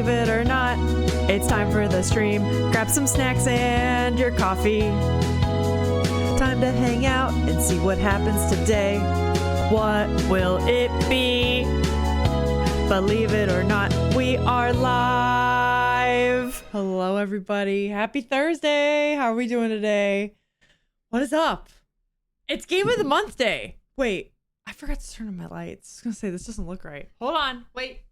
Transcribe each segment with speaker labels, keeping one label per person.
Speaker 1: Believe it or not, it's time for the stream. Grab some snacks and your coffee. Time to hang out and see what happens today. What will it be? Believe it or not, we are live. Hello, everybody. Happy Thursday. How are we doing today? What is up? It's Game of the Month Day. Wait, I forgot to turn on my lights. I was going to say, this doesn't look right. Hold on. Wait.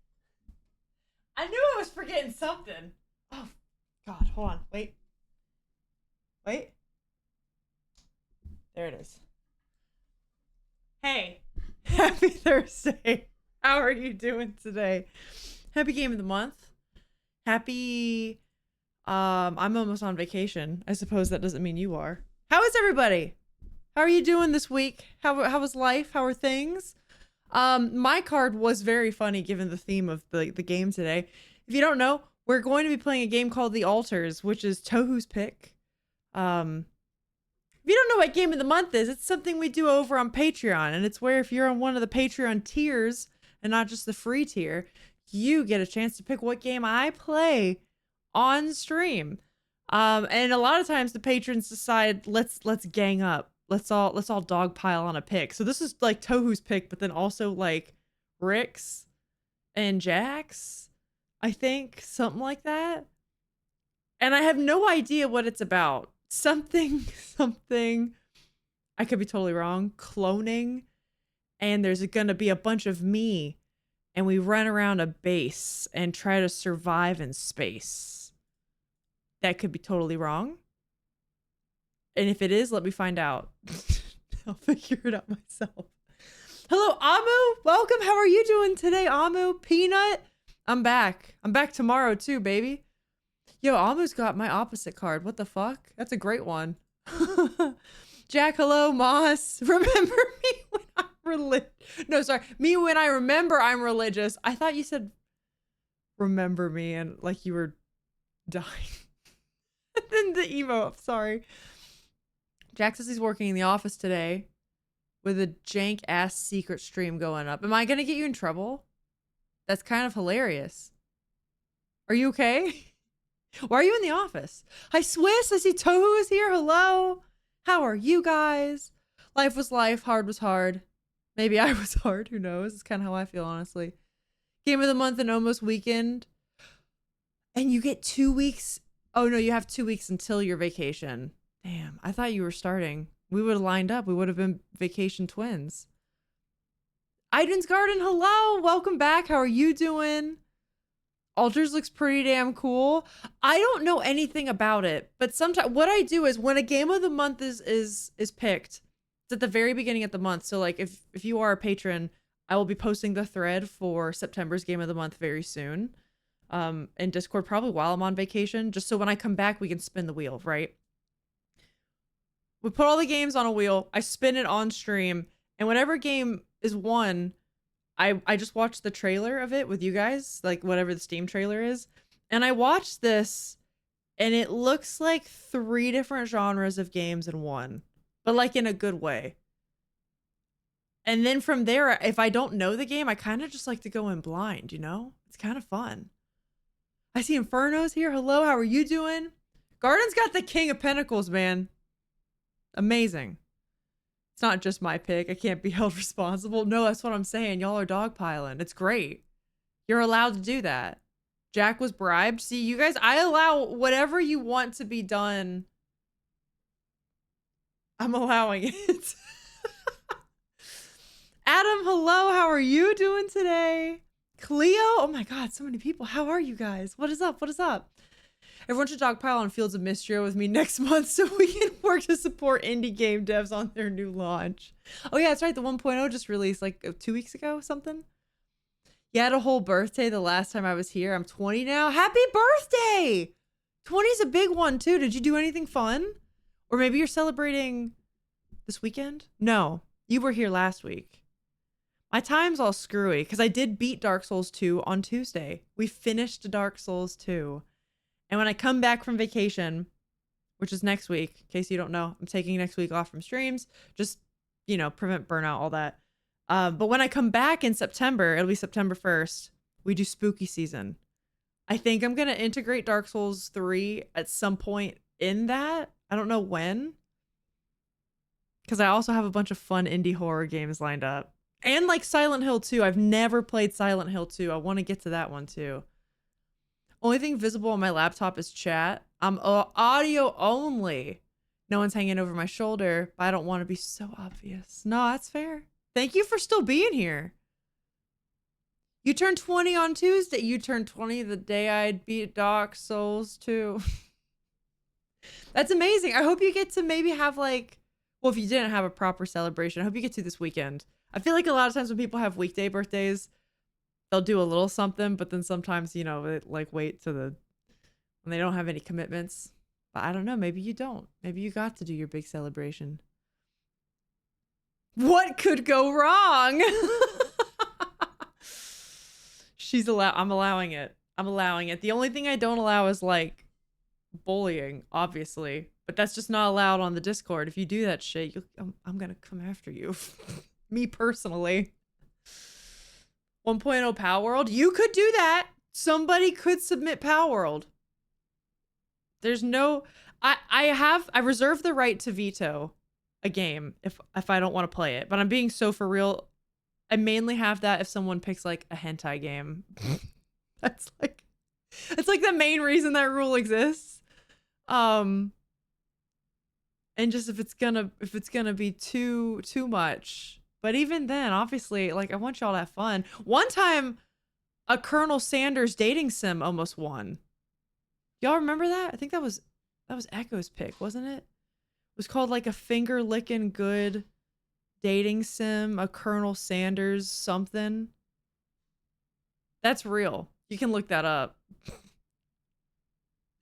Speaker 1: I knew I was forgetting something. Oh, God. Hold on. Wait. Wait. There it is. Hey. Happy Thursday. How are you doing today? Happy Game of the Month. Happy... I'm almost on vacation. I suppose that doesn't mean you are. How is everybody? How are you doing this week? How was life? How are things? My card was very funny given the theme of the game today. If you don't know, we're going to be playing a game called the Altars, which is Tohu's pick. If you don't know what Game of the Month is, it's something we do over on Patreon, and it's where if you're on one of the Patreon tiers and not just the free tier, you get a chance to pick what game I play on stream. And a lot of times the patrons decide let's gang up. Let's all dogpile on a pick. So this is like Tohu's pick, but then also like Rick's and Jack's, I think, something like that. And I have no idea what it's about. Something, I could be totally wrong. Cloning. And there's gonna be a bunch of me, and we run around a base and try to survive in space. That could be totally wrong. And if it is, let me find out. I'll figure it out myself. Hello, Amu. Welcome. How are you doing today, Amu? Peanut? I'm back. I'm back tomorrow too, baby. Yo, Amu's got my opposite card. What the fuck? That's a great one. Jack, hello, Moss. Remember me when I'm religious. No, sorry. Me when I remember I'm religious. I thought you said remember me and like you were dying. And then the emo. Sorry. Jack says he's working in the office today with a jank ass secret stream going up. Am I going to get you in trouble? That's kind of hilarious. Are you okay? Why are you in the office? Hi, Swiss. I see Tohu is here. Hello. How are you guys? Life was life. Hard was hard. Maybe I was hard. Who knows? It's kind of how I feel, honestly. Game of the month and almost weekend. And you get 2 weeks. Oh, no, you have 2 weeks until your vacation. Damn, I thought you were starting. We would have lined up. We would have been vacation twins. Iden's Garden, hello. Welcome back. How are you doing? Altars looks pretty damn cool. I don't know anything about it, but sometimes what I do is when a game of the month is picked, it's at the very beginning of the month. So like if you are a patron, I will be posting the thread for September's game of the month very soon. In Discord, probably while I'm on vacation, just so when I come back, we can spin the wheel, right? We put all the games on a wheel. I spin it on stream, and whatever game is won, I just watched the trailer of it with you guys, like whatever the Steam trailer is. And I watched this, and it looks like 3 different genres of games in one, but like in a good way. And then from there, if I don't know the game, I kind of just like to go in blind, you know? It's kind of fun. I see Inferno's here. Hello, how are you doing? Garden's got the King of Pentacles, man. Amazing. It's not just my pick. I can't be held responsible. No, that's what I'm saying. Y'all are dogpiling. It's great. You're allowed to do that. Jack was bribed. See, you guys, I allow whatever you want to be done. I'm allowing it. Adam, hello. How are you doing today? Cleo? Oh my God, so many people. How are you guys? What is up? What is up? Everyone should dogpile on Fields of Mystria with me next month so we can work to support indie game devs on their new launch. Oh yeah, that's right. The 1.0 just released like 2 weeks ago, something. You had a whole birthday the last time I was here. I'm 20 now. Happy birthday! 20 is a big one too. Did you do anything fun? Or maybe you're celebrating this weekend? No, you were here last week. My time's all screwy because I did beat Dark Souls 2 on Tuesday. We finished Dark Souls 2. And when I come back from vacation, which is next week, in case you don't know, I'm taking next week off from streams. Just, you know, prevent burnout, all that. But when I come back in September, it'll be September 1st. We do spooky season. I think I'm going to integrate Dark Souls 3 at some point in that. I don't know when. Because I also have a bunch of fun indie horror games lined up. And like Silent Hill 2. I've never played Silent Hill 2. I want to get to that one too. Only thing visible on my laptop is chat. I'm audio only. No one's hanging over my shoulder, but I don't want to be so obvious. No, that's fair. Thank you for still being here. You turned 20 on Tuesday. You turned 20 the day I beat Dark Souls 2. That's amazing. I hope you get to maybe have like, well, if you didn't have a proper celebration, I hope you get to this weekend. I feel like a lot of times when people have weekday birthdays, they'll do a little something, but then sometimes, you know, it like wait to the, when they don't have any commitments. But I don't know. Maybe you don't. Maybe you got to do your big celebration. What could go wrong? I'm allowing it. I'm allowing it. The only thing I don't allow is like bullying, obviously. But that's just not allowed on the Discord. If you do that shit, I'm going to come after you. Me personally. 1.0 Power World? You could do that. Somebody could submit Power World. There's no, I reserve the right to veto a game if I don't want to play it, but I'm being so for real. I mainly have that if someone picks like a hentai game. That's like the main reason that rule exists. And just if it's gonna be too much. But even then, obviously, like I want y'all to have fun. One time a Colonel Sanders dating sim almost won. Y'all remember that? I think that was Echo's pick, wasn't it? It was called like a finger licking good dating sim, a Colonel Sanders something. That's real. You can look that up.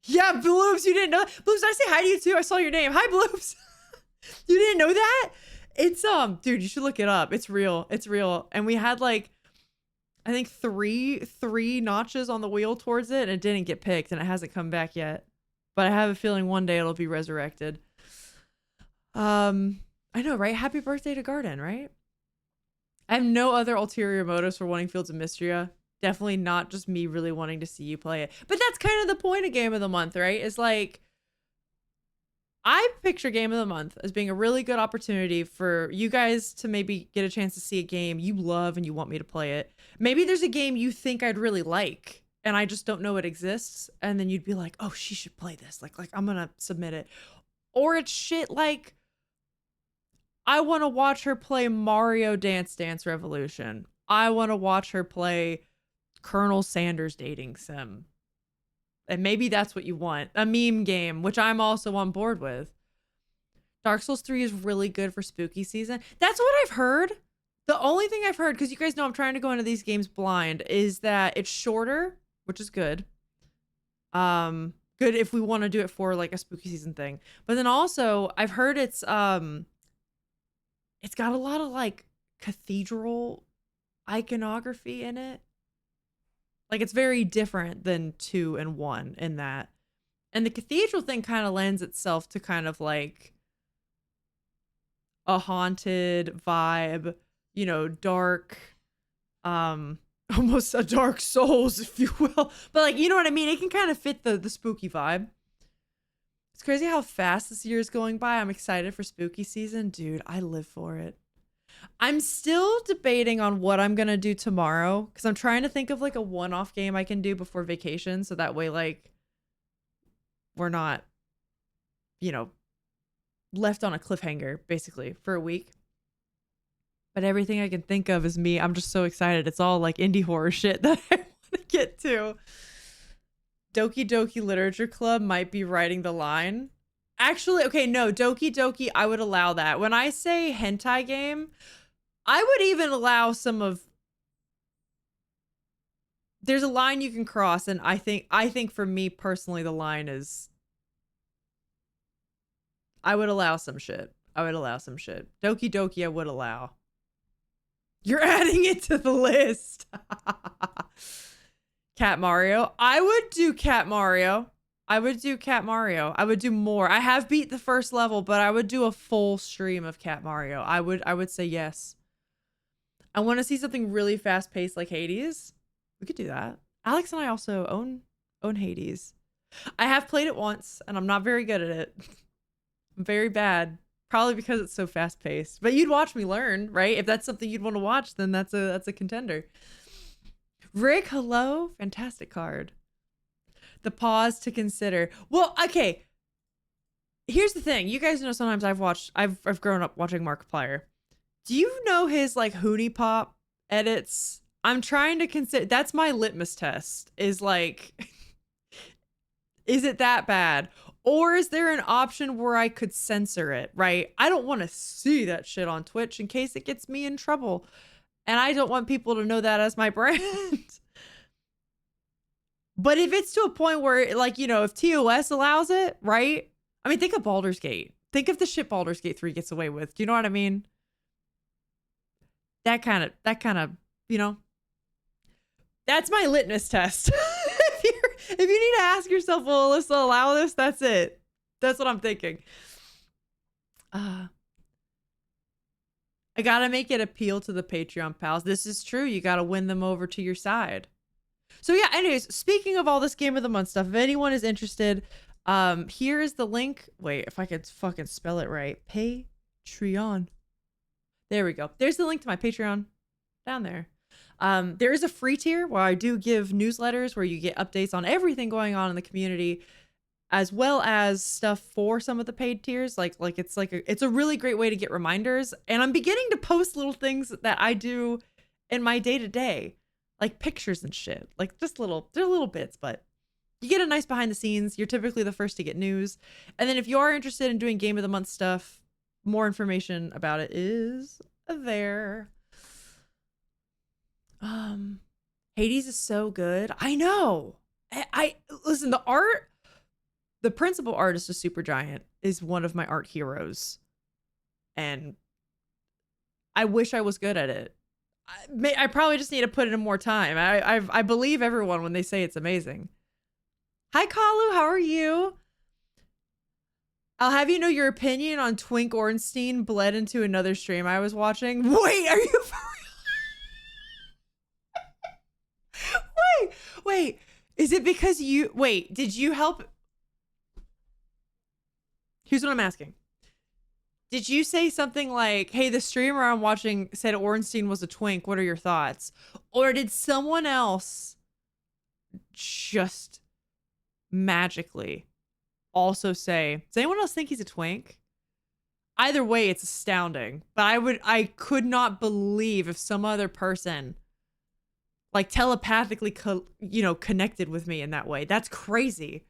Speaker 1: Yeah, Bloops, you didn't know. Bloops, I say hi to you too. I saw your name. Hi, Bloops. You didn't know that? It's dude, you should look it up. It's real. It's real. And we had like I think three notches on the wheel towards it, and it didn't get picked, and it hasn't come back yet. But I have a feeling one day it'll be resurrected. I know, right? Happy birthday to Garden, right? I have no other ulterior motives for wanting Fields of Mystria. Definitely not just me really wanting to see you play it. But that's kind of the point of Game of the Month, right? Is like, I picture Game of the Month as being a really good opportunity for you guys to maybe get a chance to see a game you love and you want me to play it. Maybe there's a game you think I'd really like and I just don't know it exists. And then you'd be like, oh, she should play this. Like I'm going to submit it. Or it's shit like, I want to watch her play Mario Dance Dance Revolution. I want to watch her play Colonel Sanders Dating Sim. And maybe that's what you want. A meme game, which I'm also on board with. Dark Souls 3 is really good for spooky season. That's what I've heard. The only thing I've heard, because you guys know I'm trying to go into these games blind, is that it's shorter, which is good. Good if we want to do it for like a spooky season thing. But then also, I've heard it's got a lot of like cathedral iconography in it. Like it's very different than 2 and 1 in that. And the cathedral thing kind of lends itself to kind of like a haunted vibe, you know, dark, almost a Dark Souls, if you will. But like, you know what I mean? It can kind of fit the spooky vibe. It's crazy how fast this year is going by. I'm excited for spooky season. Dude, I live for it. I'm still debating on what I'm going to do tomorrow because I'm trying to think of like a one-off game I can do before vacation. So that way, like, we're not, you know, left on a cliffhanger basically for a week. But everything I can think of is me. I'm just so excited. It's all like indie horror shit that I want to get to. Doki Doki Literature Club might be writing the line. Actually, okay, no, Doki Doki, I would allow that. When I say hentai game, I would even allow some of... There's a line you can cross, and I think for me personally, the line is... I would allow some shit. Doki Doki, I would allow. You're adding it to the list. Cat Mario. I would do Cat Mario. I would do more. I have beat the first level, but I would do a full stream of Cat Mario. I would say yes. I want to see something really fast paced like Hades. We could do that. Alex and I also own own Hades. I have played it once, and I'm not very good at it. I'm very bad. Probably because it's so fast paced. But you'd watch me learn, right? If that's something you'd want to watch, then that's a contender. Rick, hello. Fantastic card. The pause to consider. Well, okay. Here's the thing. You guys know sometimes I've grown up watching Markiplier. Do you know his like Hoonie Pop edits? I'm trying to consider. That's my litmus test. Is like, is it that bad? Or is there an option where I could censor it, right? I don't want to see that shit on Twitch in case it gets me in trouble. And I don't want people to know that as my brand. But if it's to a point where, like, you know, if TOS allows it, right? I mean, think of Baldur's Gate. Think of the shit Baldur's Gate 3 gets away with. Do you know what I mean? That kind of, you know, that's my litmus test. If you need to ask yourself, will Alyssa allow this? That's it. That's what I'm thinking. I gotta make it appeal to the Patreon pals. This is true. You gotta win them over to your side. So yeah, anyways, speaking of all this Game of the Month stuff, if anyone is interested, here is the link. Wait, if I could fucking spell it right. Patreon. There we go. There's the link to my Patreon down there. There is a free tier where I do give newsletters where you get updates on everything going on in the community, as well as stuff for some of the paid tiers. It's a really great way to get reminders. And I'm beginning to post little things that I do in my day to day, like pictures and shit, like just they're little bits, but you get a nice behind the scenes. You're typically the first to get news. And then if you are interested in doing Game of the Month stuff, more information about it is there. Hades is so good. I know. I listen, the principal artist of Supergiant is one of my art heroes. And I wish I was good at it. I probably just need to put in more time. I believe everyone when they say it's amazing. Hi, Kalu. How are you? I'll have you know your opinion on Twink Ornstein bled into another stream I was watching. Wait, are you for real? Wait. Is it because did you help? Here's what I'm asking. Did you say something like, hey, the streamer I'm watching said Ornstein was a twink. What are your thoughts? Or did someone else just magically also say, does anyone else think he's a twink? Either way, it's astounding. But I could not believe if some other person like telepathically, connected with me in that way. That's crazy.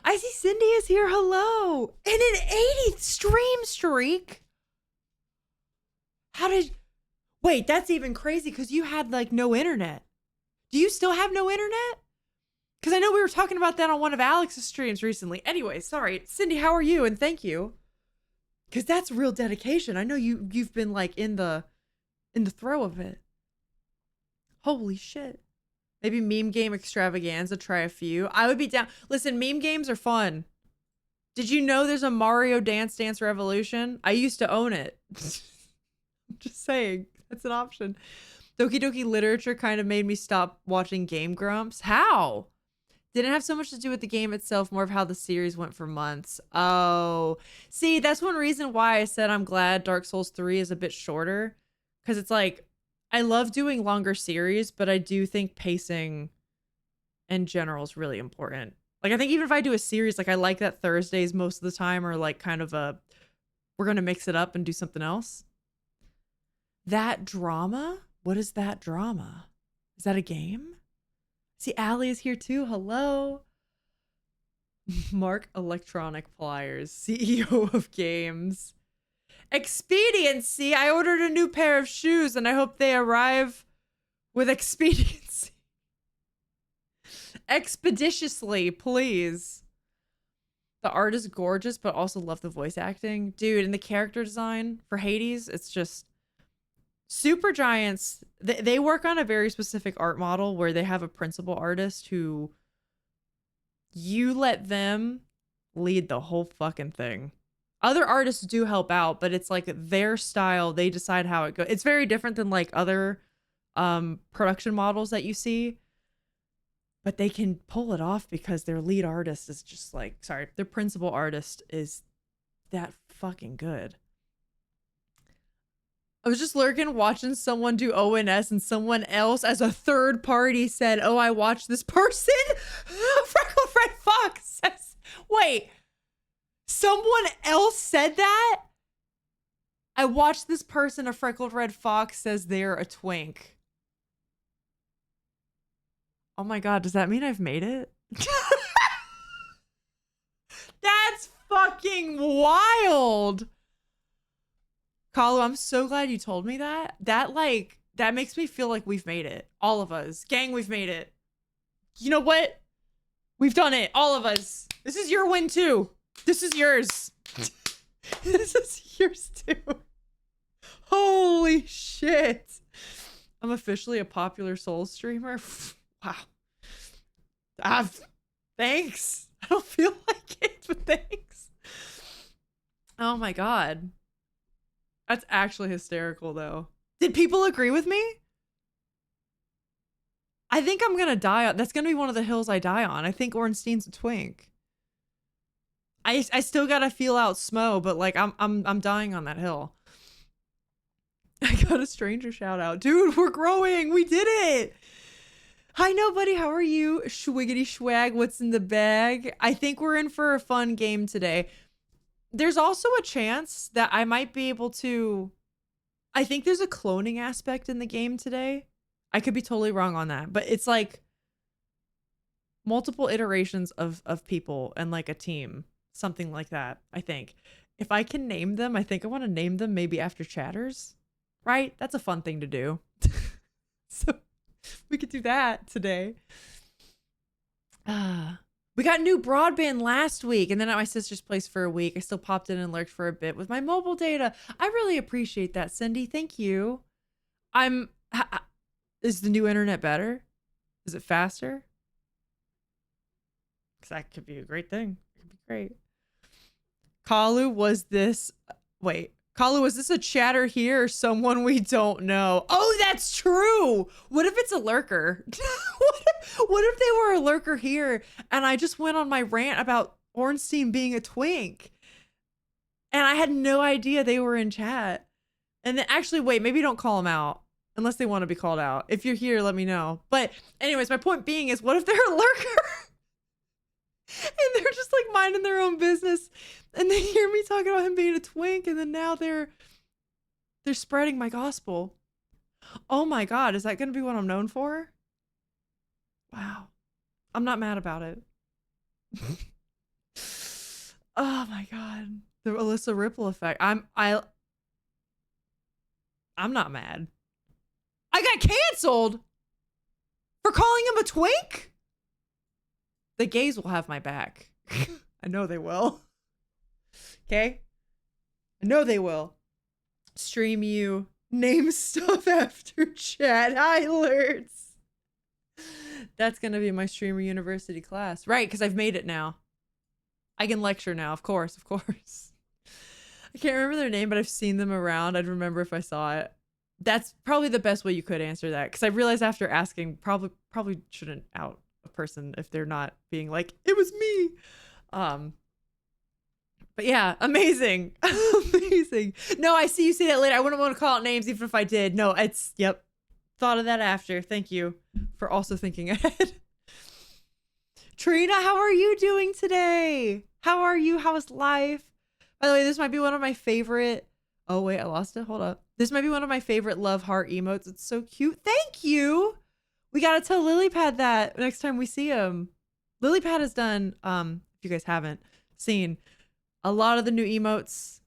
Speaker 1: I see Cindy is here. Hello. And an 80th stream streak. Wait, that's even crazy because you had like no internet. Do you still have no internet? Because I know we were talking about that on one of Alex's streams recently. Anyway, sorry. Cindy, how are you? And thank you. Because that's real dedication. I know you've been like in the throw of it. Holy shit. Maybe meme game extravaganza, try a few. I would be down. Listen, meme games are fun. Did you know there's a Mario Dance Dance Revolution? I used to own it. I'm just saying, that's an option. Doki Doki Literature kind of made me stop watching Game Grumps. How? Didn't have so much to do with the game itself, more of how the series went for months. Oh, see, that's one reason why I said I'm glad Dark Souls 3 is a bit shorter. Because it's like, I love doing longer series, but I do think pacing in general is really important. Like, I think even if I do a series, like I like that Thursdays most of the time are like kind of we're going to mix it up and do something else. That drama? What is that drama? Is that a game? See, Allie is here too. Hello. Mark Electronic Pliers, CEO of games. Expediency. I ordered a new pair of shoes and I hope they arrive with expediency. Expeditiously, please. The art is gorgeous, but also love the voice acting. Dude, and the character design for Hades, it's just Supergiants. They work on a very specific art model where they have a principal artist who you let them lead the whole fucking thing. Other artists do help out, but it's like their style. They decide how it goes. It's very different than like other production models that you see. but they can pull it off because their lead artist is just like, sorry, their principal artist is that fucking good. I was just lurking watching someone do ONS and someone else as a third party said, oh, I watched this person. Freckled Red Fox says, wait, someone else said that? I watched this person, a Freckled Red Fox says they're a twink. Oh my God, does that mean I've made it? That's fucking wild. Kalu, I'm so glad you told me that. That makes me feel like we've made it. All of us. Gang, we've made it. You know what? We've done it. All of us. This is your win too. This is yours. This is yours too. Holy shit. I'm officially a popular Souls streamer. Wow. Thanks. I don't feel like it, but thanks. Oh my God. That's actually hysterical, though. Did people agree with me? I think I'm gonna die on. That's gonna be one of the hills I die on. I think Ornstein's a twink. I still gotta feel out Smo, but like I'm dying on that hill. I got a stranger shout out, dude. We're growing. We did it. Hi, nobody. How are you? Schwiggity schwag. What's in the bag? I think we're in for a fun game today. There's also a chance that I might be able to... I think there's a cloning aspect in the game today. I could be totally wrong on that, but it's like multiple iterations of people and like a team. Something like that, I think. If I can name them, I think I want to name them maybe after chatters, right? That's a fun thing to do. So we could do that today. We got new broadband last week and then at my sister's place for a week. I still popped in and lurked for a bit with my mobile data. I really appreciate that, Cindy. Thank you. Is the new internet better? Is it faster? Because that could be a great thing. It could be great. Kalu, was this a chatter here or someone we don't know? Oh, that's true. What if it's a lurker? What if they were a lurker here and I just went on my rant about Ornstein being a twink and I had no idea they were in chat? And then actually, wait, maybe don't call them out unless they want to be called out. If you're here, let me know. But anyways, my point being is, what if they're a lurker? And they're just like minding their own business and they hear me talking about him being a twink and then now they're spreading my gospel. Oh my God, is that going to be what I'm known for? Wow. I'm not mad about it. Oh my God. The Alyssa Ripple effect. I'm not mad. I got canceled for calling him a twink? The gays will have my back. I know they will. Okay? I know they will. Stream you. Name stuff after chat. Hi, alerts. That's going to be my Streamer University class. Right, because I've made it now. I can lecture now, of course, of course. I can't remember their name, but I've seen them around. I'd remember if I saw it. That's probably the best way you could answer that, because I realized after asking, probably shouldn't out a person if they're not being like, it was me. But yeah, amazing. Amazing. No, I see you say that later. I wouldn't want to call out names even if I did. No, it's, yep. Thought of that after. Thank you for also thinking ahead. Trina, how are you doing today? How are you? How is life? By the way, this might be one of my favorite. Oh, wait, I lost it. Hold up. This might be one of my favorite love heart emotes. It's so cute. Thank you. We got to tell Lilypad that next time we see him. Lilypad has done, if you guys haven't seen, a lot of the new emotes,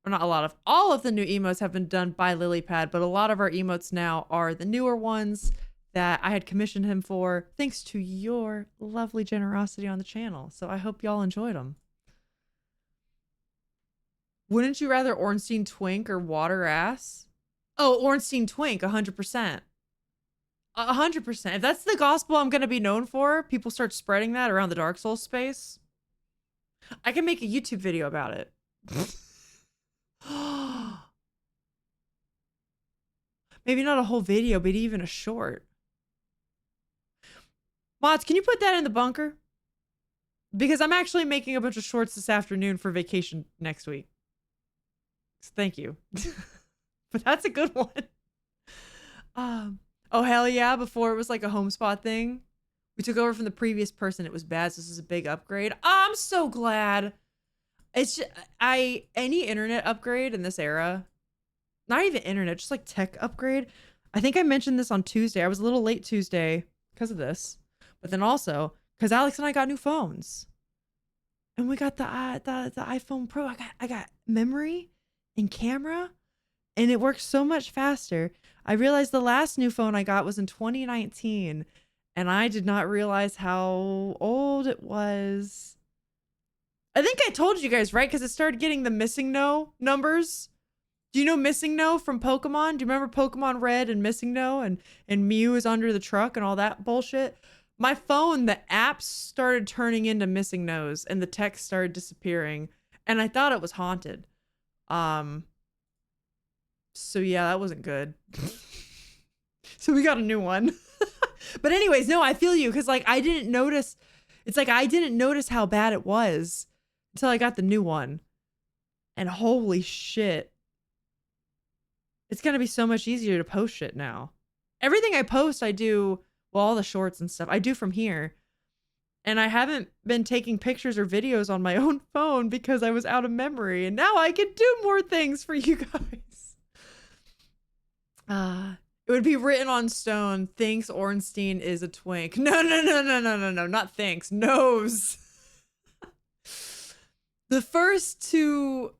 Speaker 1: or not a lot of, all of the new emotes have been done by Lilypad, but a lot of our emotes now are the newer ones that I had commissioned him for, thanks to your lovely generosity on the channel. So I hope y'all enjoyed them. Wouldn't you rather Ornstein twink or water ass? Oh, Ornstein twink, 100%. 100%. If that's the gospel I'm going to be known for, people start spreading that around the Dark Souls space, I can make a YouTube video about it. Maybe not a whole video, but even a short. Mods, can you put that in the bunker? Because I'm actually making a bunch of shorts this afternoon for vacation next week. Thank you. But that's a good one. Oh, hell yeah. Before it was like a home spot thing. We took over from the previous person. It was bad. So this is a big upgrade. Oh, I'm so glad. It's just, any internet upgrade in this era, not even internet, just like tech upgrade. I think I mentioned this on Tuesday. I was a little late Tuesday because of this, but then also because Alex and I got new phones, and we got the iPhone Pro. I got memory and camera, and it works so much faster. I realized the last new phone I got was in 2019, and I did not realize how old it was. I think I told you guys, right? Because it started getting the missing no numbers. Do you know Missing No from Pokemon? Do you remember Pokemon Red and Missing No and Mew is under the truck and all that bullshit? My phone, the apps started turning into Missing No's and the text started disappearing, and I thought it was haunted. So yeah, that wasn't good. So we got a new one. But anyways, no, I feel you, because like I didn't notice. It's like I didn't notice how bad it was until I got the new one. And holy shit. It's going to be so much easier to post shit now. Everything I post, I do, well, all the shorts and stuff, I do from here. And I haven't been taking pictures or videos on my own phone because I was out of memory. And now I can do more things for you guys. It would be written on stone, thinks Ornstein is a twink. No, not thinks, knows. The first to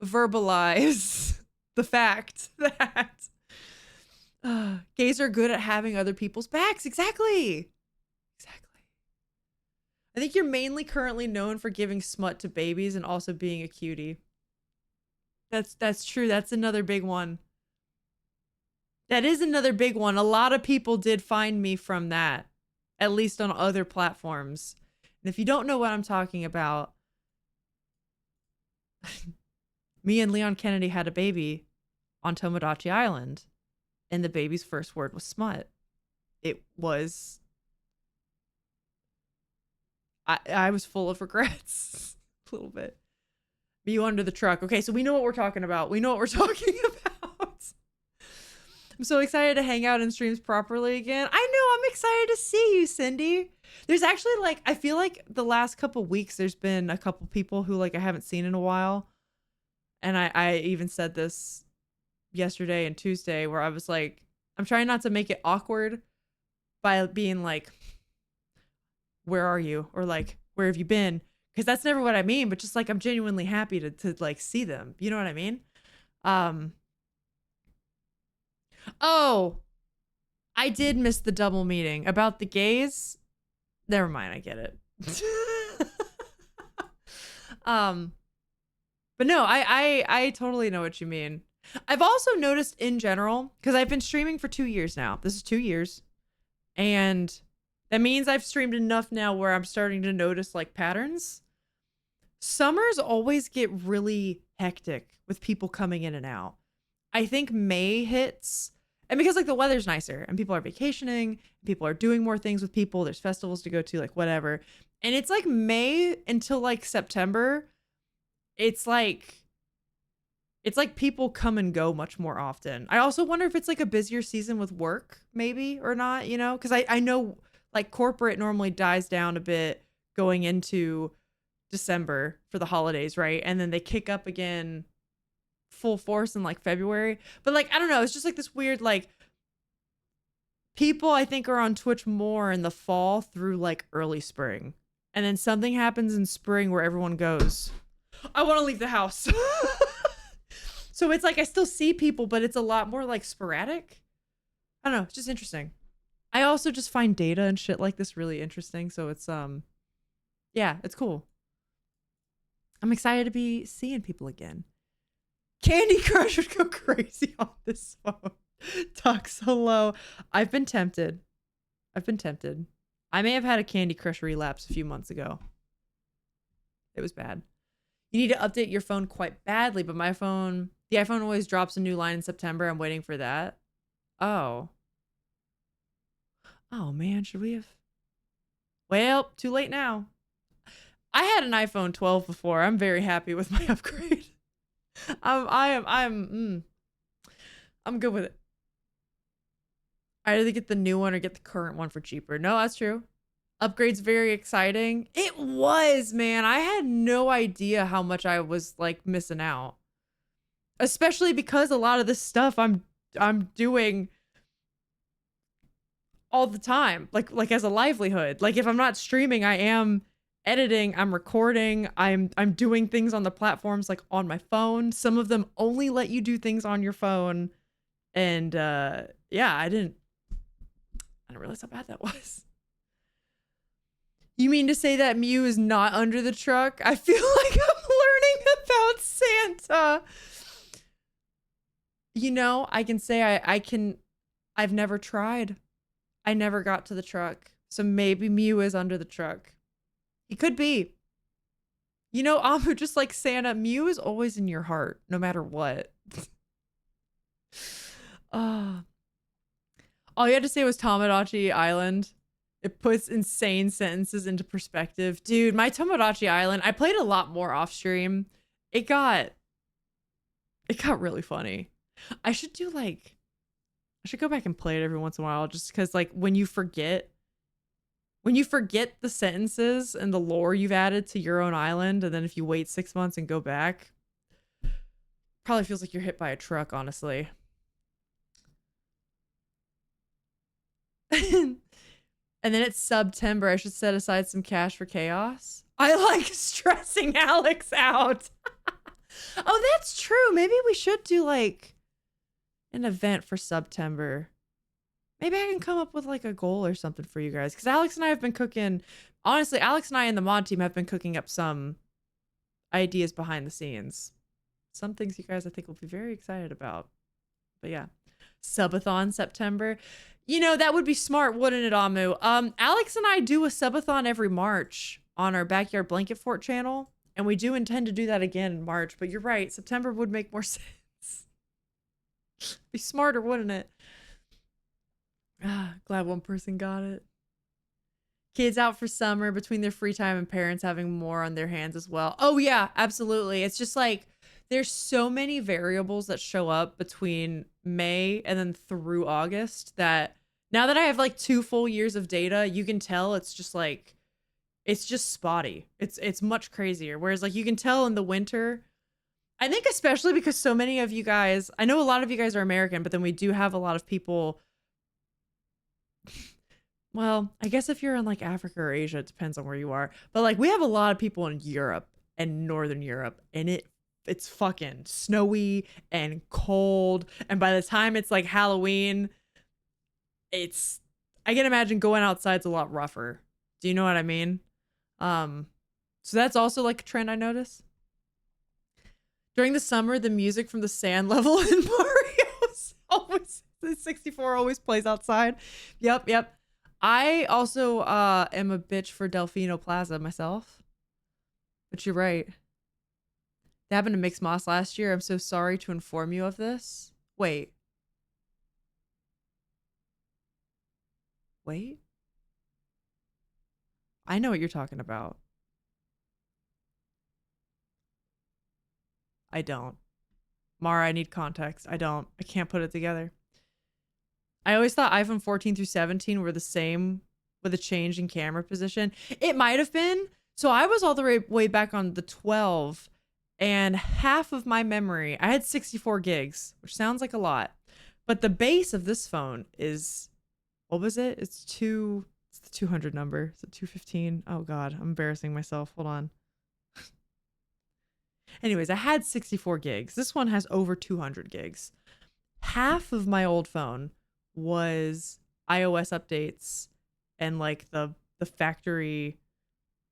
Speaker 1: verbalize the fact that gays are good at having other people's backs. Exactly. I think you're mainly currently known for giving smut to babies and also being a cutie. That's true. That's another big one. That is another big one. A lot of people did find me from that, at least on other platforms. And if you don't know what I'm talking about, me and Leon Kennedy had a baby on Tomodachi Island, and the baby's first word was smut. It was... I was full of regrets. A little bit. You under the truck. Okay, so we know what we're talking about. I'm so excited to hang out in streams properly again. I know, I'm excited to see you, Cindy. There's actually like, I feel like the last couple weeks, there's been a couple people who like I haven't seen in a while. And I even said this yesterday and Tuesday where I was like, I'm trying not to make it awkward by being like, where are you? Or like, where have you been? Because that's never what I mean, but just like, I'm genuinely happy to like see them. You know what I mean? Oh, I did miss the double meeting about the gays. Never mind, I get it. But no, I totally know what you mean. I've also noticed in general, because I've been streaming for 2 years now. This is 2 years. And that means I've streamed enough now where I'm starting to notice like patterns. Summers always get really hectic with people coming in and out. I think May hits, and because like the weather's nicer and people are vacationing, people are doing more things with people, there's festivals to go to, like whatever. And it's like May until like September. It's like people come and go much more often. I also wonder if it's like a busier season with work maybe or not, you know? Because I know like corporate normally dies down a bit going into December for the holidays, right? And then they kick up again full force in like February. But like, I don't know, it's just like this weird, like people I think are on Twitch more in the fall through like early spring. And then something happens in spring where everyone goes, I want to leave the house. So it's like I still see people, but it's a lot more like sporadic. I don't know, it's just interesting. I also just find data and shit like this really interesting. So it's yeah, it's cool. I'm excited to be seeing people again. Candy Crush would go crazy on this phone. Tux, hello. I've been tempted. I may have had a Candy Crush relapse a few months ago. It was bad. You need to update your phone quite badly, but my phone, the iPhone always drops a new line in September. I'm waiting for that. Oh. Oh man, should we have? Well, too late now. I had an iPhone 12 before. I'm very happy with my upgrade. I'm good with it. I either get the new one or get the current one for cheaper. No, that's true. Upgrade's very exciting. It was, man. I had no idea how much I was like missing out. Especially because a lot of this stuff I'm doing all the time. Like as a livelihood. Like if I'm not streaming, I am editing, I'm recording, I'm doing things on the platforms like on my phone. Some of them only let you do things on your phone. And yeah, I didn't realize how bad that was. You mean to say that Mew is not under the truck? I feel like I'm learning about Santa. You know, I can say I've never tried. I never got to the truck. So maybe Mew is under the truck. He could be. You know, Amu, just like Santa, Mew is always in your heart, no matter what. All you had to say was Tomodachi Island. It puts insane sentences into perspective. Dude, my Tomodachi Island, I played a lot more off stream. It got really funny. I should go back and play it every once in a while just because like when you forget the sentences and the lore you've added to your own island, and then if you wait 6 months and go back, probably feels like you're hit by a truck, honestly. And then it's September. I should set aside some cash for chaos. I like stressing Alex out. Oh, that's true. Maybe we should do like an event for September. Maybe I can come up with like a goal or something for you guys. Because Alex and I have been cooking. Honestly, Alex and I and the mod team have been cooking up some ideas behind the scenes. Some things you guys I think will be very excited about. But yeah. Subathon September. You know, that would be smart, wouldn't it, Amu? Alex and I do a subathon every March on our Backyard Blanket Fort channel. And we do intend to do that again in March. But you're right. September would make more sense. Be smarter, wouldn't it? Glad one person got it. Kids out for summer between their free time and parents having more on their hands as well. Oh yeah, absolutely. It's just like there's so many variables that show up between May and then through August that now that I have like 2 full years of data, you can tell it's just spotty. It's much crazier. Whereas like you can tell in the winter, I think especially because so many of you guys, I know a lot of you guys are American, but then we do have a lot of people. Well, I guess if you're in like Africa or Asia, it depends on where you are. But like we have a lot of people in Europe and Northern Europe, and it's fucking snowy and cold. And by the time it's like Halloween, I can imagine going outside's a lot rougher. Do you know what I mean? So that's also like a trend I notice. During the summer, the music from the sand level in Mario's always, the 64 always plays outside. Yep. I also am a bitch for Delfino Plaza myself. But you're right. They happened to Mix Moss last year. I'm so sorry to inform you of this. Wait. I know what you're talking about. I don't. Mara, I need context. I can't put it together. I always thought iPhone 14 through 17 were the same with a change in camera position. It might have been. So I was all the way back on the 12, and half of my memory, I had 64 gigs, which sounds like a lot. But the base of this phone is, what was it? It's the 200 number. Is it 215? Oh God, I'm embarrassing myself. Hold on. Anyways, I had 64 gigs. This one has over 200 gigs. Half of my old phone was iOS updates and like the factory,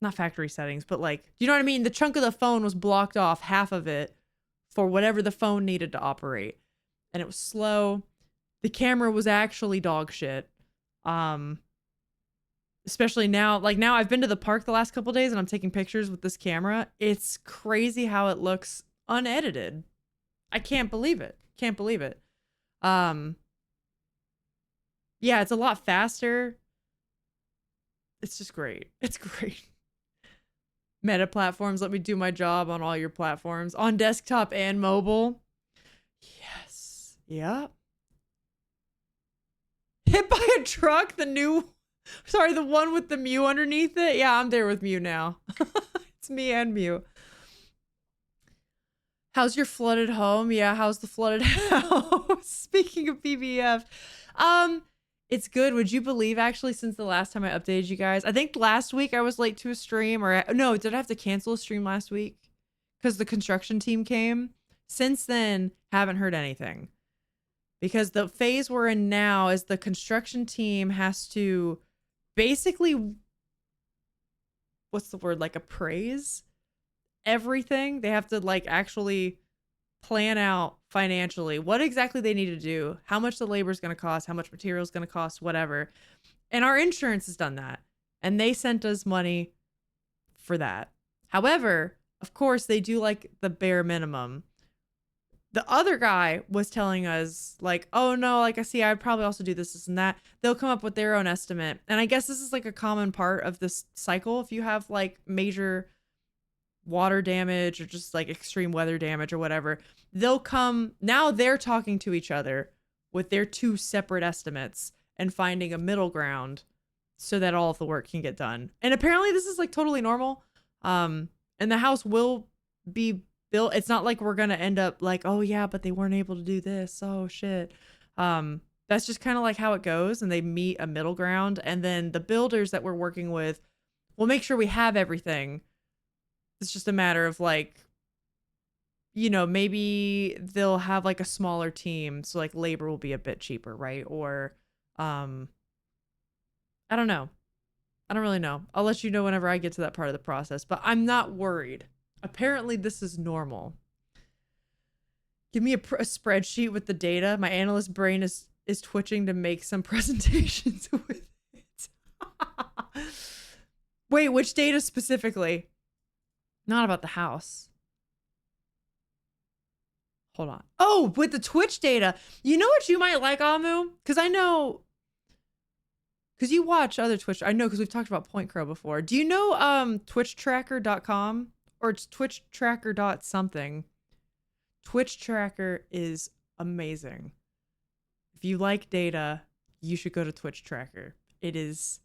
Speaker 1: not factory settings, but like, you know what I mean? The chunk of the phone was blocked off, half of it, for whatever the phone needed to operate. And it was slow. The camera was actually dog shit. Especially now, like now I've been to the park the last couple days and I'm taking pictures with this camera. It's crazy how it looks unedited. I can't believe it. Yeah, it's a lot faster. It's just great. It's great. Meta platforms let me do my job on all your platforms, on desktop and mobile. Yes. Yep. Hit by a truck, the one with the Mew underneath it. Yeah, I'm there with Mew now. It's me and Mew. How's your flooded home? Yeah, how's the flooded house? Speaking of BBF, it's good. Would you believe, actually, since the last time I updated you guys, I think last week I was late to a stream, or no, did I have to cancel a stream last week because the construction team came? Since then, haven't heard anything, because the phase we're in now is the construction team has to basically, what's the word, like appraise everything. They have to like actually plan out financially what exactly they need to do, how much the labor is going to cost, how much material is going to cost, whatever. And our insurance has done that, and they sent us money for that. However, of course, they do like the bare minimum. The other guy was telling us like, oh no, like I see, I'd probably also do this and that. They'll come up with their own estimate. And I guess this is like a common part of this cycle. If you have like major water damage or just like extreme weather damage or whatever, they'll come, now they're talking to each other with their two separate estimates and finding a middle ground so that all of the work can get done. And apparently this is like totally normal. And the house will be built. It's not like we're gonna end up like, oh yeah, but they weren't able to do this, oh shit. That's just kind of like how it goes, and they meet a middle ground, and then the builders that we're working with will make sure we have everything. It's just a matter of like, you know, maybe they'll have like a smaller team, so like labor will be a bit cheaper, right? Or I don't know. I don't really know. I'll let you know whenever I get to that part of the process, but I'm not worried. Apparently this is normal. Give me a spreadsheet with the data. My analyst brain is twitching to make some presentations with it. Wait, which data specifically? Not about the house. Hold on. Oh, with the Twitch data. You know what you might like, Amu? Because I know, because you watch other Twitch. I know because we've talked about Point Crow before. Do you know twitchtracker.com? Or it's twitchtracker something. Twitch Tracker is amazing. If you like data, you should go to Twitch Tracker. It's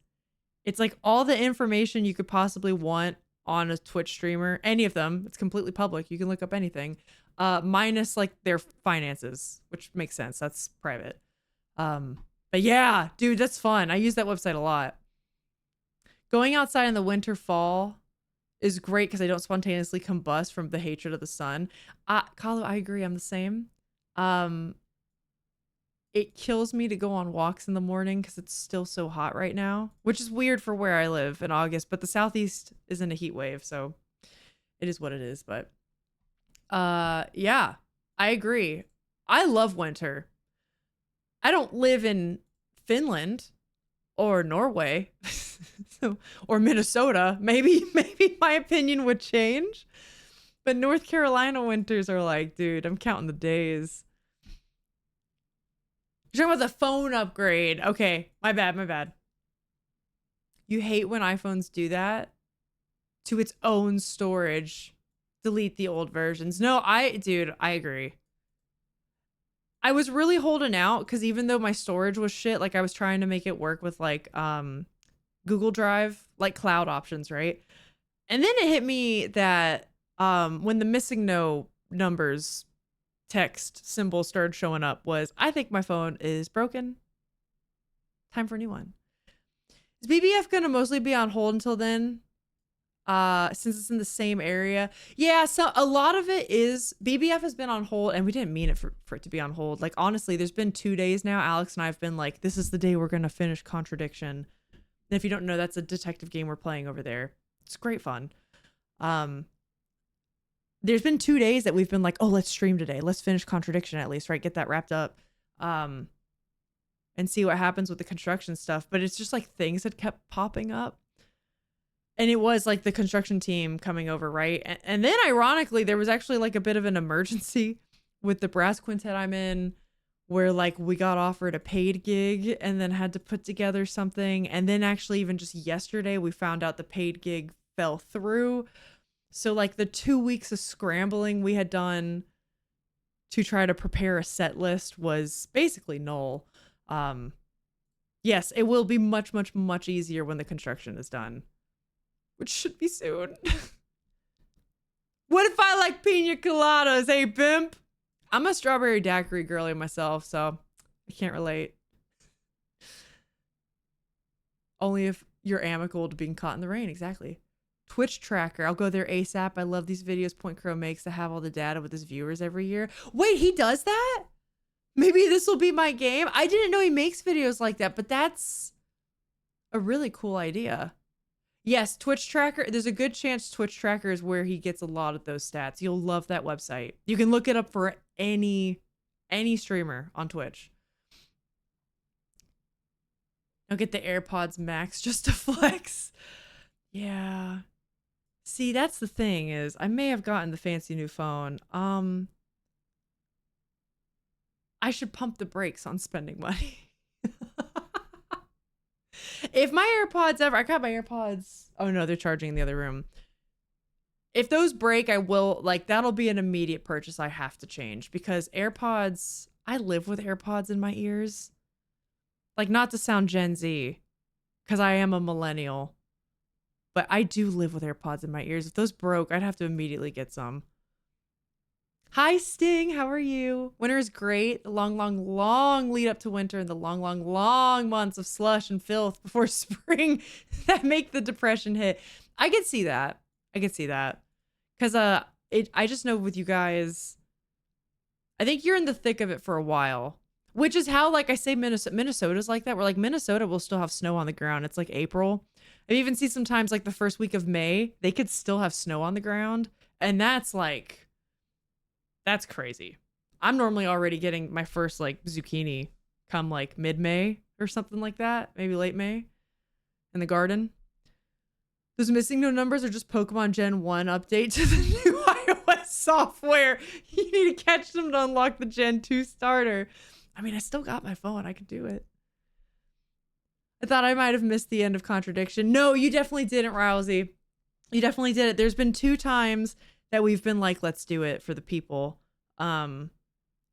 Speaker 1: like all the information you could possibly want on a Twitch streamer, any of them. It's completely public. You can look up anything, minus like their finances, which makes sense. That's private. But yeah, dude, that's fun. I use that website a lot. Going outside in the winter, fall is great because I don't spontaneously combust from the hatred of the sun. Kahlo, I agree. I'm the same. It kills me to go on walks in the morning because it's still so hot right now, which is weird for where I live in August, but the Southeast is in a heat wave, so it is what it is. But yeah, I agree. I love winter. I don't live in Finland or Norway or Minnesota. Maybe my opinion would change, but North Carolina winters are like, dude, I'm counting the days. You're talking about the phone upgrade. Okay, my bad. You hate when iPhones do that to its own storage. Delete the old versions. No, dude, I agree. I was really holding out because even though my storage was shit, like I was trying to make it work with like Google Drive, like cloud options, right? And then it hit me that when the missing no numbers text symbol started showing up was, I think my phone is broken. Time for a new one. Is BBF gonna mostly be on hold until then? Since it's in the same area. Yeah, so a lot of it is, BBF has been on hold, and we didn't mean it for it to be on hold. Like, honestly, there's been 2 days now. Alex and I have been like, this is the day we're gonna finish Contradiction. And if you don't know, that's a detective game we're playing over there. It's great fun. There's been 2 days that we've been like, oh, let's stream today. Let's finish Contradiction at least, right? Get that wrapped up. And see what happens with the construction stuff. But it's just like things had kept popping up. And it was like the construction team coming over, right? And then ironically, there was actually like a bit of an emergency with the brass quintet I'm in, where like we got offered a paid gig and then had to put together something. And then actually even just yesterday, we found out the paid gig fell through. So like the 2 weeks of scrambling we had done to try to prepare a set list was basically null. Yes, it will be much, much, much easier when the construction is done, which should be soon. What if I like pina coladas, hey pimp? I'm a strawberry daiquiri girly myself, so I can't relate. Only if you're amicable to being caught in the rain, exactly. Twitch tracker, I'll go there ASAP. I love these videos Point Crow makes to have all the data with his viewers every year. Wait, he does that? Maybe this will be my game. I didn't know he makes videos like that, but that's a really cool idea. Yes, Twitch tracker. There's a good chance Twitch tracker is where he gets a lot of those stats. You'll love that website. You can look it up for any streamer on Twitch. I'll get the AirPods Max just to flex. Yeah. See, that's the thing is I may have gotten the fancy new phone. I should pump the brakes on spending money. If my AirPods ever, I got my AirPods. Oh no, they're charging in the other room. If those break, I will, like, that'll be an immediate purchase I have to change because AirPods, I live with AirPods in my ears. Like, not to sound Gen Z, because I am a millennial. But I do live with AirPods in my ears. If those broke, I'd have to immediately get some. Hi, Sting. How are you? Winter is great. The long, long, long lead up to winter and the long, long, long months of slush and filth before spring that make the depression hit. I could see that. I could see that. Because I just know with you guys, I think you're in the thick of it for a while. Which is how, like I say, Minnesota's like that. Where like Minnesota will still have snow on the ground. It's like April. I've even seen sometimes like the first week of May, they could still have snow on the ground. And that's like, that's crazy. I'm normally already getting my first like zucchini come like mid-May or something like that. Maybe late May in the garden. Those missing no numbers are just Pokemon Gen 1 update to the new iOS software. You need to catch them to unlock the Gen 2 starter. I mean, I still got my phone. I could do it. I thought I might have missed the end of Contradiction. No, you definitely didn't, Rousey. You definitely did it. There's been 2 times that we've been like, let's do it for the people. And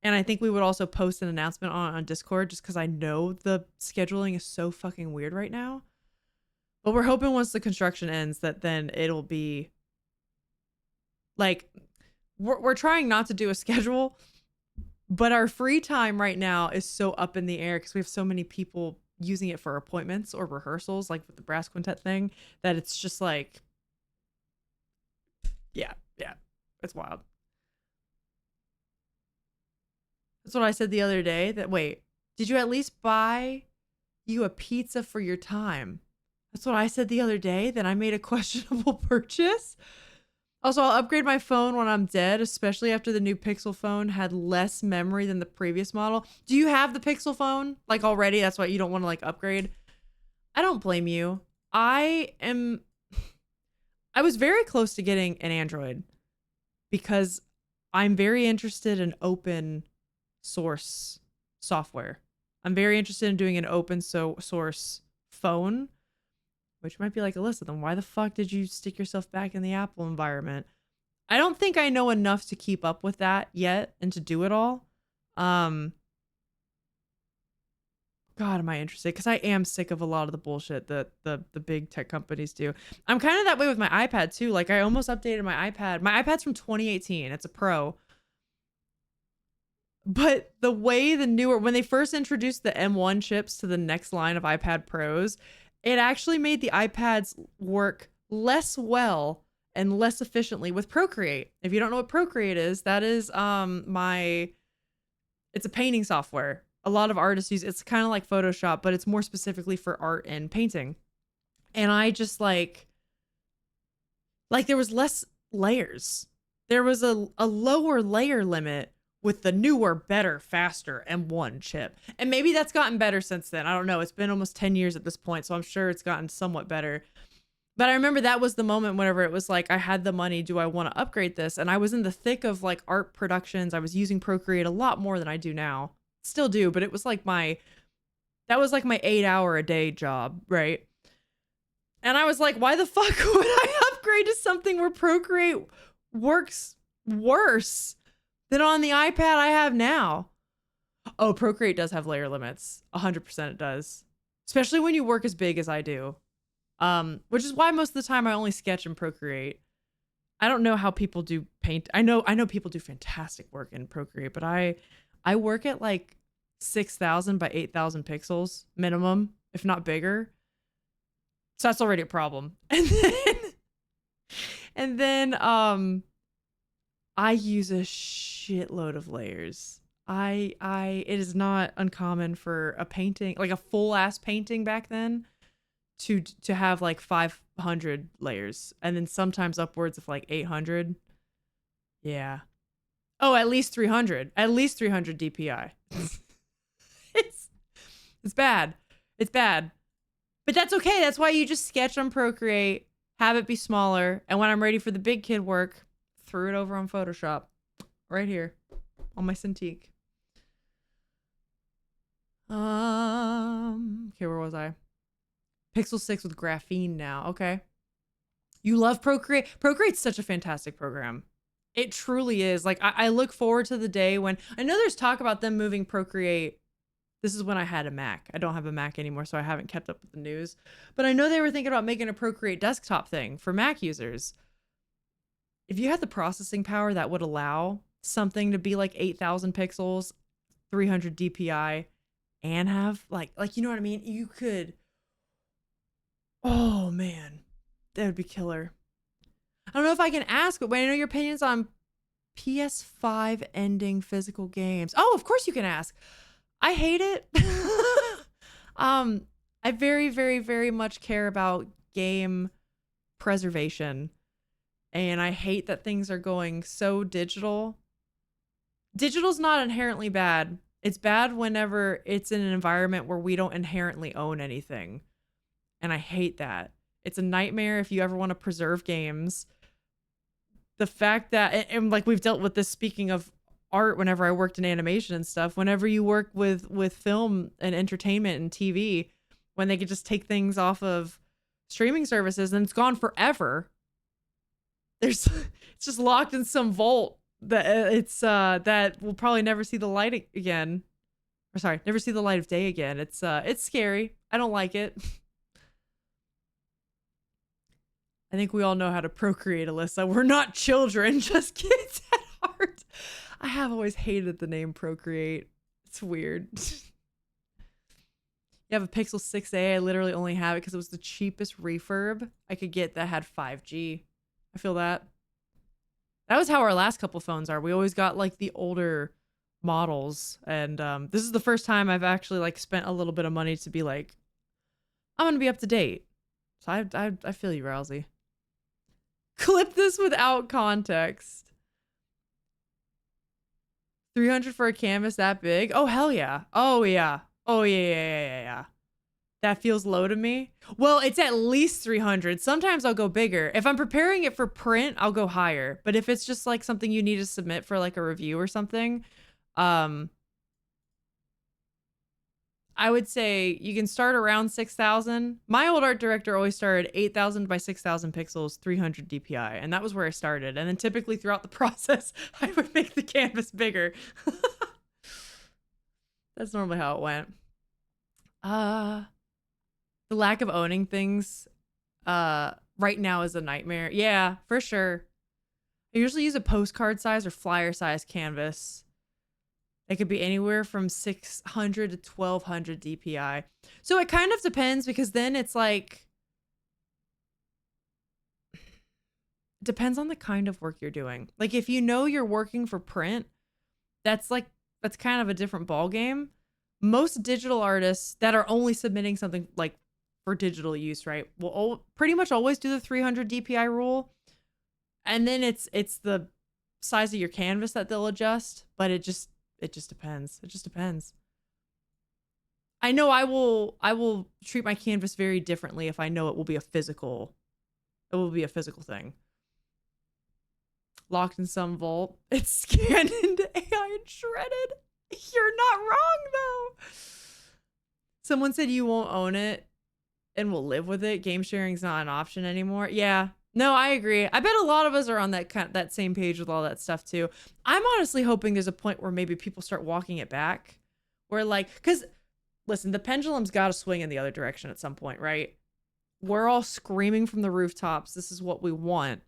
Speaker 1: I think we would also post an announcement on Discord just because I know the scheduling is so fucking weird right now. But we're hoping once the construction ends that then it'll be like, we're trying not to do a schedule, but our free time right now is so up in the air because we have so many people using it for appointments or rehearsals, like with the brass quintet thing, that it's just like, yeah, it's wild. That's what I said the other day. That, wait, did you at least buy you a pizza for your time? That's what I said the other day. That I made a questionable purchase. Also, I'll upgrade my phone when I'm dead, especially after the new Pixel phone had less memory than the previous model. Do you have the Pixel phone like already? That's why you don't want to like upgrade. I don't blame you. I was very close to getting an Android because I'm very interested in open source software. I'm very interested in doing an open source phone, which might be like, Alyssa, then why the fuck did you stick yourself back in the Apple environment? I don't think I know enough to keep up with that yet and to do it all. God, am I interested? Because I am sick of a lot of the bullshit that the big tech companies do. I'm kind of that way with my iPad too. Like I almost updated my iPad. My iPad's from 2018. It's a Pro. But the way the newer, when they first introduced the M1 chips to the next line of iPad Pros, it actually made the iPads work less well and less efficiently with Procreate. If you don't know what Procreate is, that is it's a painting software. A lot of artists use it's kind of like Photoshop, but it's more specifically for art and painting. And I just like there was less layers. There was a lower layer limit with the newer, better, faster M1 chip. And maybe that's gotten better since then. I don't know. It's been almost 10 years at this point, so I'm sure it's gotten somewhat better. But I remember that was the moment whenever it was like, I had the money. Do I want to upgrade this? And I was in the thick of like art productions. I was using Procreate a lot more than I do now. still do, but it was like that was like my 8-hour a day job, right? And I was like, why the fuck would I upgrade to something where Procreate works worse than on the iPad I have now? Oh, Procreate does have layer limits. 100% it does. Especially when you work as big as I do. Which is why most of the time I only sketch in Procreate. I don't know how people do paint. I know people do fantastic work in Procreate, but I work at like 6,000 by 8,000 pixels minimum, if not bigger. So that's already a problem. And then I use a shitload of layers. It is not uncommon for a painting, like a full ass painting back then, to have like 500 layers, and then sometimes upwards of like 800. Yeah. Oh, at least 300. At least 300 DPI. It's bad. It's bad. But that's okay. That's why you just sketch on Procreate, have it be smaller, and when I'm ready for the big kid work, throw it over on Photoshop. Right here on my Cintiq. Okay, where was I? Pixel 6 with graphene now. Okay. You love Procreate. Procreate's such a fantastic program. It truly is. Like, I look forward to the day when, I know there's talk about them moving Procreate. This is when I had a Mac. I don't have a Mac anymore, so I haven't kept up with the news. But I know they were thinking about making a Procreate desktop thing for Mac users. If you had the processing power that would allow something to be like 8,000 pixels, 300 DPI, and have like, you know what I mean? You could, oh man, that would be killer. I don't know if I can ask, but wait, I know your opinions on PS5 ending physical games. Oh, of course you can ask. I hate it. I very, very, very much care about game preservation. And I hate that things are going so digital. Digital's not inherently bad. It's bad whenever it's in an environment where we don't inherently own anything. And I hate that. It's a nightmare if you ever want to preserve games. The fact that, and like we've dealt with this, speaking of art, whenever I worked in animation and stuff, whenever you work with film and entertainment and TV, when they could just take things off of streaming services and it's gone forever. It's just locked in some vault that will probably never see the light again. Or sorry, never see the light of day again. It's scary. I don't like it. I think we all know how to procreate, Alyssa. We're not children, just kids at heart. I have always hated the name Procreate. It's weird. You have a Pixel 6a. I literally only have it because it was the cheapest refurb I could get that had 5G. I feel that. That was how our last couple phones are. We always got like the older models. And this is the first time I've actually like spent a little bit of money to be like, I'm going to be up to date. So I feel you, Rousey. Clip this without context. 300 for a canvas that big? Oh, hell yeah. Oh, yeah. Oh, yeah. That feels low to me. Well, it's at least 300. Sometimes I'll go bigger. If I'm preparing it for print, I'll go higher. But if it's just like something you need to submit for like a review or something, I would say you can start around 6,000. My old art director always started 8,000 by 6,000 pixels, 300 DPI. And that was where I started. And then typically throughout the process, I would make the canvas bigger. That's normally how it went. The lack of owning things right now is a nightmare. Yeah, for sure. I usually use a postcard size or flyer size canvas. It could be anywhere from 600 to 1,200 DPI. So it kind of depends, because then it's like, depends on the kind of work you're doing. Like if you know you're working for print, that's kind of a different ball game. Most digital artists that are only submitting something like for digital use, right, will pretty much always do the 300 DPI rule. And then it's the size of your canvas that they'll adjust, but it just depends. It just depends. I know I will treat my canvas very differently if I know it will be a physical thing. Locked in some vault. It's scanned into AI and shredded. You're not wrong though. Someone said you won't own it and will live with it. Game sharing's not an option anymore. Yeah. No, I agree. I bet a lot of us are on that same page with all that stuff too. I'm honestly hoping there's a point where maybe people start walking it back. Where like, cause listen, the pendulum's got to swing in the other direction at some point, right? We're all screaming from the rooftops. This is what we want.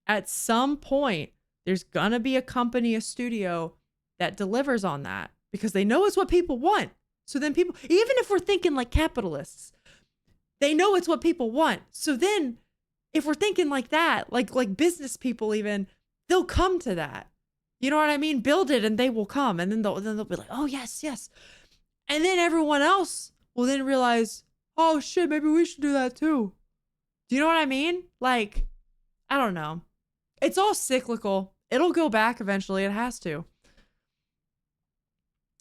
Speaker 1: At some point, there's gonna be a company, a studio that delivers on that because they know it's what people want. So then people, even if we're thinking like capitalists, they know it's what people want. So then if we're thinking like that, like business people even, they'll come to that. You know what I mean? Build it and they will come. And then they'll be like, oh, yes, yes. And then everyone else will then realize, oh, shit, maybe we should do that too. Do you know what I mean? Like, I don't know. It's all cyclical. It'll go back eventually. It has to.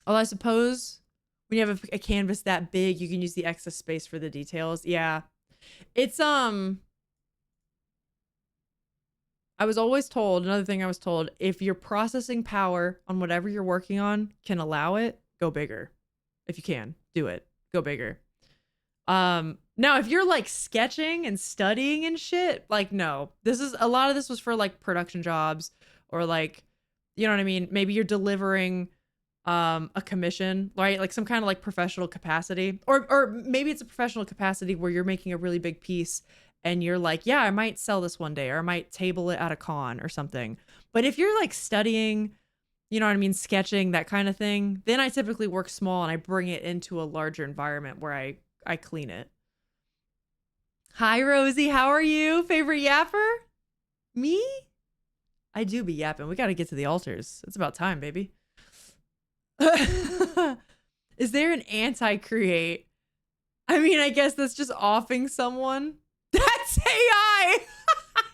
Speaker 1: Although I suppose when you have a canvas that big, you can use the excess space for the details. Yeah. It's, I was always told, another thing I was told, if your processing power on whatever you're working on can allow it, go bigger. If you can, do it. Go bigger. Now if you're like sketching and studying and shit, like no. A lot of this was for like production jobs or like, you know what I mean? Maybe you're delivering a commission, right? Like some kind of like professional capacity. Or maybe it's a professional capacity where you're making a really big piece and you're like, yeah, I might sell this one day or I might table it at a con or something. But if you're like studying, you know what I mean, sketching, that kind of thing, then I typically work small and I bring it into a larger environment where I clean it. Hi, Rosie. How are you? Favorite yapper? Me? I do be yapping. We got to get to the altars. It's about time, baby. Is there an anti-create? I mean, I guess that's just offing someone. That's AI.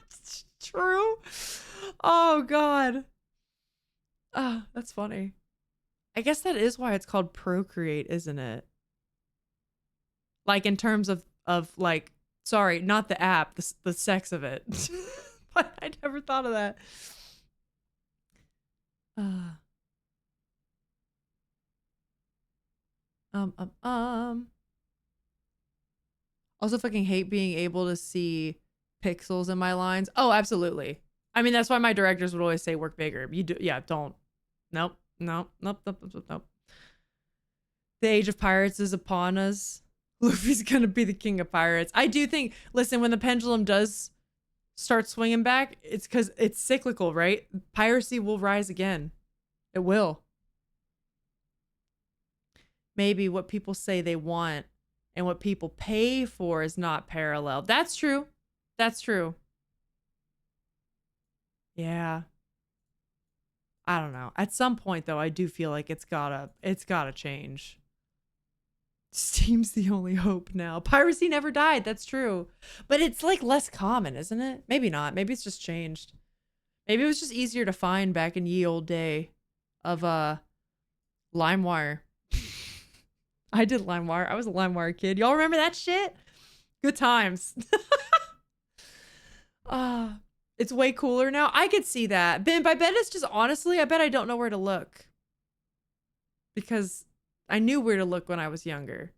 Speaker 1: It's true. Oh, God. Oh, that's funny. I guess that is why it's called Procreate, isn't it? Like in terms of like, sorry, not the app, the sex of it. But I never thought of that. Also fucking hate being able to see pixels in my lines. Oh, absolutely. I mean, that's why my directors would always say work bigger. You do, yeah, don't. Nope. Nope. Nope. Nope. Nope. Nope. The age of pirates is upon us. Luffy's gonna be the king of pirates. I do think, listen, when the pendulum does start swinging back, it's because it's cyclical, right? Piracy will rise again. It will. Maybe what people say they want and what people pay for is not parallel. That's true. That's true. Yeah. I don't know. At some point though, I do feel like it's gotta change. Steam's the only hope now. Piracy never died. That's true. But it's like less common, isn't it? Maybe not. Maybe it's just changed. Maybe it was just easier to find back in ye old day of LimeWire. I did LimeWire. I was a LimeWire kid. Y'all remember that shit? Good times. It's way cooler now. I could see that. But I bet it's just, honestly, I bet I don't know where to look. Because I knew where to look when I was younger.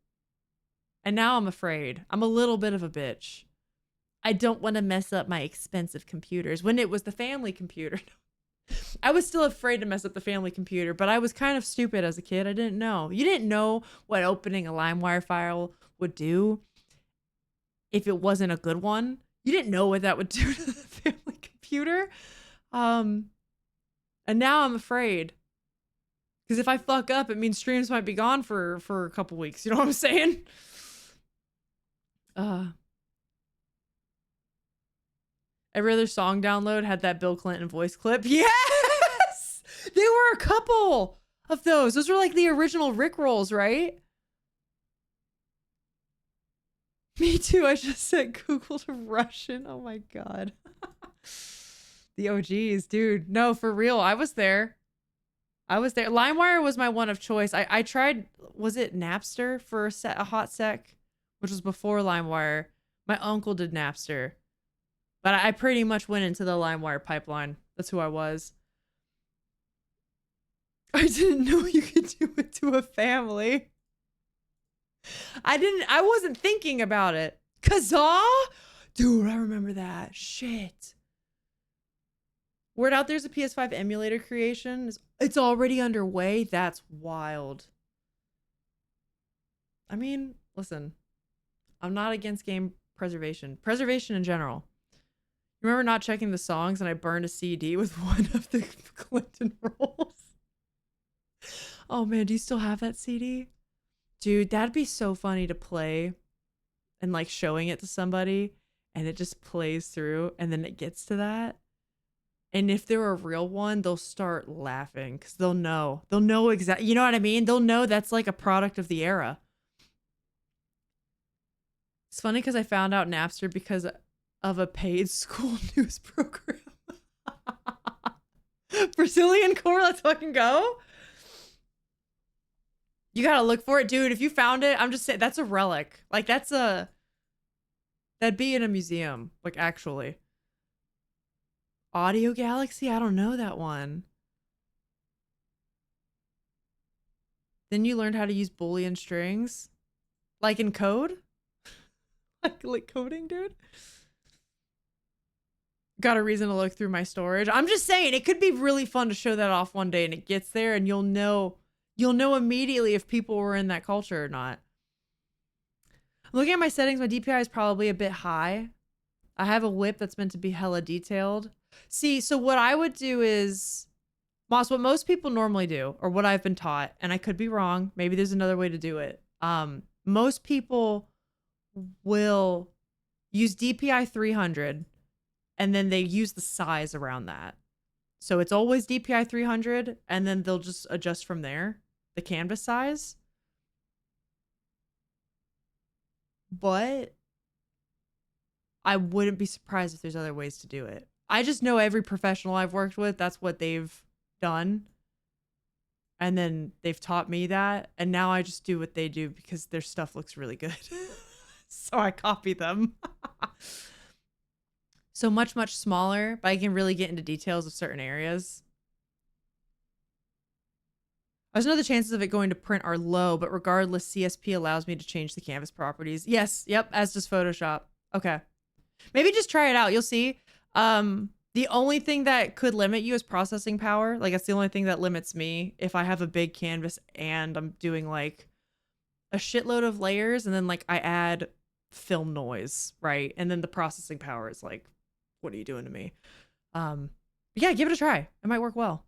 Speaker 1: And now I'm afraid. I'm a little bit of a bitch. I don't want to mess up my expensive computers. When it was the family computer. I was still afraid to mess up the family computer, but I was kind of stupid as a kid. I didn't know. You didn't know what opening a LimeWire file would do if it wasn't a good one. You didn't know what that would do to the family computer. And now I'm afraid. Because if I fuck up, it means streams might be gone for a couple weeks. You know what I'm saying? Every other song download had that Bill Clinton voice clip. Yes! There were a couple of those. Those were like the original Rickrolls, right? Me too. I just set Google to Russian. Oh my God. The OGs, dude. No, for real. I was there. LimeWire was my one of choice. I tried, was it Napster for a hot sec, which was before LimeWire. My uncle did Napster. But I pretty much went into the LimeWire pipeline. That's who I was. I didn't know you could do it to a family. I wasn't thinking about it. Kazaa? Dude, I remember that. Shit. Word out there's a PS5 emulator creation. It's already underway. That's wild. I mean, listen. I'm not against game preservation. Preservation in general. Remember not checking the songs and I burned a CD with one of the Clinton rolls? Oh man, do you still have that CD? Dude, that'd be so funny to play and like showing it to somebody and it just plays through and then it gets to that. And if they're a real one, they'll start laughing because they'll know. They'll know exactly, you know what I mean? They'll know that's like a product of the era. It's funny because I found out Napster because of a paid school news program. Brazilian core, let's fucking go. You gotta look for it, dude. If you found it, I'm just saying that's a relic. Like that'd be in a museum, like actually. Audio Galaxy? I don't know that one. Then you learned how to use Boolean strings? Like in code? like coding, dude? Got a reason to look through my storage. I'm just saying, it could be really fun to show that off one day and it gets there and you'll know immediately if people were in that culture or not. Looking at my settings, my DPI is probably a bit high. I have a whip that's meant to be hella detailed. See, so what I would do is, Moss, what most people normally do, or what I've been taught, and I could be wrong, maybe there's another way to do it. Most people will use DPI 300, and then they use the size around that. So it's always DPI 300, and then they'll just adjust from there, the canvas size. But I wouldn't be surprised if there's other ways to do it. I just know every professional I've worked with, that's what they've done. And then they've taught me that. And now I just do what they do because their stuff looks really good. So I copy them. So much, much smaller, but I can really get into details of certain areas. I just know the chances of it going to print are low, but regardless, CSP allows me to change the canvas properties. Yes, yep, as does Photoshop. Okay. Maybe just try it out. You'll see. The only thing that could limit you is processing power. Like, that's the only thing that limits me if I have a big canvas and I'm doing like a shitload of layers and then like I add film noise, right? And then the processing power is like, what are you doing to me? Yeah, give it a try. It might work well.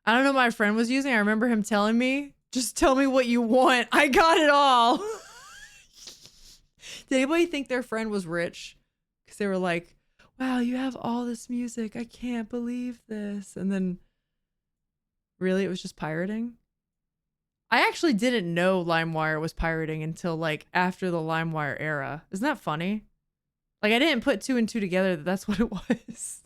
Speaker 1: I don't know what my friend was using. I remember him telling me, just tell me what you want. I got it all. Did anybody think their friend was rich? Because they were like, wow, you have all this music. I can't believe this. And then really it was just pirating. I actually didn't know LimeWire was pirating until like after the LimeWire era. Isn't that funny? Like I didn't put two and two together that that's what it was.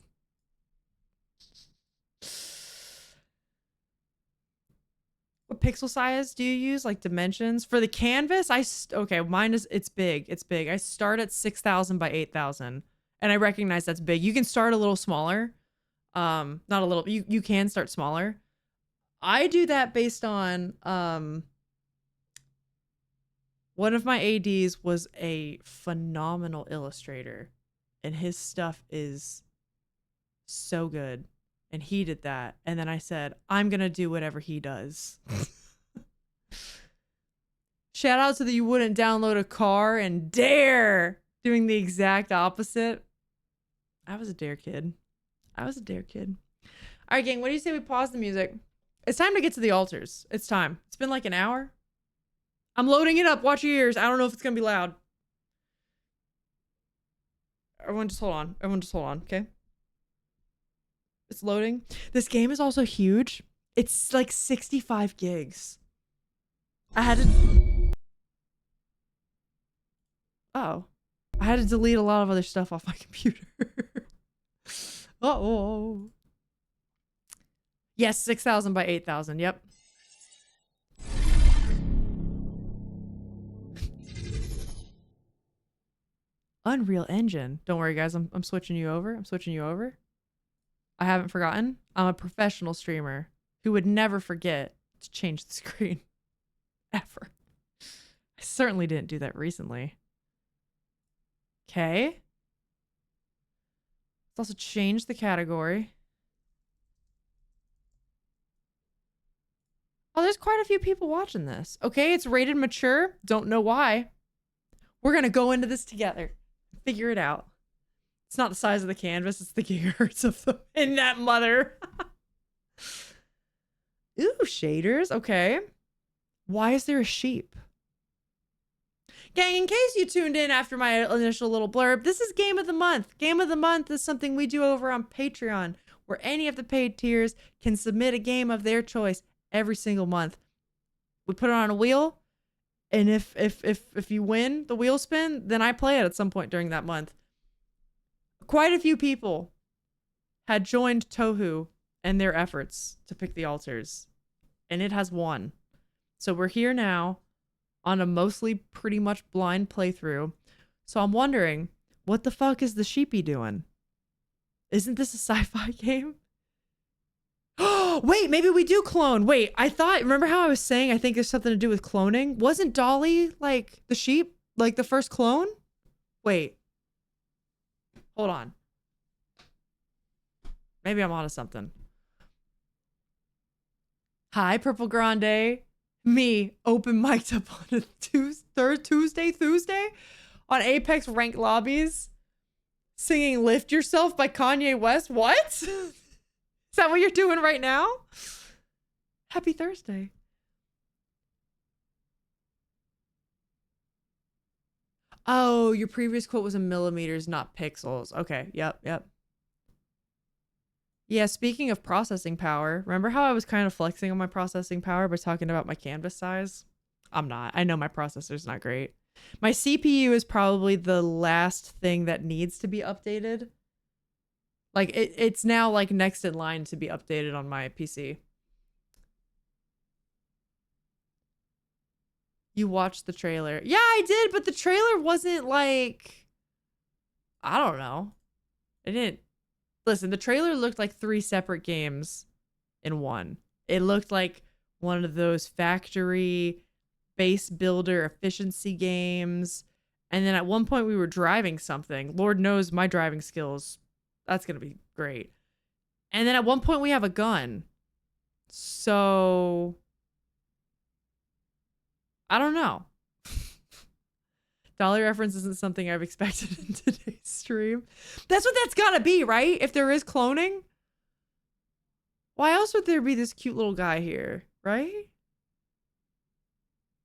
Speaker 1: What pixel size do you use? Like dimensions for the canvas? Okay, mine is, it's big. It's big. I start at 6,000 by 8,000 and I recognize that's big. You can start a little smaller. Not a little, you can start smaller. I do that based on, one of my ADs was a phenomenal illustrator and his stuff is so good. And he did that. And then I said, I'm going to do whatever he does. Shout out to the you wouldn't download a car and dare doing the exact opposite. I was a dare kid. I was a dare kid. All right, gang, what do you say we pause the music? It's time to get to the altars. It's time. It's been like an hour. I'm loading it up. Watch your ears. I don't know if it's going to be loud. Everyone just hold on. Everyone just hold on, okay? It's loading. This game is also huge. It's like 65 gigs. I had to... Oh. I had to delete a lot of other stuff off my computer. Uh-oh. Yes, 6,000 by 8,000. Yep. Unreal Engine. Don't worry, guys. I'm switching you over. I'm switching you over. I haven't forgotten. I'm a professional streamer. who would never forget to change the screen. Ever. I certainly didn't do that recently. Okay. Let's also change the category. Oh, there's quite a few people watching this. Okay, it's rated mature. Don't know why. We're going to go into this together. Figure it out. It's not the size of the canvas. It's the gigahertz of the in that mother. Ooh, shaders. Okay. Why is there a sheep? Gang, in case you tuned in after my initial little blurb, this is Game of the Month. Game of the Month is something we do over on Patreon, where any of the paid tiers can submit a game of their choice every single month. We put it on a wheel, and if you win the wheel spin, then I play it at some point during that month. Quite a few people had joined Tohu and their efforts to pick the altars, and it has won. So we're here now on a mostly pretty much blind playthrough. So I'm wondering, what the fuck is the sheepy doing? Isn't this a sci-fi game? Oh, wait, maybe we do clone. Wait, remember how I was saying I think there's something to do with cloning? Wasn't Dolly, like, the sheep, like, the first clone? Wait. Hold on. Maybe I'm onto something. Hi, Purple Grande. Me, open mic'd up on a Tuesday on Apex ranked lobbies, singing "Lift Yourself" by Kanye West. What? Is that what you're doing right now? Happy Thursday. Oh, your previous quote was in millimeters, not pixels. Okay, yep. Yeah, speaking of processing power, remember how I was kind of flexing on my processing power by talking about my canvas size? I'm not. I know my processor's not great. My CPU is probably the last thing that needs to be updated. Like, it's now, like, next in line to be updated on my PC. You watched the trailer. Yeah, I did, but the trailer wasn't, like... I don't know. It didn't... Listen, the trailer looked like 3 separate games in one. It looked like one of those factory base builder efficiency games. And then at one point we were driving something. Lord knows my driving skills. That's going to be great. And then at one point we have a gun. So I don't know. Dolly reference isn't something I've expected in today's stream. That's what that's gotta be, right? If there is cloning. Why else would there be this cute little guy here, right?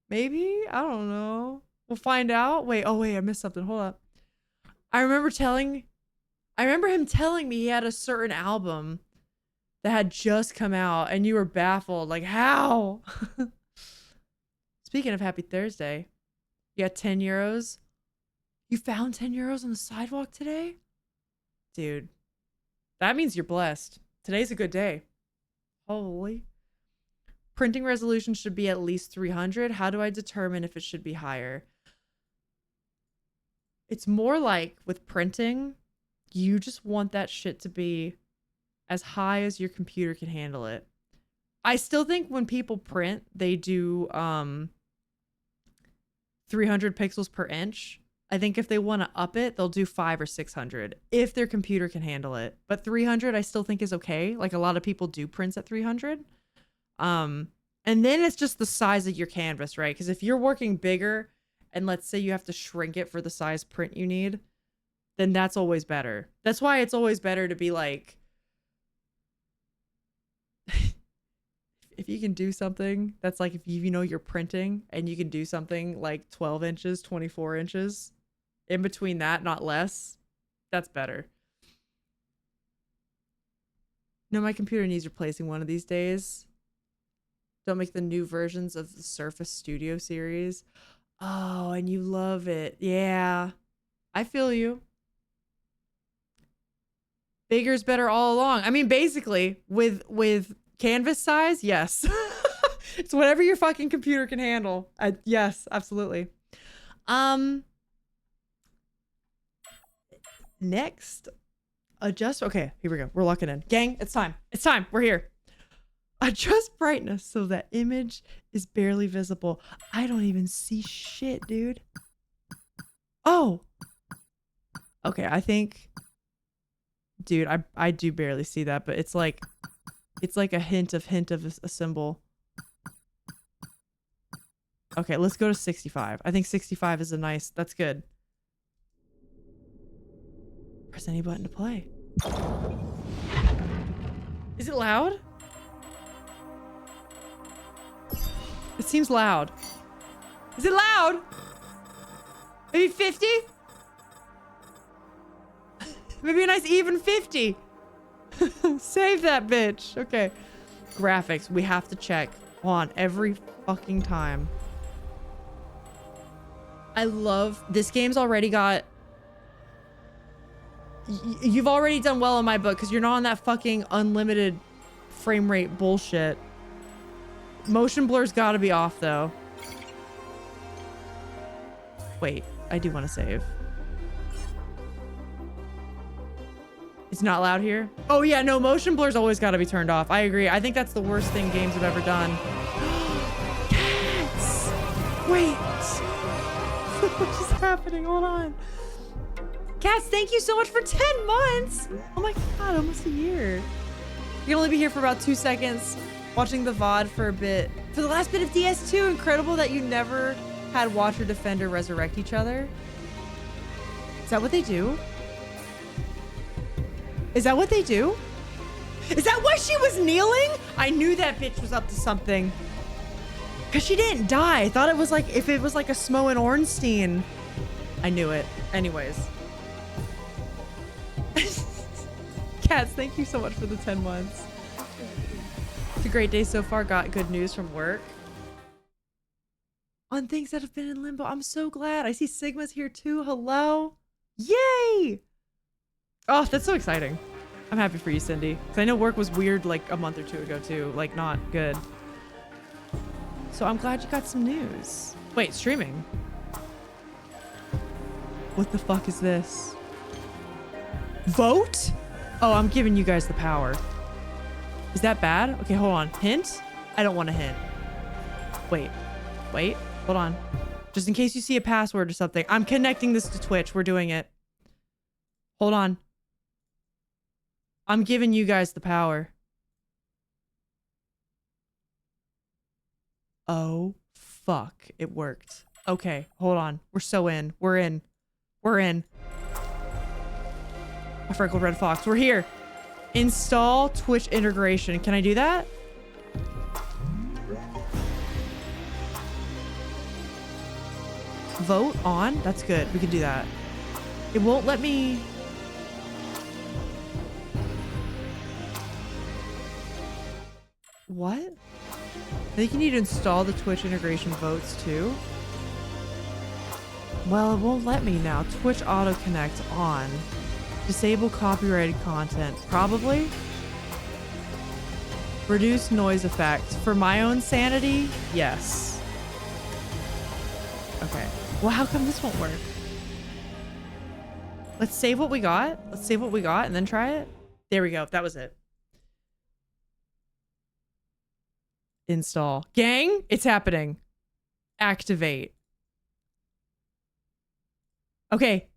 Speaker 1: Maybe? I don't know. We'll find out. Wait, I missed something. Hold up. I remember him telling me he had a certain album that had just come out and you were baffled. Like, how? Speaking of Happy Thursday, you got 10 euros. You found 10 euros on the sidewalk today? Dude, that means you're blessed. Today's a good day. Holy. Printing resolution should be at least 300. How do I determine if it should be higher? It's more like with printing, you just want that shit to be as high as your computer can handle it. I still think when people print, they do 300 pixels per inch. I think if they want to up it, they'll do 500 or 600 if their computer can handle it. But 300 I still think is okay. Like, a lot of people do prints at 300. And then it's just the size of your canvas, right? Because if you're working bigger and let's say you have to shrink it for the size print you need, then that's always better. That's why it's always better to be like, if you can do something that's like, if you know you're printing and you can do something like 12 inches, 24 inches, in between that, not less, that's better. No, my computer needs replacing one of these days. Don't make the new versions of the Surface Studio series. Oh, and you love it. Yeah, I feel you. Bigger's better all along. I mean, basically, with canvas size, yes. It's whatever your fucking computer can handle. Yes, absolutely. Next, adjust. Okay, here we go. We're locking in. Gang, it's time. It's time. We're here. Adjust brightness so that image is barely visible. I don't even see shit, dude. Oh. Okay, I think... Dude, I do barely see that, but it's like a hint of a symbol. Okay, let's go to 65. I think 65 is a nice... That's good. Press any button to play. Is it loud? It seems loud. Is it loud? Maybe 50? Maybe a nice even 50. Save that bitch. Okay. Graphics. We have to check on every fucking time. I love... This game's already got... You've already done well in my book because you're not on that fucking unlimited frame rate bullshit. Motion blur's gotta be off though. Wait, I do want to save. It's not loud here? Oh yeah, no, motion blur's always gotta be turned off. I agree. I think that's the worst thing games have ever done. Cats! Wait. What is happening? Hold on. Cats, thank you so much for 10 months. Oh my God, almost a year. You can only be here for about 2 seconds. Watching the VOD for a bit. For the last bit of DS2, incredible that you never had Watcher Defender resurrect each other. Is that what they do? Is that what they do? Is that why she was kneeling? I knew that bitch was up to something. Cause she didn't die. I thought it was like, if it was like a Smo and Ornstein. I knew it. Anyways. Cats, thank you so much for the 10 months. It's a great day so far. Got good news from work on things that have been in limbo. I'm so glad. I see Sigma's here too. Hello. Yay. Oh, that's so exciting. I'm happy for you, Cindy. Because I know work was weird like a month or 2 ago too. Like not good. So I'm glad you got some news. Wait, streaming? What the fuck is this? Vote? Oh, I'm giving you guys the power. Is that bad? Okay, hold on. Hint? I don't want a hint. Wait. Wait. Hold on. Just in case you see a password or something. I'm connecting this to Twitch. We're doing it. Hold on. I'm giving you guys the power. Oh, fuck. It worked. Okay, hold on. We're so in. We're in. We're in. A freckled red fox. We're here. Install Twitch integration. Can I do that? Vote on? That's good. We can do that. It won't let me... What? I think you need to install the Twitch integration votes too. Well, it won't let me now. Twitch auto connect on. Disable copyrighted content. Probably. Reduce noise effect. For my own sanity, yes. Okay. Well, how come this won't work? Let's save what we got. Let's save what we got and then try it. There we go. That was it. Install. Gang, it's happening. Activate. Okay.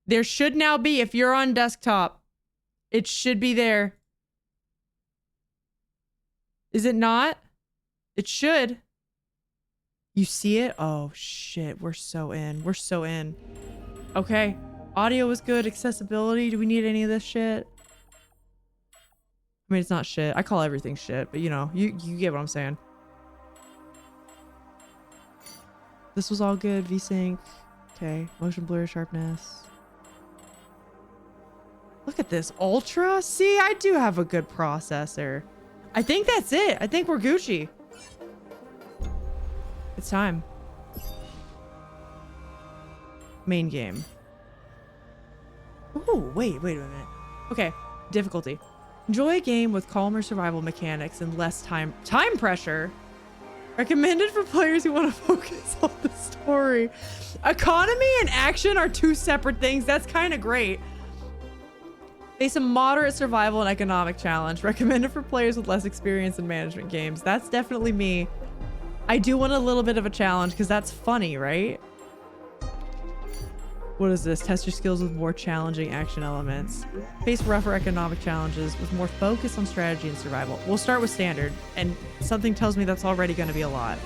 Speaker 1: There should now be, if you're on desktop, it should be there. Is it not? It should. You see it? Oh, shit. We're so in. We're so in. Okay. Audio is good. Accessibility. Do we need any of this shit? I mean, it's not shit. I call everything shit, but you know, you get what I'm saying. This was all good. VSync. Okay. Motion blur sharpness. Look at this. Ultra? See, I do have a good processor. I think that's it. I think we're Gucci. It's time. Main game. Ooh, wait a minute. Okay. Difficulty. Enjoy a game with calmer survival mechanics and less time pressure. Recommended for players who want to focus on the story. Economy and action are two separate things. That's kind of great. Face a moderate survival and economic challenge. Recommended for players with less experience in management games. That's definitely me. I do want a little bit of a challenge because that's funny, right? What is this? Test your skills with more challenging action elements. Face rougher economic challenges with more focus on strategy and survival. We'll start with standard, and something tells me that's already going to be a lot.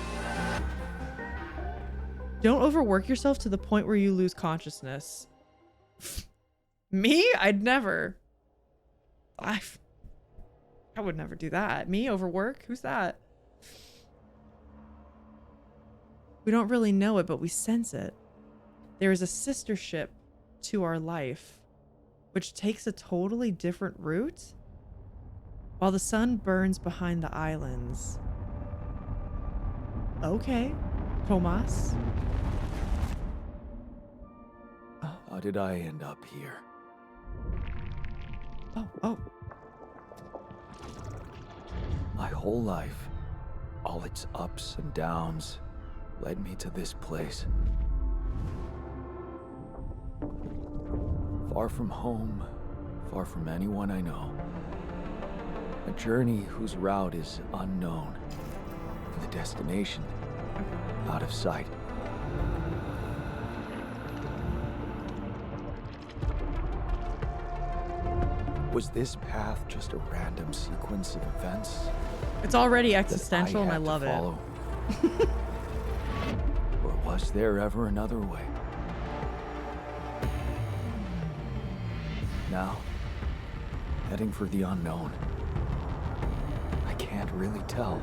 Speaker 1: Don't overwork yourself to the point where you lose consciousness. Me? I'd never. I would never do that. Me overwork? Who's that? We don't really know it, but we sense it. There is a sister ship to our life, which takes a totally different route while the sun burns behind the islands. Okay, Tomas.
Speaker 2: Oh. How did I end up here?
Speaker 1: Oh.
Speaker 2: My whole life, all its ups and downs, led me to this place. Far from home, far from anyone I know. A journey whose route is unknown, and the destination out of sight. Was this path just a random sequence of events?
Speaker 1: It's already existential and I love it.
Speaker 2: Or was there ever another way? Now, heading for the unknown. I can't really tell.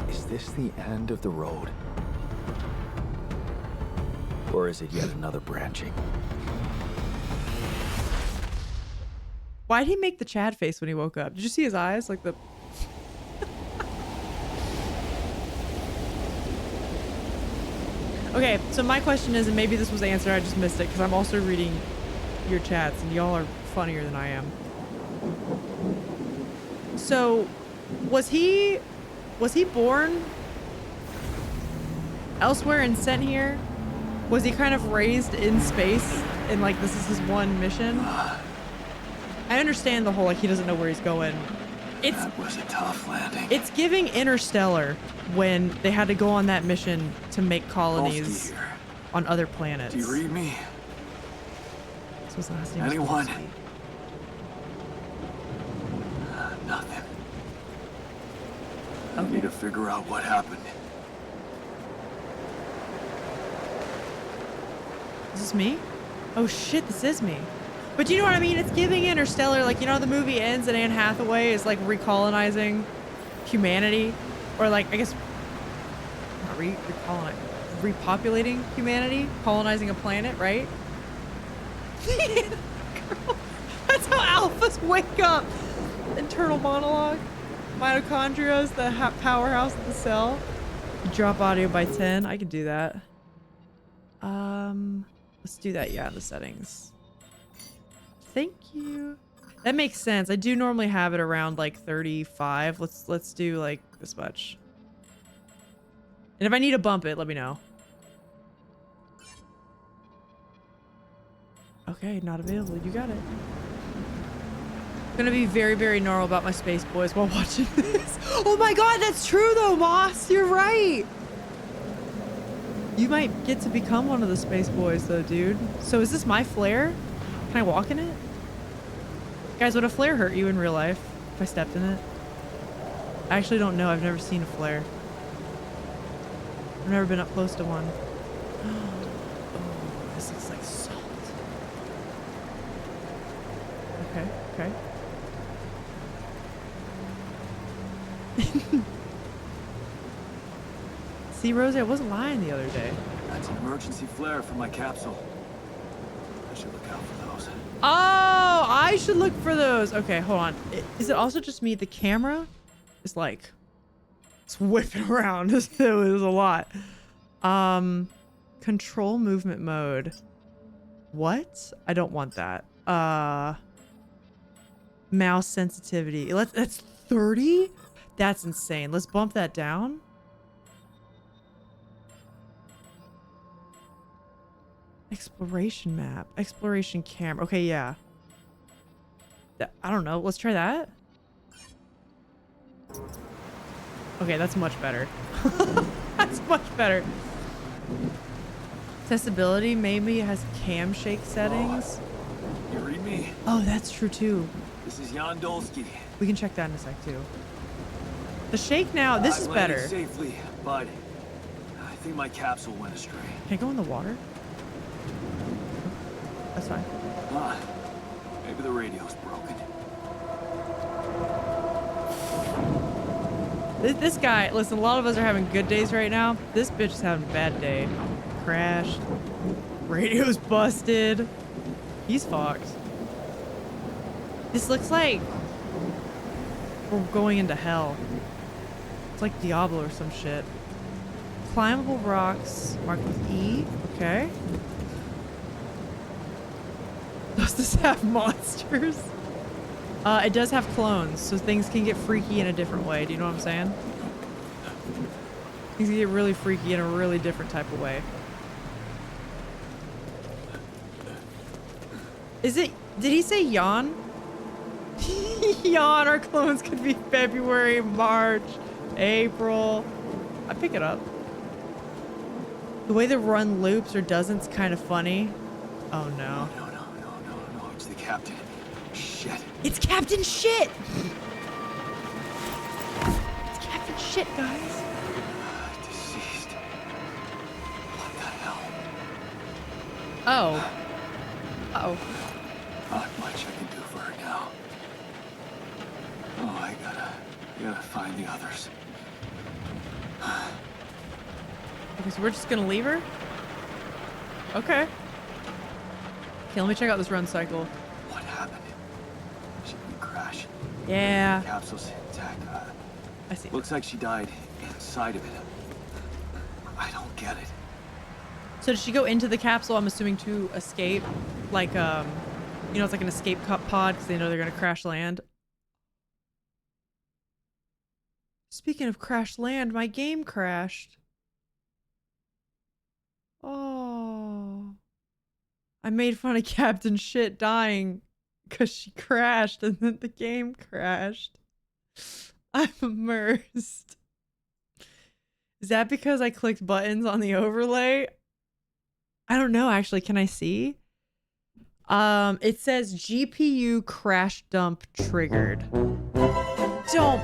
Speaker 2: Is this the end of the road? Or is it yet another branching?
Speaker 1: Why'd he make the Chad face when he woke up? Did you see his eyes? Like the... Okay, so my question is, and maybe this was answered, I just missed it, because I'm also reading your chats, and y'all are funnier than I am. So, was he born elsewhere and sent here? Was he kind of raised in space, and like this is his one mission? I understand the whole, like, he doesn't know where he's going.
Speaker 2: That was a tough landing.
Speaker 1: It's giving Interstellar when they had to go on that mission to make colonies on other planets.
Speaker 2: Do you read me?
Speaker 1: This was the last name.
Speaker 2: Anyone? Nothing. I need to figure out what happened.
Speaker 1: Is this me? Oh shit, this is me. But you know what I mean? It's giving Interstellar, like, you know, the movie ends and Anne Hathaway is like recolonizing humanity, or like, I guess, not repopulating humanity, colonizing a planet, right? Girl, that's how alphas wake up. Internal monologue. Mitochondria is the powerhouse of the cell. Drop audio by 10. I could do that. Let's do that. Yeah, in the settings. Thank you. That makes sense. I do normally have it around like 35. Let's do like this much. And if I need to bump it, let me know. Okay, not available. You got it. I'm gonna be very, very normal about my Space Boys while watching this. Oh my god, that's true though, Moss. You're right. You might get to become one of the Space Boys though, dude. So is this my flare? Can I walk in it? Guys, would a flare hurt you in real life if I stepped in it? I actually don't know. I've never seen a flare. I've never been up close to one. Oh, this looks like salt. Okay. See, Rosie, I wasn't lying the other day.
Speaker 2: That's an emergency flare for my capsule. I should look out for those.
Speaker 1: Oh, I should look for those. Okay, hold on. Is it also just me? The camera is like, it's whipping around. There's a lot. Control movement mode. What? I don't want that. Mouse sensitivity. That's 30? That's insane. Let's bump that down. Exploration map. Exploration camera. Okay, yeah. I don't know. Let's try that. Okay, that's much better. That's much better. Accessibility maybe has cam shake settings.
Speaker 2: You read me?
Speaker 1: Oh, that's true too.
Speaker 2: This is Jan Dolsky.
Speaker 1: We can check that in a sec too. The shake now, this is better.
Speaker 2: Safely, but I think my capsule went astray.
Speaker 1: Can I go in the water? That's fine.
Speaker 2: Maybe the radio's broken.
Speaker 1: This guy, listen, a lot of us are having good days right now. This bitch is having a bad day. Crashed. Radio's busted. He's fucked. This looks like we're going into hell. It's like Diablo or some shit. Climbable rocks marked with E. Okay. Does this have monsters? It does have clones, so things can get freaky in a different way. Do you know what I'm saying? Things can get really freaky in a really different type of way. Is it... Did he say yawn? Yawn, our clones could be February, March, April. I pick it up. The way the run loops or doesn't's kind of funny. Oh no.
Speaker 2: No, it's the captain. Shit.
Speaker 1: It's Captain Shit! It's Captain Shit, guys.
Speaker 2: Deceased. What the hell?
Speaker 1: Oh. Uh-oh.
Speaker 2: Not much I can do for her now. Oh, I gotta find the others.
Speaker 1: Okay, so we're just gonna leave her? Okay. Okay, let me check out this run cycle.
Speaker 2: What happened? She didn't crash.
Speaker 1: Yeah.
Speaker 2: The capsule's intact.
Speaker 1: I see.
Speaker 2: Looks like she died inside of it. I don't get it.
Speaker 1: So did she go into the capsule, I'm assuming, to escape? Like, you know, it's like an escape pod because they know they're gonna crash land. Speaking of crash land, my game crashed. Oh. I made fun of Captain Shit dying because she crashed and then the game crashed. I'm immersed. Is that because I clicked buttons on the overlay? I don't know, actually. Can I see? It says GPU crash dump triggered. Don't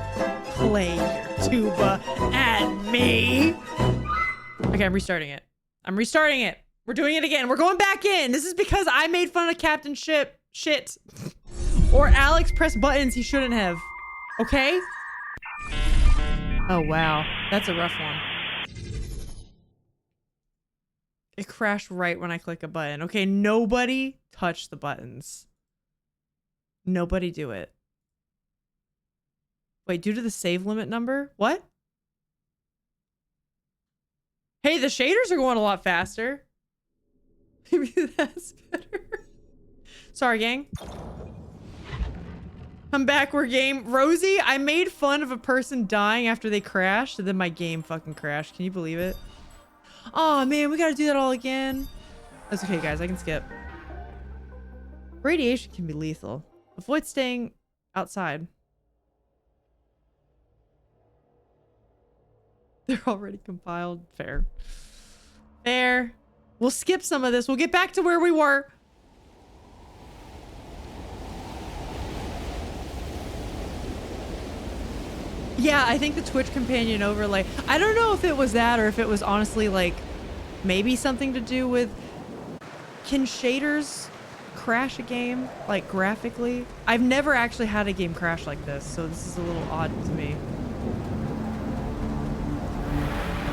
Speaker 1: play your tuba at me. Okay, I'm restarting it. I'm restarting it. We're doing it again. We're going back in. This is because I made fun of Captain Shit. Or Alex pressed buttons he shouldn't have. Okay? Oh, wow. That's a rough one. It crashed right when I click a button. Okay, nobody touch the buttons. Nobody do it. Wait, due to the save limit number? What? Hey, the shaders are going a lot faster. Maybe that's better. Sorry, gang. Come back, we're game. Rosie, I made fun of a person dying after they crashed, and then my game fucking crashed. Can you believe it? Oh man, we gotta do that all again. That's okay, guys. I can skip. Radiation can be lethal. Avoid staying outside. They're already compiled. Fair. Fair. We'll skip some of this. We'll get back to where we were. Yeah, I think the Twitch companion overlay. I don't know if it was that or if it was honestly like maybe something to do with, can shaders crash a game like graphically? I've never actually had a game crash like this, so this is a little odd to me.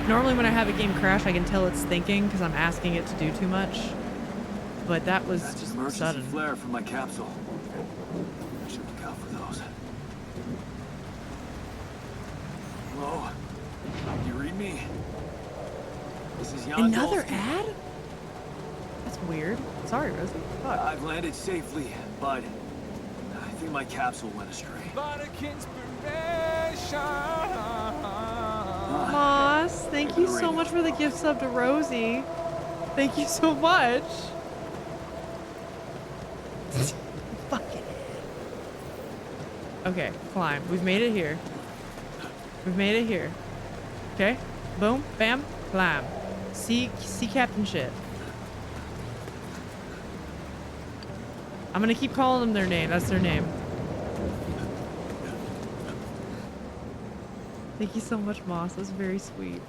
Speaker 1: Normally when I have a game crash, I can tell it's thinking because I'm asking it to do too much. But that was just
Speaker 2: emergency
Speaker 1: sudden.
Speaker 2: Flare from my capsule. I should look out for those. Hello? You read me? This is Jan
Speaker 1: Another
Speaker 2: Dolsky.
Speaker 1: ad? That's weird. Sorry, Rosie. Fuck.
Speaker 2: I've landed safely, but I think my capsule went astray.
Speaker 1: Moss, thank you so much for the gift sub to Rosie. Thank you so much. Fucking. Okay, climb. We've made it here. We've made it here. Okay. Boom. Bam. Climb. See Captain shit. I'm gonna keep calling them their name. That's their name. Thank you so much, Moss. That's very sweet.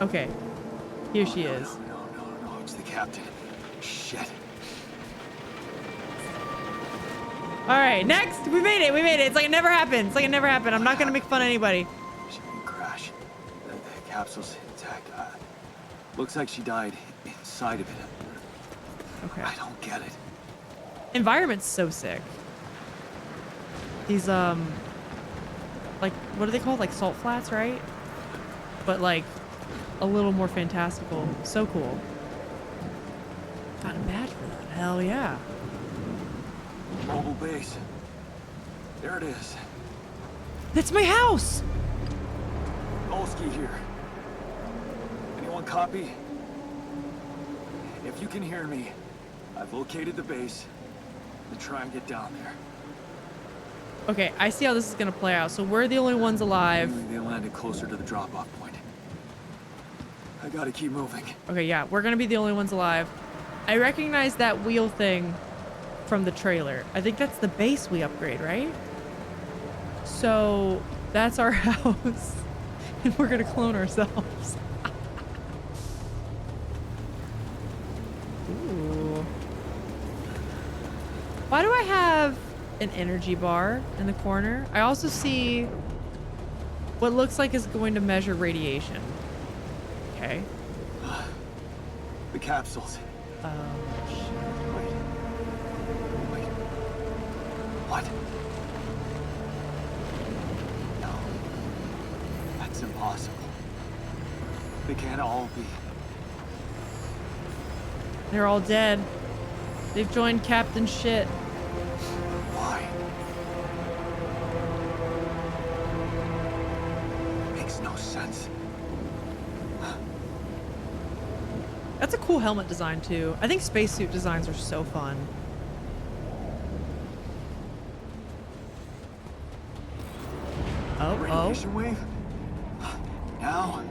Speaker 1: Okay. Here she is.
Speaker 2: No. It's the captain. Shit.
Speaker 1: Alright, next! We made it! We made it! It's like it never happened. It's like it never happened. I'm not gonna make fun of anybody.
Speaker 2: She didn't crash. The capsule's intact. Looks like she died inside of it.
Speaker 1: Okay.
Speaker 2: I don't get it.
Speaker 1: Environment's so sick. These, like, what are they called? Like salt flats, right? But like, a little more fantastical. So cool. Got a badge for that. Hell yeah.
Speaker 2: Mobile base. There it is.
Speaker 1: That's my house!
Speaker 2: Olski here. Anyone copy? If you can hear me, I've located the base. To try and get down there.
Speaker 1: Okay, I see how this is gonna play out. So we're the only ones alive.
Speaker 2: Maybe they landed closer to the drop-off point. I gotta keep moving.
Speaker 1: Okay, yeah, we're gonna be the only ones alive. I recognize that wheel thing from the trailer. I think that's the base we upgrade, right? So that's our house. And we're gonna clone ourselves. Ooh. Why do I have an energy bar in the corner? I also see what looks like is going to measure radiation. Okay.
Speaker 2: The capsules.
Speaker 1: Oh, shit.
Speaker 2: Wait. What? No. That's impossible. They can't all be.
Speaker 1: They're all dead. They've joined Captain Shit.
Speaker 2: Why? Makes no sense.
Speaker 1: That's a cool helmet design too. I think spacesuit designs are so fun. Oh,
Speaker 2: Radiation wave? Now?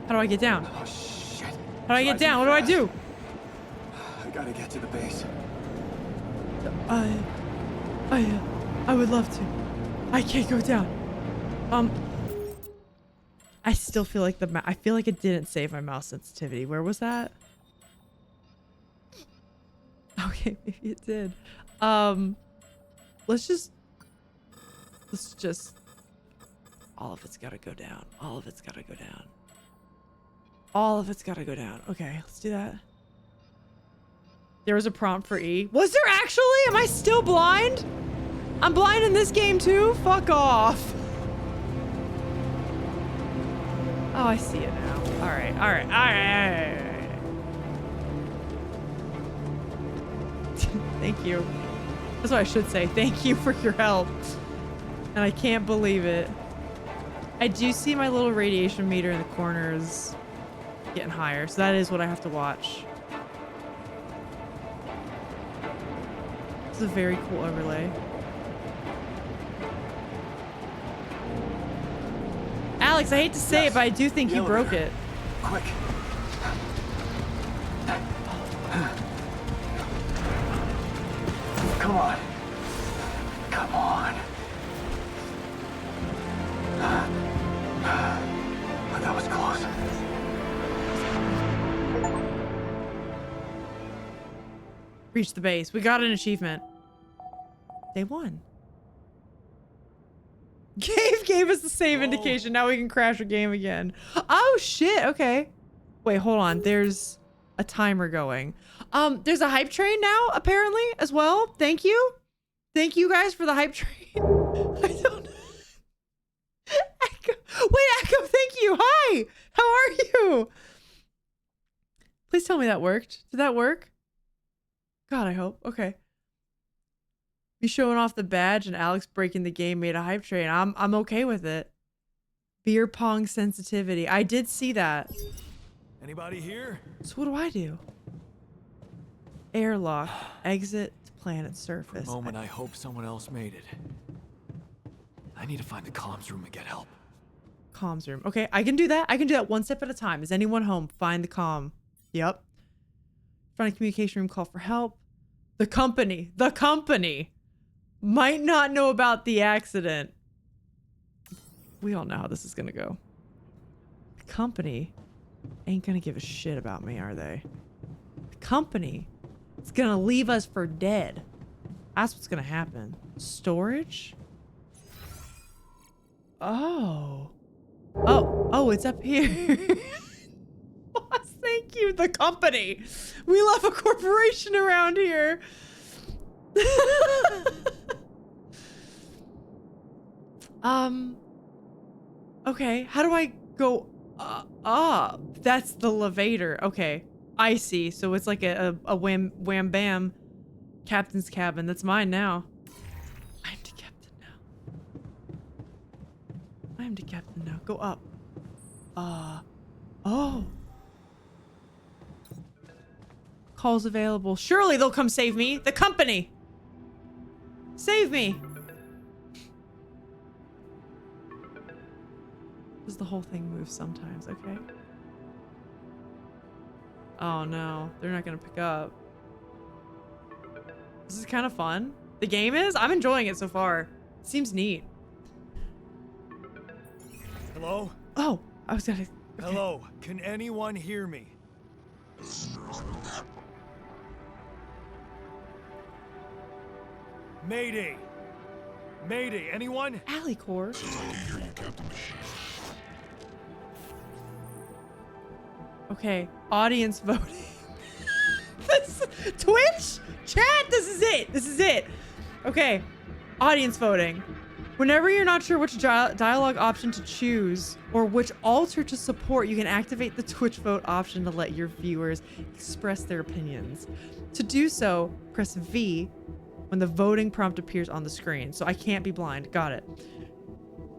Speaker 1: How do I get down?
Speaker 2: Oh shit.
Speaker 1: How do I get down? What do I do?
Speaker 2: I gotta get to the base.
Speaker 1: I would love to. I can't go down. I still feel like I feel like it didn't save my mouse sensitivity. Where was that? Okay, maybe it did. Let's just all of it's gotta go down. All of it's gotta go down. All of it's gotta go down. Okay, let's do that. There was a prompt for E. Was there actually? Am I still blind? I'm blind in this game too? Fuck off. Oh, I see it now. All right. Thank you. That's what I should say. Thank you for your help. And I can't believe it. I do see my little radiation meter in the corners getting higher, so that is what I have to watch. It's a very cool overlay. Alex, I hate to say it, but I do think you broke it.
Speaker 2: Quick. Come on. Come on. Oh, that was close.
Speaker 1: Reach the base. We got an achievement. Day 1. Gave us the save indication. Now we can crash a game again. Oh shit. Okay. Wait, hold on. There's a timer going. There's a hype train now, apparently, as well. Thank you. Thank you guys for the hype train. I don't Echo. Wait, Echo, thank you. Hi. How are you? Please tell me that worked. Did that work? God, I hope. Okay. Me showing off the badge and Alex breaking the game made a hype train. I'm okay with it. Beer pong sensitivity. I did see that.
Speaker 2: Anybody here?
Speaker 1: So what do I do? Airlock. Exit to planet surface.
Speaker 2: For a moment, I hope someone else made it. I need to find the comms room and get help.
Speaker 1: Comms room. Okay, I can do that. I can do that one step at a time. Is anyone home? Find the comm. Yep. Find a communication room, call for help. The company might not know about the accident. We all know how this is gonna go. The company ain't gonna give a shit about me, are they? The company is gonna leave us for dead. That's what's gonna happen. Storage? Oh, it's up here. Boss, thank you. The company. We love a corporation around here. Okay, how do I go up? That's the elevator. Okay, I see. So it's like a wham bam captain's cabin. That's mine now. I'm the captain now. I'm the captain now. Go up. Oh. Calls available. Surely they'll come save me. The company. Save me. Does the whole thing move sometimes, okay? Oh no, they're not gonna pick up. This is kind of fun. The game is? I'm enjoying it so far. Seems neat.
Speaker 3: Hello?
Speaker 1: Oh, I was gonna... Okay.
Speaker 3: Hello, can anyone hear me? Mayday! Mayday, anyone?
Speaker 1: Alley core. Okay, audience voting. Twitch? Chat, this is it. This is it. Okay, audience voting. Whenever you're not sure which dialogue option to choose or which altar to support, you can activate the Twitch vote option to let your viewers express their opinions. To do so, press V when the voting prompt appears on the screen. So I can't be blind. Got it.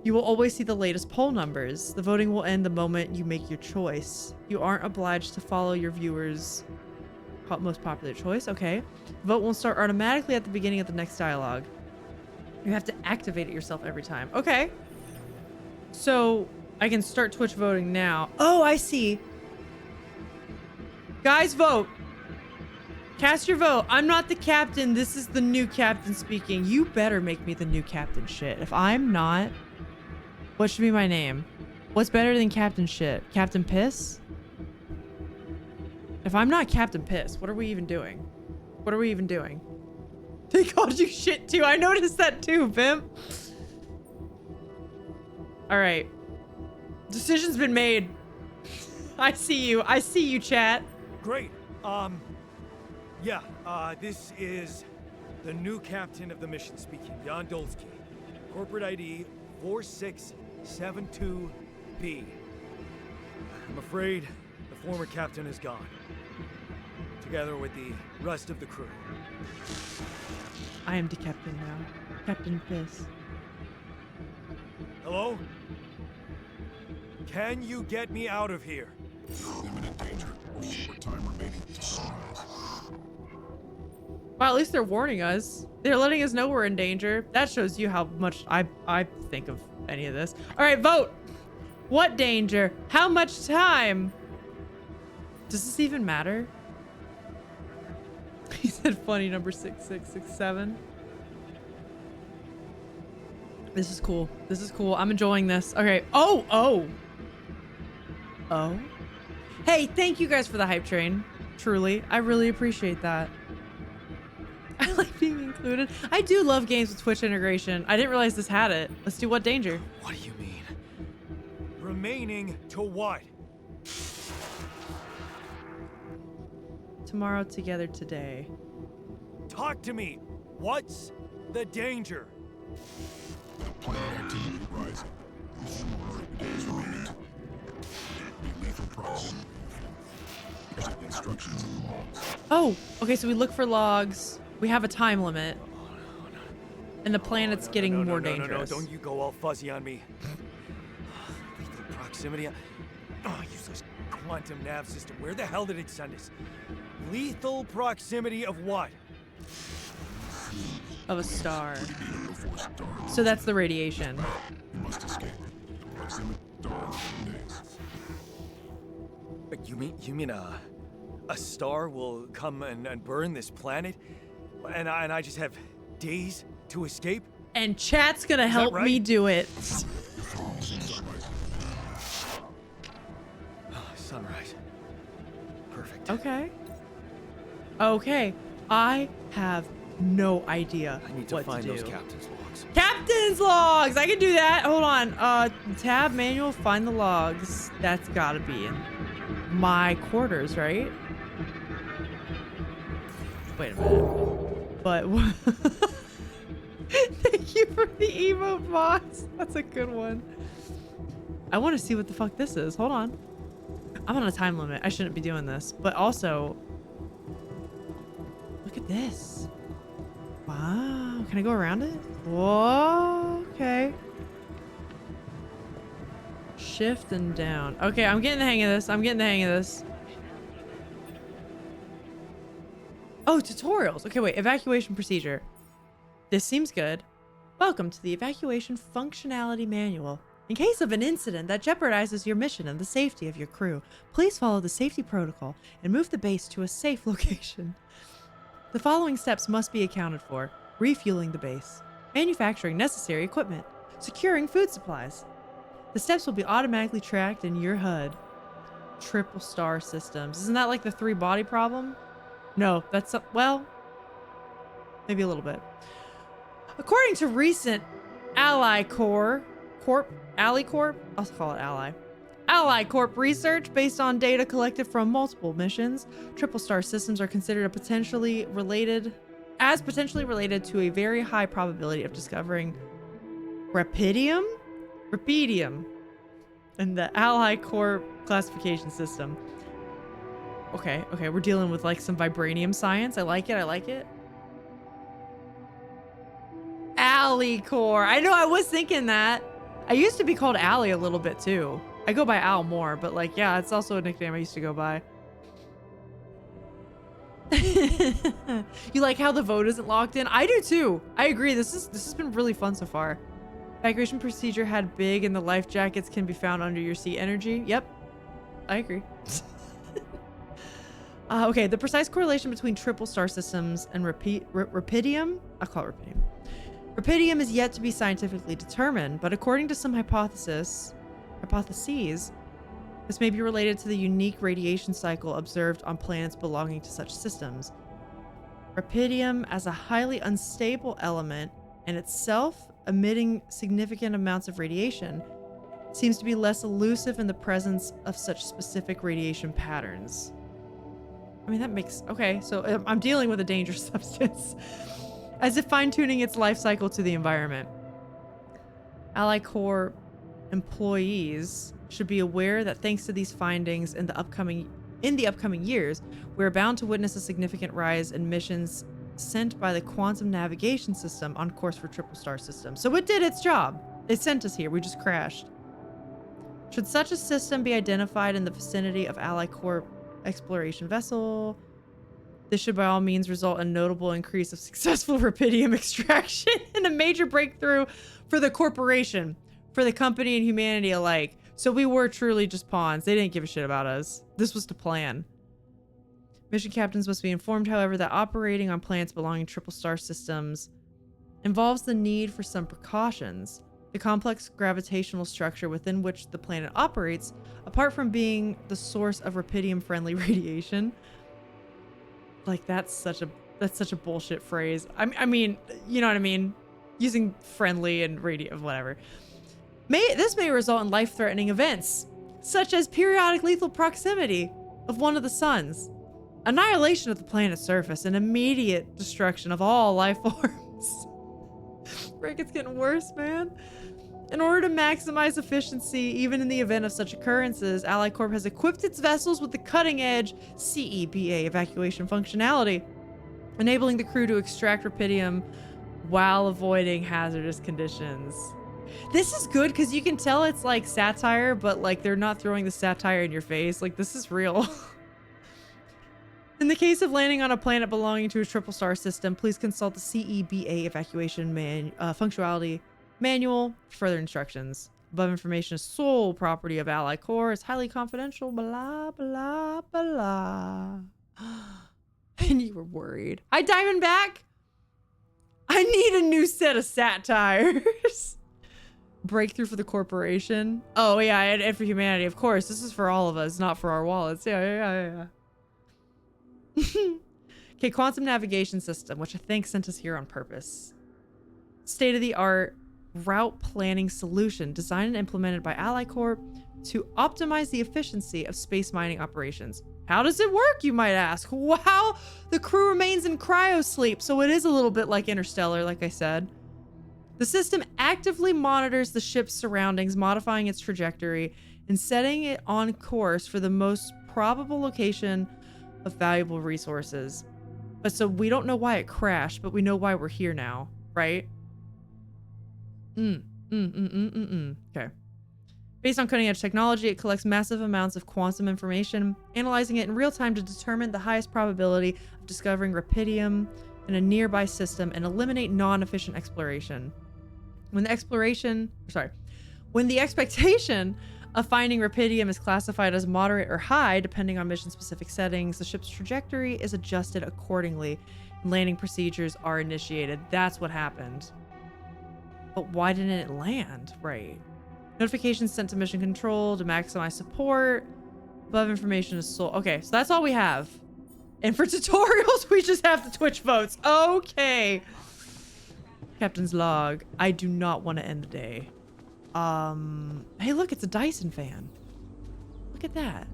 Speaker 1: You will always see the latest poll numbers. The voting will end the moment you make your choice. You aren't obliged to follow your viewers' most popular choice. Okay. Vote won't start automatically at the beginning of the next dialogue. You have to activate it yourself every time. Okay. So I can start Twitch voting now. Oh, I see. Guys, vote. Cast your vote. I'm not the captain. This is the new captain speaking. You better make me the new captain shit. If I'm not, what should be my name? What's better than Captain Shit? Captain Piss? If I'm not Captain Piss, what are we even doing? What are we even doing? They called you shit too. I noticed that too, Pimp. All right. Decision's been made. I see you. I see you, chat.
Speaker 3: Great. Yeah, this is the new captain of the mission speaking, Jan Dolsky. Corporate ID 4672B. I'm afraid the former captain is gone, together with the rest of the crew.
Speaker 1: I am the captain now. Captain Piss.
Speaker 3: Hello? Can you get me out of here?
Speaker 4: Imminent danger. Short time remaining to sunrise.
Speaker 1: Well, at least they're warning us. They're letting us know we're in danger. That shows you how much I think of any of this. All right, vote. What danger? How much time? Does this even matter? He said funny number 6667. This is cool. This is cool. I'm enjoying this. Okay. Oh. Hey, thank you guys for the hype train. Truly. I really appreciate that. I like being included. I do love games with Twitch integration. I didn't realize this had it. Let's do what danger?
Speaker 2: What do you mean?
Speaker 3: Remaining to what?
Speaker 1: Tomorrow together today.
Speaker 3: Talk to me. What's the danger?
Speaker 4: Planet activity rising. 4 days remaining. Be lethal proximity. Instructions in the logs.
Speaker 1: Oh, okay, so we look for logs. We have a time limit. And the planet's getting more dangerous.
Speaker 3: Don't you go all fuzzy on me. Lethal proximity. Oh, useless. quantum nav system. Where the hell did it send us? Lethal proximity of what?
Speaker 1: Of a star.
Speaker 4: Before stars.
Speaker 1: So that's the radiation.
Speaker 4: You must escape. Proximity stars days.
Speaker 3: But you mean a star will come and burn this planet? And I just have days to escape?
Speaker 1: And chat's gonna help
Speaker 3: right?
Speaker 1: me do it.
Speaker 3: Sunrise. Perfect.
Speaker 1: Okay. Okay. I have no idea
Speaker 2: I need to
Speaker 1: what
Speaker 2: find
Speaker 1: to do.
Speaker 2: those captain's logs.
Speaker 1: Captain's logs! I can do that. Hold on. Tab manual, find the logs. That's gotta be in my quarters, right? Wait a minute. But thank you for the emote box. That's a good one. I want to see what the fuck this is. Hold on. I'm on a time limit. I shouldn't be doing this. But also, look at this. Wow. Can I go around it? Whoa. Okay. Shift and down. Okay, I'm getting the hang of this. I'm getting the hang of this. Oh, tutorials. Okay, wait. Evacuation procedure. This seems good. Welcome to the Evacuation Functionality Manual. In case of an incident that jeopardizes your mission and the safety of your crew, please follow the safety protocol and move the base to a safe location. The following steps must be accounted for: refueling the base, manufacturing necessary equipment, securing food supplies. The steps will be automatically tracked in your HUD. Triple star systems. Isn't that like the 3-body problem? No, that's, well, maybe a little bit. According to recent Ally Corp, I'll call it Ally Corp research based on data collected from multiple missions, triple star systems are considered potentially related to a very high probability of discovering Rapidium in the Ally Corp classification system. Okay, we're dealing with like some vibranium science. I like it. Ally Core. I know, I was thinking that. I used to be called Allie a little bit too. I go by Al more, but like, yeah, it's also a nickname I used to go by. You like how the vote isn't locked in? I do too. I agree. This has been really fun so far. Evacuation procedure had big and the life jackets can be found under your seat energy. Yep. I agree. Okay, the precise correlation between triple star systems and Rapidium, I'll call it Rapidium. Rapidium is yet to be scientifically determined, but according to some hypotheses, this may be related to the unique radiation cycle observed on planets belonging to such systems. Rapidium, as a highly unstable element and itself emitting significant amounts of radiation, seems to be less elusive in the presence of such specific radiation patterns. I mean, that makes... Okay, so I'm dealing with a dangerous substance. As if fine-tuning its life cycle to the environment. Ally Corps employees should be aware that thanks to these findings in the upcoming years, we are bound to witness a significant rise in missions sent by the quantum navigation system on course for triple star systems. So it did its job. It sent us here. We just crashed. Should such a system be identified in the vicinity of Ally Corps exploration vessel, this should by all means result in a notable increase of successful Rapidium extraction and a major breakthrough for the corporation, for the company and humanity alike. So we were truly just pawns. They didn't give a shit about us. This was the plan. Mission captains must be informed, however, that operating on planets belonging to triple star systems involves the need for some precautions. The complex gravitational structure within which the planet operates, apart from being the source of Rapidium-friendly radiation, like that's such a bullshit phrase. I mean, you know what I mean? Using friendly and radio, whatever. This may result in life-threatening events, such as periodic lethal proximity of one of the suns, annihilation of the planet's surface, and immediate destruction of all life forms. Rick, it's getting worse, man. In order to maximize efficiency, even in the event of such occurrences, Ally Corp has equipped its vessels with the cutting-edge CEBA evacuation functionality, enabling the crew to extract Rapidium while avoiding hazardous conditions. This is good because you can tell it's like satire, but like they're not throwing the satire in your face. Like this is real. In the case of landing on a planet belonging to a triple star system, please consult the CEBA evacuation functionality manual for further instructions. Above information is sole property of Ally Corps. It's highly confidential. Blah, blah, blah. And you were worried. Hi, Diamondback. I need a new set of satires. Breakthrough for the corporation. Oh, yeah, and for humanity. Of course, this is for all of us, not for our wallets. Yeah. Okay, quantum navigation system, which I think sent us here on purpose. State-of-the-art route planning solution designed and implemented by Ally Corp to optimize the efficiency of space mining operations. How does it work, you might ask? Wow, the crew remains in cryosleep, so it is a little bit like Interstellar, like I said. The system actively monitors the ship's surroundings, modifying its trajectory and setting it on course for the most probable location of valuable resources. But so we don't know why it crashed, but we know why we're here now, right? Okay. Based on cutting-edge technology, it collects massive amounts of quantum information, analyzing it in real time to determine the highest probability of discovering rubidium in a nearby system and eliminate non-efficient exploration. When the expectation of finding rubidium is classified as moderate or high, depending on mission-specific settings, the ship's trajectory is adjusted accordingly, and landing procedures are initiated. That's what happened. But why didn't it land? Right. Notifications sent to mission control to maximize support. Above information is sold. Okay, so that's all we have. And for tutorials, we just have the Twitch votes. Okay. Captain's log. I do not want to end the day. Hey, look, it's a Dyson fan. Look at that.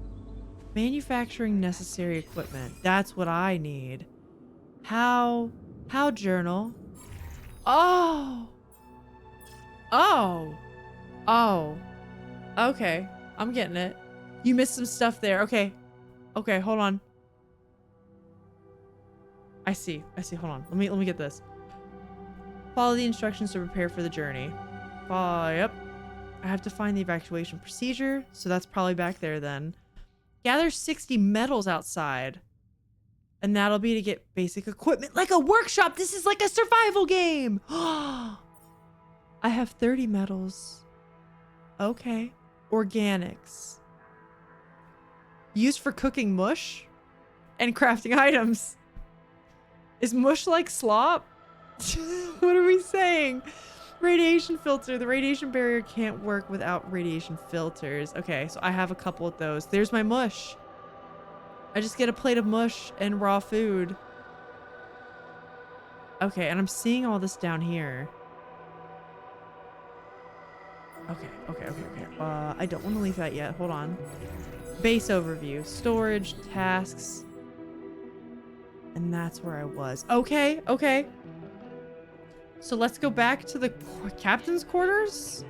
Speaker 1: Manufacturing necessary equipment. That's what I need. How journal? Oh. Okay. I'm getting it. You missed some stuff there. Okay, hold on. I see. Hold on. Let me get this. Follow the instructions to prepare for the journey. Yep. I have to find the evacuation procedure, so that's probably back there then. Gather 60 metals outside. And that'll be to get basic equipment, like a workshop. This is like a survival game. I have 30 metals. Okay. Organics. Used for cooking mush and crafting items. Is mush like slop? What are we saying? Radiation filter. The radiation barrier can't work without radiation filters. Okay, so I have a couple of those. There's my mush. I just get a plate of mush and raw food. Okay, and I'm seeing all this down here. Okay. I don't want to leave that yet. Hold on. Base overview. Storage, tasks. And that's where I was. Okay. So let's go back to the captain's quarters.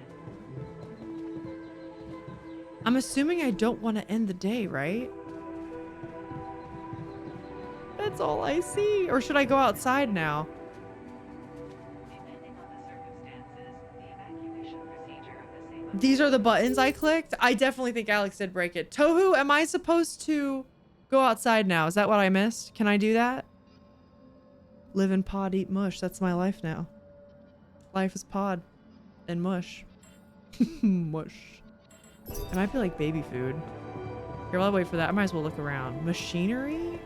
Speaker 1: I'm assuming I don't want to end the day, right? That's all I see. Or should I go outside now? These are the buttons I clicked. I definitely think Alex did break it. Tohu, am I supposed to go outside now? Is that what I missed? Can I do that? Live in pod, eat mush. That's my life now. Life is pod and mush. Mush. It might be like baby food. Here, while I wait for that, I might as well look around. Machinery?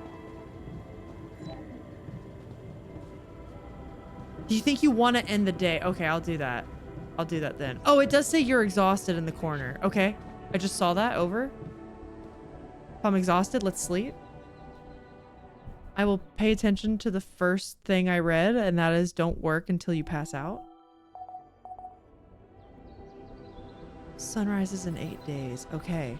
Speaker 1: Do you think you want to end the day? Okay, I'll do that. I'll do that then. Oh, it does say you're exhausted in the corner. Okay. I just saw that. Over. If I'm exhausted, let's sleep. I will pay attention to the first thing I read, and that is don't work until you pass out. Sunrise is in 8 days. Okay.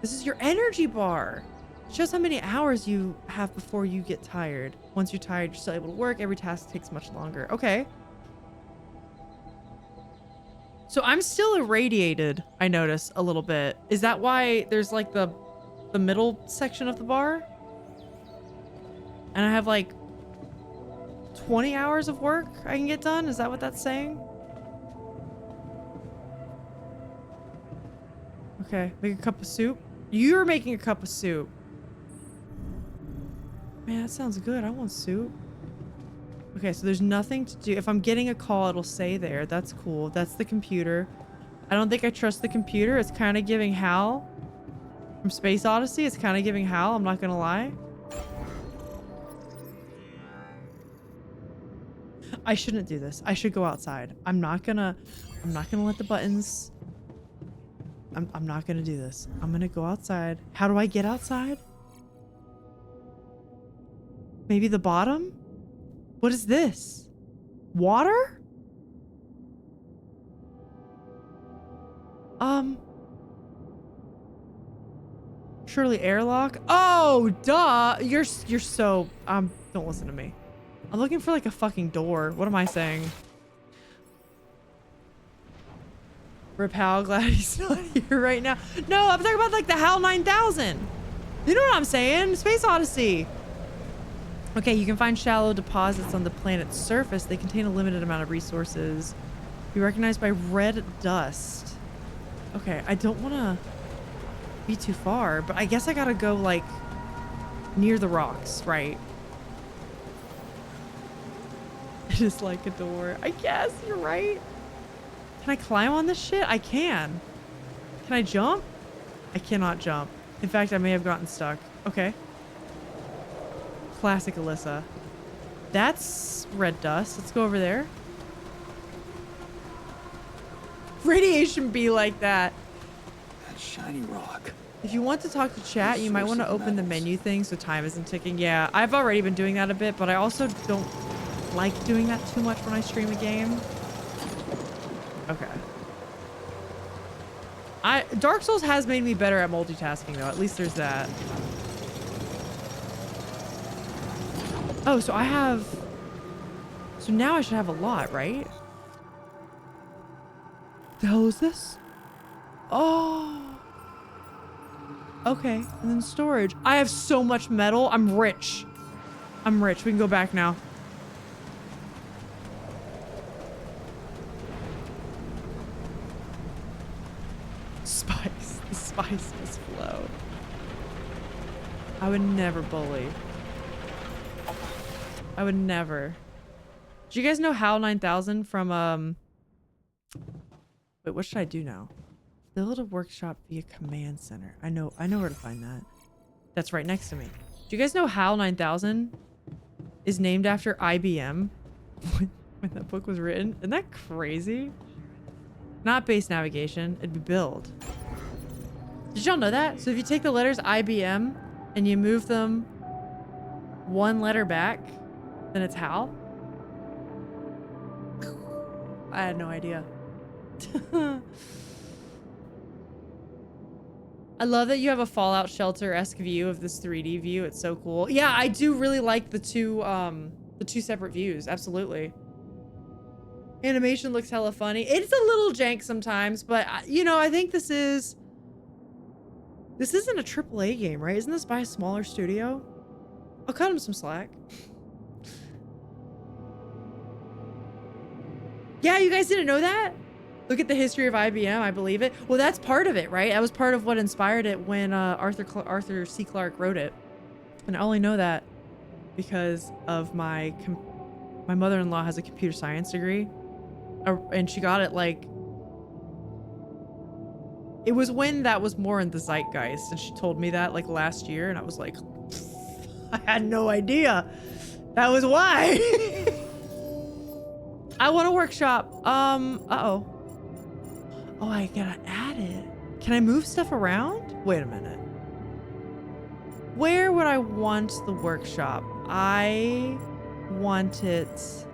Speaker 1: This is your energy bar. It shows how many hours you have before you get tired. Once you're tired, you're still able to work. Every task takes much longer. Okay. So I'm still irradiated, I notice, a little bit. Is that why there's like the middle section of the bar? And I have like 20 hours of work I can get done? Is that what that's saying? Okay, make a cup of soup. You're making a cup of soup. Man, that sounds good. I want soup. Okay, so there's nothing to do. If I'm getting a call, it'll say there. That's cool. That's the computer. I don't think I trust the computer. It's kind of giving Hal from Space Odyssey. It's kind of giving Hal. I'm not gonna lie. I shouldn't do this. I should go outside. I'm not gonna let the buttons. I'm not gonna do this. I'm gonna go outside. How do I get outside? Maybe the bottom? What is this? Water? Surely airlock? Oh, duh. You're so, don't listen to me. I'm looking for like a fucking door. What am I saying? Rip Hal, glad he's not here right now. No, I'm talking about like the HAL 9000. You know what I'm saying? Space Odyssey. Okay, you can find shallow deposits on the planet's surface. They contain a limited amount of resources. Be recognized by red dust. Okay, I don't want to be too far, but I guess I gotta go like near the rocks, right? It is like a door. I guess you're right. Can I climb on this shit? I can. Can I jump? I cannot jump. In fact, I may have gotten stuck. Okay. Classic Alyssa. That's red dust. Let's go over there. Radiation be like that.
Speaker 2: That shiny rock.
Speaker 1: If you want to talk to chat, you might want to open the menu thing so time isn't ticking. Yeah, I've already been doing that a bit, but I also don't like doing that too much when I stream a game. Okay. Dark Souls has made me better at multitasking though. At least there's that. Oh, so I have... So now I should have a lot, right? The hell is this? Oh. Okay, and then storage. I have so much metal. I'm rich. I'm rich. We can go back now. Spice. The spice must flow. I would never bully. I would never. Do you guys know HAL 9000 from, Wait, what should I do now? Build a workshop via command center. I know where to find that. That's right next to me. Do you guys know HAL 9000 is named after IBM when that book was written? Isn't that crazy? Not base navigation, it'd be build. Did y'all know that? So if you take the letters IBM and you move them one letter back, then it's HAL? I had no idea. I love that you have a Fallout Shelter-esque view of this 3D view. It's so cool. Yeah, I do really like the two separate views. Absolutely. Animation looks hella funny. It's a little jank sometimes, but you know, I think this isn't a AAA game, right? Isn't this by a smaller studio? I'll cut him some slack. Yeah, you guys didn't know that? Look at the history of IBM, I believe it. Well, that's part of it, right? That was part of what inspired it when Arthur C. Clarke wrote it. And I only know that because of my mother-in-law has a computer science degree. And she got it like... It was when that was more in the zeitgeist. And she told me that like last year. And I was like, I had no idea. That was why. I want a workshop. Uh-oh. Oh, I gotta add it. Can I move stuff around? Wait a minute. Where would I want the workshop? I want it...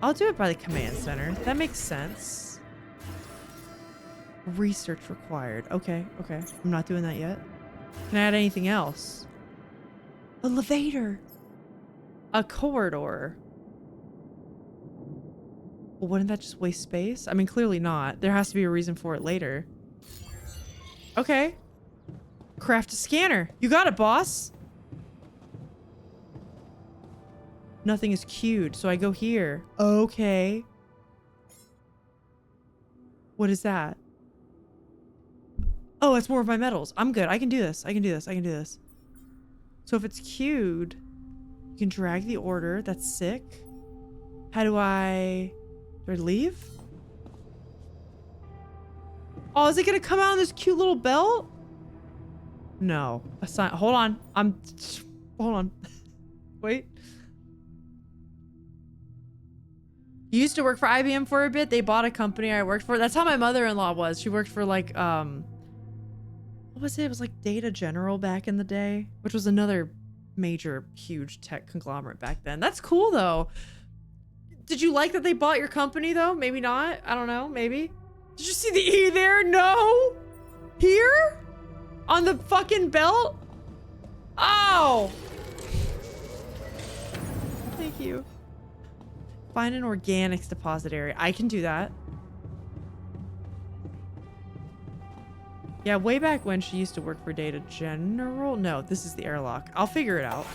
Speaker 1: I'll do it by the command center. That makes sense. Research required. Okay, okay. I'm not doing that yet. Can I add anything else? A elevator. A corridor. Well, wouldn't that just waste space? I mean, clearly not. There has to be a reason for it later. Okay. Craft a scanner. You got it, boss. Nothing is queued, so I go here. Okay. What is that? Oh, it's more of my metals. I'm good. I can do this. I can do this. I can do this. So if it's queued, you can drag the order. That's sick. How do I leave? Oh, is it gonna come out on this cute little belt? No. Assign. Hold on. Hold on. Wait. You used to work for IBM for a bit. They bought a company I worked for. That's how my mother-in-law was. She worked for like, what was it? It was like Data General back in the day, which was another major, huge tech conglomerate back then. That's cool though. Did you like that they bought your company though? Maybe not. I don't know. Maybe. Did you see the E there? No. Here? On the fucking belt? Oh. Thank you. Find an organics depository. I can do that. Yeah, way back when she used to work for Data General. No, this is the airlock. I'll figure it out.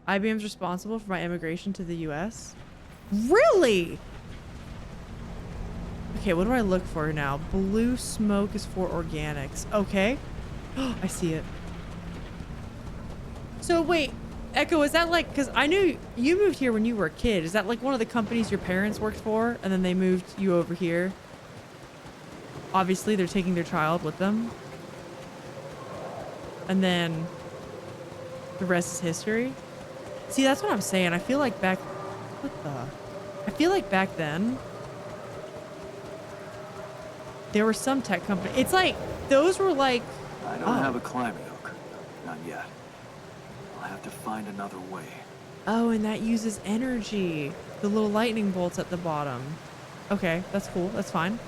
Speaker 1: IBM's responsible for my immigration to the US. Really? Okay, what do I look for now? Blue smoke is for organics. Okay. I see it. So wait, Echo, is that like, because I knew you moved here when you were a kid. Is that like one of the companies your parents worked for and then they moved you over here? Obviously, they're taking their child with them. And then the rest is history. See, that's what I'm saying. I feel like back... What the... I feel like back then... There were some tech company. It's like, those were like...
Speaker 2: I don't have a climbing hook. Not yet. I'll have to find another way.
Speaker 1: Oh, and that uses energy. The little lightning bolts at the bottom. Okay, that's cool. That's fine.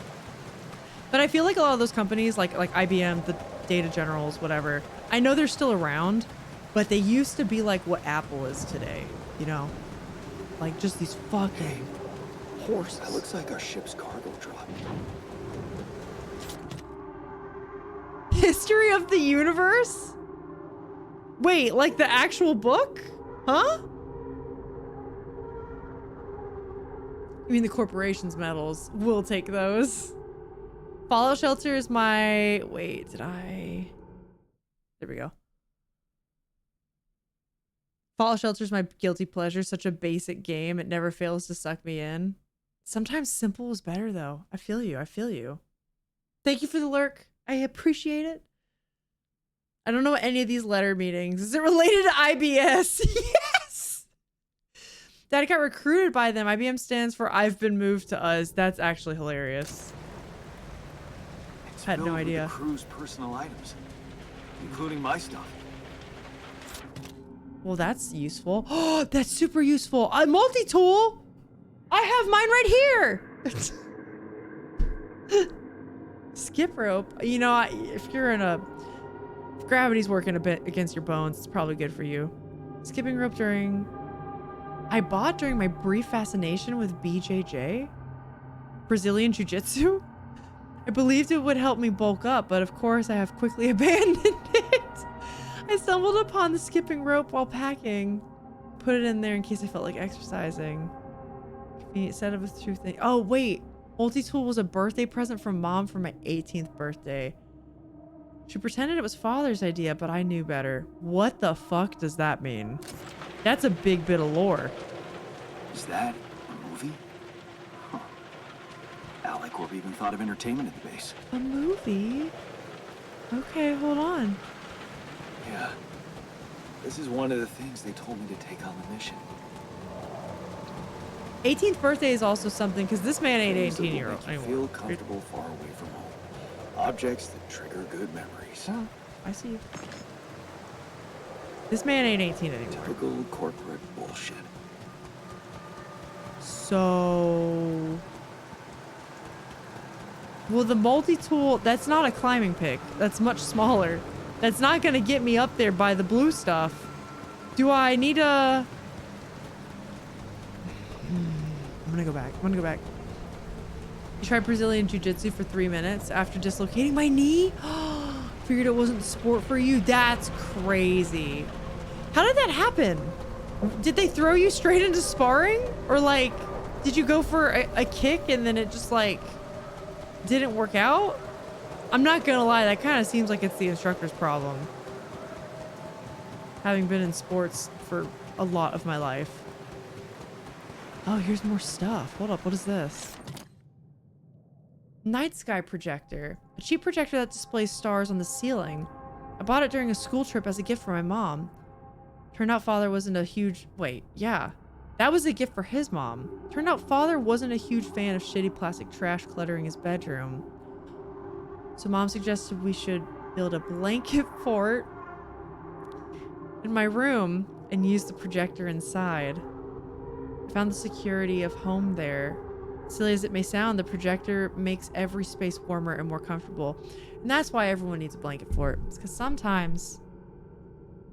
Speaker 1: But I feel like a lot of those companies, like IBM, the Data Generals, whatever, I know they're still around, but they used to be like what Apple is today, you know? Like just these fucking horses.
Speaker 2: That looks like our ship's cargo drop.
Speaker 1: History of the Universe? Wait, like the actual book? Huh? You mean the corporation's metals? We'll take those. Fallout Shelter is my... Wait, did I... There we go. Fallout Shelter is my guilty pleasure. Such a basic game. It never fails to suck me in. Sometimes simple is better, though. I feel you. I feel you. Thank you for the lurk. I appreciate it. I don't know what any of these letter meetings. Is it related to IBS? Yes! Dad got recruited by them. IBM stands for I've been moved to us. That's actually hilarious. I had no idea.
Speaker 2: The crew's personal items, including my stuff.
Speaker 1: Well, that's useful. Oh, that's super useful. A multi-tool. I have mine right here. Skip rope. You know, if you're in a... If gravity's working a bit against your bones, it's probably good for you. Skipping rope during... I bought during my brief fascination with BJJ. Brazilian Jiu-Jitsu. I believed it would help me bulk up, but of course I have quickly abandoned it. I stumbled upon the skipping rope while packing. Put it in there in case I felt like exercising. Convenient setup with two things. Oh, wait. Multi-tool was a birthday present from Mom for my 18th birthday. She pretended it was Father's idea, but I knew better. What the fuck does that mean? That's a big bit of lore.
Speaker 2: Is that a movie? Huh. Alicorp even thought of entertainment at the base.
Speaker 1: A movie? Okay, hold on.
Speaker 2: Yeah. This is one of the things they told me to take on the mission.
Speaker 1: 18th birthday is also something, because this man ain't
Speaker 2: Things that will
Speaker 1: 18-year-old
Speaker 2: make you
Speaker 1: anymore.
Speaker 2: feel comfortable far away from home. Objects that trigger good memories.
Speaker 1: Oh, I see you. This man ain't 18 anymore.
Speaker 2: Typical corporate bullshit.
Speaker 1: So... Well, the multi-tool, that's not a climbing pick. That's much smaller. That's not going to get me up there by the blue stuff. Do I need a... I'm going to go back. I'm going to go back. You tried Brazilian Jiu-Jitsu for 3 minutes after dislocating my knee? Figured it wasn't sport for you? That's crazy. How did that happen? Did they throw you straight into sparring? Or like, did you go for a kick and then it just like didn't work out? I'm not gonna lie, that kind of seems like it's the instructor's problem. Having been in sports for a lot of my life. Oh, here's more stuff. Hold up, what is this? Night sky projector. A cheap projector that displays stars on the ceiling. I bought it during a school trip as a gift for my mom. Turned out father wasn't a huge... Wait, yeah. That was a gift for his mom. Turned out father wasn't a huge fan of shitty plastic trash cluttering his bedroom. So mom suggested we should build a blanket fort in my room and use the projector inside. I found the security of home there. Silly as it may sound, the projector makes every space warmer and more comfortable. And that's why everyone needs a blanket fort. It's because sometimes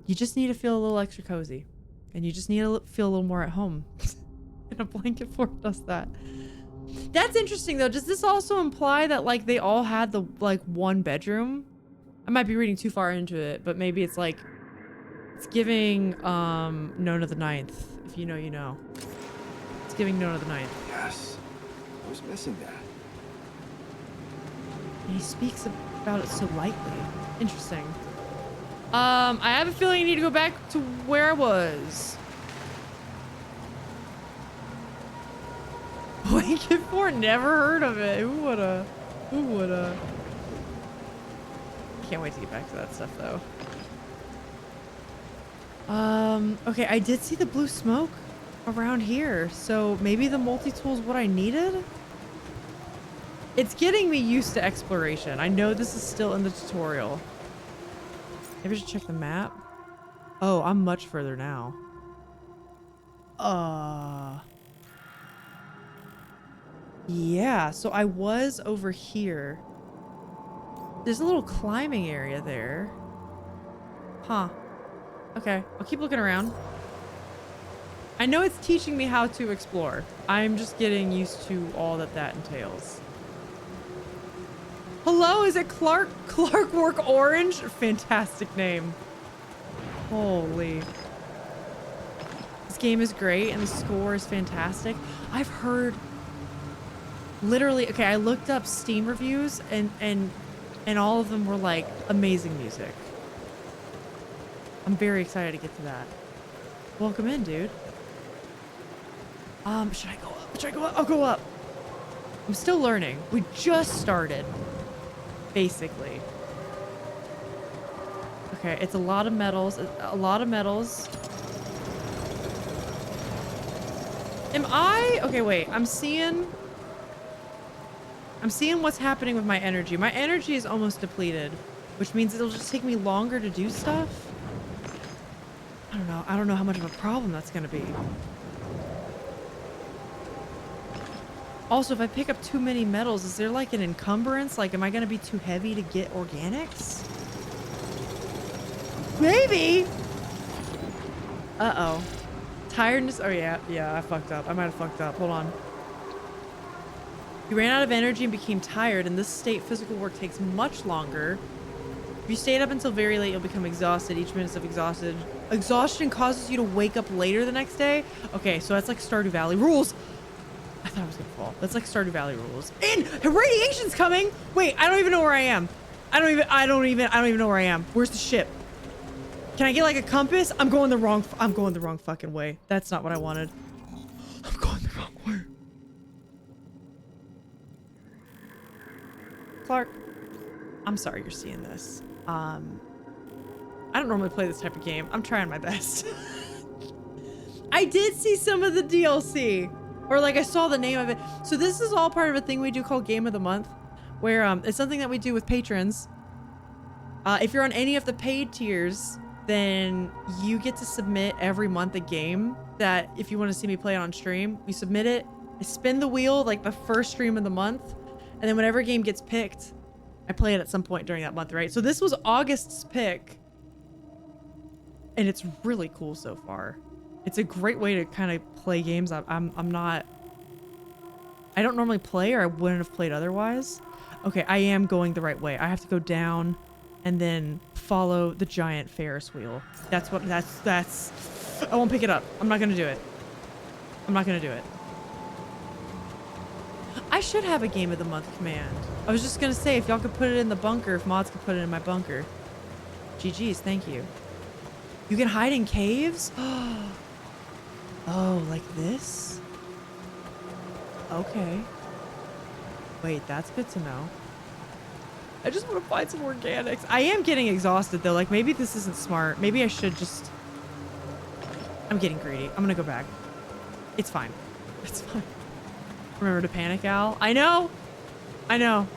Speaker 1: you just need to feel a little extra cozy. And you just need to feel a little more at home. And a blanket fort does that. That's interesting though. Does this also imply that like they all had the like one bedroom? I might be reading too far into it, but maybe it's like it's giving Nona the Ninth. If you know, you know. It's giving Nona the Ninth.
Speaker 2: Yes. I was missing that.
Speaker 1: And he speaks about it so lightly. Interesting. I have a feeling I need to go back to where I was. Blanket Fort, never heard of it. Who woulda? Who woulda? Can't wait to get back to that stuff though. Okay, I did see the blue smoke around here, so maybe the multi-tool is what I needed? It's getting me used to exploration. I know this is still in the tutorial. Maybe I should check the map. Oh, I'm much further now. Yeah, so I was over here. There's a little climbing area there. Huh. Okay, I'll keep looking around. I know it's teaching me how to explore. I'm just getting used to all that that entails. Hello, is it Clarkwork Orange? Fantastic name. Holy. This game is great and the score is fantastic. I've heard literally, okay, I looked up Steam reviews and all of them were like amazing music. I'm very excited to get to that. Welcome in, dude. Should I go up? Should I go up? I'll go up. I'm still learning. We just started. Basically. Okay, it's a lot of metals. A lot of metals. Am I? Okay, wait. I'm seeing what's happening with my energy. My energy is almost depleted, which means it'll just take me longer to do stuff. I don't know. I don't know how much of a problem that's going to be. Also, if I pick up too many metals, is there like an encumbrance? Like, am I going to be too heavy to get organics? Maybe. Uh-oh. Tiredness. Oh, yeah. Yeah, I fucked up. I might have fucked up. Hold on. You ran out of energy and became tired. In this state, physical work takes much longer. If you stayed up until very late, you'll become exhausted. Each minute of exhaustion causes you to wake up later the next day. Okay, so that's like Stardew Valley rules. I thought I was gonna fall. That's like Stardew Valley rules. And radiation's coming. Wait, I don't even know where I am. I don't even know where I am. Where's the ship? Can I get like a compass? I'm going the wrong fucking way. That's not what I wanted. I'm going the wrong way. Clark, I'm sorry you're seeing this. I don't normally play this type of game. I'm trying my best. I did see some of the DLC. Or like I saw the name of it. So this is all part of a thing we do called Game of the Month, where it's something that we do with patrons. If you're on any of the paid tiers, then you get to submit every month a game that if you want to see me play it on stream, we submit it. I spin the wheel like the first stream of the month, and then whenever game gets picked, I play it at some point during that month, right? So this was August's pick, and it's really cool so far. It's a great way to kind of play games. I don't normally play, or I wouldn't have played otherwise. Okay, I am going the right way. I have to go down and then follow the giant Ferris wheel. That's I won't pick it up. I'm not gonna do it. I'm not gonna do it. I should have a game of the month command. I was just gonna say, if y'all could put it in the bunker, if mods could put it in my bunker. GG's, thank you. You can hide in caves? Oh, like this? Okay. Wait, that's good to know. I just want to find some organics. I am getting exhausted though. Like maybe this isn't smart. Maybe I should just... I'm getting greedy. I'm gonna go back. It's fine. It's fine. Remember to panic, Al? I know! I know.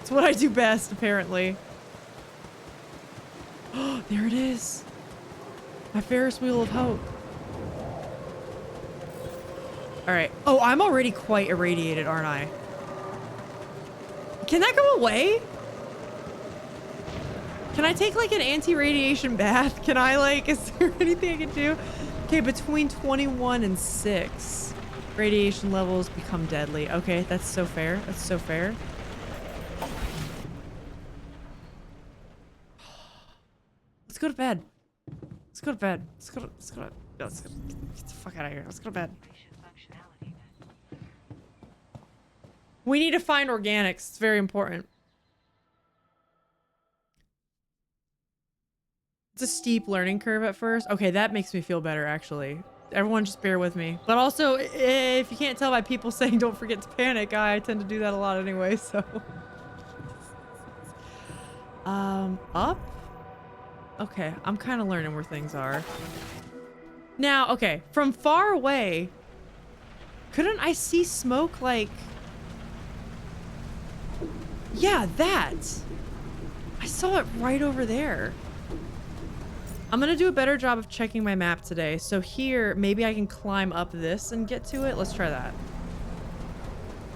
Speaker 1: It's what I do best, apparently. Oh, there it is. My Ferris wheel of hope. Alright. Oh, I'm already quite irradiated, aren't I? Can that go away? Can I take like an anti-radiation bath? Can I like, is there anything I can do? Okay, between 21 and 6, radiation levels become deadly. Okay, that's so fair. That's so fair. Let's go to bed. Let's go to bed. Let's go to get the fuck out of here. Let's go to bed. We need to find organics. It's very important. It's a steep learning curve at first. Okay, that makes me feel better, actually. Everyone just bear with me. But also, if you can't tell by people saying don't forget to panic, I tend to do that a lot anyway, so. Up? Okay, I'm kind of learning where things are. Now, okay, from far away, couldn't I see smoke like... Yeah, that! I saw it right over there. I'm gonna do a better job of checking my map today. So here, maybe I can climb up this and get to it. Let's try that.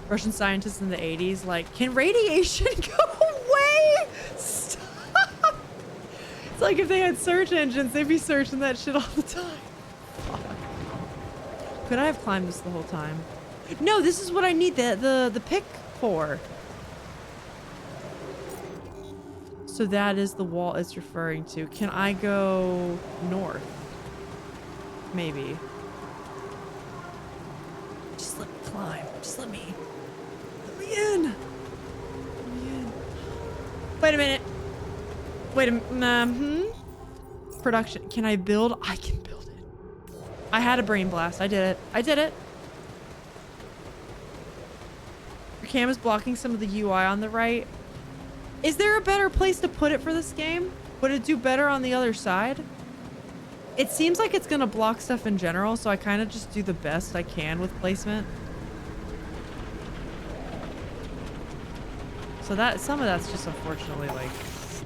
Speaker 1: Russian scientists in the 80s, like, can radiation go away? Stop! It's like if they had search engines, they'd be searching that shit all the time. Fuck. Could I have climbed this the whole time? No, this is what I need the pick for. So that is the wall it's referring to. Can I go north? Maybe. Just let me climb. Just let me in. Let me in. Wait a minute. Wait a minute. Production. Can I build? I can build it. I had a brain blast. I did it. I did it. Your cam is blocking some of the UI on the right. Is there a better place to put it for this game? Would it do better on the other side? It seems like it's gonna block stuff in general, so I kind of just do the best I can with placement. So that, some of that's just unfortunately like,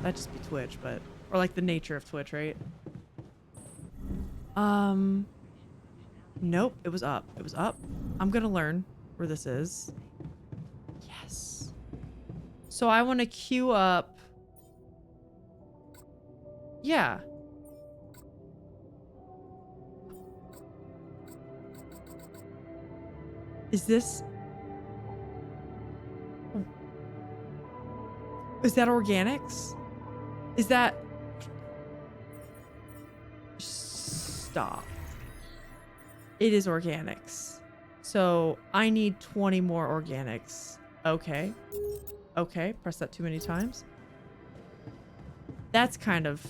Speaker 1: that just be Twitch, but, or like the nature of Twitch, right? Nope, it was up. It was up. I'm gonna learn where this is. Yes. So I want to queue up. Yeah. Is this... Is that organics? Is that... Stop. It is organics. So I need 20 more organics. Okay. Okay, press that too many times. That's kind of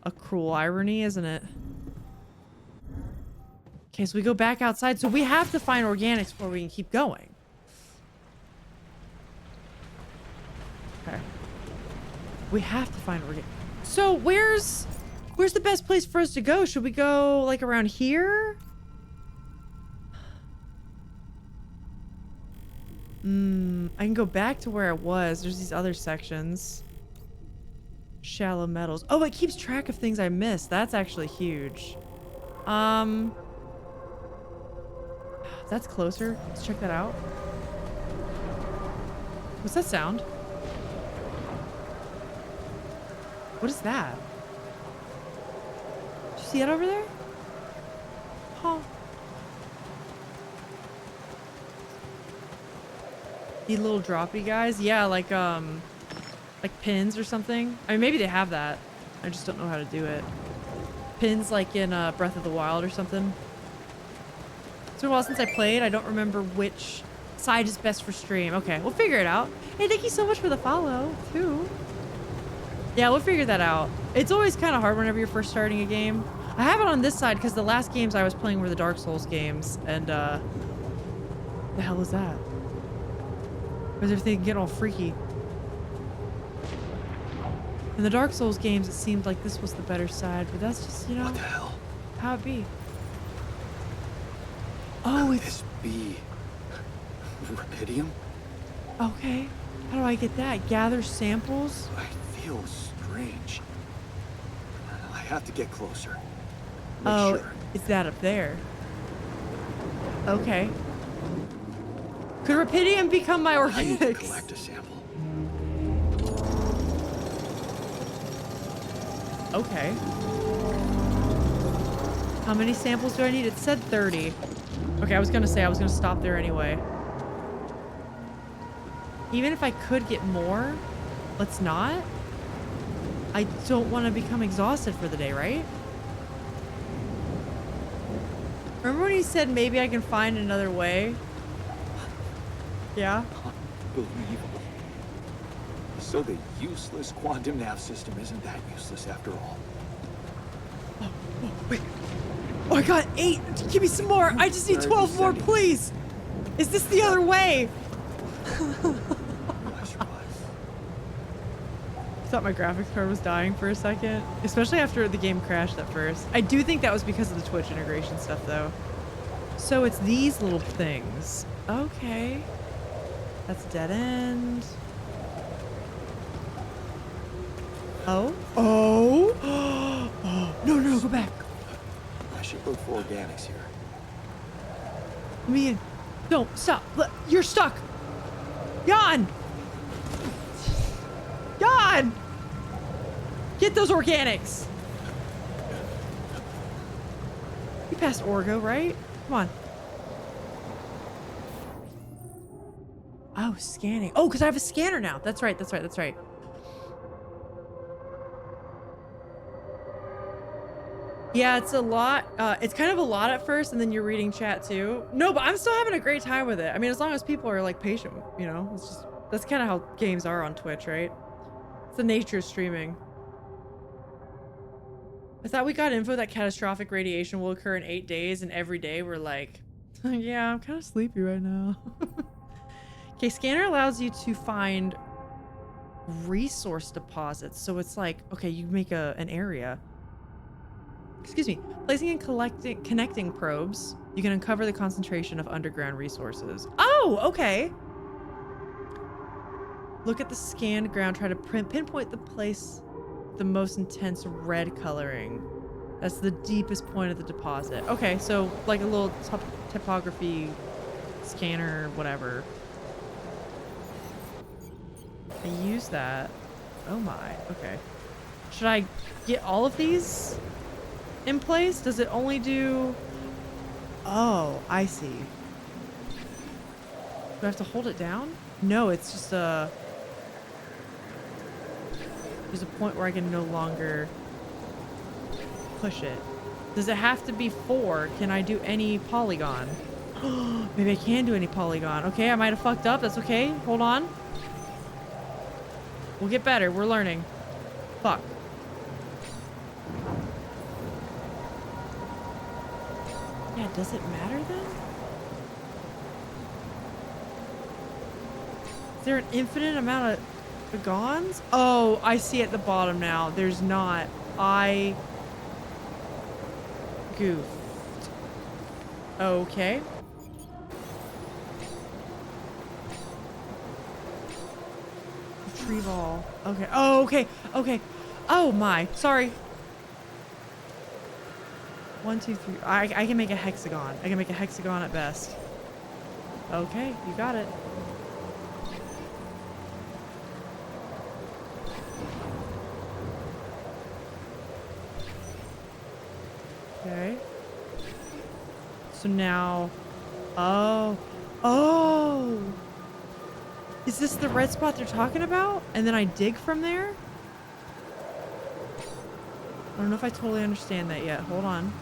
Speaker 1: a cruel irony, isn't it? Okay, so we go back outside. So we have to find organics before we can keep going. Okay. We have to find organics. So where's the best place for us to go? Should we go like around here? I can go back to where I was. There's these other sections. Shallow metals. Oh, it keeps track of things I missed. That's actually huge. That's closer. Let's check that out. What's that sound? What is that? Did you see it over there? Huh. These little droppy guys? Yeah, like pins or something. I mean, maybe they have that. I just don't know how to do it. Pins like in Breath of the Wild or something. It's been a while since I played. I don't remember which side is best for stream. Okay, we'll figure it out. Hey, thank you so much for the follow, too. Yeah, we'll figure that out. It's always kind of hard whenever you're first starting a game. I have it on this side because the last games I was playing were the Dark Souls games, and, the hell is that? Where's everything getting all freaky? In the Dark Souls games, it seemed like this was the better side, but that's just, you know,
Speaker 2: What the hell?
Speaker 1: how it be. Oh,
Speaker 2: Could
Speaker 1: it's...
Speaker 2: this be rubidium?
Speaker 1: Okay. How do I get that? Gather samples?
Speaker 2: I feel strange. I have to get closer. Make
Speaker 1: Oh,
Speaker 2: sure.
Speaker 1: it's that up there. Okay. Could rubidium become my
Speaker 2: I need to
Speaker 1: organics?
Speaker 2: collect a sample.
Speaker 1: Okay. How many samples do I need? It said 30. Okay, I was gonna say I was gonna stop there anyway. Even if I could get more, let's not. I don't want to become exhausted for the day, right? Remember when he said maybe I can find another way? Yeah?
Speaker 2: Unbelievable. So the useless quantum nav system isn't that useless after all.
Speaker 1: Oh, wait. Oh, I got 8. Give me some more. I just need 12 more, please. Is this the other way?
Speaker 2: I survived.
Speaker 1: I thought my graphics card was dying for a second, especially after the game crashed at first. I do think that was because of the Twitch integration stuff, though. So it's these little things. Okay. That's a dead end. Oh? Oh? Oh. No, go back.
Speaker 2: I should look for organics here.
Speaker 1: Let me in. No, stop. You're stuck. Jan! Jan! Get those organics. You passed Orgo, right? Come on. Oh, scanning. Oh, because I have a scanner now. That's right. Yeah, it's a lot. It's kind of a lot at first, and then you're reading chat too. No, but I'm still having a great time with it. I mean, as long as people are like patient, you know, it's just, that's kind of how games are on Twitch, right? It's the nature of streaming. I thought we got info that catastrophic radiation will occur in 8 days, and every day we're like, yeah, I'm kind of sleepy right now. Okay, scanner allows you to find resource deposits. So it's like, okay, you make an area. Excuse me. Placing and connecting probes, you can uncover the concentration of underground resources. Oh, okay. Look at the scanned ground. Try to pinpoint the place with the most intense red coloring. That's the deepest point of the deposit. Okay, so like a little topography scanner, whatever. I use that. Oh my. Okay. Should I get all of these in place? Does it only do... Oh, I see. Do I have to hold it down? No, it's just a... There's a point where I can no longer push it. Does it have to be 4? Can I do any polygon? Maybe I can do any polygon. Okay, I might have fucked up. That's okay. Hold on. We'll get better. We're learning. Fuck. Yeah, does it matter then? Is there an infinite amount of gons? Oh, I see at the bottom now. There's not. I goofed. Okay. Retrieve all. Okay. Oh, okay. Okay. Oh my. Sorry. 1, 2, 3. I can make a hexagon. I can make a hexagon at best. Okay, you got it. Okay. So now... Oh. Oh! Is this the red spot they're talking about? And then I dig from there? I don't know if I totally understand that yet. Hold on.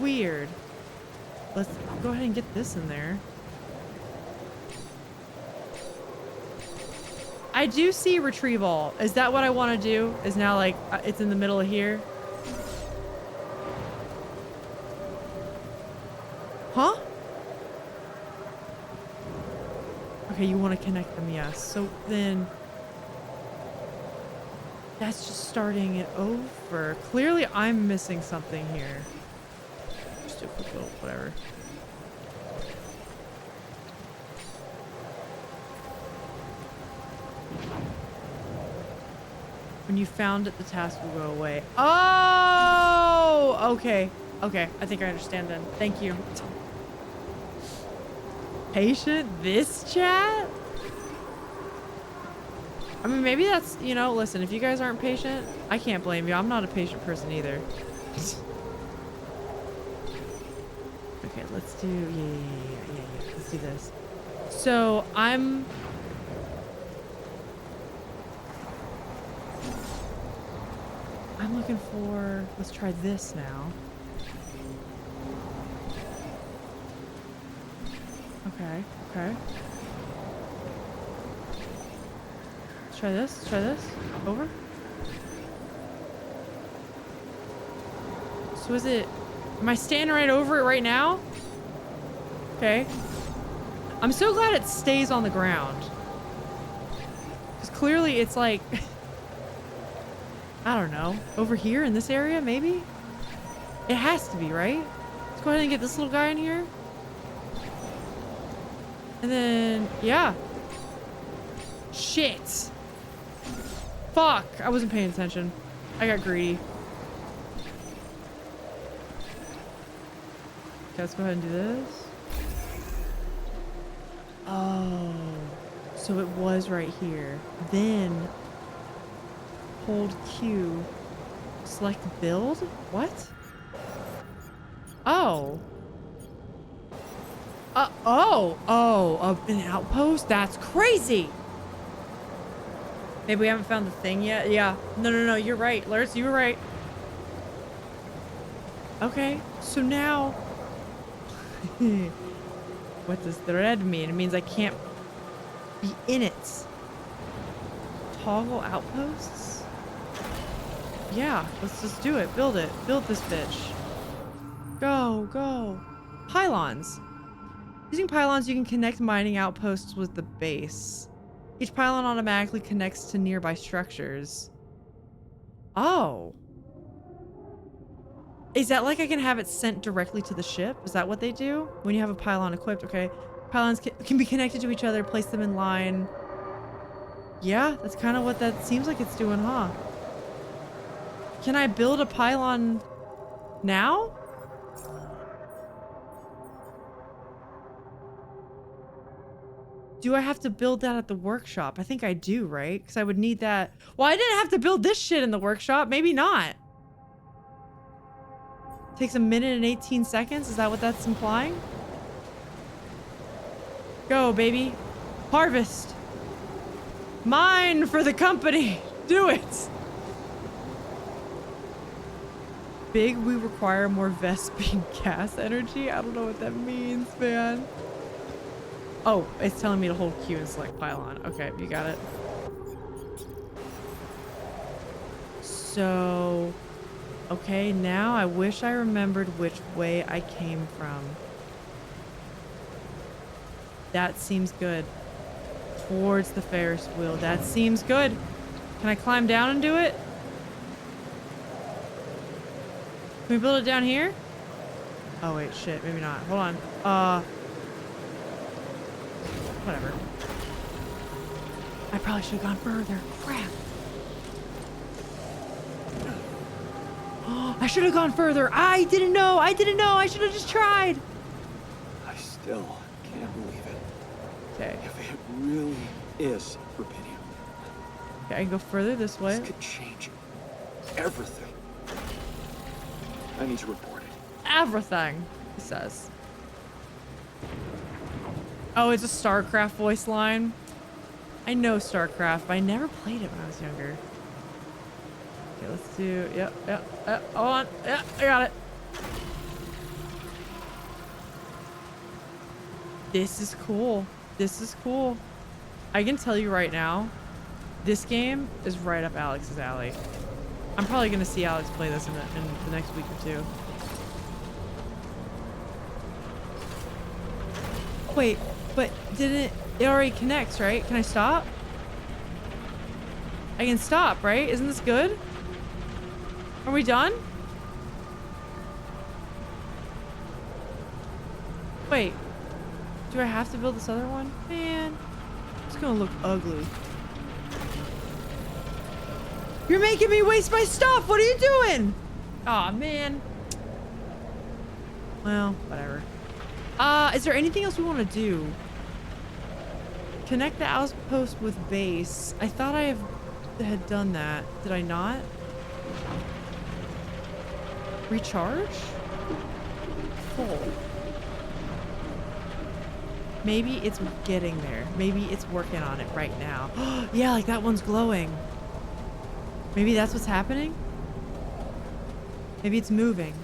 Speaker 1: weird. Let's go ahead and get this in there. I do see retrieval. Is that what I want to do? Is now like it's in the middle of here? Huh? Okay, you want to connect them, yes. So then that's just starting it over. Clearly I'm missing something here. Just do a quick little whatever. When you found it, the task will go away. Oh, okay. Okay, I think I understand then. Thank you. Patient this chat? I mean, maybe that's, you know, listen, if you guys aren't patient, I can't blame you. I'm not a patient person either. Okay, let's do, yeah. Let's do this. So I'm looking for, let's try this now. Okay. Let's try this. Over. So is it, am I standing right over it right now? Okay. I'm so glad it stays on the ground. Because clearly it's like, I don't know, over here in this area, maybe? It has to be, right? Let's go ahead and get this little guy in here. And then, yeah. Shit. Fuck, I wasn't paying attention. I got greedy. Okay, let's go ahead and do this. Oh, so it was right here. Then hold Q, select build. What? Oh. An outpost? That's crazy. Maybe we haven't found the thing yet. Yeah. No. You're right, Lurs. You were right. Okay. So now, what does thread mean? It means I can't be in it. Toggle outposts? Yeah. Let's just do it. Build it. Build this bitch. Go. Pylons. Using pylons, you can connect mining outposts with the base. Each pylon automatically connects to nearby structures. Oh. Is that like I can have it sent directly to the ship? Is that what they do? When you have a pylon equipped, okay. Pylons can be connected to each other, place them in line. Yeah, that's kind of what that seems like it's doing, huh? Can I build a pylon now? Do I have to build that at the workshop? I think I do, right? Because I would need that. Well, I didn't have to build this shit in the workshop. Maybe not. Takes 1 minute and 18 seconds. Is that what that's implying? Go, baby. Harvest. Mine for the company. Do it. Big, we require more Vespine gas energy. I don't know what that means, man. Oh, it's telling me to hold Q and select pylon. Okay, you got it. So, okay, now I wish I remembered which way I came from. That seems good. Towards the Ferris wheel. That seems good. Can I climb down and do it? Can we build it down here? Oh wait, shit, maybe not. Hold on. Whatever. I probably should have gone further. Crap. Oh, I should have gone further. I didn't know. I should have just tried.
Speaker 2: I still can't believe it.
Speaker 1: Okay.
Speaker 2: If it really is rubidium,
Speaker 1: Okay, I can go further this way.
Speaker 2: this could change everything. I need to report it.
Speaker 1: Everything, he says. Oh, it's a StarCraft voice line. I know StarCraft, but I never played it when I was younger. Okay, let's do, yep, hold on, yeah, I got it. This is cool. This is cool. I can tell you right now, this game is right up Alex's alley. I'm probably gonna see Alex play this in the next week or two. Wait, but didn't it already connects, right? Can I stop? I can stop, right? Isn't this good? Are we done? Wait, do I have to build this other one? Man, it's gonna look ugly. You're making me waste my stuff. What are you doing? Aw, man. Well, whatever. Is there anything else we want to do? Connect the outpost with base. I thought I had done that. Did I not? Recharge? Full. Maybe it's getting there. Maybe it's working on it right now. Yeah, like that one's glowing. Maybe that's what's happening? Maybe it's moving.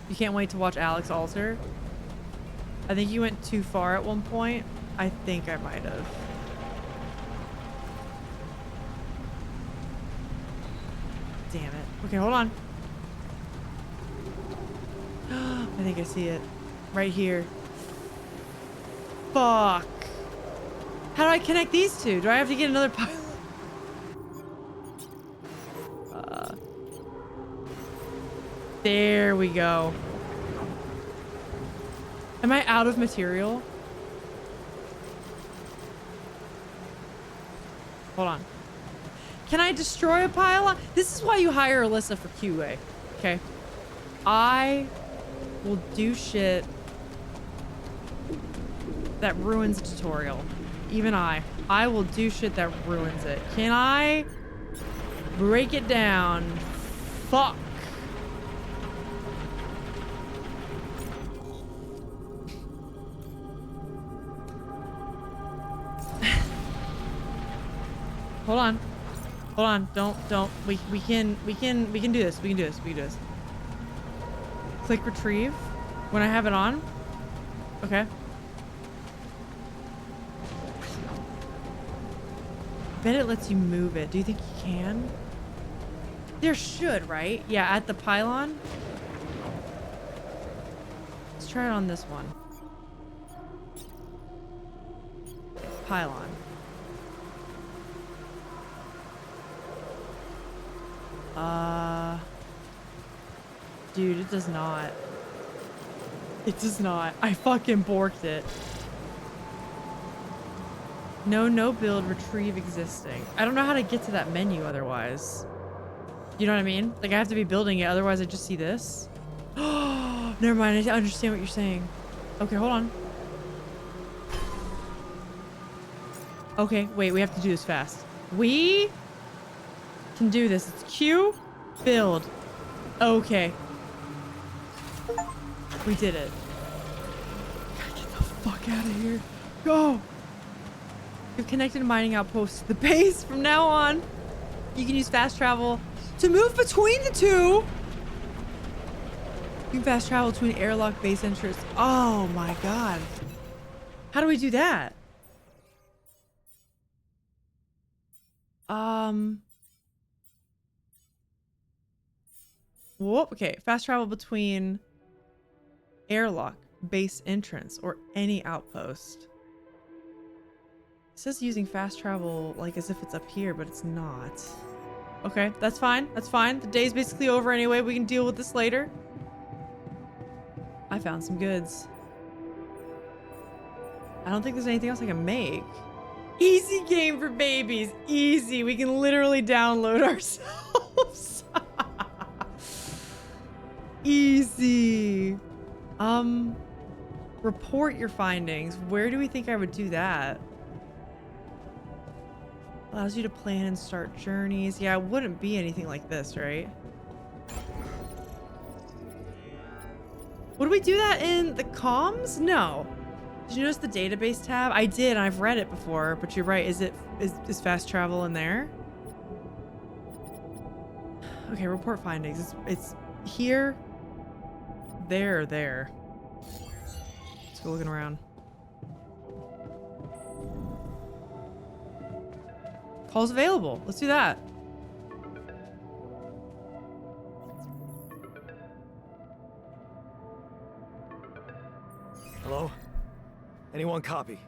Speaker 1: You can't wait to watch Alex alter. I think you went too far at one point. I think I might have. Damn it. Okay, hold on. I think I see it. Right here. Fuck. How do I connect these two? Do I have to get another pilot? There we go. Am I out of material? Hold on. Can I destroy a pylon? This is why you hire Alyssa for QA. Okay. I will do shit that ruins a tutorial. Even I will do shit that ruins it. Can I break it down? Fuck. Hold on. Hold on. Don't. We can do this. We can do this. Click retrieve when I have it on. Okay. Bet it lets you move it. Do you think you can? There should, right? Yeah, at the pylon. Let's try it on this one. Pylon. Dude, it does not. It does not. I fucking borked it. No build, retrieve existing. I don't know how to get to that menu otherwise. You know what I mean? Like I have to be building it, otherwise I just see this. Oh, never mind. I understand what you're saying. Okay, hold on. Okay, wait, we have to do this fast. We can do this. It's Q, build. Okay. We did it. Gotta get the fuck out of here. Go! You've connected a mining outpost to the base. From now on, you can use fast travel to move between the two. You can fast travel between airlock base entrance. Oh my god. How do we do that? Whoop. Okay. Fast travel between airlock base entrance or any outpost. It says using fast travel like as if it's up here, but it's not. Okay, that's fine. That's fine. The day's basically over anyway. We can deal with this later. I found some goods. I don't think there's anything else I can make. Easy game for babies. Easy. We can literally download ourselves. Easy. Report your findings. Where do we think I would do that? Allows you to plan and start journeys. Yeah, it wouldn't be anything like this, right? Would we do that in the comms? No. Did you notice the database tab? I did, and I've read it before, but you're right. Is fast travel in there? Okay, report findings. It's here, there. Let's go looking around. Calls available. Let's do that.
Speaker 3: Hello? Anyone copy?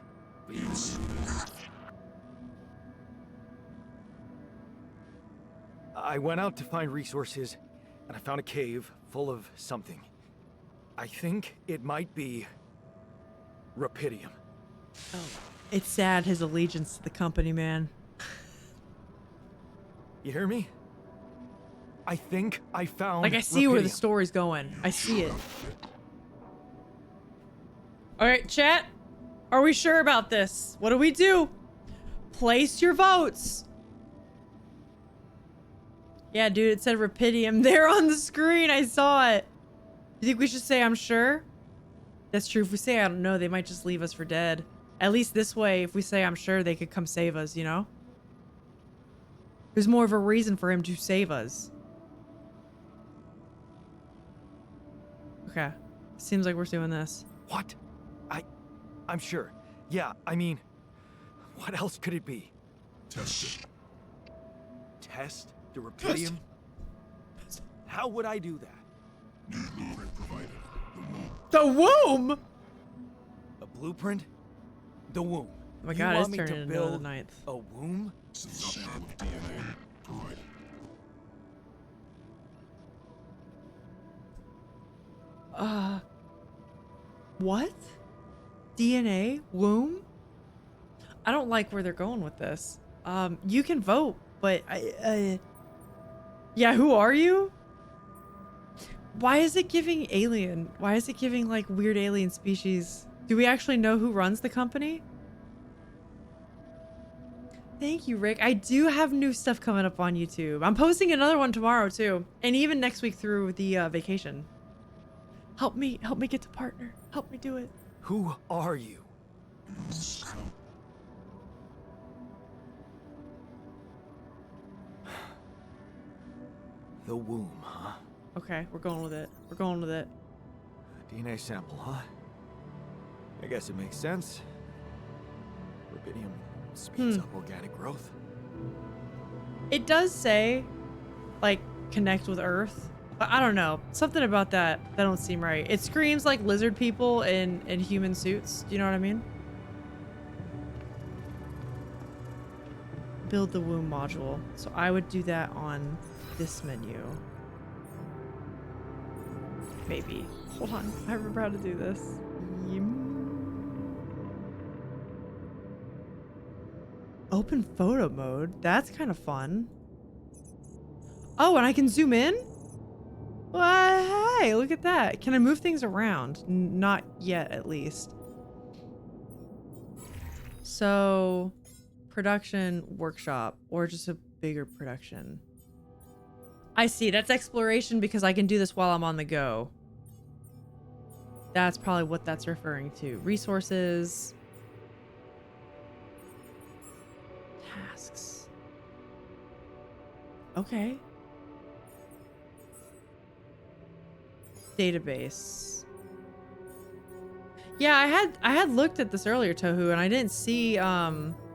Speaker 3: I went out to find resources, and I found a cave full of something. I think it might be Rapidium.
Speaker 1: Oh. It's sad his allegiance to the company, man.
Speaker 3: You hear me? I think I found
Speaker 1: Like, I see where the
Speaker 3: Rapidium.
Speaker 1: story's going. I see it. Alright, chat. Are we sure about this? What do we do? Place your votes. Yeah, dude, it said Rapidium there on the screen. I saw it. You think we should say I'm sure? That's true. If we say I don't know, they might just leave us for dead. At least this way, if we say I'm sure, they could come save us, you know? There's more of a reason for him to save us. Okay. Seems like we're doing this.
Speaker 3: What? I'm sure. Yeah, I mean, what else could it be?
Speaker 4: Test it.
Speaker 3: Test the Rapidium? How would I do that?
Speaker 4: New blueprint provided.
Speaker 1: The womb?
Speaker 3: A blueprint? The womb.
Speaker 1: Oh my
Speaker 3: You
Speaker 1: god,
Speaker 3: want
Speaker 1: it's
Speaker 3: me
Speaker 1: turning
Speaker 3: to
Speaker 1: into the
Speaker 3: build
Speaker 1: ninth.
Speaker 3: a womb?
Speaker 4: Sample of DNA provided.
Speaker 1: What? DNA? Womb? I don't like where they're going with this. You can vote, but yeah, who are you? Why is it giving alien? Why is it giving like weird alien species? Do we actually know who runs the company? Thank you, Rick. I do have new stuff coming up on YouTube. I'm posting another one tomorrow too, and even next week through the vacation. Help me get to partner. Help me do it.
Speaker 3: Who are you? The womb, huh?
Speaker 1: Okay, we're going with it. We're going with it.
Speaker 3: A DNA sample, huh? I guess it makes sense. Rubidium speeds up organic growth.
Speaker 1: It does say, like, connect with Earth. But I don't know. Something about that don't seem right. It screams like lizard people in human suits. Do you know what I mean? Build the womb module. So I would do that on this menu. Maybe. Hold on. I remember how to do this. Open photo mode. That's kind of fun. Oh, and I can zoom in? Well, hey, look at that. Can I move things around? Not yet, at least. So, production workshop, or just a bigger production. I see. That's exploration because I can do this while I'm on the go. That's probably what that's referring to. Resources. Tasks. Okay. Database. Yeah, I had looked at this earlier, Tohu, and I didn't see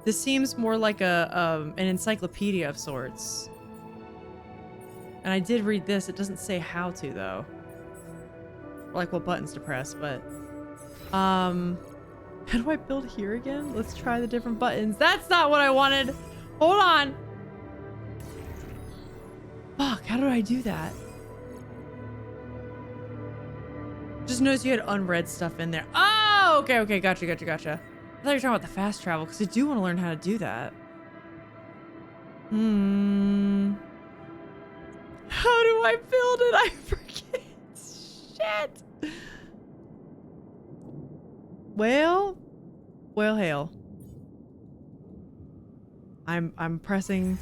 Speaker 1: this seems more like an encyclopedia of sorts. And I did read this. It doesn't say how to though. Or like what buttons to press, but how do I build here again? Let's try the different buttons. That's not what I wanted. Hold on. Fuck, how do I do that? Just noticed you had unread stuff in there. Oh, okay, gotcha. I thought you were talking about the fast travel because I do want to learn how to do that. How do I build it? I forget. Shit. Well, hail. I'm pressing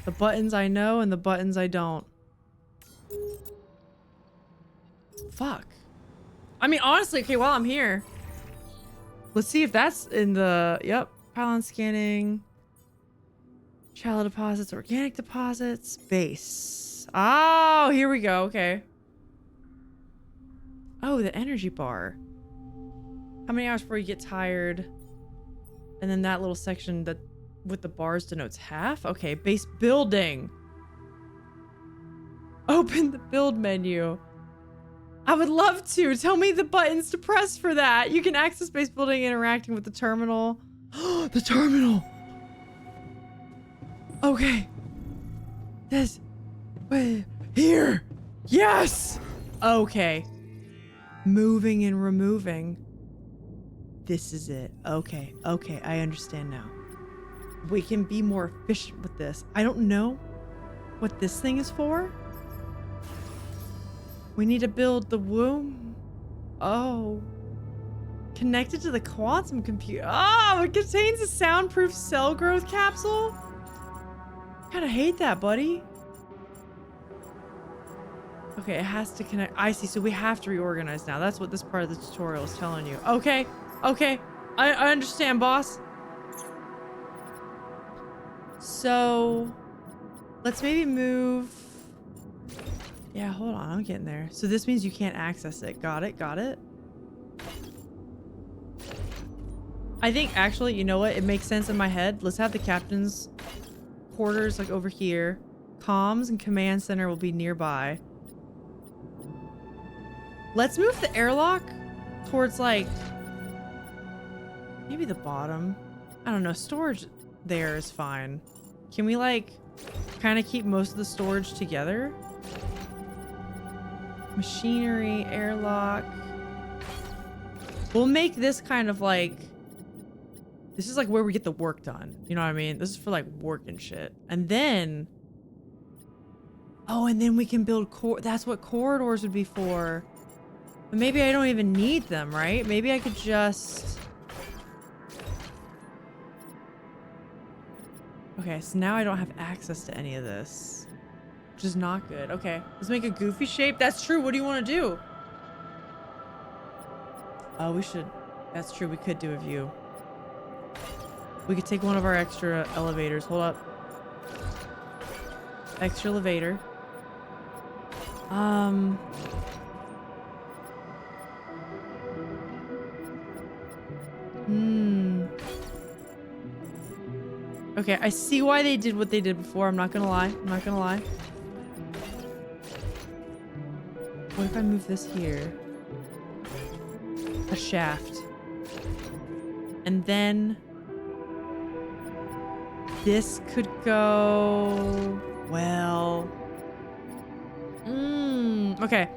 Speaker 1: the buttons I know and the buttons I don't. Fuck. I mean, honestly, okay, while I'm here, let's see if that's in the, yep, pylon scanning, shallow deposits, organic deposits, base. Oh, here we go, okay. Oh, the energy bar. How many hours before you get tired? And then that little section that with the bars denotes half. Okay, base building. Open the build menu. I would love to. Tell me the buttons to press for that. You can access base building interacting with the terminal. The terminal. Okay. This. Wait. Here. Yes. Okay. Moving and removing. This is it. Okay. Okay. I understand now. We can be more efficient with this. I don't know what this thing is for. We need to build the womb. Oh. Connected to the quantum computer. Oh, it contains a soundproof cell growth capsule? Kinda hate that, buddy. Okay, it has to connect. I see, so we have to reorganize now. That's what this part of the tutorial is telling you. Okay, okay. I understand, boss. So, let's maybe move... Yeah, hold on, I'm getting there. So this means you can't access it. Got it, got it. I think actually, you know what? It makes sense in my head. Let's have the captain's quarters like over here. Comms and command center will be nearby. Let's move the airlock towards like maybe the bottom. I don't know. Storage there is fine. Can we like kind of keep most of the storage together? Machinery, airlock. We'll make this kind of like, this is like where we get the work done. You know what I mean? This is for like work and shit. And then, oh, and then we can build that's what corridors would be for. But maybe I don't even need them, right? Maybe I could just... Okay, so now I don't have access to any of this. Which is not good. Okay, let's make a goofy shape. That's true. What do you want to do? Oh, we should... That's true. We could do a view. We could take one of our extra elevators. Hold up. Extra elevator. Okay, I see why they did what they did before. I'm not gonna lie. I'm not gonna lie. What if I move this here? A shaft. And then... this could go... Well... Okay.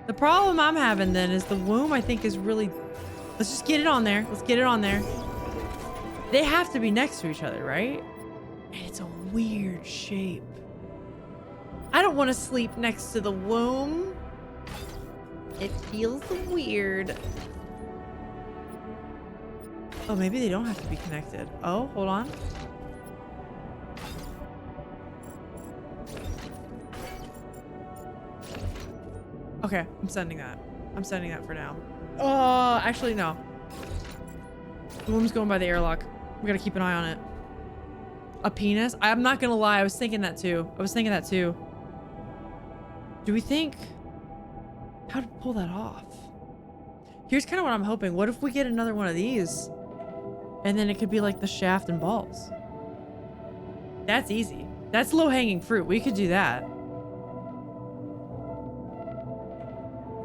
Speaker 1: The problem I'm having then is the womb I think is really... Let's just get it on there. Let's get it on there. They have to be next to each other, right? And it's a weird shape. I don't want to sleep next to the womb. It feels weird. Oh, maybe they don't have to be connected. Oh, hold on. Okay, I'm sending that. I'm sending that for now. Oh, actually, no. The womb's going by the airlock. We gotta keep an eye on it. A penis? I'm not gonna lie, I was thinking that too. Do we think... How to pull that off? Here's kind of what I'm hoping. What if we get another one of these? And then it could be like the shaft and balls. That's easy. That's low-hanging fruit. We could do that.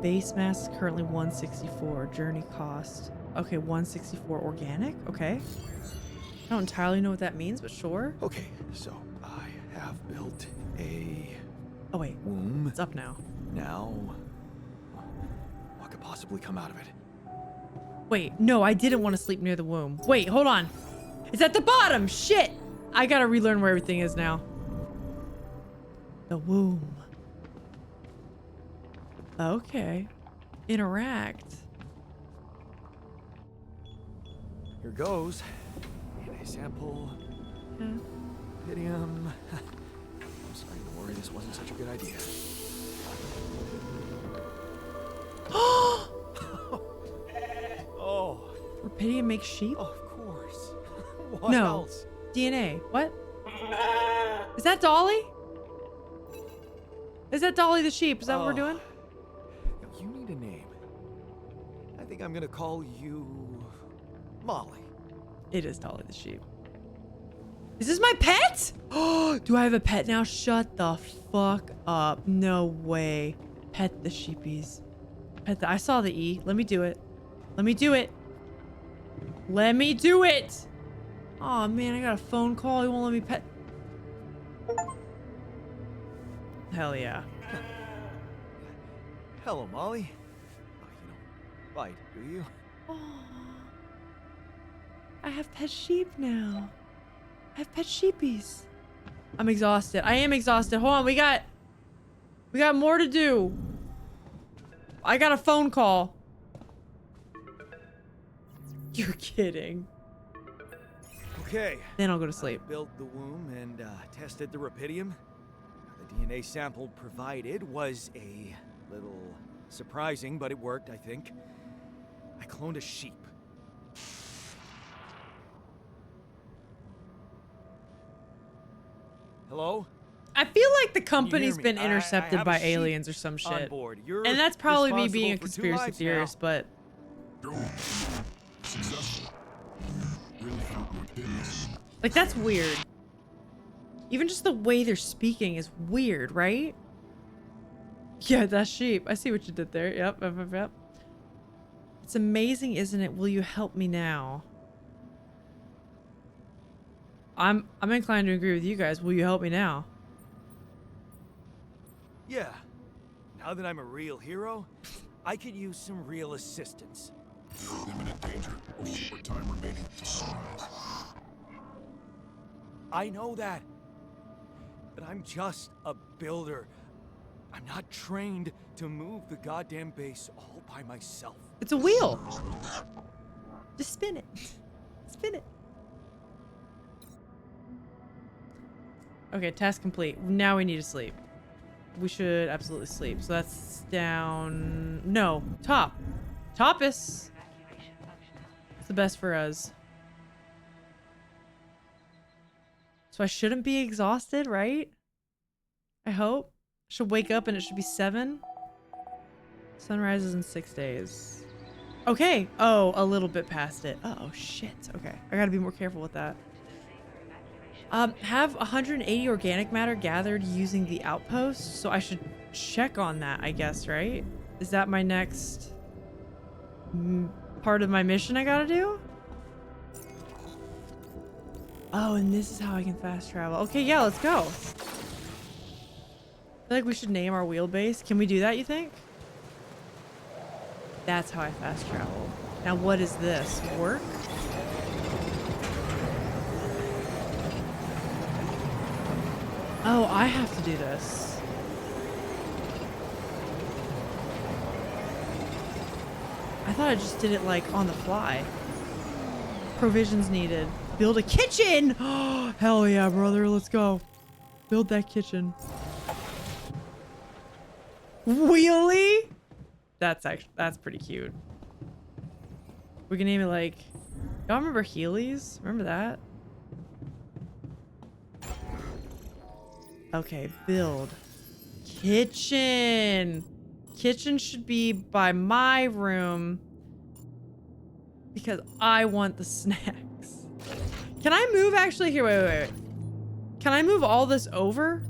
Speaker 1: Base mass is currently 164. Journey cost. Okay, 164 organic? Okay. I don't entirely know what that means, but sure.
Speaker 2: Okay, so I have built a...
Speaker 1: Oh, wait.
Speaker 2: womb.
Speaker 1: It's up now.
Speaker 2: Now, what could possibly come out of it?
Speaker 1: Wait, no, I didn't want to sleep near the womb. Wait, hold on. It's at the bottom! Shit! I gotta relearn where everything is now. The womb. Okay. Interact.
Speaker 2: Here goes. And a sample.
Speaker 1: Yeah.
Speaker 2: Rubidium. I'm starting to worry this wasn't such a good idea. Oh.
Speaker 1: Rubidium makes sheep?
Speaker 2: Of course. What
Speaker 1: No.
Speaker 2: else?
Speaker 1: DNA. What? Is that Dolly? Is that Dolly the sheep? Is that what we're doing?
Speaker 2: You need a name. I think I'm gonna call you...
Speaker 3: Molly.
Speaker 1: It is Dolly the sheep. Is this my pet? Oh, do I have a pet now? Shut the fuck up. No way. Pet the sheepies. Pet the, I saw the E. Let me do it. Let me do it. Let me do it. Oh man, I got a phone call. He won't let me pet. Hell yeah.
Speaker 3: Hello, Molly. You don't bite, do you?
Speaker 1: Oh, I have pet sheep now. I have pet sheepies. I'm exhausted. I am exhausted. Hold on, we got more to do. I got a phone call. You're kidding.
Speaker 3: Okay.
Speaker 1: Then I'll go to sleep.
Speaker 3: I built the womb and tested the rapidium. The DNA sample provided was a little surprising, but it worked, I think. I cloned a sheep. Hello?
Speaker 1: I feel like the
Speaker 3: Can you hear
Speaker 1: company's
Speaker 3: me?
Speaker 1: been
Speaker 3: I
Speaker 1: intercepted
Speaker 3: have a
Speaker 1: by
Speaker 3: sheep
Speaker 1: aliens or some
Speaker 3: on
Speaker 1: shit.
Speaker 3: board. You're
Speaker 1: And that's probably me being a
Speaker 3: responsible for 2
Speaker 1: conspiracy
Speaker 3: lives
Speaker 1: theorist,
Speaker 3: now.
Speaker 1: but
Speaker 4: Go. Successful. Really found what did this.
Speaker 1: like that's weird. Even just the way they're speaking is weird, right? Yeah, that's sheep. I see what you did there. Yep, yep, yep, yep. It's amazing, isn't it? Will you help me now? I'm inclined to agree with you guys. Will you help me now?
Speaker 3: Yeah. Now that I'm a real hero, I could use some real assistance.
Speaker 4: You're in imminent danger with short time remaining to sunrise.
Speaker 3: I know that. But I'm just a builder. I'm not trained to move the goddamn base all by myself.
Speaker 1: It's a wheel. Just spin it. Spin it. Okay, task complete. Now we need to sleep. We should absolutely sleep. So that's down. No, top. Topus. It's the best for us. So I shouldn't be exhausted, right? I hope. Should wake up and it should be 7. Sunrise is in 6 days. Okay. Oh, a little bit past it. Oh shit. Okay. I gotta be more careful with that. Have 180 organic matter gathered using the outpost. So I should check on that, I guess, right? Is that my next part of my mission I gotta do? Oh, and this is how I can fast travel. Okay, yeah, let's go. I feel like we should name our wheelbase. Can we do that, you think? That's how I fast travel. Now, what is this? Work? Oh, I have to do this. I thought I just did it like on the fly. Provisions needed. Build a kitchen! Oh, hell yeah, brother. Let's go. Build that kitchen. Wheelie? That's pretty cute. We can name it like... Y'all remember Heelys? Remember that? Okay, build. Kitchen! Kitchen should be by my room. Because I want the snacks. Can I move actually? Here, wait. Can I move all this over?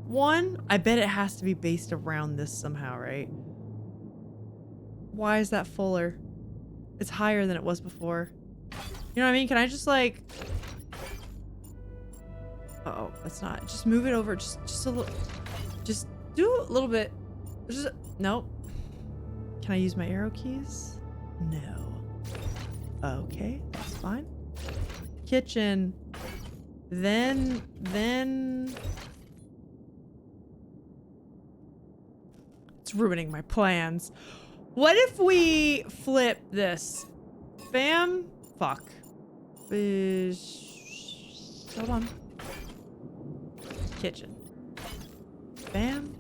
Speaker 1: One? I bet it has to be based around this somehow, right? Why is that fuller? It's higher than it was before. You know what I mean? Can I just like... Uh-oh, that's not. Just move it over. Just a little. Just do a little bit. Just... Nope. Can I use my arrow keys? No. Okay, that's fine. Kitchen. Then... It's ruining my plans. What if we flip this? Bam. Fuck. Hold on. Kitchen. Bam.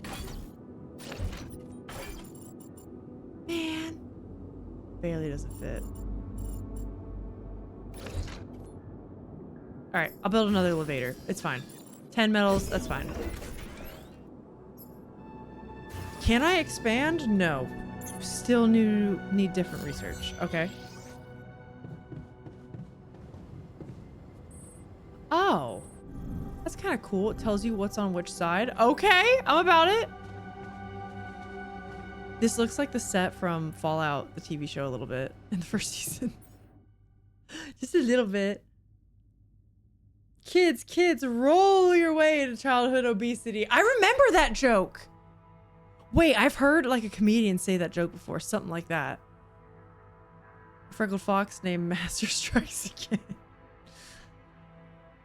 Speaker 1: Man. Barely doesn't fit. Alright, I'll build another elevator. It's fine. 10 metals, that's fine. Can I expand? No. Still need different research. Okay. cool. It tells you what's on which side. Okay, I'm about it. This looks like the set from Fallout, the TV show, a little bit in the first season. Just a little bit. Kids, roll your way to childhood obesity. I remember that joke. Wait, I've heard like a comedian say that joke before. Something like that. Freckled fox named Master Strikes Again.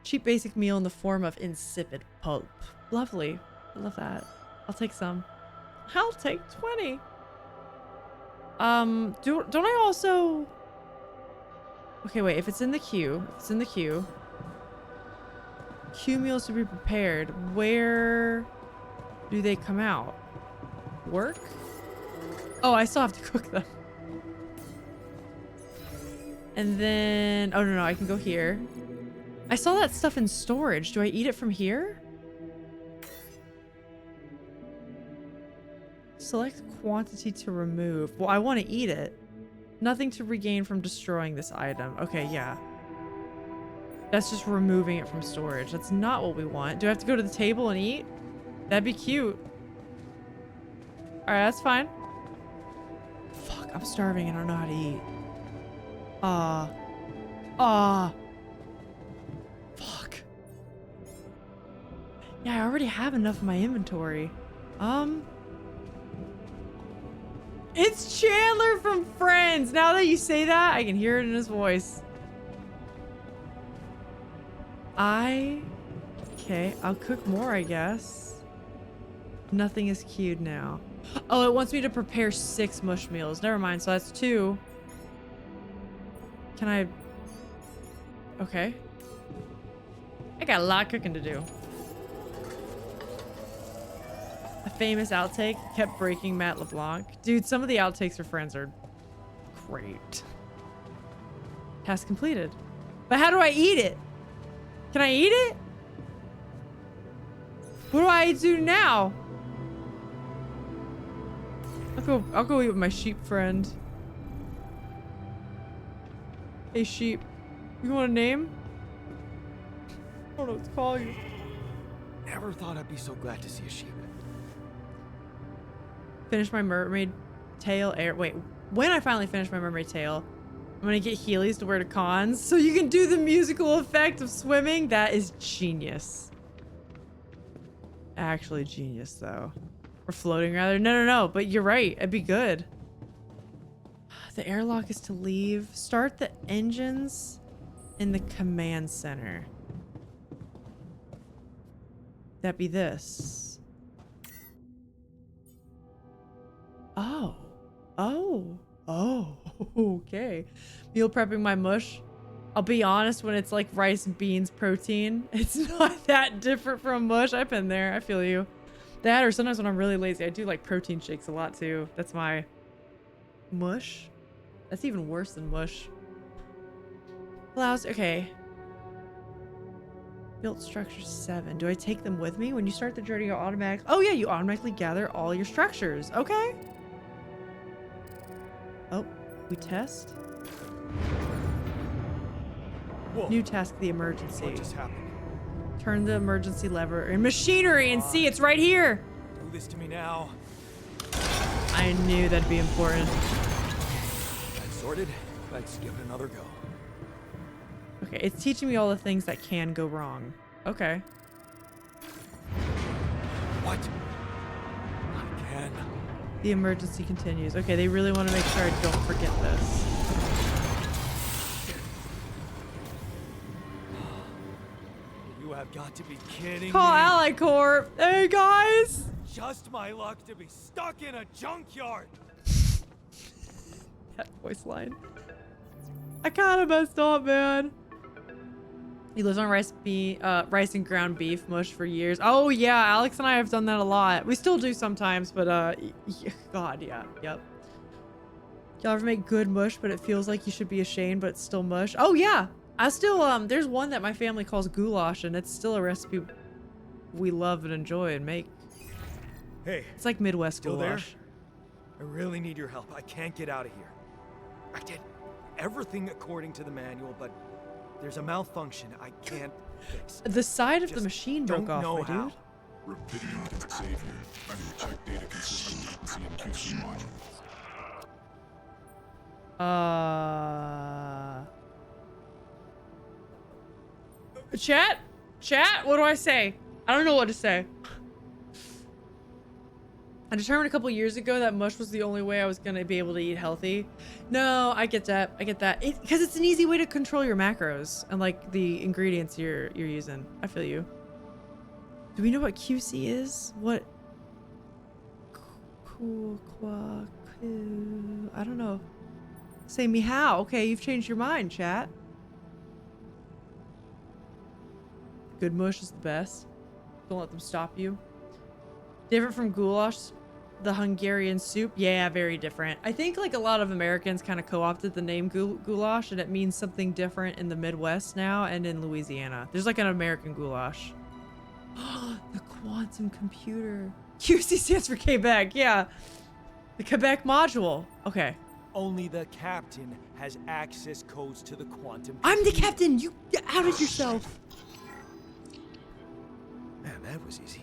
Speaker 1: Cheap basic meal in the form of insipid pulp. Lovely. I love that. I'll take some. I'll take 20. Don't I also... Okay, wait. If it's in the queue, queue meals to be prepared. Where do they come out? Work? Oh, I still have to cook them. And then... Oh, no, I can go here. I saw that stuff in storage. Do I eat it from here? Select quantity to remove. Well, I want to eat it. Nothing to regain from destroying this item. Okay, yeah. That's just removing it from storage. That's not what we want. Do I have to go to the table and eat? That'd be cute. Alright, that's fine. Fuck, I'm starving and I don't know how to eat. Fuck. Yeah, I already have enough in my inventory. It's Chandler from Friends. Now that you say that, I can hear it in his voice. Okay, I'll cook more, I guess. Nothing is queued now. Oh, it wants me to prepare 6 mush meals. Never mind, so that's 2. Can I... Okay. I got a lot of cooking to do. A famous outtake kept breaking Matt LeBlanc. Dude, some of the outtakes for Friends are great. Task completed. But how do I eat it? Can I eat it? What do I do now? I'll go eat with my sheep friend. Hey sheep, you want a name? I don't know what to call you.
Speaker 3: Never thought I'd be so glad to see a sheep.
Speaker 1: Finish my mermaid tail wait, when I finally finish my mermaid tail, I'm gonna get Heelys to wear to cons so you can do the musical effect of swimming. That is genius. Actually genius though. Or floating rather. No, but you're right. It'd be good. The airlock is to leave. Start the engines in the command center. That'd be this. Oh, okay. Meal prepping my mush. I'll be honest, when it's like rice, beans, protein, it's not that different from mush. I've been there. I feel you. That, or sometimes when I'm really lazy, I do like protein shakes a lot too. That's my mush. That's even worse than mush. Allows, okay. Built structure 7. Do I take them with me? When you start the journey, you automatically... Oh yeah, you automatically gather all your structures. Okay. Oh, we test.
Speaker 3: Whoa.
Speaker 1: New task, the emergency.
Speaker 3: What just happened?
Speaker 1: Turn the emergency lever in machinery and see it's right here.
Speaker 3: Do this to me now.
Speaker 1: I knew that'd be important.
Speaker 3: That's sorted. Let's give it another go.
Speaker 1: Okay, it's teaching me all the things that can go wrong. Okay.
Speaker 3: What? I can.
Speaker 1: The emergency continues. Okay, they really want to make sure I don't forget this.
Speaker 3: You have got to be kidding
Speaker 1: Call
Speaker 3: me.
Speaker 1: Ally Corp. Hey guys.
Speaker 3: Just my luck to be stuck in a junkyard.
Speaker 1: That voice line. I kind of messed up, man. He lives on rice and ground beef mush for years. Oh yeah, Alex and I have done that a lot. We still do sometimes, but God, yeah, yep. Y'all ever make good mush, but it feels like you should be ashamed, but it's still mush? Oh yeah, I still there's one that my family calls goulash, and it's still a recipe we love and enjoy and make.
Speaker 3: Hey,
Speaker 1: It's like Midwest
Speaker 3: still
Speaker 1: goulash.
Speaker 3: there? I really need your help. I can't get out of here. I did everything according to the manual, but There's a malfunction I can't fix.
Speaker 1: The side of the
Speaker 3: Just
Speaker 1: machine
Speaker 3: don't
Speaker 1: broke off,
Speaker 3: know
Speaker 1: my
Speaker 3: how.
Speaker 1: dude.
Speaker 4: Rapidium Savior. Check data consistent with the QC module.
Speaker 1: Chat, what do I say? I don't know what to say. I determined a couple years ago that mush was the only way I was gonna be able to eat healthy. No, I get that. Because it's an easy way to control your macros and like the ingredients you're using. I feel you. Do we know what QC is? What? I don't know. Say me how. Okay, you've changed your mind, chat. Good mush is the best. Don't let them stop you. Different from goulash, the Hungarian soup. Yeah, very different. I think like a lot of Americans kind of co-opted the name goulash, and it means something different in the Midwest now and in Louisiana. There's like an American goulash. The quantum computer. QC stands for Quebec. Yeah, the Quebec module. Okay.
Speaker 3: Only the captain has access codes to the quantum.
Speaker 1: I'm the captain. You outed yourself.
Speaker 3: Man, that was easy.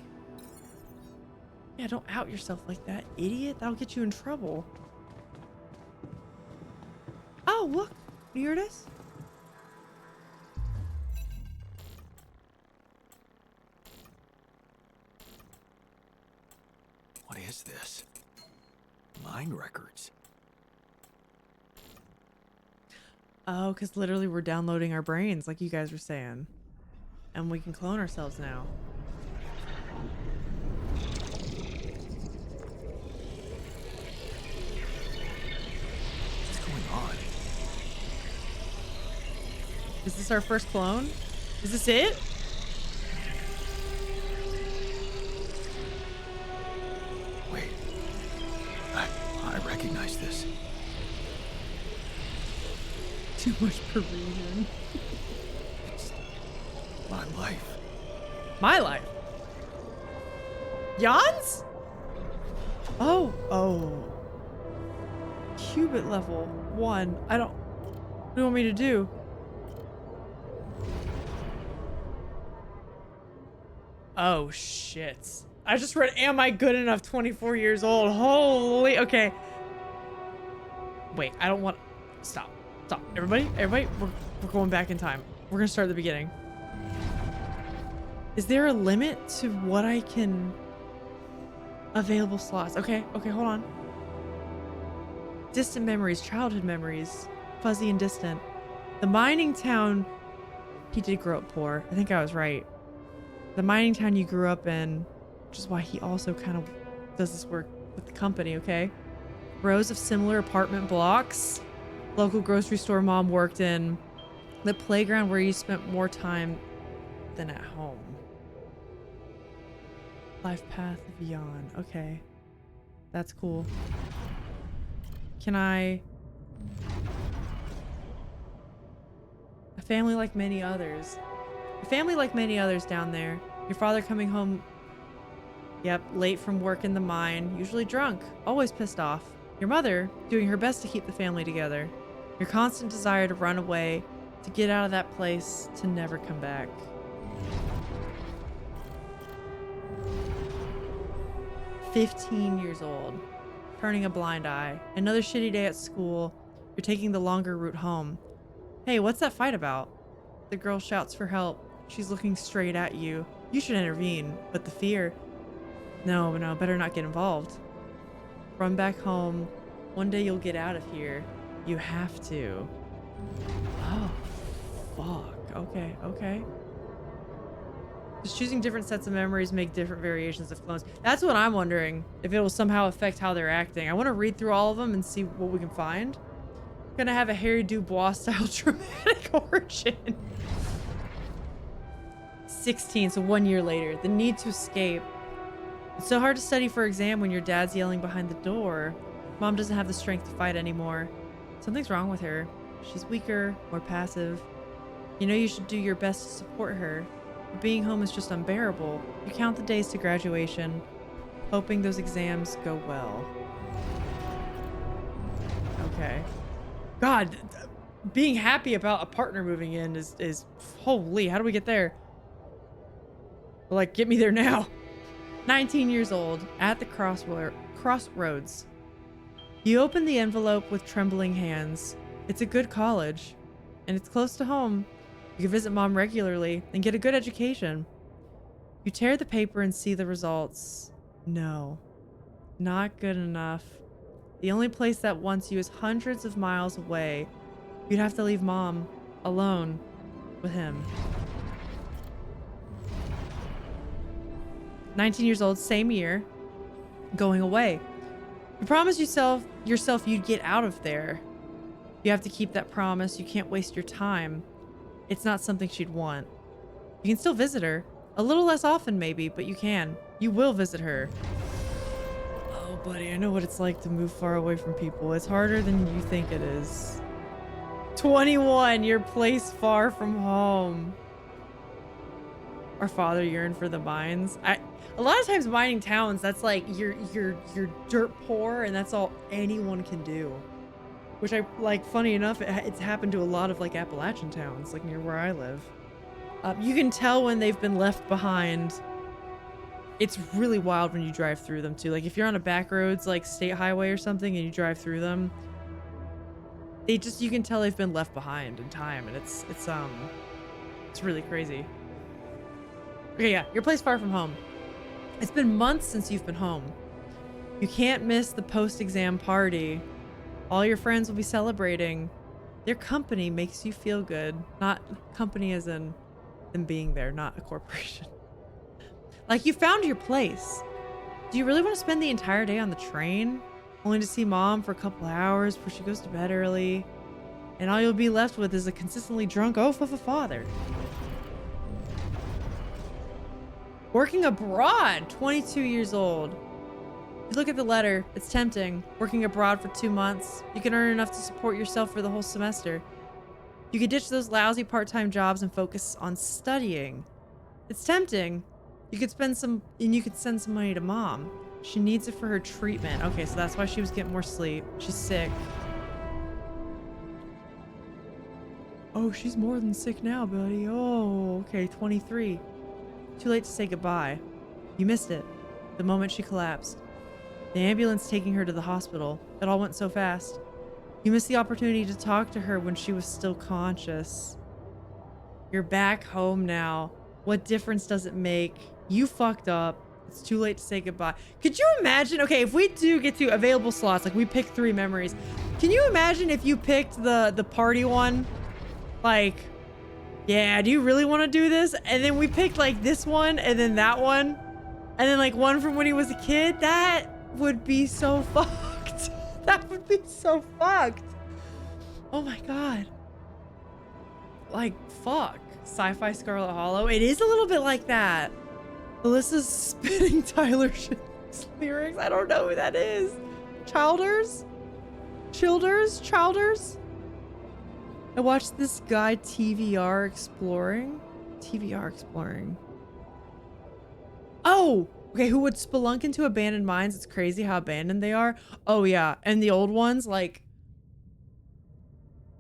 Speaker 1: Yeah, don't out yourself like that, idiot. That'll get you in trouble. Oh, look. Here it is.
Speaker 3: What is this? Mine records.
Speaker 1: Oh, because literally we're downloading our brains, like you guys were saying. And we can clone ourselves now.
Speaker 3: What's going on?
Speaker 1: Is this our first clone? Is this it?
Speaker 3: Wait. I recognize this.
Speaker 1: Too much Parisian.
Speaker 3: It's my life.
Speaker 1: My life. Jan's? Oh. Qubit level 1. What do you want me to do? Oh, shit. I just read, am I good enough? 24 years old. Holy, okay. Wait, I don't want, stop. Everybody, we're going back in time. We're gonna start at the beginning. Is there a limit to what I can, available slots? Okay, hold on. Distant memories, childhood memories, fuzzy and distant. The mining town, he did grow up poor. I think I was right. The mining town you grew up in, which is why he also kind of does this work with the company, okay? Rows of similar apartment blocks. Local grocery store mom worked in. The playground where you spent more time than at home. Life path of Jan. Okay. That's cool. Can I... A family like many others. A family like many others down there. Your father coming home... Yep, late from work in the mine. Usually drunk. Always pissed off. Your mother doing her best to keep the family together. Your constant desire to run away, to get out of that place, to never come back. "15 years old. Turning a blind eye. Another shitty day at school. You're taking the longer route home. Hey, what's that fight about?" The girl shouts for help. She's looking straight at you. You should intervene, but the fear... No, better not get involved. Run back home. One day you'll get out of here. You have to. Oh, fuck. Okay. Just choosing different sets of memories make different variations of clones. That's what I'm wondering, if it will somehow affect how they're acting. I want to read through all of them and see what we can find. Gonna have a Harry Dubois style dramatic origin. 16, so 1 year later. The need to escape. It's so hard to study for exam when your dad's yelling behind the door. Mom doesn't have the strength to fight anymore. Something's wrong with her. She's weaker, more passive. You know you should do your best to support her. But being home is just unbearable. You count the days to graduation, hoping those exams go well. Okay. God, being happy about a partner moving in is holy, how do we get there? Like, get me there now. 19 years old, at the crossroads. You open the envelope with trembling hands. It's a good college, and it's close to home. You can visit mom regularly and get a good education. You tear the paper and see the results. No, not good enough. The only place that wants you is hundreds of miles away. You'd have to leave mom alone with him. 19 years old, same year, going away. You promised yourself you'd get out of there. You have to keep that promise. You can't waste your time. It's not something she'd want. You can still visit her. A little less often maybe, but you can. You will visit her. Oh, buddy, I know what it's like to move far away from people. It's harder than you think it is. 21, you're placed far from home. Our father yearned for the mines. A lot of times mining towns, that's like you're dirt poor and that's all anyone can do. Which I like, funny enough, it's happened to a lot of like Appalachian towns, like near where I live. You can tell when they've been left behind. It's really wild when you drive through them too. Like if you're on a back roads, like state highway or something, and you drive through them, you can tell they've been left behind in time, and it's really crazy. Okay, yeah, you're placed far from home. It's been months since you've been home. You can't miss the post-exam party. All your friends will be celebrating. Their company makes you feel good. Not company as in them being there, not a corporation. Like, you found your place. Do you really want to spend the entire day on the train? Only to see mom for a couple hours before she goes to bed early? And all you'll be left with is a consistently drunk oaf of a father. Working abroad, 22 years old. You look at the letter, it's tempting. Working abroad for 2 months. You can earn enough to support yourself for the whole semester. You could ditch those lousy part-time jobs and focus on studying. It's tempting. You could send some money to mom. She needs it for her treatment. Okay, so that's why she was getting more sleep. She's sick. Oh, she's more than sick now, buddy. Oh, okay, 23. Too late to say goodbye. You missed it. The moment she collapsed. The ambulance taking her to the hospital. It all went so fast. You missed the opportunity to talk to her when she was still conscious. You're back home now. What difference does it make? You fucked up. It's too late to say goodbye. Could you imagine? Okay, if we do get to available slots, like we pick 3 memories. Can you imagine if you picked the party one? Like, yeah, do you really want to do this? And then we picked like this one and then that one. And then like one from when he was a kid. That would be so fucked. That would be so fucked. Oh my God. Like, fuck. Sci-fi Scarlet Hollow. It is a little bit like that. Alyssa's spitting Tyler Shit's lyrics. I don't know who that is. Childers? Childers? I watched this guy TVR exploring. Oh, okay. Who would spelunk into abandoned mines? It's crazy how abandoned they are. Oh yeah. And the old ones, like,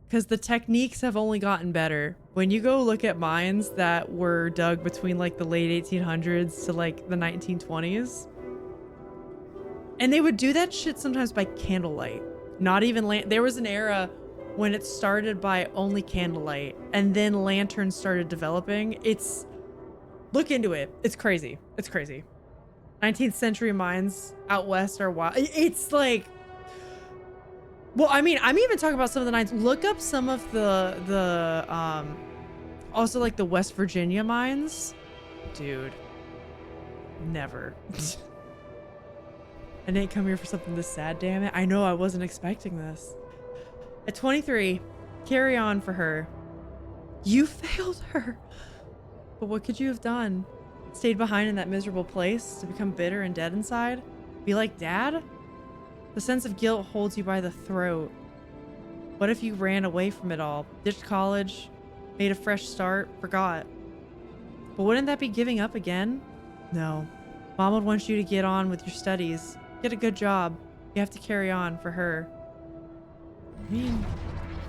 Speaker 1: because the techniques have only gotten better. When you go look at mines that were dug between like the late 1800s to like the 1920s, and they would do that shit sometimes by candlelight. Not even there was an era when it started by only candlelight, and then lanterns started developing. Look into it. It's crazy. 19th century mines out west are wild. It's like, well, I mean, I'm even talking about some of the mines. Look up some of the also like the West Virginia mines. Dude, never. I didn't come here for something this sad, damn it. I know, I wasn't expecting this. At 23, carry on for her. You failed her. But what could you have done? Stayed behind in that miserable place to become bitter and dead inside? Be like dad? The sense of guilt holds you by the throat. What if you ran away from it all? Ditched college, made a fresh start, forgot? But wouldn't that be giving up again? No. Mom would want you to get on with your studies. Get a good job. You have to carry on for her. I mean,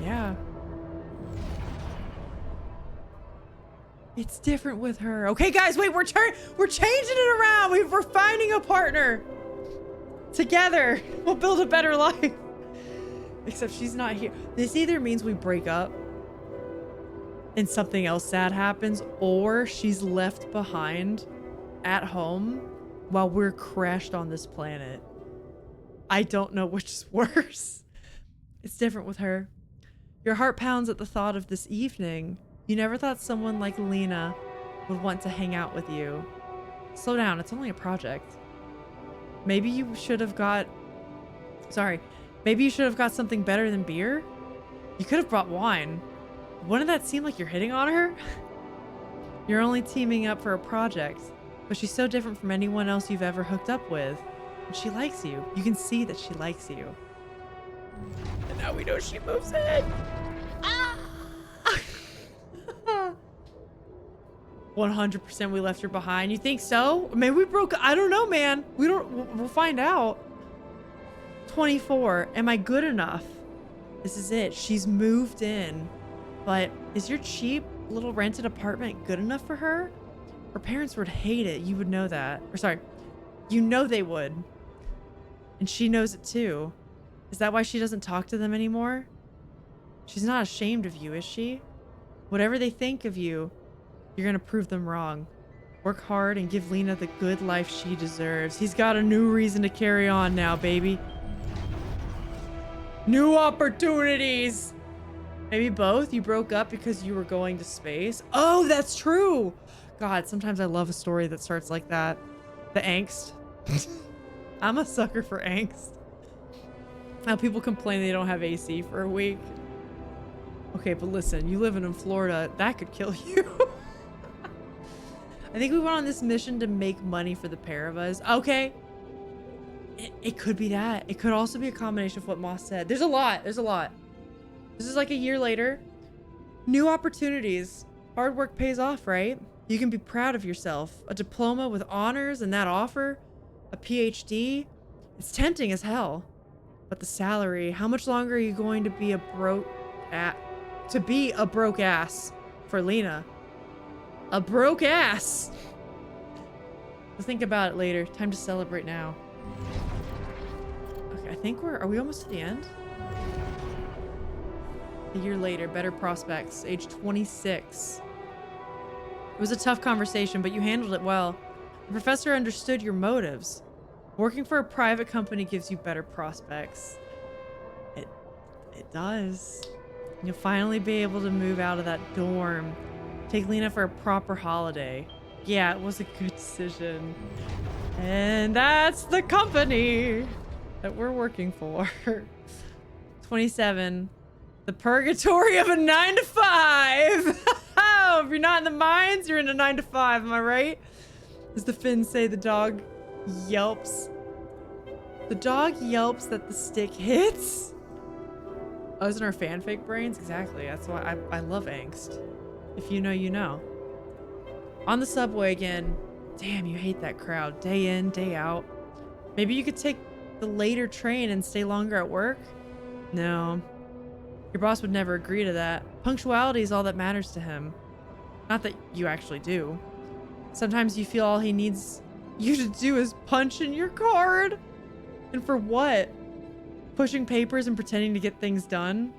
Speaker 1: yeah. It's different with her. Okay, guys, wait, we're changing it around. We're finding a partner. Together, we'll build a better life. Except she's not here. This either means we break up and something else sad happens, or she's left behind at home while we're crashed on this planet. I don't know which is worse. It's different with her. Your heart pounds at the thought of this evening. You never thought someone like Lena would want to hang out with you. Slow down, it's only a project. Maybe you should have got... Sorry. Maybe you should have got something better than beer? You could have brought wine. Wouldn't that seem like you're hitting on her? You're only teaming up for a project, but she's so different from anyone else you've ever hooked up with. And she likes you. You can see that she likes you. And now we know she moves in. 100% we left her behind. You think so? Maybe we broke... I don't know, man. We'll find out. 24. Am I good enough? This is it. She's moved in. But is your cheap little rented apartment good enough for her? Her parents would hate it. You would know that. Or sorry. You know they would. And she knows it too. Is that why she doesn't talk to them anymore? She's not ashamed of you, is she? Whatever they think of you, you're gonna prove them wrong. Work hard and give Lena the good life she deserves. He's got a new reason to carry on now, baby. New opportunities. Maybe both. You broke up because you were going to space. Oh, that's true. God, sometimes I love a story that starts like that. The angst. I'm a sucker for angst. Now people complain they don't have AC for a week. Okay, but listen, you living in Florida, that could kill you. I think we went on this mission to make money for the pair of us. Okay. It could be that. It could also be a combination of what Moss said. There's a lot. There's a lot. This is like a year later. New opportunities. Hard work pays off, right? You can be proud of yourself. A diploma with honors and that offer. A PhD. It's tempting as hell. But the salary. How much longer are you going to be a broke ass for Lena? A broke ass. We'll think about it later. Time to celebrate now. Okay, I think are we almost to the end? A year later, better prospects, age 26. It was a tough conversation, but you handled it well. The professor understood your motives. Working for a private company gives you better prospects. It does. You'll finally be able to move out of that dorm. Take Lena for a proper holiday. Yeah, it was a good decision. And that's the company that we're working for. 27. The purgatory of a 9 to 5. Oh, if you're not in the mines, you're in a 9 to 5. Am I right? As the Finns say, the dog yelps. The dog yelps that the stick hits. Oh, isn't our fanfic brains? Exactly. That's why I love angst. If you know, you know. On the subway again. Damn, you hate that crowd. Day in, day out. Maybe you could take the later train and stay longer at work? No. Your boss would never agree to that. Punctuality is all that matters to him. Not that you actually do. Sometimes you feel all he needs you to do is punch in your card. And for what? Pushing papers and pretending to get things done?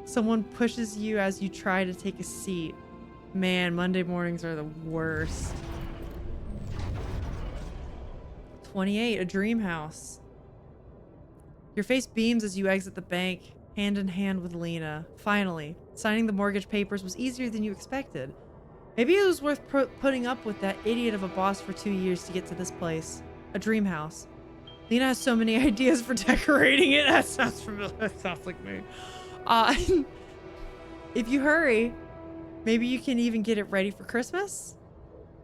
Speaker 1: Someone pushes you as you try to take a seat. Man, Monday mornings are the worst. 28, a dream house. Your face beams as you exit the bank, hand in hand with Lena. Finally, signing the mortgage papers was easier than you expected. Maybe it was worth putting up with that idiot of a boss for 2 years to get to this place. A dream house. Lena has so many ideas for decorating it. That sounds familiar. That sounds like me. If you hurry, maybe you can even get it ready for Christmas?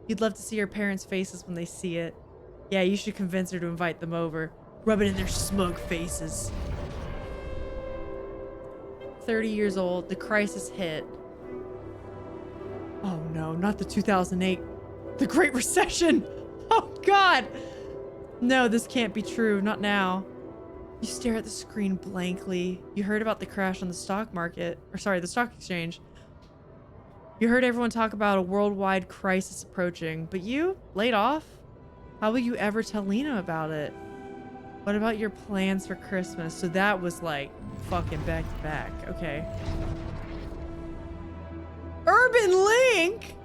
Speaker 1: You'd love to see your parents' faces when they see it. Yeah, you should convince her to invite them over. Rub it in their smug faces. 30 years old, the crisis hit. Oh no, not the 2008. The Great Recession! Oh God! No, this can't be true, not now. You stare at the screen blankly. You heard about the crash on the stock market, or sorry, the stock exchange. You heard everyone talk about a worldwide crisis approaching, but you, laid off? How will you ever tell Lena about it? What about your plans for Christmas? So that was like fucking back to back. Okay. Urban Link!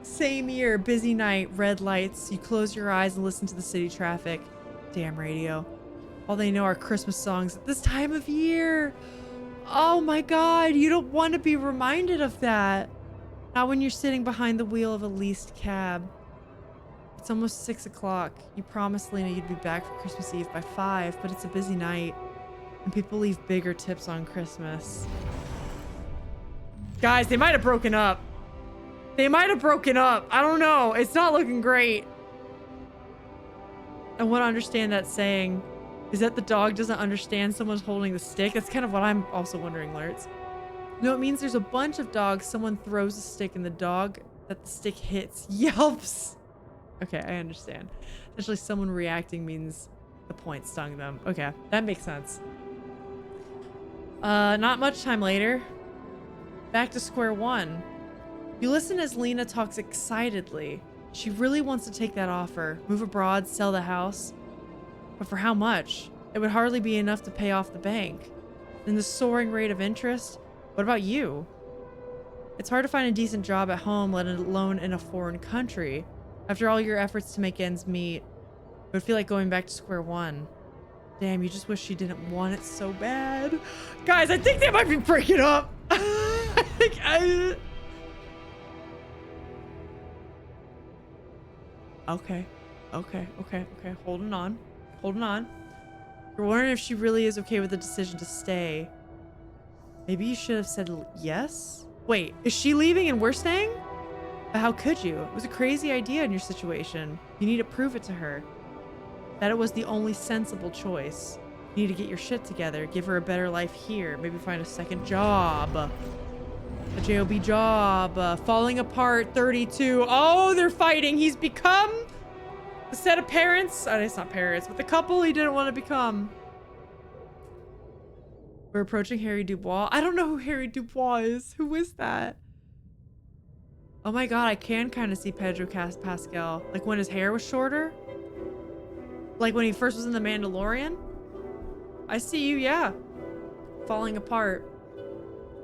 Speaker 1: Same year, busy night, red lights. You close your eyes and listen to the city traffic. Damn radio. All they know are Christmas songs at this time of year. Oh my God, you don't want to be reminded of that. Not when you're sitting behind the wheel of a leased cab. It's almost 6 o'clock. You promised Lena you'd be back for Christmas Eve by 5, but it's a busy night. And people leave bigger tips on Christmas. Guys, they might have broken up. They might have broken up. I don't know. It's not looking great. I want to understand that saying. Is that the dog doesn't understand someone's holding the stick? That's kind of what I'm also wondering, Lertz. No, it means there's a bunch of dogs. Someone throws a stick and the dog that the stick hits yelps. Okay, I understand. Essentially, someone reacting means the point stung them. Okay, that makes sense. Not much time later. Back to square one. You listen as Lena talks excitedly. She really wants to take that offer. Move abroad, sell the house. But for how much? It would hardly be enough to pay off the bank. And the soaring rate of interest? What about you? It's hard to find a decent job at home, let alone in a foreign country. After all your efforts to make ends meet, it would feel like going back to square one. Damn, you just wish she didn't want it so bad. Guys, I think they might be breaking up. Okay. Holding on. You're wondering if she really is okay with the decision to stay. Maybe you should have said yes? Wait, is she leaving and we're staying? But how could you? It was a crazy idea in your situation. You need to prove it to her. That it was the only sensible choice. You need to get your shit together, give her a better life here, maybe find a second job. A JOB job. Falling apart, 32. Oh, they're fighting. He's become a set of parents. Oh, it's not parents, but the couple he didn't want to become. We're approaching Harry Dubois. I don't know who Harry Dubois is. Who is that? Oh my God, I can kind of see Pedro Pascal. Like when his hair was shorter. Like when he first was in The Mandalorian. I see you, yeah. Falling apart.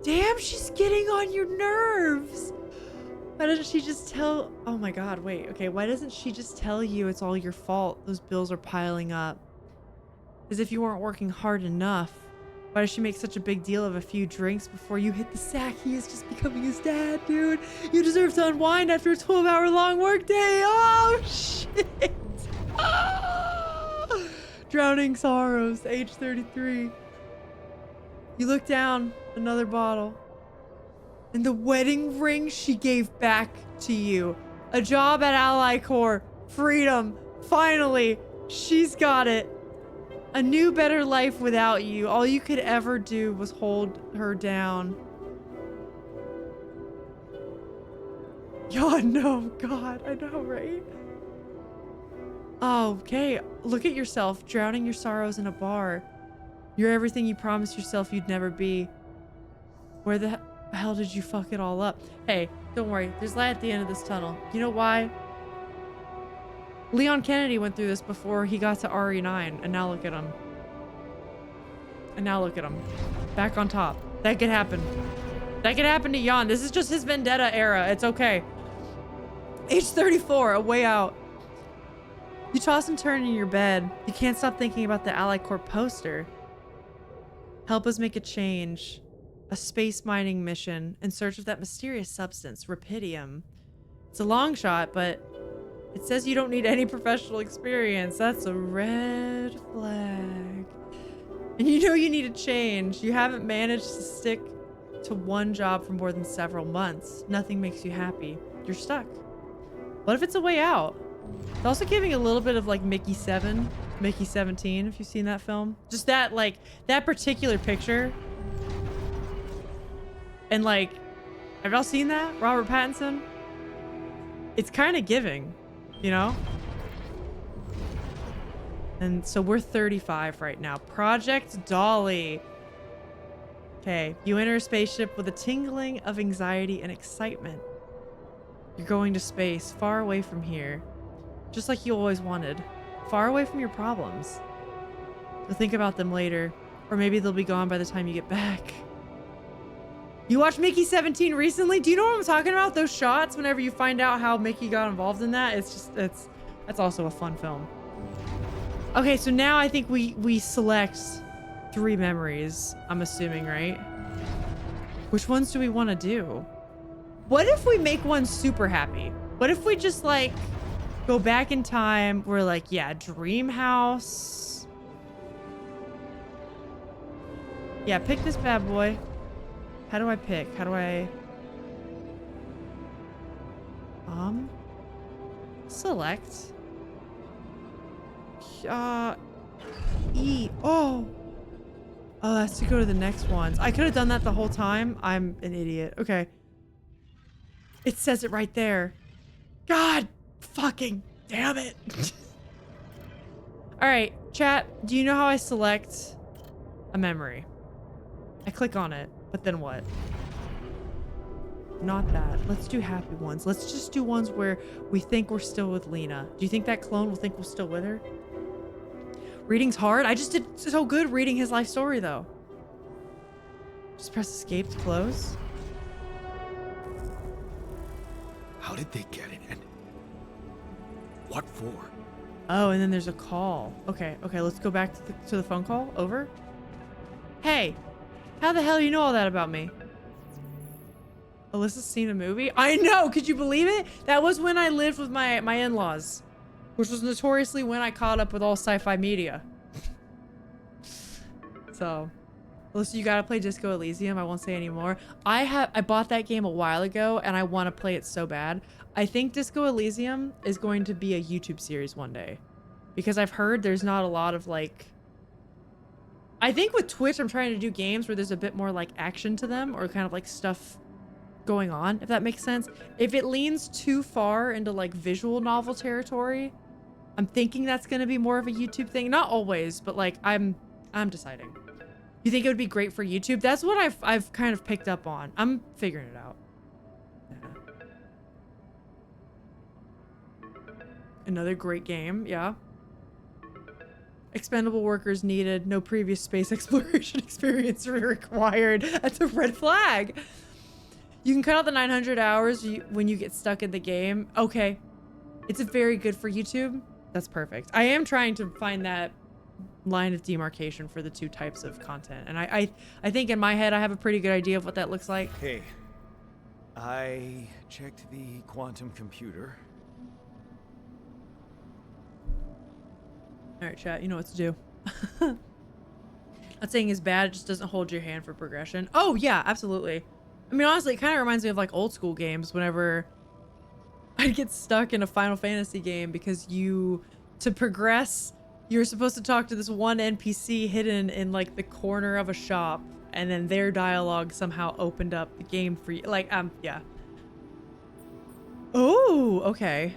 Speaker 1: Damn, she's getting on your nerves. Why doesn't she just tell... Oh my God, wait. Okay, why doesn't she just tell you it's all your fault? Those bills are piling up. As if you weren't working hard enough. Why does she make such a big deal of a few drinks before you hit the sack? He is just becoming his dad, dude. You deserve to unwind after a 12-hour long workday. Oh, shit. Drowning sorrows, age 33. You look down, another bottle. And the wedding ring she gave back to you. A job at Ally Corps. Freedom. Finally, she's got it. A new, better life without you. All you could ever do was hold her down. Oh, no, God. I know, right? Oh, okay. Look at yourself, drowning your sorrows in a bar. You're everything you promised yourself you'd never be. Where the hell did you fuck it all up? Hey, don't worry. There's light at the end of this tunnel. You know why? Leon Kennedy went through this before he got to RE9, and now look at him. Back on top. That could happen. That could happen to Jan. This is just his vendetta era. It's okay. Age 34, a way out. You toss and turn in your bed. You can't stop thinking about the Ally Corps poster. Help us make a change. A space mining mission in search of that mysterious substance, Rapidium. It's a long shot, but it says you don't need any professional experience. That's a red flag. And you know you need a change. You haven't managed to stick to one job for more than several months. Nothing makes you happy. You're stuck. What if it's a way out? It's also giving a little bit of like Mickey 7, Mickey 17, if you've seen that film. Just that, like, that particular picture. And like, have y'all seen that? Robert Pattinson? It's kind of giving, you know? And so we're 35 right now. Project Dolly. Okay, you enter a spaceship with a tingling of anxiety and excitement. You're going to space, far away from here. Just like you always wanted. Far away from your problems. You'll think about them later. Or maybe they'll be gone by the time you get back. You watched Mickey 17 recently? Do you know what I'm talking about? Those shots whenever you find out how Mickey got involved in that? That's also a fun film. Okay, so now I think we select 3 memories, I'm assuming, right? Which ones do we want to do? What if we make one super happy? What if we just like go back in time? We're like, yeah, dream house. Yeah, pick this bad boy. How do I pick? How do I... Select. E. Oh, that's to go to the next ones. I could have done that the whole time. I'm an idiot. Okay. It says it right there. God fucking damn it. All right, chat. Do you know how I select a memory? I click on it, but then what? Not that. Let's do happy ones. Let's just do ones where we think we're still with Lena. Do you think that clone will think we're still with her? Reading's hard. I just did so good reading his life story, though. Just press escape to close.
Speaker 3: How did they get it? And what for?
Speaker 1: Oh, and then there's a call. Okay, let's go back to the phone call. Over. Hey, how the hell do you know all that about me? Alyssa's seen a movie? I know! Could you believe it? That was when I lived with my in-laws. Which was notoriously when I caught up with all sci-fi media. So, Alyssa, you gotta play Disco Elysium. I won't say anymore. I bought that game a while ago, and I want to play it so bad. I think Disco Elysium is going to be a YouTube series one day. Because I've heard there's not a lot of, like... I think with Twitch, I'm trying to do games where there's a bit more, like, action to them. Or kind of, like, stuff going on, if that makes sense. If it leans too far into, like, visual novel territory... I'm thinking that's going to be more of a YouTube thing. Not always, but like I'm deciding. You think it would be great for YouTube? That's what I've kind of picked up on. I'm figuring it out. Yeah. Another great game, yeah. Expendable workers needed. No previous space exploration experience required. That's a red flag. You can cut out the 900 hours when you get stuck in the game. Okay. It's very good for YouTube. That's perfect. I am trying to find that line of demarcation for the 2 types of content. And I think in my head, I have a pretty good idea of what that looks like.
Speaker 3: Hey, I checked the quantum computer.
Speaker 1: All right, chat, you know what to do. Not saying it's bad, it just doesn't hold your hand for progression. Oh, yeah, absolutely. I mean, honestly, it kind of reminds me of like old school games whenever I'd get stuck in a Final Fantasy game because to progress, you're supposed to talk to this one NPC hidden in like the corner of a shop, and then their dialogue somehow opened up the game for you. Like, yeah. Oh, okay.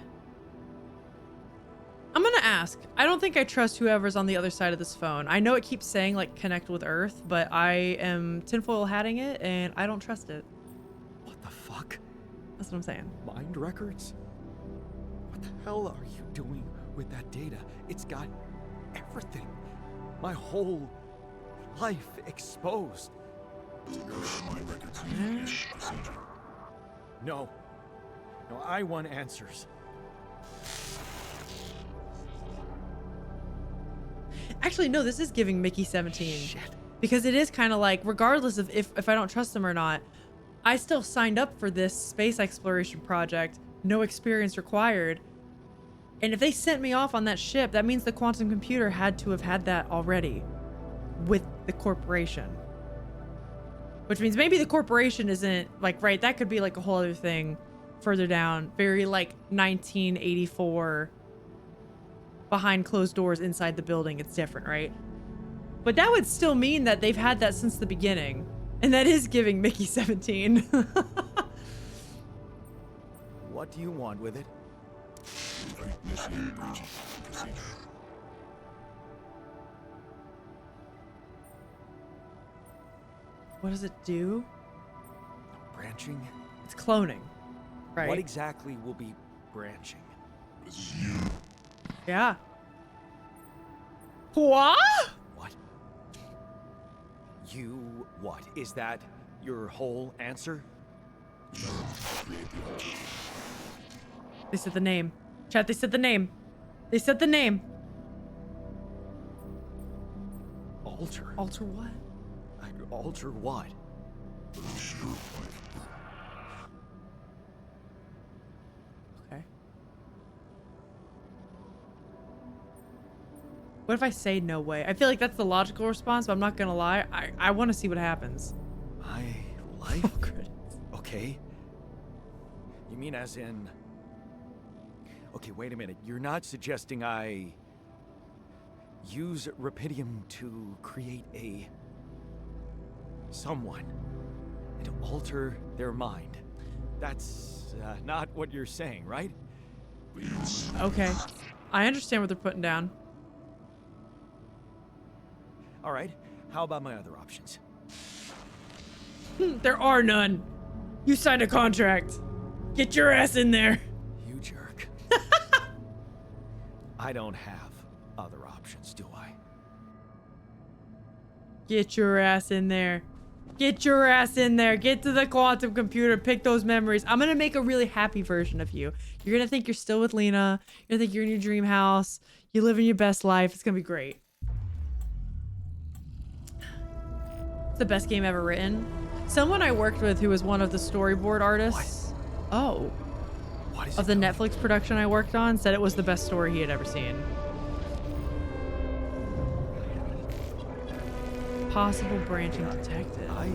Speaker 1: I'm gonna ask. I don't think I trust whoever's on the other side of this phone. I know it keeps saying like connect with Earth, but I am tinfoil hatting it and I don't trust it.
Speaker 3: What the fuck?
Speaker 1: That's what I'm saying.
Speaker 3: Mind records? What the hell are you doing with that data? It's got everything. My whole life exposed.
Speaker 4: Mind records initial procedure.
Speaker 3: No, I want answers.
Speaker 1: Actually, no, this is giving Mickey 17.
Speaker 3: Shit.
Speaker 1: Because it is kind of like, regardless of if I don't trust them or not, I still signed up for this space exploration project, no experience required. And if they sent me off on that ship, that means the quantum computer had to have had that already with the corporation. Which means maybe the corporation isn't like, right, that could be like a whole other thing further down. Very like 1984 behind closed doors inside the building. It's different, right? But that would still mean that they've had that since the beginning. And that is giving Mickey 17.
Speaker 3: What do you want with it?
Speaker 4: Initiate breaching procedure.
Speaker 1: What does it do?
Speaker 3: Branching?
Speaker 1: It's cloning, right?
Speaker 3: What exactly will be branching?
Speaker 4: This is you.
Speaker 1: Yeah. What?
Speaker 3: What? You what? Is that your whole answer?
Speaker 4: Create the altar.
Speaker 1: They said the name. Chat, they said the name. They said the name.
Speaker 3: Alter?
Speaker 1: Alter what?
Speaker 3: Alter what?
Speaker 4: Lose your life.
Speaker 1: Okay. What if I say no way? I feel like that's the logical response, but I'm not gonna lie. I want to see what happens.
Speaker 3: My life?
Speaker 1: Oh, credits.
Speaker 3: Okay. You mean as in... Okay, wait a minute. You're not suggesting I... use Rapidium to create a... someone. And to alter their mind. That's not what you're saying, right?
Speaker 1: Okay. I understand what they're putting down.
Speaker 3: All right. How about my other options?
Speaker 1: There are none. You signed a contract. Get your ass in there.
Speaker 3: You jerk. I don't have other options, do I?
Speaker 1: Get your ass in there. Get your ass in there. Get to the quantum computer. Pick those memories. I'm gonna make a really happy version of you. You're gonna think you're still with Lena. You're gonna think you're in your dream house. You're living your best life. It's gonna be great. It's the best game ever written. Someone I worked with who was one of the storyboard artists. Oh.
Speaker 3: What is
Speaker 1: Of the Netflix production I worked on said it was the best story he had ever seen. Possible branching detected.
Speaker 3: I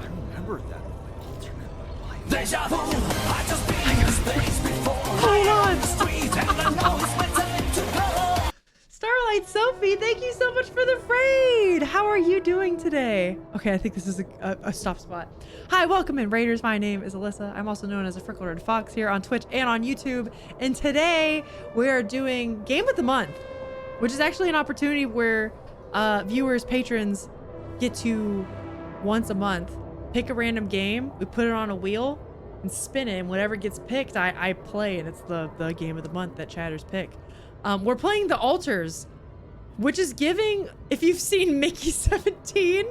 Speaker 3: remember that alternate life.
Speaker 5: Deja vu, I just been in space before.
Speaker 1: Hold on.
Speaker 5: Street and I know it's my time to go.
Speaker 1: Starlight Sophie, thank you so much for the raid. How are you doing today? Okay, I think this is a stop spot. Hi, welcome in, Raiders. My name is Alyssa. I'm also known as a Freckle Red Fox here on Twitch and on YouTube. And today we are doing Game of the Month, which is actually an opportunity where viewers, patrons get to once a month pick a random game. We put it on a wheel and spin it, and whatever gets picked, I play, and it's the game of the month that chatters pick. We're playing the Altars, which is giving, if you've seen Mickey 17,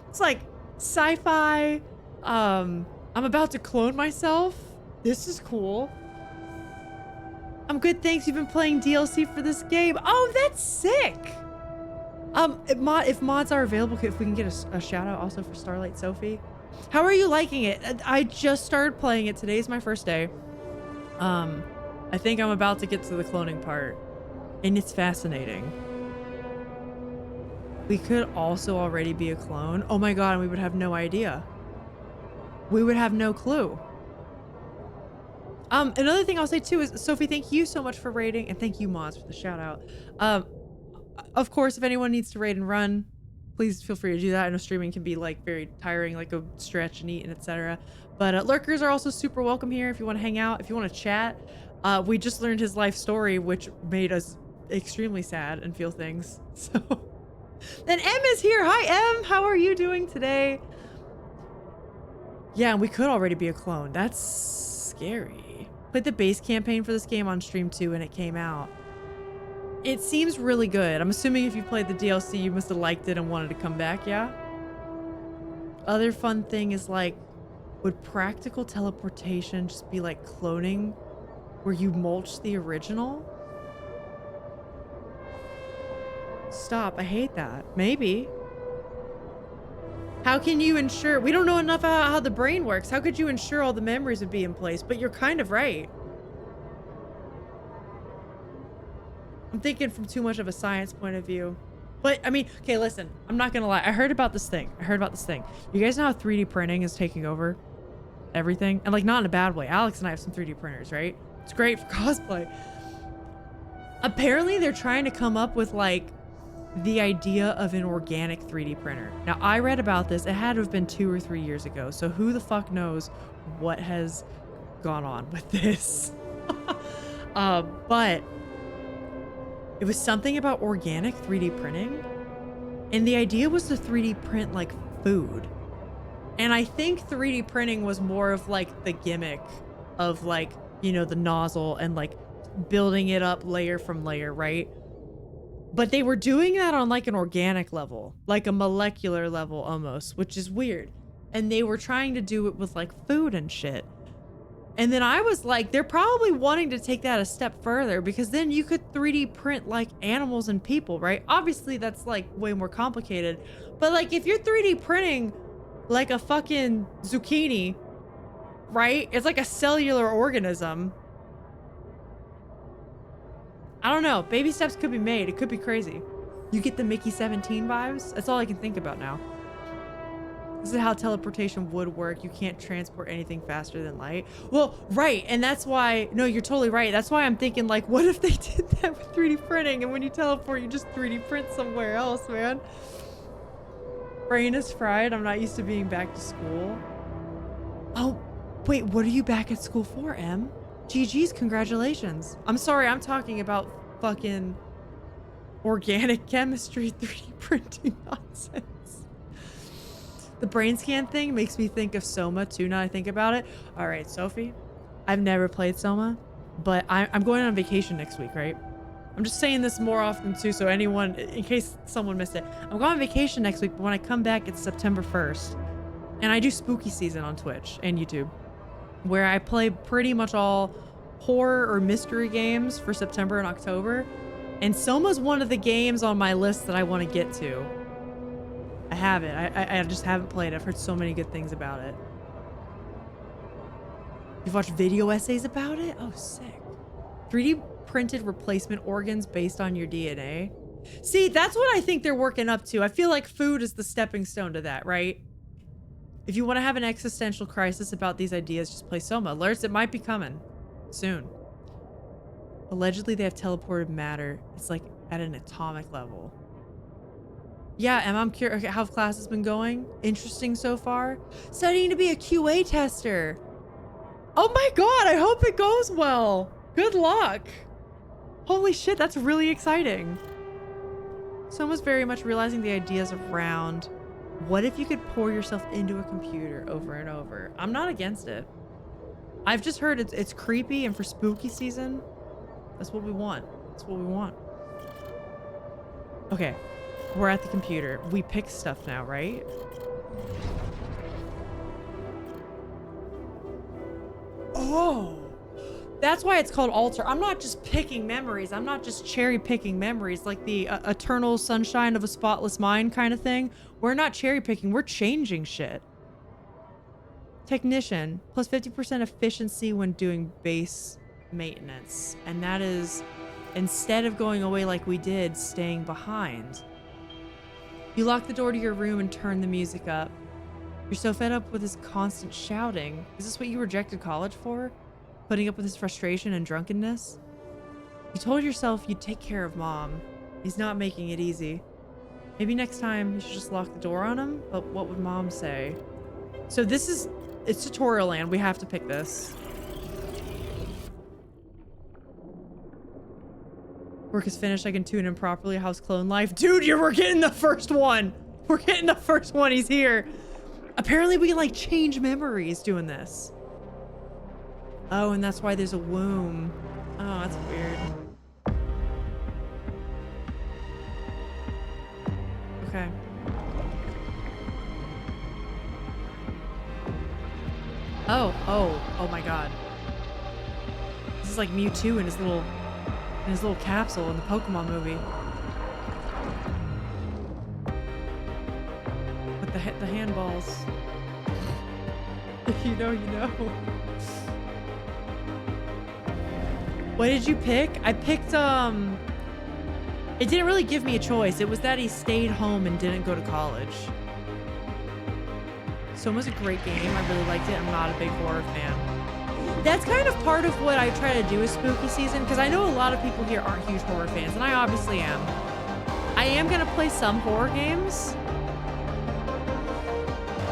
Speaker 1: it's like sci-fi. I'm about to clone myself. This is cool. I'm good, thanks. You've been playing DLC for this game. Oh, that's sick. If mods are available, if we can get a shout out also for Starlight Sophie. How are you liking it? I just started playing it. Today's my first day. I think I'm about to get to the cloning part, and it's fascinating. We could also already be a clone. Oh my god, and we would have no idea. We would have no clue. Another thing I'll say too is, Sophie, thank you so much for raiding, and thank you mods for the shout out. Of course, if anyone needs to raid and run, please feel free to do that. I know streaming can be like very tiring, like a stretch and eat and etc. But lurkers are also super welcome here if you want to hang out, if you want to chat. We just learned his life story, which made us extremely sad and feel things. So then M is here. Hi M, how are you doing today? Yeah, and we could already be a clone. That's scary. Played the base campaign for this game on stream too, and it came out. It seems really good. I'm assuming if you played the DLC, you must have liked it and wanted to come back, yeah? Other fun thing is like, would practical teleportation just be like cloning where you mulch the original? Stop, I hate that. Maybe. How can you ensure? We don't know enough about how the brain works. How could you ensure all the memories would be in place? But you're kind of right. I'm thinking from too much of a science point of view. But I mean, okay, listen, I'm not gonna lie. I heard about this thing. You guys know how 3D printing is taking over everything? And like, not in a bad way. Alex and I have some 3D printers, right? It's great for cosplay. Apparently they're trying to come up with like the idea of an organic 3D printer. Now I read about this. It had to have been 2 or 3 years ago. So who the fuck knows what has gone on with this? But it was something about organic 3D printing, and the idea was to 3D print like food. And I think 3D printing was more of like the gimmick of like, you know, the nozzle and like building it up layer from layer, right? But they were doing that on like an organic level, like a molecular level almost, which is weird. And they were trying to do it with like food and shit. And then I was like, they're probably wanting to take that a step further because then you could 3D print like animals and people, right? Obviously that's like way more complicated. But like if you're 3D printing like a fucking zucchini, right? It's like a cellular organism. I don't know. Baby steps could be made. It could be crazy. You get the Mickey 17 vibes? That's all I can think about now. This is how teleportation would work. You can't transport anything faster than light. Well, right. And that's why, no, you're totally right. That's why I'm thinking like, what if they did that with 3D printing? And when you teleport, you just 3D print somewhere else, man. Brain is fried. I'm not used to being back to school. Oh, wait, what are you back at school for, Em? GG's, congratulations. I'm sorry, I'm talking about fucking organic chemistry 3D printing nonsense. The brain scan thing makes me think of Soma too, now I think about it. All right, Sophie, I've never played Soma, but I'm going on vacation next week, right? I'm just saying this more often too, so anyone, in case someone missed it. I'm going on vacation next week, but when I come back, it's September 1st. And I do spooky season on Twitch and YouTube, where I play pretty much all horror or mystery games for September and October. And Soma's one of the games on my list that I want to get to. I have it. I just haven't played it. I've heard so many good things about it. You've watched video essays about it? Oh, sick. 3D printed replacement organs based on your DNA. See, that's what I think they're working up to. I feel like food is the stepping stone to that, right? If you want to have an existential crisis about these ideas, just play Soma. Alerts, it might be coming soon. Allegedly, they have teleported matter. It's like at an atomic level. Yeah, Emma, I'm curious how class has been going. Interesting so far. Studying to be a QA tester. Oh my god, I hope it goes well. Good luck. Holy shit, that's really exciting. Soma's very much realizing the ideas around what if you could pour yourself into a computer over and over. I'm not against it. I've just heard it's creepy, and for spooky season, that's what we want. That's what we want. Okay, we're at the computer. We pick stuff now, right? Oh, that's why it's called alter. I'm not just picking memories. I'm not just cherry picking memories like the eternal sunshine of a spotless mind kind of thing. We're not cherry picking. We're changing shit. Technician, plus 50% efficiency when doing base maintenance. And that is, instead of going away like we did, staying behind. You lock the door to your room and turn the music up. You're so fed up with his constant shouting. Is this what you rejected college for? Putting up with his frustration and drunkenness? You told yourself you'd take care of Mom. He's not making it easy. Maybe next time you should just lock the door on him? But what would Mom say? So this is... It's tutorial land. We have to pick this. Work is finished. I can tune in properly. How's clone life? Dude, we're getting the first one. We're getting the first one. He's here. Apparently we can like change memories doing this. Oh, and that's why there's a womb. Oh, that's weird. Okay. Oh my god. This is like Mewtwo in his little capsule in the Pokemon movie. With the handballs. If you know, you know. What did you pick? I picked, it didn't really give me a choice. It was that he stayed home and didn't go to college. Soma's a great game. I really liked it. I'm not a big horror fan. That's kind of part of what I try to do with spooky season, because I know a lot of people here aren't huge horror fans, and I obviously am. I am gonna play some horror games.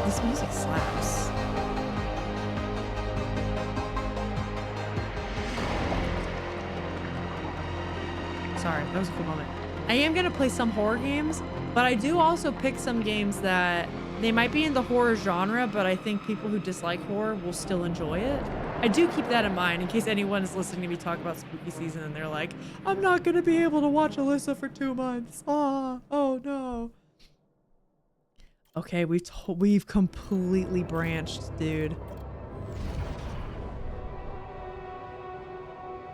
Speaker 1: This music slaps. Sorry, that was a cool moment. I am gonna play some horror games, But I do also pick some games that they might be in the horror genre, but I think people who dislike horror will still enjoy it. I do keep that in mind in case anyone is listening to me talk about spooky season and they're like, I'm not going to be able to watch Alyssa for 2 months. Oh no. Okay, we've completely branched, dude.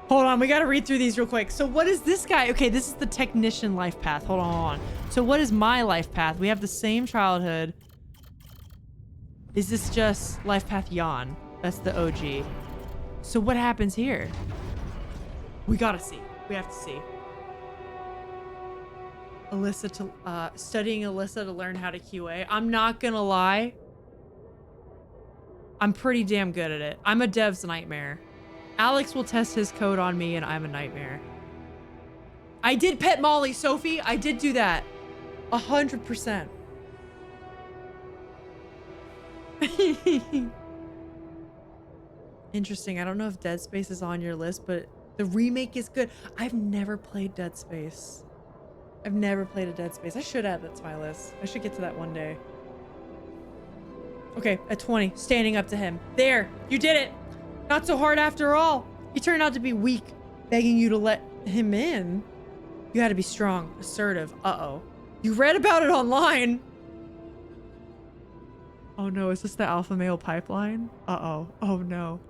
Speaker 1: Hold on, we gotta read through these real quick. So what is this guy? Okay, this is the technician life path. Hold on, hold on. So what is my life path? We have the same childhood. Is this just life path Jan? That's the OG. So what happens here? We gotta see. We have to see. Studying Alyssa to learn how to QA. I'm not gonna lie. I'm pretty damn good at it. I'm a dev's nightmare. Alex will test his code on me and I'm a nightmare. I did pet Molly, Sophie. I did do that. 100%. Interesting. I don't know if Dead Space is on your list, but the remake is good. I've never played Dead Space. I've never played a Dead Space. I should add that to my list. I should get to that one day. Okay, at 20, standing up to him. There, you did it. Not so hard after all. He turned out to be weak, begging you to let him in. You had to be strong, assertive. Uh-oh. You read about it online. Oh no, is this the alpha male pipeline? Uh-oh. Oh no.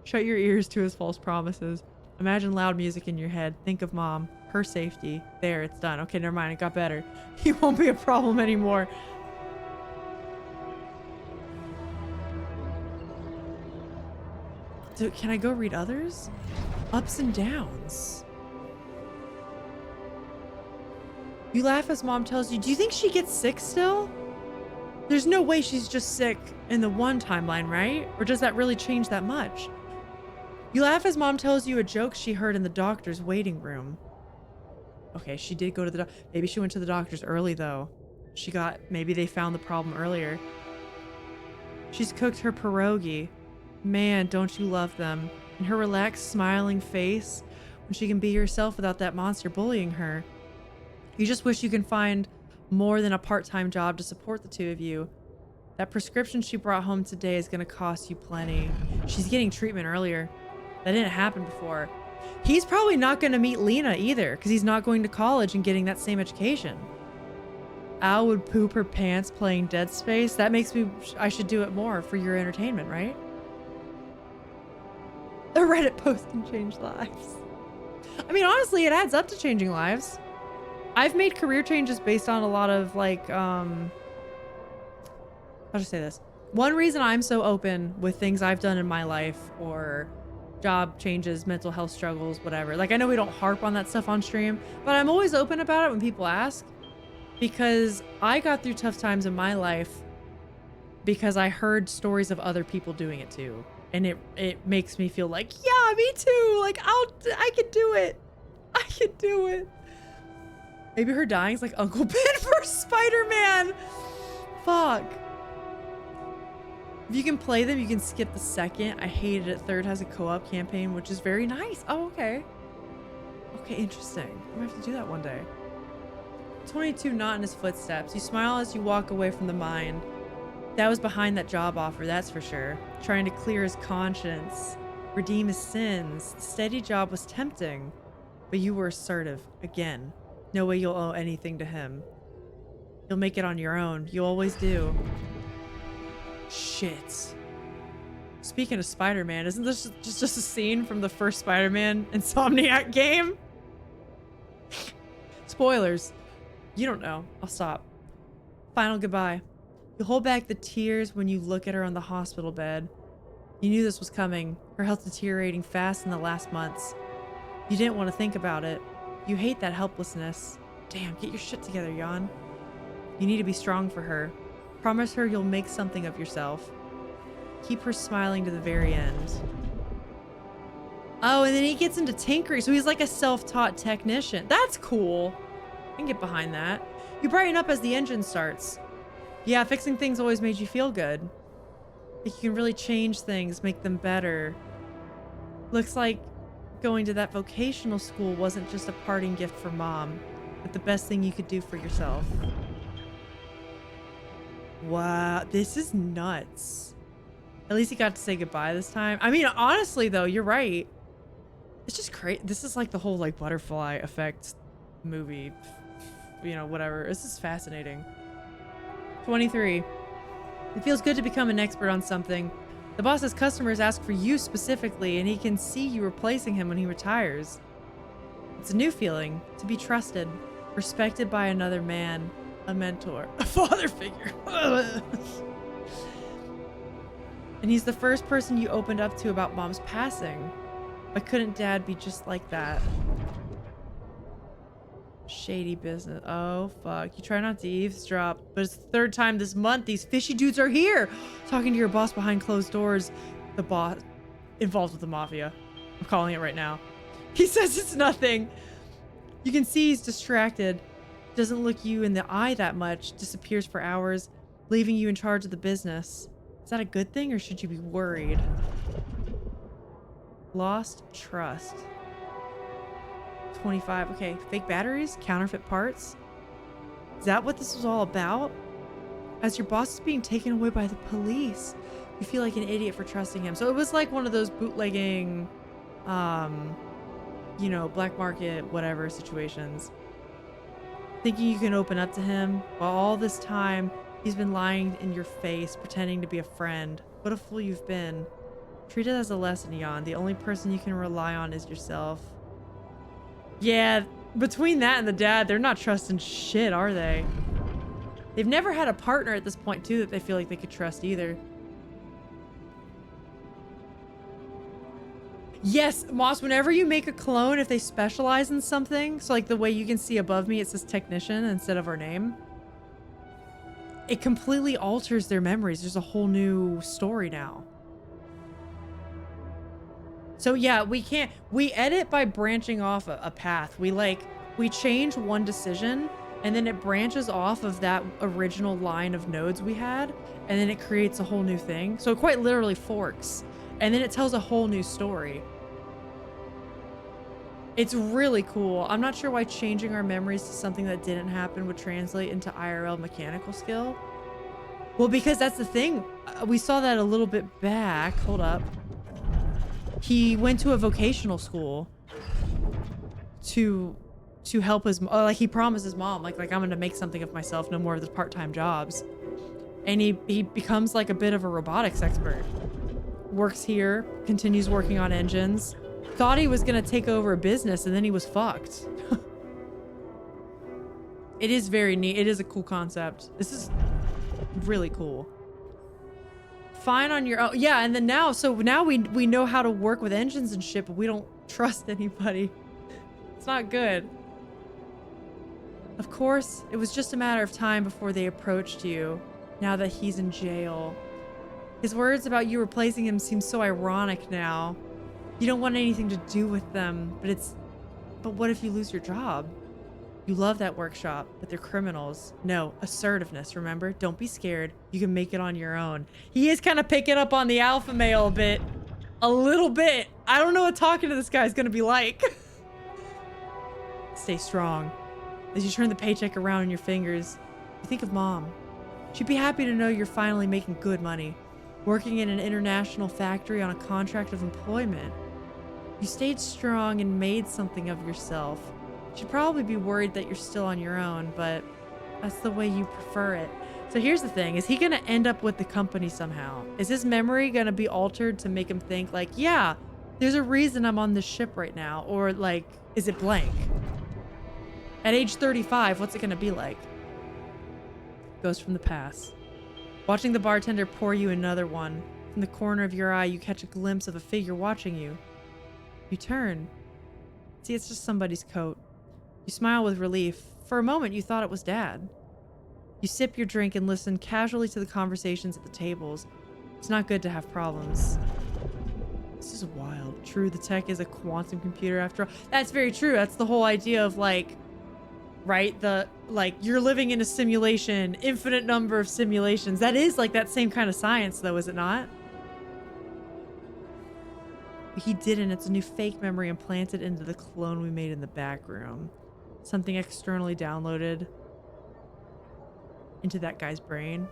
Speaker 1: Shut your ears to his false promises. Imagine loud music in your head. Think of mom. Her safety. There, it's done. Okay, never mind. It got better. He won't be a problem anymore. Dude, can I go read others? Ups and downs. You laugh as mom tells you, do you think she gets sick still? There's no way she's just sick in the one timeline, right? Or does that really change that much? You laugh as mom tells you a joke she heard in the doctor's waiting room. Okay, she did go to the maybe she went to the doctor's early though. Maybe they found the problem earlier. She's cooked her pierogi. Man, don't you love them? And her relaxed, smiling face when she can be herself without that monster bullying her. You just wish you can find more than a part-time job to support the two of you. That prescription she brought home today is going to cost you plenty. She's getting treatment earlier. That didn't happen before. He's probably not going to meet Lena either because he's not going to college and getting that same education. Al would poop her pants playing Dead Space. That makes me... I should do it more for your entertainment, right? A Reddit post can change lives. I mean, honestly, it adds up to changing lives. I've made career changes based on a lot of like, how to say this? One reason I'm so open with things I've done in my life or job changes, mental health struggles, whatever. Like, I know we don't harp on that stuff on stream, but I'm always open about it when people ask because I got through tough times in my life because I heard stories of other people doing it too. And it makes me feel like, yeah, me too. Like, I can do it. I can do it. Maybe her dying is like Uncle Ben for Spider-Man. Fuck. If you can play them, you can skip the second. I hated it. Third has a co-op campaign, which is very nice. Oh, okay. Okay, interesting. I'm gonna have to do that one day. 22 not in his footsteps. You smile as you walk away from the mine. That was behind that job offer, that's for sure. Trying to clear his conscience, redeem his sins. The steady job was tempting, but you were assertive. Again, no way you'll owe anything to him. You'll make it on your own. You always do. Shit. Speaking of Spider-Man, isn't this just a scene from the first Spider-Man Insomniac game? Spoilers. You don't know. I'll stop. Final goodbye. You hold back the tears when you look at her on the hospital bed. You knew this was coming. Her health deteriorating fast in the last months. You didn't want to think about it. You hate that helplessness. Damn, get your shit together, Jan. You need to be strong for her. Promise her you'll make something of yourself. Keep her smiling to the very end. Oh, and then he gets into tinkering, so he's like a self-taught technician. That's cool. I can get behind that. You brighten up as the engine starts. Yeah, fixing things always made you feel good. Like you can really change things, make them better. Looks like going to that vocational school wasn't just a parting gift for mom. but the best thing you could do for yourself. Wow, this is nuts. At least he got to say goodbye this time. I mean, honestly, though, you're right. It's just crazy. This is like the whole like butterfly effect movie, you know, whatever. This is fascinating. 23. It feels good to become an expert on something. The boss's customers ask for you specifically, and he can see you replacing him when he retires. It's a new feeling, to be trusted, respected by another man, a mentor, a father figure. And he's the first person you opened up to about Mom's passing. Why couldn't Dad be just like that? Shady business. Oh, fuck. You try not to eavesdrop, but it's the third time this month these fishy dudes are here. Talking to your boss behind closed doors. The boss involved with the mafia. I'm calling it right now. He says it's nothing. You can see he's distracted. Doesn't look you in the eye that much. Disappears for hours, leaving you in charge of the business. Is that a good thing, or should you be worried? Lost trust. 25. Okay, fake batteries, counterfeit parts. Is that what this was all about? As your boss is being taken away by the police, you feel like an idiot for trusting him. So it was like one of those bootlegging, you know, black market, whatever situations. Thinking you can open up to him, while all this time he's been lying in your face, pretending to be a friend. What a fool you've been. Treat it as a lesson, Jan. The only person you can rely on is yourself. Yeah, between that and the dad, they're not trusting shit, are they? They've never had a partner at this point, too, that they feel like they could trust either. Yes, Moss, whenever you make a clone, if they specialize in something, so like the way you can see above me, it says technician instead of our name. It completely alters their memories. There's a whole new story now. So yeah, we edit by branching off a path. We change one decision and then it branches off of that original line of nodes we had, and then it creates a whole new thing. So it quite literally forks, and then it tells a whole new story. It's really cool. I'm not sure why changing our memories to something that didn't happen would translate into IRL mechanical skill. Well, because that's the thing. We saw that a little bit back. Hold up. He went to a vocational school to help his, like he promised his mom, like I'm gonna make something of myself, no more of the part-time jobs. And he becomes like a bit of a robotics expert. Works here, continues working on engines. Thought he was gonna take over a business, and then he was fucked. It is very neat. It is a cool concept. This is really cool. Fine on your own. Yeah, and then now we know how to work with engines and shit, but we don't trust anybody. It's not good. Of course, it was just a matter of time before they approached you, now that he's in jail. His words about you replacing him seem so ironic now. You don't want anything to do with them, but what if you lose your job? You love that workshop, but they're criminals. No, assertiveness, remember? Don't be scared. You can make it on your own. He is kind of picking up on the alpha male a bit. A little bit. I don't know what talking to this guy is going to be like. Stay strong. As you turn the paycheck around in your fingers, you think of Mom. She'd be happy to know you're finally making good money, working in an international factory on a contract of employment. You stayed strong and made something of yourself. She'd probably be worried that you're still on your own, but that's the way you prefer it. So here's the thing. Is he going to end up with the company somehow? Is his memory going to be altered to make him think like, yeah, there's a reason I'm on this ship right now? Or like, is it blank? At age 35, what's it going to be like? Ghost from the past. Watching the bartender pour you another one. From the corner of your eye, you catch a glimpse of a figure watching you. You turn. See, it's just somebody's coat. You smile with relief. For a moment, you thought it was Dad. You sip your drink and listen casually to the conversations at the tables. It's not good to have problems. This is wild. True, the tech is a quantum computer after all. That's very true. That's the whole idea of like, right? You're living in a simulation, infinite number of simulations. That is like that same kind of science though, is it not? He didn't. It's a new fake memory implanted into the clone we made in the back room. something externally downloaded into that guy's brain.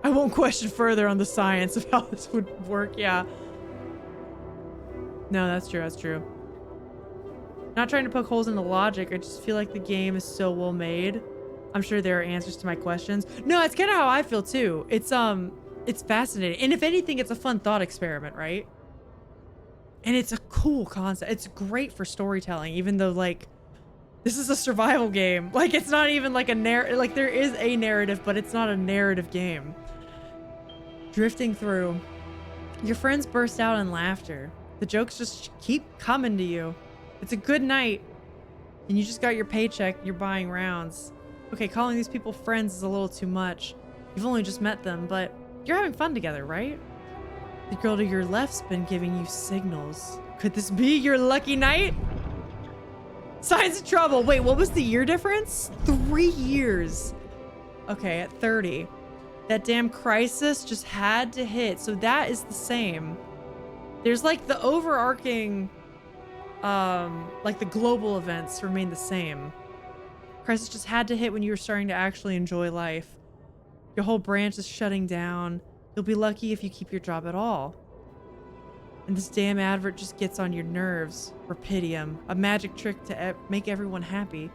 Speaker 1: I won't question further on the science of how this would work. Yeah. No, that's true. That's true. Not trying to poke holes in the logic. I just feel like the game is so well made. I'm sure there are answers to my questions. No, it's kind of how I feel too. It's fascinating. And if anything, it's a fun thought experiment, right? And it's a cool concept. It's great for storytelling, even though like this is a survival game. Like it's not even like a like there is a narrative, but it's not a narrative game. Drifting through. Your friends burst out in laughter. The jokes just keep coming to you. It's a good night. And you just got your paycheck. You're buying rounds. Okay, calling these people friends is a little too much. You've only just met them, but you're having fun together, right? The girl to your left's been giving you signals. Could this be your lucky night? Signs of trouble. Wait, what was the year difference? 3 years. Okay, at 30. That damn crisis just had to hit. So that is the same. There's like the overarching, like the global events remain the same. Crisis just had to hit when you were starting to actually enjoy life. Your whole branch is shutting down. You'll be lucky if you keep your job at all. And this damn advert just gets on your nerves. Rapidium, a magic trick to make everyone happy.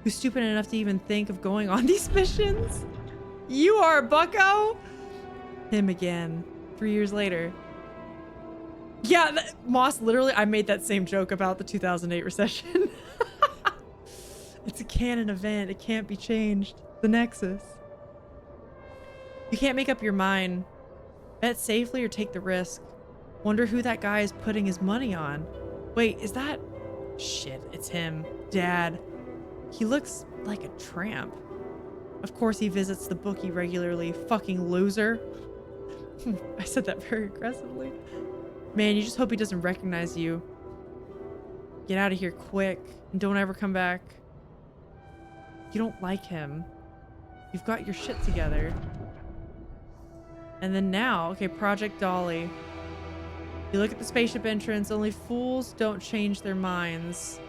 Speaker 1: Who's stupid enough to even think of going on these missions? You are, bucko! Him again. 3 years later. Yeah, Moss, literally, I made that same joke about the 2008 recession. It's a canon event. It can't be changed. The Nexus. You can't make up your mind. Bet safely or take the risk. Wonder who that guy is putting his money on. Wait, is that... Shit, it's him. Dad. He looks like a tramp. Of course he visits the bookie regularly. Fucking loser. I said that very aggressively. Man, you just hope he doesn't recognize you. Get out of here quick and don't ever come back. You don't like him. You've got your shit together. And then now, okay, Project Dolly. You look at the spaceship entrance, only fools don't change their minds.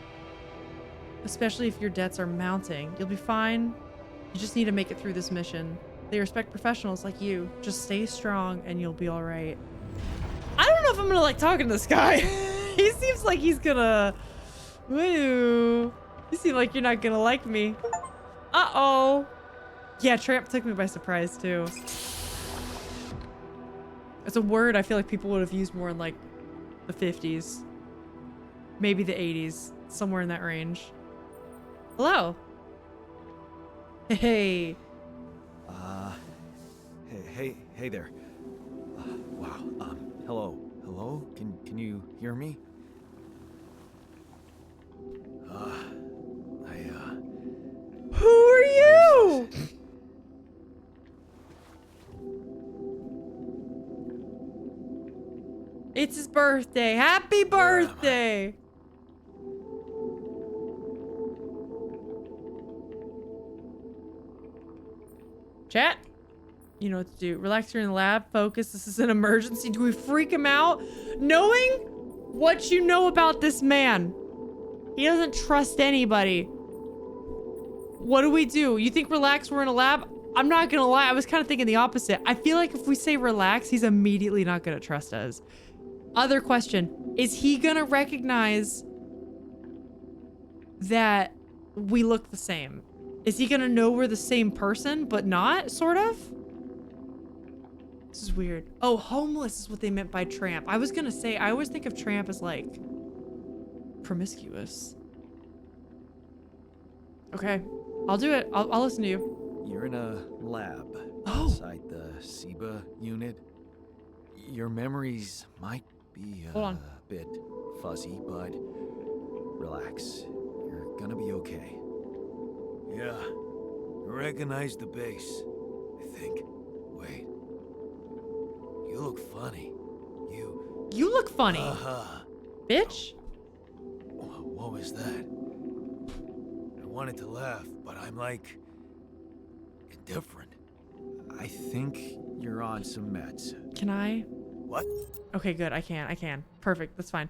Speaker 1: Especially if your debts are mounting. You'll be fine. You just need to make it through this mission. They respect professionals like you. Just stay strong and you'll be all right. I don't know if I'm gonna like talking to this guy. He seems like he's gonna... Woo. You seem like you're not gonna like me. Uh-oh. Yeah, tramp took me by surprise too. It's a word I feel like people would have used more in like the 50s. Maybe the 80s. Somewhere in that range. Hello. Hey.
Speaker 3: Hey there. Wow. Hello. Hello? Can you hear me?
Speaker 1: Who are you? It's his birthday. Happy birthday. Chat. You know what to do. Relax, you're in the lab. Focus. This is an emergency. Do we freak him out? Knowing what you know about this man. He doesn't trust anybody. What do we do? You think relax, we're in a lab? I'm not gonna lie, I was kind of thinking the opposite. I feel like if we say relax, he's immediately not gonna trust us. Other question, is he gonna recognize that we look the same? Is he gonna know we're the same person, but not, sort of? This is weird. Oh, homeless is what they meant by tramp. I was gonna say, I always think of tramp as like promiscuous. Okay, I'll do it. I'll listen to you.
Speaker 3: You're in a lab inside the SIBA unit. Your memories might be a bit fuzzy, but relax. You're gonna be okay. Yeah, I recognize the base, I think. Wait. You look funny.
Speaker 1: You look funny. Bitch.
Speaker 3: What was that? I wanted to laugh, but I'm like... indifferent. I think you're on some meds.
Speaker 1: Can I?
Speaker 3: What?
Speaker 1: Okay, good. I can. Perfect. That's fine.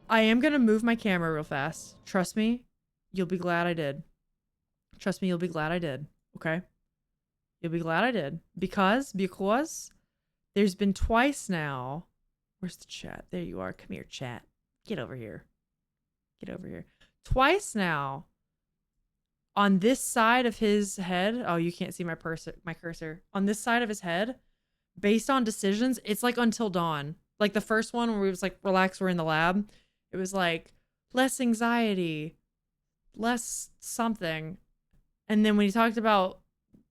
Speaker 1: I am gonna move my camera real fast. Trust me, you'll be glad I did. Trust me, you'll be glad I did. Okay? You'll be glad I did. Because there's been twice now. Where's the chat? There you are. Come here, chat. Get over here. Get over here. Twice now. On this side of his head. Oh, you can't see my cursor. On this side of his head, based on decisions, it's like Until Dawn. Like the first one where we was like, relax, we're in the lab. It was like less anxiety, less something. And then when he talked about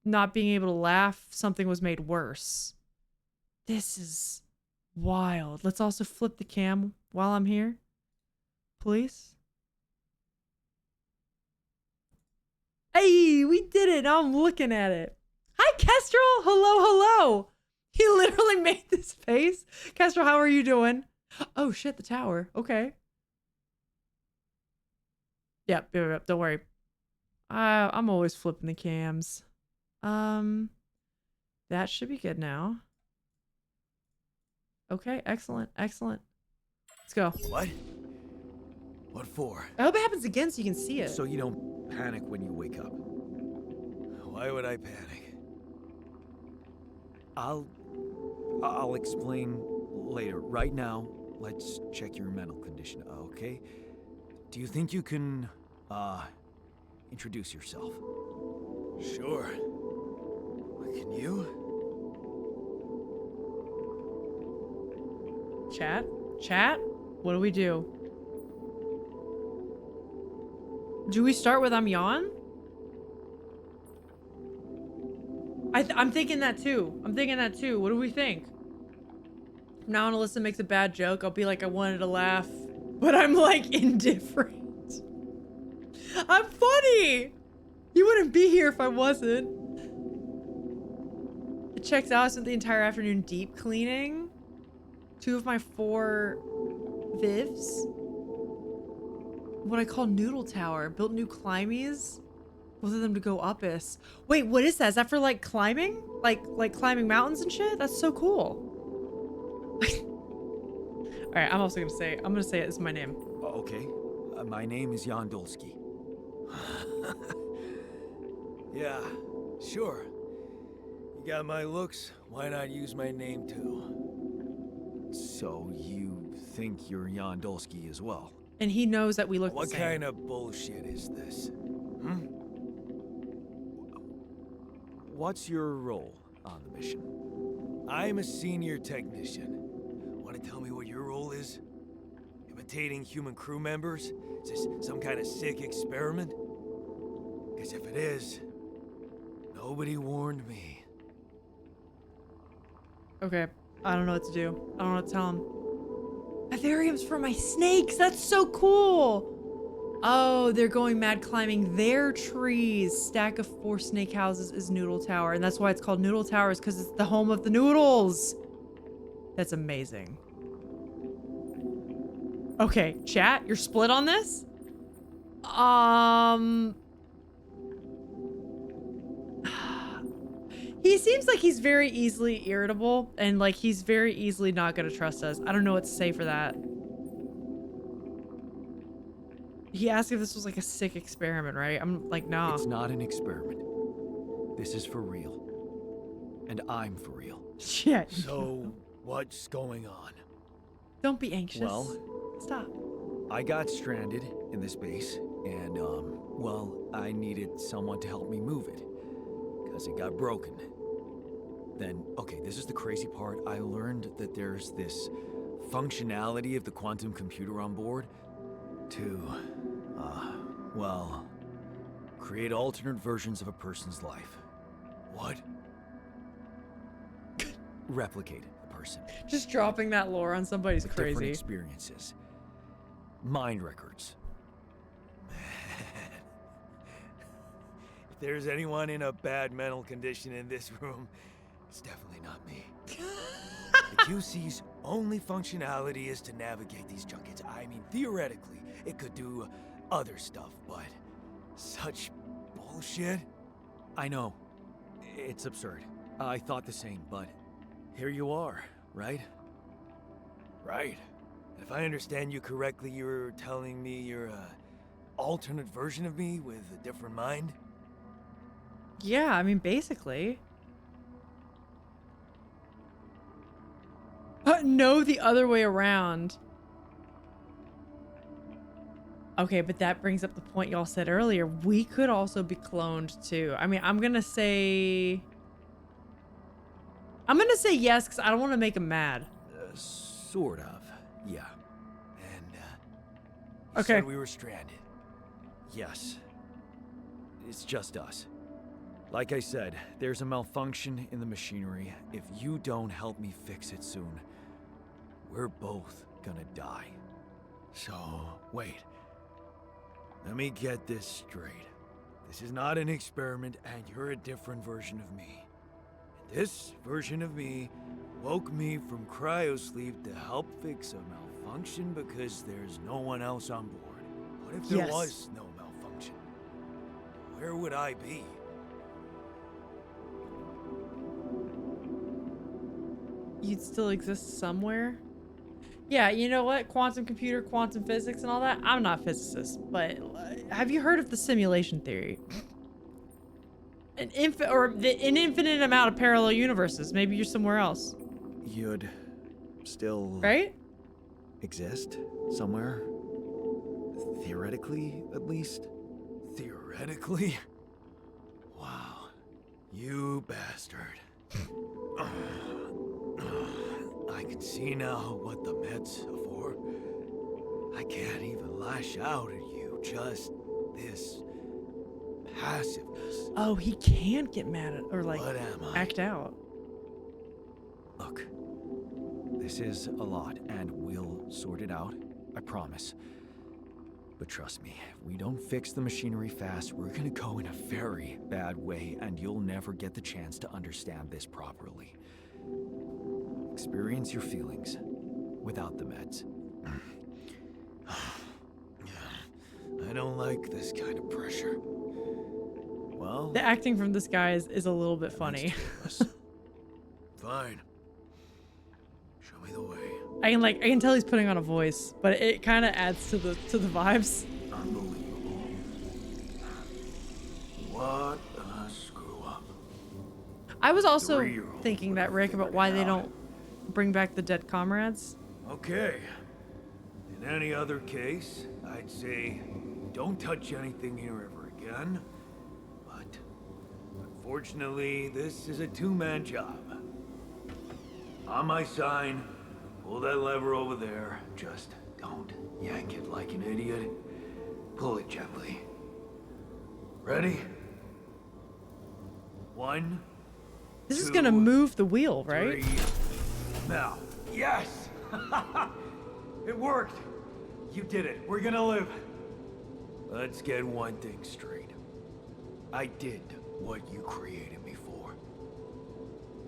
Speaker 1: not being able to laugh, something was made worse. This is wild. Let's also flip the cam while I'm here. Please. Hey, we did it. Now I'm looking at it. Hi, Kestrel. Hello, hello. He literally made this face. Kestrel, how are you doing? Oh, shit, the tower. Okay. Yep, don't worry. I'm always flipping the cams. That should be good now. Okay, excellent, excellent. Let's go.
Speaker 3: What? What for?
Speaker 1: I hope it happens again so you can see it.
Speaker 3: So you don't panic when you wake up. Why would I panic? I'll explain later. Right now, let's check your mental condition, okay? Do you think you can, introduce yourself? Sure. Can you?
Speaker 1: Chat? Chat? What do we do? Do we start with I'm yawn? I'm thinking that too. I'm thinking that too. What do we think? Now when Alyssa makes a bad joke, I'll be like, I wanted to laugh, but I'm like indifferent. I'm funny! You wouldn't be here if I wasn't. It checks out. I spent the entire afternoon deep cleaning 2 of my 4 Vivs. What I call Noodle Tower. Built new climbs. Both of them to go up us. Wait, what is that? Is that for like climbing? Like climbing mountains and shit? That's so cool. All right, I'm gonna say it is my name.
Speaker 3: Okay. My name is Jan Dolsky. Yeah, sure. You got my looks. Why not use my name too? So you think you're Jan Dolsky as well?
Speaker 1: And he knows that we look
Speaker 3: What
Speaker 1: the same.
Speaker 3: kind of bullshit is this? Hmm? What's your role on the mission? I'm a senior technician. Want to tell me what your role is? Imitating human crew members? Is this some kind of sick experiment? Because if it is, nobody warned me.
Speaker 1: Okay, I don't know what to do. I don't know what to tell him. Vivariums for my snakes. That's so cool. Oh, they're going mad climbing their trees. Stack of 4 snake houses is Noodle Tower. And that's why it's called Noodle Towers, because it's the home of the noodles. That's amazing. Okay, chat, you're split on this? He seems like he's very easily irritable and like he's very easily not gonna trust us. I don't know what to say for that. He asked if this was like a sick experiment, right? I'm like, nah.
Speaker 3: It's not an experiment. This is for real. And I'm for real.
Speaker 1: Shit.
Speaker 3: So, what's going on?
Speaker 1: Don't be anxious.
Speaker 3: Well,
Speaker 1: Stop.
Speaker 3: I got stranded in this base, and, well, I needed someone to help me move it. Because it got broken. Then, okay, this is the crazy part. I learned that there's this functionality of the quantum computer on board to, well, create alternate versions of a person's life. What? Replicate a person.
Speaker 1: Just dropping that lore on somebody's
Speaker 3: With different
Speaker 1: crazy.
Speaker 3: experiences. Mind records. If there's anyone in a bad mental condition in this room, it's definitely not me. The QC's only functionality is to navigate these junkets. I mean, theoretically, it could do other stuff, but such bullshit? I know. It's absurd. I thought the same, but here you are, right? Right. If I understand you correctly, you're telling me you're a alternate version of me with a different mind?
Speaker 1: Yeah, I mean, basically. No, the other way around. Okay, but that brings up the point y'all said earlier. We could also be cloned too. I mean, I'm gonna say yes because I don't want to make him mad.
Speaker 3: Sort of, yeah. And, you
Speaker 1: Okay.
Speaker 3: said we were stranded. Yes. It's just us. Like I said, there's a malfunction in the machinery. If you don't help me fix it soon, we're both gonna die. So, wait. Let me get this straight. This is not an experiment, and you're a different version of me. And this version of me woke me from cryosleep to help fix a malfunction because there's no one else on board. What if there
Speaker 1: Yes.
Speaker 3: was no malfunction? Where would I be?
Speaker 1: You'd still exist somewhere. Yeah, you know what? Quantum computer, quantum physics, and all that. I'm not a physicist, but have you heard of the simulation theory? An infinite amount of parallel universes. Maybe you're somewhere else,
Speaker 3: You'd still
Speaker 1: right?
Speaker 3: exist somewhere? Theoretically, at least? Theoretically? Wow. You bastard. I can see now what the meds are for. I can't even lash out at you, just this passiveness.
Speaker 1: Oh, he can get mad at or like
Speaker 3: What am I?
Speaker 1: act out.
Speaker 3: Look, this is a lot, and we'll sort it out, I promise. But trust me, if we don't fix the machinery fast, we're gonna go in a very bad way, and you'll never get the chance to understand this properly. Experience your feelings without the meds. I don't like this kind of pressure. Well,
Speaker 1: The acting from this guy is a little bit funny.
Speaker 3: fine. Show me the way.
Speaker 1: I can tell he's putting on a voice, but it kind of adds to the vibes.
Speaker 3: Unbelievable. What a screw up.
Speaker 1: I was also
Speaker 3: 3-year-old
Speaker 1: thinking that,
Speaker 3: would've
Speaker 1: Rick, about
Speaker 3: figured
Speaker 1: why
Speaker 3: it
Speaker 1: they
Speaker 3: out.
Speaker 1: don't bring back the dead comrades.
Speaker 3: Okay. In any other case, I'd say don't touch anything here ever again. But unfortunately, this is a two-man job. On my sign, pull that lever over there. Just don't yank it like an idiot. Pull it gently. Ready? 1,
Speaker 1: This is
Speaker 3: 2,
Speaker 1: gonna move the wheel, right?
Speaker 3: 3. Now. Yes! It worked! You did it. We're gonna live. Let's get one thing straight. I did what you created me for.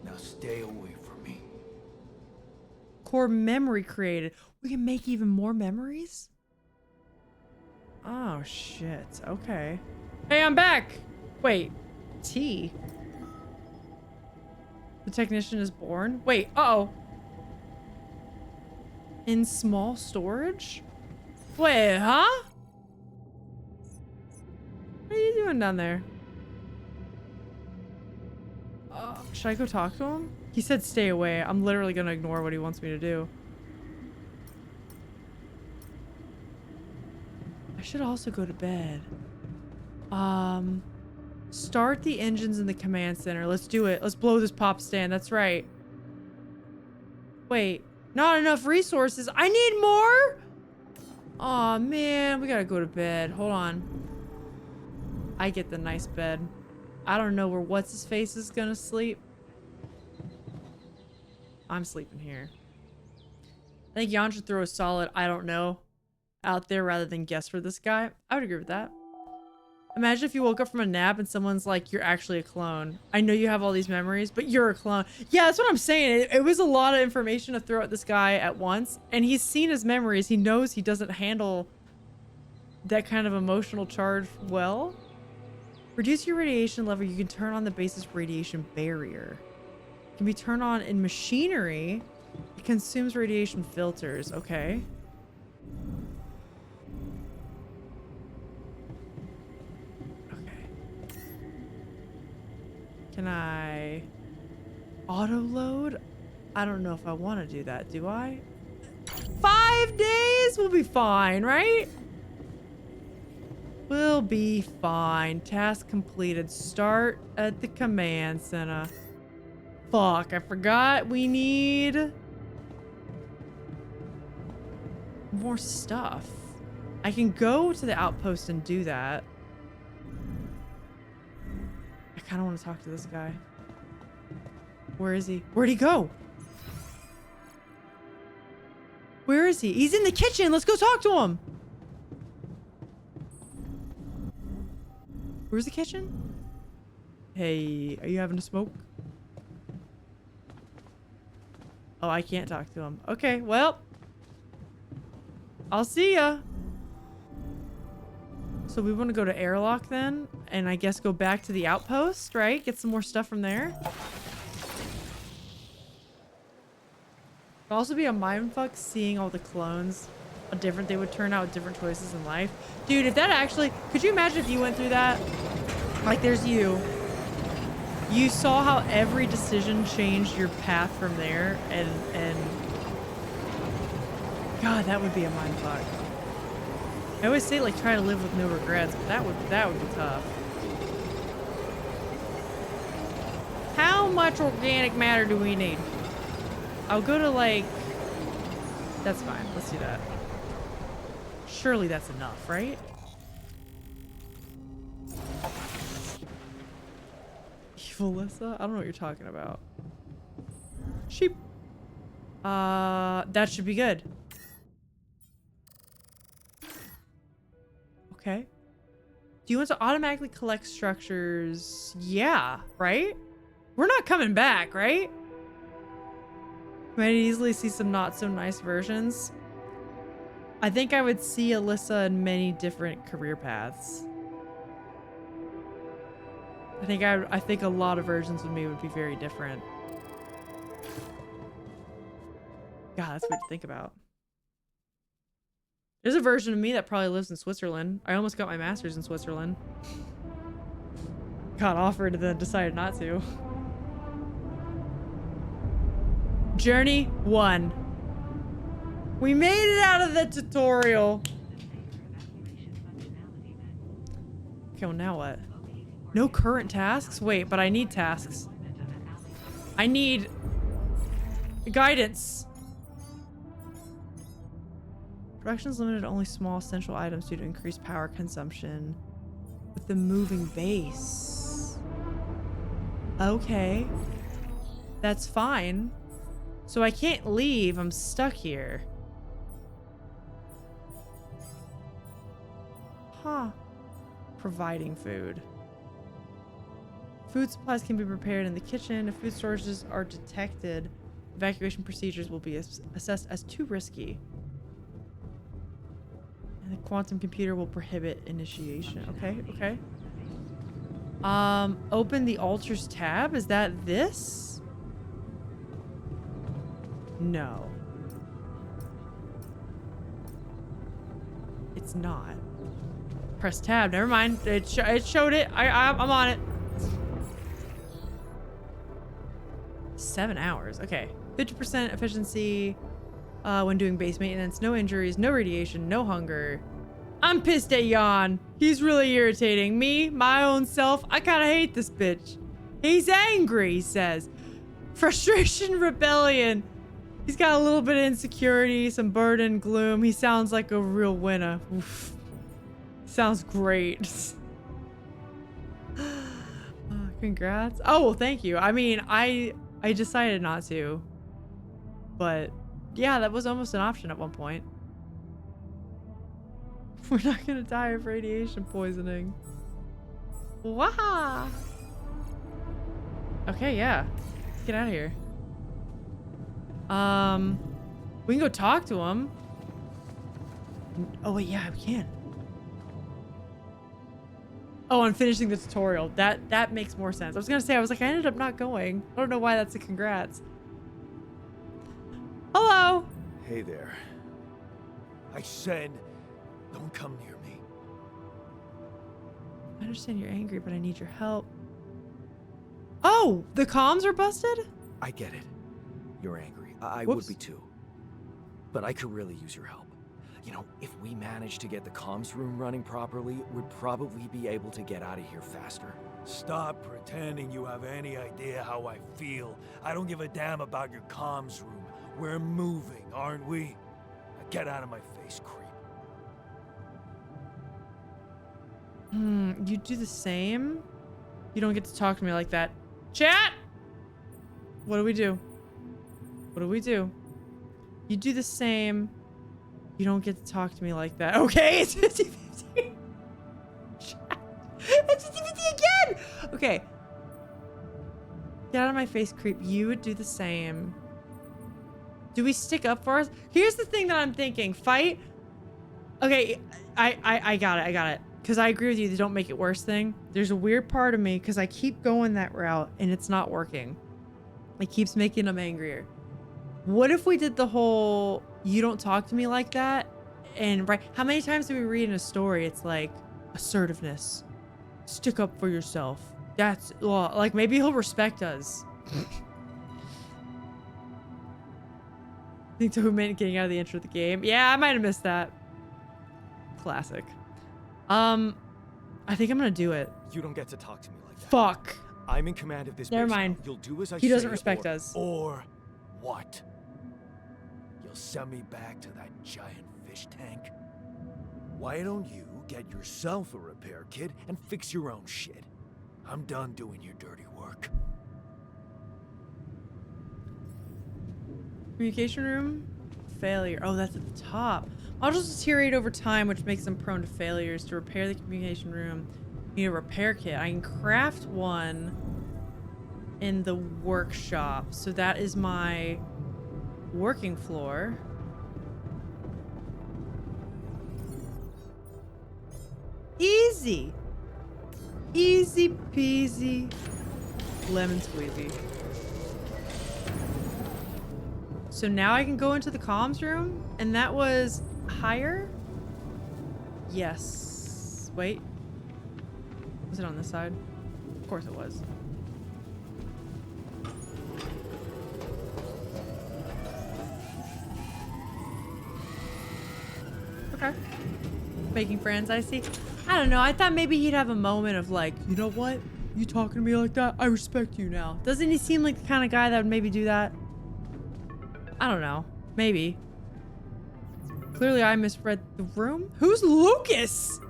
Speaker 3: Now stay away from me.
Speaker 1: Core memory created. We can make even more memories? Oh, shit. Okay. Hey, I'm back! Wait. T? The technician is born? Wait, uh-oh. In small storage? Wait, huh? What are you doing down there? Should I go talk to him? He said stay away. I'm literally gonna ignore what he wants me to do. I should also go to bed. Start the engines in the command center. Let's do it. Let's blow this pop stand. That's right. Wait, not enough resources. I need more? Aw, man, we gotta go to bed. Hold on. I get the nice bed. I don't know where what's-his-face is gonna sleep. I'm sleeping here. I think Jan should throw a solid I don't know out there rather than guess for this guy. I would agree with that. Imagine if you woke up from a nap and someone's like, you're actually a clone. I know you have all these memories, but you're a clone. Yeah, that's what I'm saying. It was a lot of information to throw at this guy at once. And he's seen his memories. He knows he doesn't handle that kind of emotional charge well. Reduce your radiation level. You can turn on the base's radiation barrier. It can be turned on in machinery. It consumes radiation filters. Okay. Can I auto load? I don't know if I want to do that. Do I? 5 days? We'll be fine, right? We'll be fine. Task completed. Start at the command center. Fuck, I forgot we need more stuff. I can go to the outpost and do that. I kind of want to talk to this guy. Where is he? Where'd he go? Where is he? He's in the kitchen. Let's go talk to him. Where's the kitchen? Hey, are you having a smoke? Oh, I can't talk to him. Okay, well, I'll see ya. So we want to go to airlock then, and I guess go back to the outpost, right? Get some more stuff from there. It'd also be a mindfuck seeing all the clones, how different they would turn out with different choices in life. Dude, if that actually, could you imagine if you went through that? Like, there's you. You saw how every decision changed your path from there, and God, that would be a mindfuck. I always say, like, try to live with no regrets, but that would be tough. How much organic matter do we need? I'll go to, like... That's fine. Let's do that. Surely that's enough, right? Evil Lissa? I don't know what you're talking about. Sheep. That should be good. Okay. Do you want to automatically collect structures? Yeah, right? We're not coming back, right? Might easily see some not so nice versions. I think I would see Alyssa in many different career paths. I think a lot of versions of me would be very different. God, that's weird to think about. There's a version of me that probably lives in Switzerland. I almost got my master's in Switzerland. Got offered and then decided not to. Journey 1. We made it out of the tutorial. Okay, well now what? No current tasks? Wait, but I need tasks. I need guidance. Production is limited to only small essential items due to increased power consumption with the moving base. Okay. That's fine. So I can't leave. I'm stuck here. Huh. Providing food. Food supplies can be prepared in the kitchen. If food storages are detected, evacuation procedures will be assessed as too risky. And the quantum computer will prohibit initiation. Okay, okay. Open the altars tab. Is that this? No. It's not. Press tab. Never mind. It showed it. I'm on it. 7 hours. Okay. 50% efficiency when doing base maintenance. No injuries. No radiation. No hunger. I'm pissed at Jan. He's really irritating. Me, my own self. I kind of hate this bitch. He's angry, he says. Frustration, rebellion. He's got a little bit of insecurity, some burden, gloom. He sounds like a real winner. Oof. Sounds great. Congrats. Oh, well, thank you. I mean, I decided not to. But yeah, that was almost an option at one point. We're not gonna die of radiation poisoning. Wow. Okay, yeah. Let's get out of here. We can go talk to him. Oh wait, yeah, we can. Oh, I'm finishing the tutorial. That makes more sense. I was gonna say, I was like, I ended up not going. I don't know why that's a congrats. Hello.
Speaker 3: Hey there. I said, don't come near me.
Speaker 1: I understand you're angry, but I need your help. Oh, the comms are busted?
Speaker 3: I get it. You're angry. I
Speaker 1: Whoops.
Speaker 3: would be too. But I could really use your help. You know, if we manage to get the comms room running properly, we'd probably be able to get out of here faster.
Speaker 6: Stop pretending you have any idea how I feel. I don't give a damn about your comms room. We're moving, aren't we? Now get out of my face, creep.
Speaker 1: You do the same? You don't get to talk to me like that. Chat! What do we do? What do we do? You do the same. You don't get to talk to me like that. Okay, it's 50-50. Chat. It's 50-50 again! Okay. Get out of my face, creep. You would do the same. Do we stick up for us? Here's the thing that I'm thinking. Fight. Okay, I got it. Because I agree with you, they don't make it worse thing. There's a weird part of me because I keep going that route and it's not working. It keeps making them angrier. What if we did the whole, you don't talk to me like that? And right, how many times do we read in a story? It's like assertiveness, stick up for yourself. That's, well, like maybe he'll respect us. Think to getting out of the intro of the game. Yeah, I might have missed that. Classic. I think I'm gonna do it.
Speaker 3: You don't get to talk to me like that.
Speaker 1: Fuck.
Speaker 3: I'm in command of this
Speaker 1: Never
Speaker 3: base now.
Speaker 1: mind.
Speaker 3: You'll do as I say.
Speaker 1: He doesn't respect us.
Speaker 6: Or what? You'll send me back to that giant fish tank? Why don't you get yourself a repair kit and fix your own shit? I'm done doing your dirty work.
Speaker 1: Communication room? Failure. Oh, that's at the top. Modules deteriorate over time, which makes them prone to failures. To repair the communication room, you need a repair kit. I can craft one in the workshop. So that is my working floor. Easy. Easy peasy. Lemon squeezy. So now I can go into the comms room, and that was higher? Yes. Wait. Was it on this side? Of course it was. Okay. Making friends, I see. I don't know. I thought maybe he'd have a moment of like, you know what? You talking to me like that? I respect you now. Doesn't he seem like the kind of guy that would maybe do that? I don't know. Maybe. Clearly I misread the room. Who's Lucas?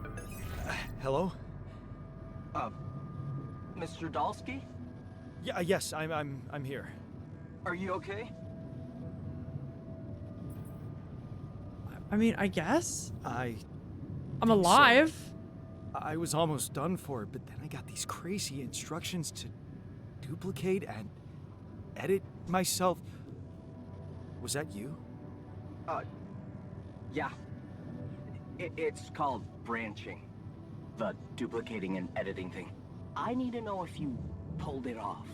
Speaker 3: Hello?
Speaker 7: Mr. Dalsky?
Speaker 3: Yeah, yes, I'm here.
Speaker 7: Are you okay?
Speaker 1: I mean, I guess.
Speaker 3: I'm
Speaker 1: alive.
Speaker 3: I was almost done for, but then I got these crazy instructions to duplicate and edit myself. Was that you?
Speaker 7: Yeah. It's called branching. The duplicating and editing thing. I need to know if you pulled it off.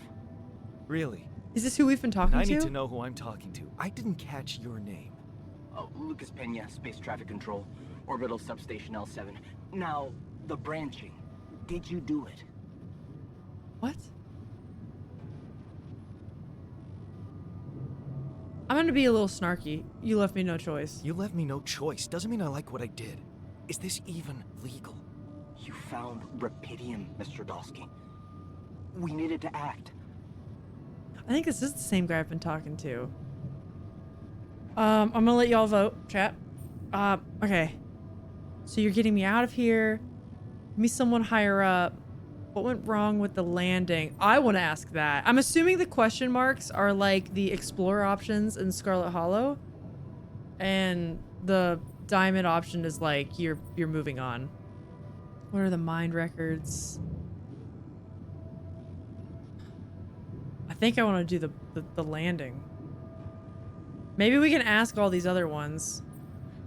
Speaker 3: Really?
Speaker 1: Is this who we've been talking
Speaker 3: I
Speaker 1: to?
Speaker 3: need to know who I'm talking to. I didn't catch your name.
Speaker 7: Oh, Lucas Pena, Space Traffic Control, Orbital Substation L7. Now, the branching. Did you do it?
Speaker 1: What? I'm gonna be a little snarky. You left me no choice.
Speaker 3: You left me no choice. Doesn't mean I like what I did. Is this even legal?
Speaker 7: You found Rapidium, Mr. Dalsky. We needed to act.
Speaker 1: I think this is the same guy I've been talking to. I'm gonna let y'all vote, chat. Okay. So you're getting me out of here. Give me someone higher up. What went wrong with the landing? I want to ask that. I'm assuming the question marks are like the Explorer options in Scarlet Hollow. And the Diamond option is like you're moving on. What are the mind records? I think I want to do the landing. Maybe we can ask all these other ones.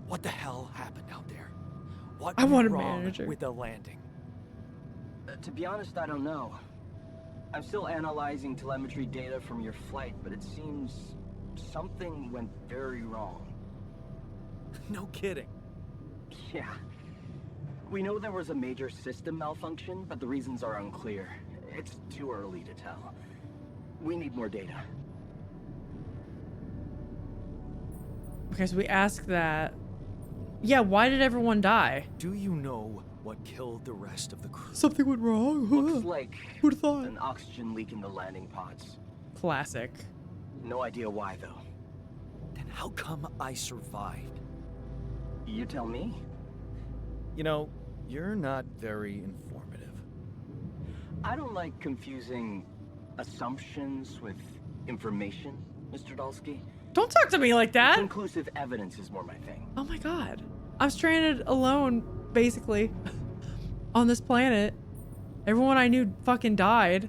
Speaker 3: What the hell happened out there? What
Speaker 1: I want
Speaker 3: went
Speaker 1: a
Speaker 3: wrong
Speaker 1: manager.
Speaker 3: with the landing?
Speaker 7: To be honest, I don't know. I'm still analyzing telemetry data from your flight, but it seems something went very wrong.
Speaker 3: No kidding.
Speaker 7: Yeah. We know there was a major system malfunction, but the reasons are unclear. It's too early to tell. We need more data.
Speaker 1: Okay, so we ask that. Yeah, why did everyone die?
Speaker 3: Do you know what killed the rest of the crew?
Speaker 1: Something went wrong.
Speaker 7: Looks like
Speaker 1: Who'd have thought?
Speaker 7: an oxygen leak in the landing pods.
Speaker 1: Classic.
Speaker 7: No idea why, though.
Speaker 3: Then how come I survived?
Speaker 7: You tell me.
Speaker 3: You know, you're not very informative.
Speaker 7: I don't like confusing assumptions with information, Mr. Dalsky.
Speaker 1: Don't talk to me like that.
Speaker 7: Conclusive evidence is more my thing.
Speaker 1: Oh my god. I'm stranded alone, basically, on this planet. Everyone I knew fucking died.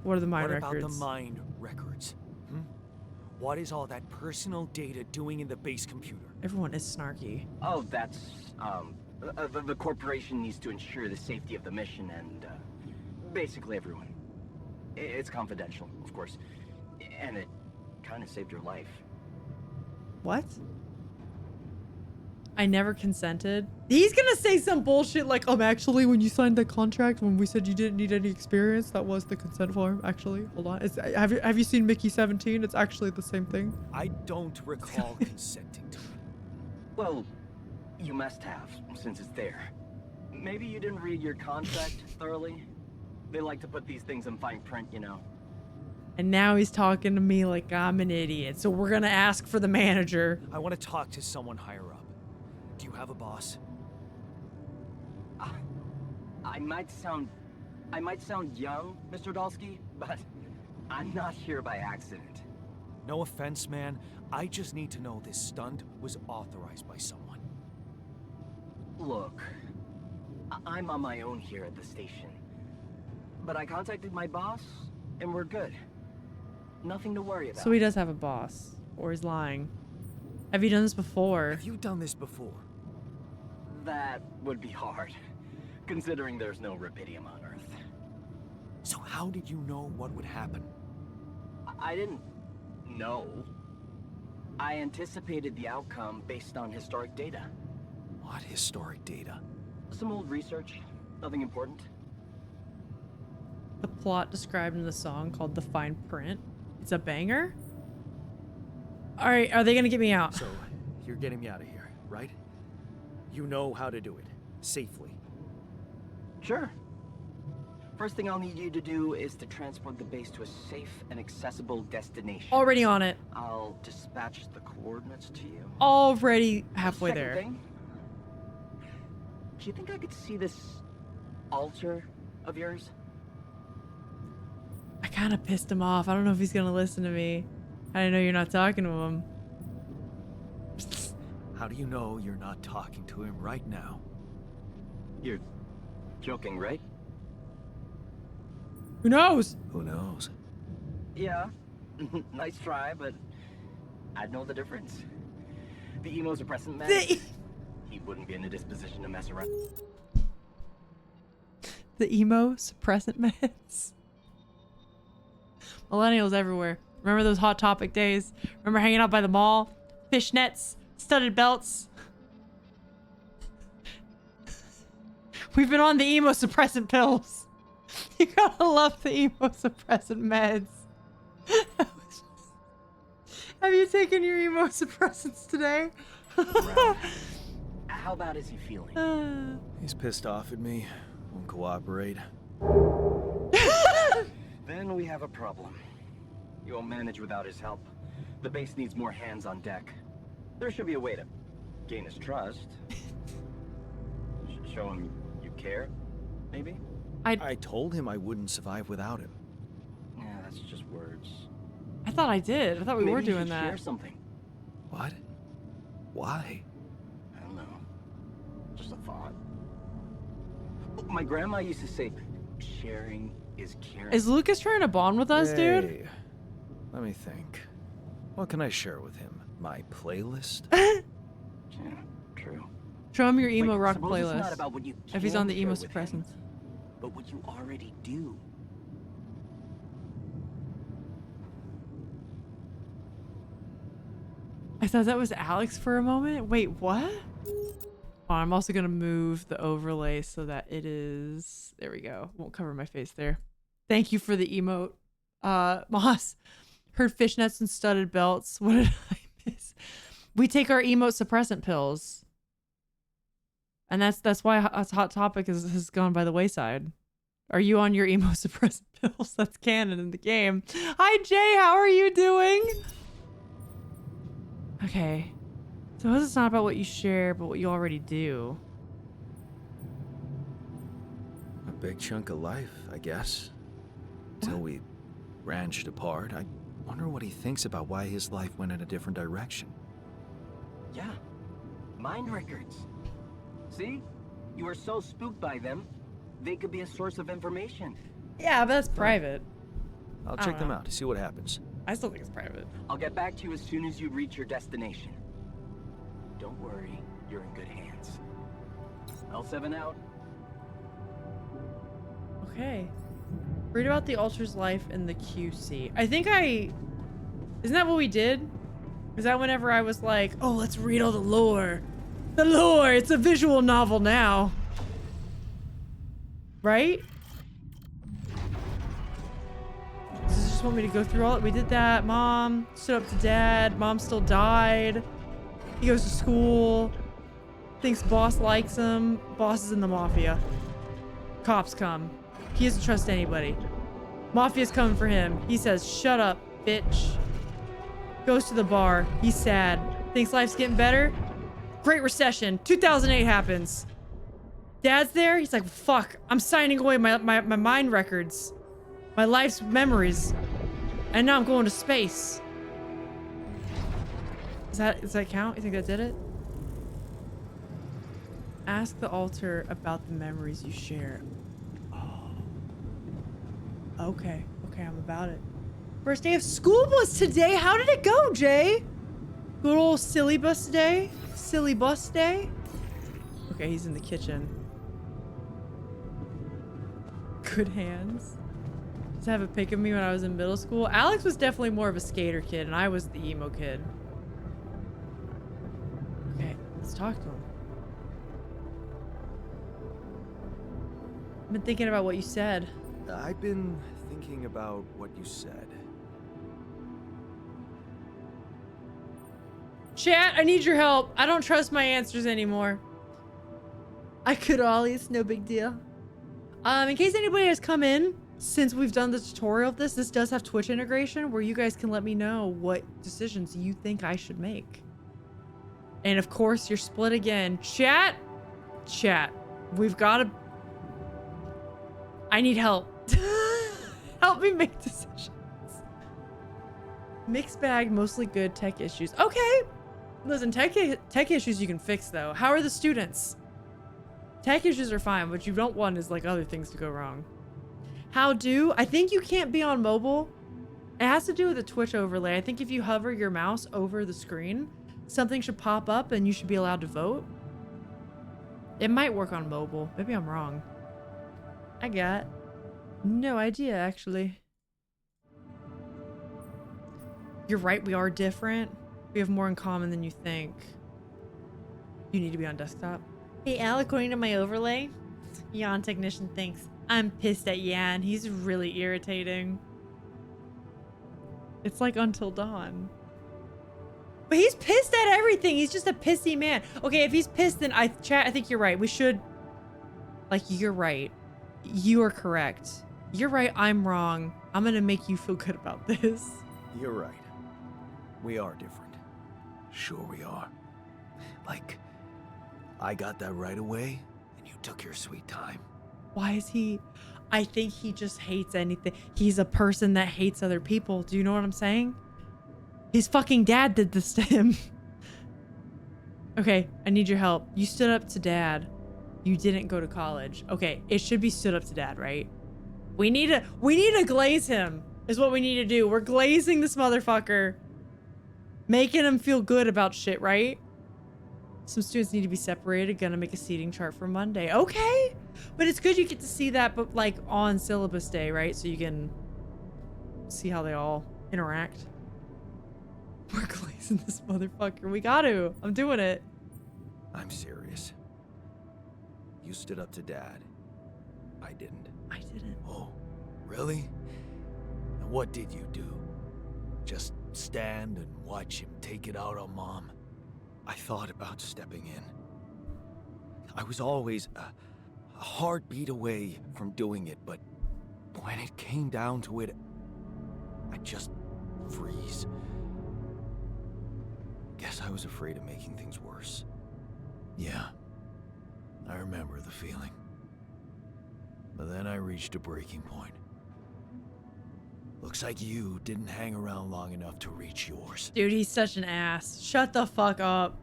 Speaker 1: What are the mine
Speaker 3: What
Speaker 1: records?
Speaker 3: about the mine records? What is all that personal data doing in the base computer?
Speaker 1: Everyone is snarky.
Speaker 7: Oh, that's, the corporation needs to ensure the safety of the mission and, basically everyone. It's confidential, of course. And it kind of saved your life.
Speaker 1: What? I never consented. He's gonna say some bullshit like, actually, when you signed the contract, when we said you didn't need any experience, that was the consent form. Actually, hold on. Have you seen Mickey 17? It's actually the same thing.
Speaker 3: I don't recall consenting to it.
Speaker 7: Well, you must have, since it's there. Maybe you didn't read your contract thoroughly. They like to put these things in fine print, you know.
Speaker 1: And now he's talking to me like I'm an idiot. So we're gonna ask for the manager.
Speaker 3: I want to talk to someone higher up. Do you have a boss?
Speaker 7: I might sound young, Mr. Dalsky, but I'm not here by accident.
Speaker 3: No offense, man. I just need to know this stunt was authorized by someone.
Speaker 7: Look, I'm on my own here at the station. But I contacted my boss, and we're good. Nothing to worry about.
Speaker 1: So he does have a boss, or he's lying. Have you done this before?
Speaker 3: Have you done this before?
Speaker 7: That would be hard, considering there's no rubidium on Earth.
Speaker 3: So how did you know what would happen?
Speaker 7: I didn't know. I anticipated the outcome based on historic data.
Speaker 3: What historic data?
Speaker 7: Some old research, nothing important.
Speaker 1: The plot described in the song called The Fine Print. It's a banger? Alright, are they gonna get me out?
Speaker 3: So, you're getting me out of here, right? You know how to do it. Safely.
Speaker 7: Sure. First thing I'll need you to do is to transport the base to a safe and accessible destination.
Speaker 1: Already on it.
Speaker 7: I'll dispatch the coordinates to you.
Speaker 1: Already halfway
Speaker 7: Second
Speaker 1: there.
Speaker 7: thing, do you think I could see this altar of yours?
Speaker 1: I kind of pissed him off. I don't know if he's gonna listen to me. I didn't know you're not talking to him.
Speaker 3: How do you know you're not talking to him right now?
Speaker 7: You're joking, right?
Speaker 1: Who knows?
Speaker 3: Who knows?
Speaker 7: Yeah. Nice try, but I'd know the difference. The emo-suppressant man, he wouldn't be in a disposition to mess around.
Speaker 1: The emo suppressant meds. Millennials everywhere. Remember those Hot Topic days? Remember hanging out by the mall? Fishnets, studded belts. We've been on the emo suppressant pills. You gotta love the emo suppressant meds. Have you taken your emo suppressants today?
Speaker 7: How bad is he feeling?
Speaker 3: He's pissed off at me. Won't cooperate.
Speaker 7: Then we have a problem. You won't manage without his help. The base needs more hands on deck. There should be a way to gain his trust. Show him you care, maybe?
Speaker 3: I told him I wouldn't survive without him.
Speaker 7: Yeah, that's just words.
Speaker 1: I thought I did. I thought we
Speaker 7: Maybe
Speaker 1: were
Speaker 7: you
Speaker 1: doing
Speaker 7: should
Speaker 1: that.
Speaker 7: Share something.
Speaker 3: What? Why?
Speaker 7: I don't know. Just a thought. My grandma used to say, sharing is caring.
Speaker 1: Is Lucas trying to bond with us, dude?
Speaker 3: Hey, let me think. What can I share with him? My playlist?
Speaker 7: Yeah, true.
Speaker 1: Show him your emo
Speaker 7: Wait,
Speaker 1: rock
Speaker 7: suppose it's not
Speaker 1: playlist.
Speaker 7: about what you
Speaker 1: If he's
Speaker 7: can
Speaker 1: on the emo
Speaker 7: share with him,
Speaker 1: suppressants.
Speaker 7: but what you already do.
Speaker 1: I thought that was Alex for a moment. Wait, what? I'm also gonna move the overlay so that it is. There we go. Won't cover my face there. Thank you for the emote, Moss. Heard fishnets and studded belts. What did I miss? We take our emote suppressant pills, and that's why Hot Topic has gone by the wayside. Are you on your emo suppressant pills? That's canon in the game. Hi Jay, how are you doing? Okay. So this is not about what you share, but what you already do.
Speaker 2: A big chunk of life, I guess. Till we branched apart. I wonder what he thinks about why his life went in a different direction.
Speaker 7: Yeah. Mind records. See? You were so spooked by them, they could be a source of information.
Speaker 1: Yeah, but that's private.
Speaker 2: I'll
Speaker 1: I
Speaker 2: check
Speaker 1: don't
Speaker 2: them
Speaker 1: know.
Speaker 2: out to see what happens.
Speaker 1: I still think it's private.
Speaker 7: I'll get back to you as soon as you reach your destination. Don't worry, you're in good hands. L7 out.
Speaker 1: Okay. Read about the Ultra's life in the QC. Isn't that what we did? Is that whenever I was like, oh, let's read all the lore. The lore, it's a visual novel now. Right? Does this just want me to go through all it? We did that. Mom stood up to dad. Mom still died. He goes to school. Thinks boss likes him. Boss is in the mafia. Cops come. He doesn't trust anybody. Mafia's coming for him. He says, shut up, bitch. Goes to the bar. He's sad. Thinks life's getting better. Great Recession. 2008 happens. Dad's there. He's like, fuck. I'm signing away my mind records. My life's memories. And now I'm going to space. Does that count? You think that did it? Ask the altar about the memories you share. Oh. Okay. Okay, I'm about it. First day of school was today. How did it go, Jay? Good old silly bus day. Silly bus day. Okay, he's in the kitchen. Good hands. Does it have a pic of me when I was in middle school? Alex was definitely more of a skater kid, and I was the emo kid. Okay, let's talk to him. I've been thinking about what you said.
Speaker 3: I've been thinking about what you said.
Speaker 1: Chat, I need your help. I don't trust my answers anymore. I could ollie, it's no big deal. In case anybody has come in since we've done the tutorial of this does have Twitch integration where you guys can let me know what decisions you think I should make. And of course, you're split again. Chat, we've got to... I need help. Help me make decisions. Mixed bag, mostly good tech issues. Okay. Listen, tech issues you can fix though. How are the students? Tech issues are fine. What you don't want is like other things to go wrong. How do? I think you can't be on mobile. It has to do with the Twitch overlay. I think if you hover your mouse over the screen, something should pop up and you should be allowed to vote. It might work on mobile. Maybe I'm wrong. I got no idea, actually. You're right, we are different. We have more in common than you think. You need to be on desktop. Hey, Al, according to my overlay, Yan Technician thinks I'm pissed at Yan. He's really irritating. It's like Until Dawn. But he's pissed at everything. He's just a pissy man. Okay, if he's pissed, then I think you're right. We should... Like, you're right. You are correct. You're right, I'm wrong. I'm gonna make you feel good about this.
Speaker 3: You're right. We are different. Sure we are. Like, I got that right away, and you took your sweet time.
Speaker 1: Why is he... I think he just hates anything. He's a person that hates other people. Do you know what I'm saying? His fucking dad did this to him. Okay, I need your help. You stood up to dad. You didn't go to college. Okay, it should be stood up to dad, right? We need to glaze him, is what we need to do. We're glazing this motherfucker. Making him feel good about shit, right? Some students need to be separated. Gonna make a seating chart for Monday. Okay. But it's good you get to see that, but like on syllabus day, right? So you can see how they all interact. We're glazing this motherfucker. We got to. I'm doing it.
Speaker 3: I'm serious. You stood up to Dad. I didn't.
Speaker 1: I didn't.
Speaker 3: Oh, really? And what did you do? Just stand and watch him take it out on Mom? I thought about stepping in. I was always a heartbeat away from doing it, but when it came down to it, I'd just freeze. Guess I was afraid of making things worse. Yeah, I remember the feeling. But then I reached a breaking point. Looks like you didn't hang around long enough to reach yours.
Speaker 1: Dude, he's such an ass. Shut the fuck up.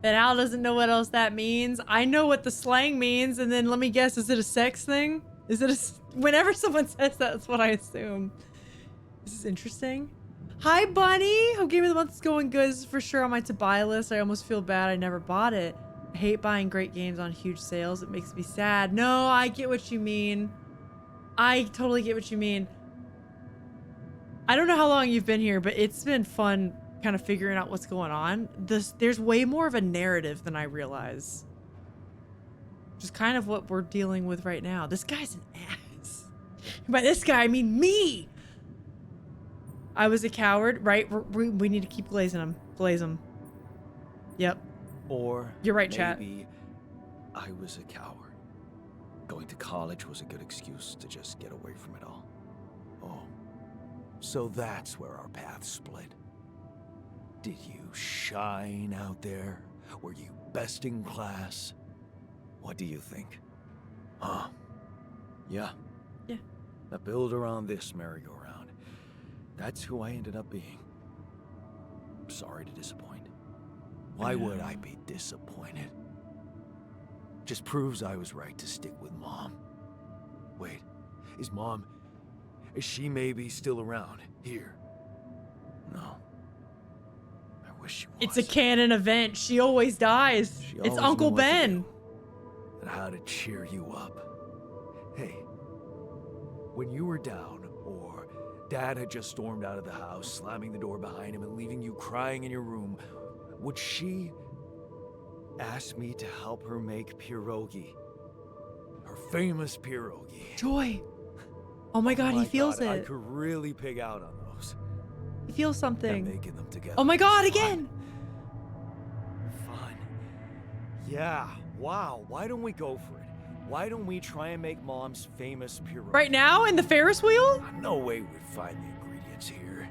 Speaker 1: But Al doesn't know what else that means. I know what the slang means, and then let me guess, is it a sex thing? Is it whenever someone says that, that's what I assume. This is interesting. Hi, Bunny. Hope Game of the Month is going good. This is for sure on my to buy list. I almost feel bad I never bought it. I hate buying great games on huge sales. It makes me sad. No, I get what you mean. I totally get what you mean. I don't know how long you've been here, but it's been fun kind of figuring out what's going on. There's way more of a narrative than I realize. Which is kind of what we're dealing with right now. This guy's an ass. By this guy, I mean me. I was a coward, right? We need to keep glazing him. Glaze him. Yep.
Speaker 3: Or
Speaker 1: you're right, chat.
Speaker 3: Maybe I was a coward. Going to college was a good excuse to just get away from it all. Oh, so that's where our paths split. Did you shine out there? Were you best in class? What do you think? Huh? Yeah.
Speaker 1: Yeah.
Speaker 3: The builder on this merry-go-round. That's who I ended up being. Sorry to disappoint. Why would I be disappointed? Just proves I was right to stick with Mom. Wait, is she maybe still around here? No. I wish she was.
Speaker 1: It's a canon event. She always dies.
Speaker 3: She
Speaker 1: It's
Speaker 3: always
Speaker 1: Uncle
Speaker 3: knew what to
Speaker 1: Ben.
Speaker 3: do and how to cheer you up. Hey, when you were down, or Dad had just stormed out of the house, slamming the door behind him and leaving you crying in your room, would she ask me to help her make pierogi? Her famous pierogi.
Speaker 1: Joy. Oh my god, he feels
Speaker 3: I
Speaker 1: it.
Speaker 3: could really pig out on those.
Speaker 1: He feels
Speaker 3: And
Speaker 1: something.
Speaker 3: making them together.
Speaker 1: Oh my god,
Speaker 3: was
Speaker 1: again.
Speaker 3: Fun. Yeah, wow. Why don't we go for it? Why don't we try and make Mom's famous pierogi?
Speaker 1: Right now in the Ferris wheel?
Speaker 3: No way we'd find the ingredients here.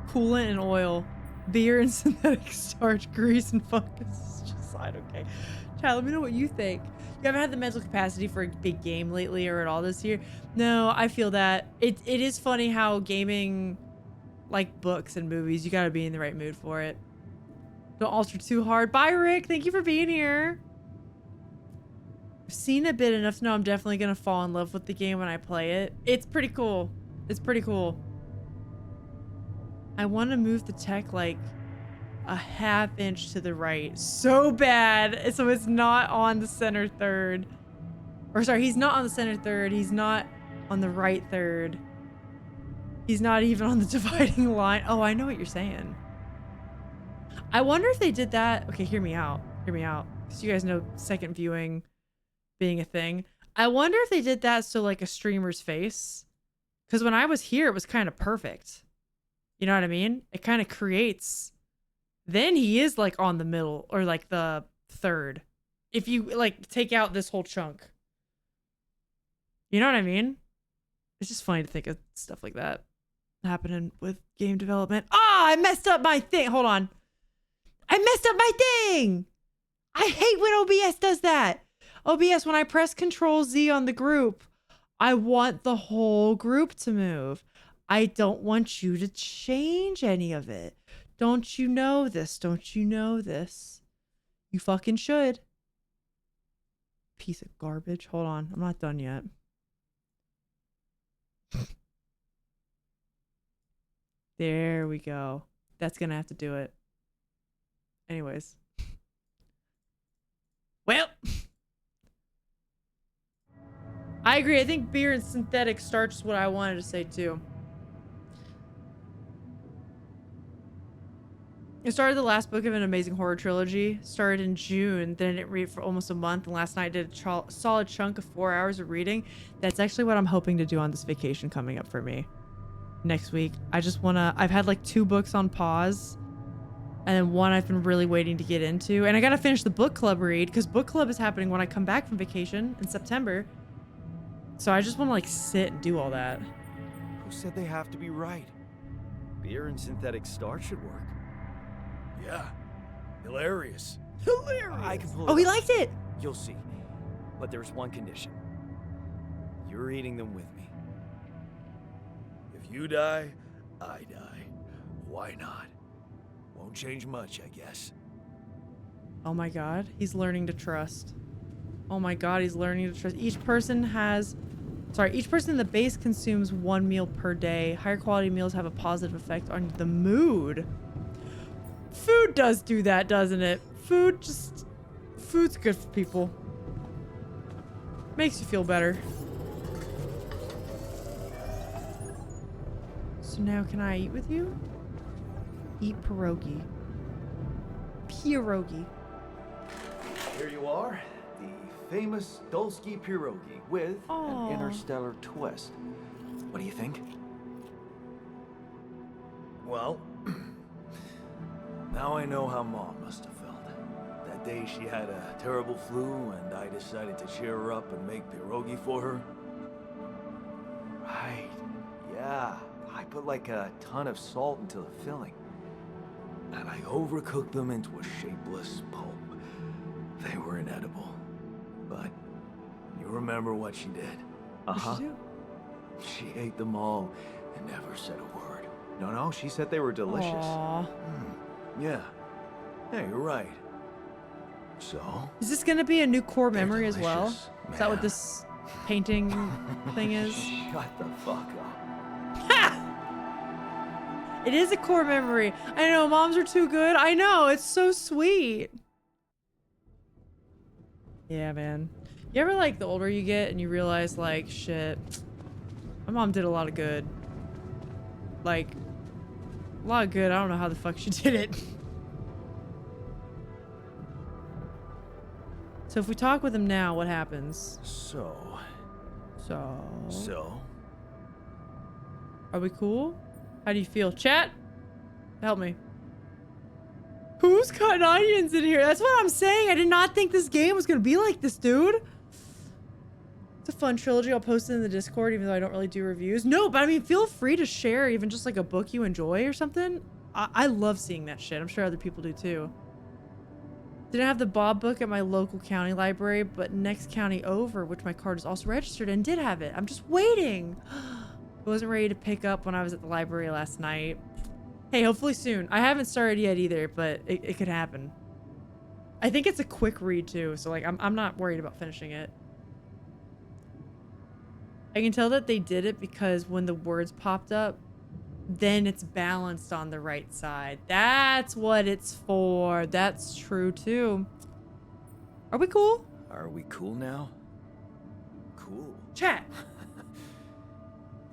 Speaker 1: Coolant and oil. Beer and synthetic starch, grease and fungus. Just side, okay. Chad, let me know what you think. You haven't had the mental capacity for a big game lately or at all this year? No, I feel that. It is funny how gaming, like books and movies, you gotta be in the right mood for it. Don't alter too hard. Bye, Rick. Thank you for being here. I've seen a bit enough to know I'm definitely gonna fall in love with the game when I play it. It's pretty cool. It's pretty cool. I want to move the tech like a half inch to the right so bad, so it's not on the center third. Or sorry, he's not on the center third. He's not on the right third. He's not even on the dividing line. Oh, I know what you're saying. I wonder if they did that. Okay, hear me out. Hear me out. Because you guys know second viewing being a thing. I wonder if they did that so like a streamer's face. Because when I was here, it was kind of perfect. You know what I mean? It kind of creates. Then he is like on the middle or like the third. If you like take out this whole chunk. You know what I mean? It's just funny to think of stuff like that happening with game development. Ah, I messed up my thing. Hold on. I messed up my thing. I hate when OBS does that. OBS, when I press Control Z on the group, I want the whole group to move. I don't want you to change any of it. Don't you know this? Don't you know this? You fucking should. Piece of garbage. Hold on. I'm not done yet. There we go. That's gonna have to do it. Anyways. Well. I agree. I think beer and synthetic starch is what I wanted to say too. I started the last book of an amazing horror trilogy. Started in June, then I didn't read for almost a month, and last night I did a solid chunk of 4 hours of reading. That's actually what I'm hoping to do on this vacation coming up for me next week. I just wanna, I've had like 2 books on pause, and then one I've been really waiting to get into. And I gotta finish the book club read, because book club is happening when I come back from vacation in September. So I just wanna like sit and do all that.
Speaker 3: Who said they have to be right? Beer and synthetic starch should work.
Speaker 6: Yeah. Hilarious.
Speaker 3: I can pull it
Speaker 1: Oh, he
Speaker 3: off.
Speaker 1: liked it!
Speaker 3: You'll see. But there's one condition. You're eating them with me.
Speaker 6: If you die, I die. Why not? Won't change much, I guess.
Speaker 1: Oh my god, he's learning to trust. Oh my god, he's learning to trust. Each person in the base consumes 1 meal per day. Higher quality meals have a positive effect on the mood. Food does do that, doesn't it? Food's good for people. Makes you feel better. So now can I eat with you? Eat pierogi. Pierogi.
Speaker 2: Here you are, the famous Dulski pierogi with
Speaker 1: Aw.
Speaker 2: an interstellar twist. What do you think?
Speaker 6: Well, now I know how Mom must have felt. That day she had a terrible flu and I decided to cheer her up and make pierogi for her.
Speaker 2: Right. Yeah. I put like a ton of salt into the filling.
Speaker 6: And I overcooked them into a shapeless pulp. They were inedible. But you remember what she did?
Speaker 2: Uh-huh.
Speaker 6: She ate them all and never said a word.
Speaker 2: No, she said they were delicious.
Speaker 1: Aw.
Speaker 6: Yeah. Yeah, you're right. So?
Speaker 1: Is this gonna be a new core
Speaker 6: They're
Speaker 1: memory as well?
Speaker 6: delicious,
Speaker 1: Is that what
Speaker 6: man.
Speaker 1: this painting thing is?
Speaker 2: Shut the fuck up.
Speaker 1: It is a core memory. I know, moms are too good. I know, it's so sweet. Yeah, man. You ever like the older you get and you realize like, shit, my mom did a lot of good. Like, a lot of good. I don't know how the fuck she did it. So if we talk with him now, what happens?
Speaker 6: So?
Speaker 1: Are we cool? How do you feel? Chat? Help me. Who's cutting onions in here? That's what I'm saying. I did not think this game was gonna be like this, dude. It's a fun trilogy. I'll post it in the Discord, even though I don't really do reviews. No, but I mean, feel free to share even just like a book you enjoy or something. I love seeing that shit. I'm sure other people do too. Didn't have the Bob book at my local county library, but next county over, which my card is also registered in, did have it. I'm just waiting. I wasn't ready to pick up when I was at the library last night. Hey, hopefully soon. I haven't started yet either, but it could happen. I think it's a quick read too, so like I'm not worried about finishing it. I can tell that they did it because when the words popped up, then it's balanced on the right side. That's what it's for. That's true too. Are we cool?
Speaker 3: Are we cool now?
Speaker 6: Cool.
Speaker 1: Chat.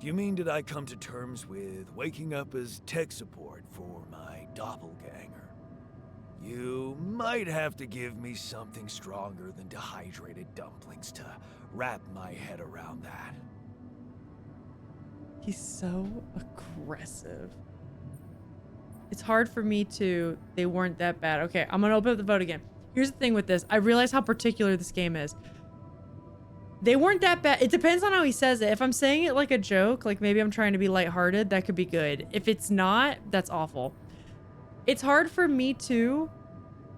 Speaker 6: Do you mean did I come to terms with waking up as tech support for my doppelganger? You might have to give me something stronger than dehydrated dumplings to wrap my head around that.
Speaker 1: He's so aggressive. It's hard for me to... They weren't that bad. Okay, I'm gonna open up the vote again. Here's the thing with this. I realize how particular this game is. They weren't that bad. It depends on how he says it. If I'm saying it like a joke, like maybe I'm trying to be lighthearted, that could be good. If it's not, that's awful. It's hard for me too.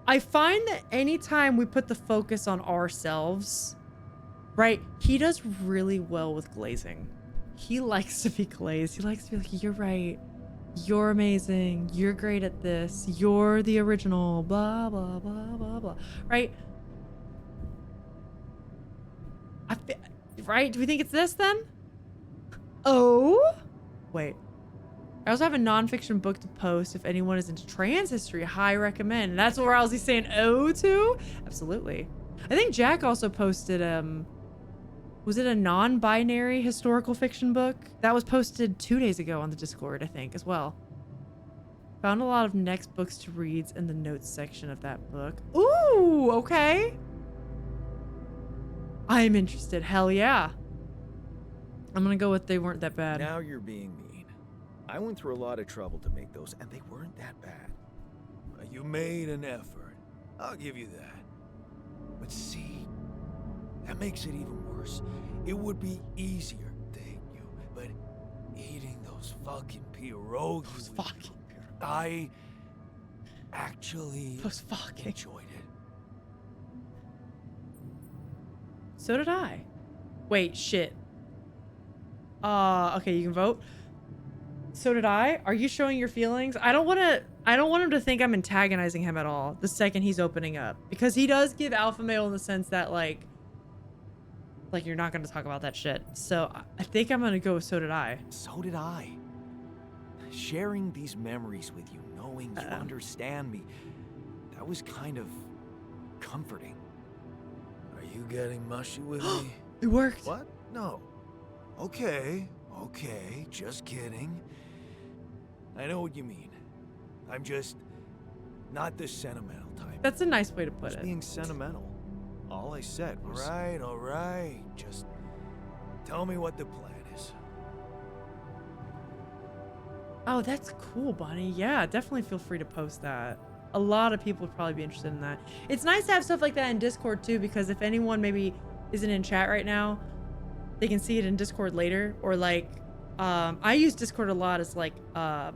Speaker 1: I find that anytime we put the focus on ourselves, right? He does really well with glazing. He likes to be glazed. He likes to be like, you're right. You're amazing. You're great at this. You're the original. Blah, blah, blah, blah, blah. Right? Right? Do we think it's this then? Oh? Wait. I also have a nonfiction book to post if anyone is into trans history. High recommend. And that's what Rousley's saying oh to? Absolutely. I think Jack also posted, was it a non-binary historical fiction book? That was posted 2 days ago on the Discord, I think, as well. If Found a lot of next books to read in the notes section of that book. Ooh, okay. I'm interested. Hell yeah. I'm gonna go with they weren't that bad.
Speaker 3: Now you're being mean. I went through a lot of trouble to make those, and they weren't that bad.
Speaker 6: You made an effort. I'll give you that. But see, that makes it even worse. It would be easier to hate you, but eating those fucking pierogies
Speaker 1: Those
Speaker 6: with
Speaker 1: fucking
Speaker 6: you, I actually
Speaker 1: Those fucking.
Speaker 6: enjoyed it.
Speaker 1: So did I. Wait, shit. Okay, you can vote. So did I. Are you showing your feelings? I don't want him to think I'm antagonizing him at all the second he's opening up, because he does give alpha male in the sense that like you're not going to talk about that shit. So I think I'm going to go with so did I.
Speaker 3: So did I. Sharing these memories with you, knowing you understand me, that was kind of comforting.
Speaker 6: Are you getting mushy with me?
Speaker 1: It worked.
Speaker 6: What? No. Okay, just kidding. I know what you mean. I'm just not the sentimental type.
Speaker 1: That's a nice way to put
Speaker 3: Just
Speaker 1: it.
Speaker 3: being sentimental. All I said was...
Speaker 6: All right. Just tell me what the plan is.
Speaker 1: Oh, that's cool, Bunny. Yeah, definitely feel free to post that. A lot of people would probably be interested in that. It's nice to have stuff like that in Discord too, because if anyone maybe isn't in chat right now, they can see it in Discord later. Or like, I use Discord a lot as like an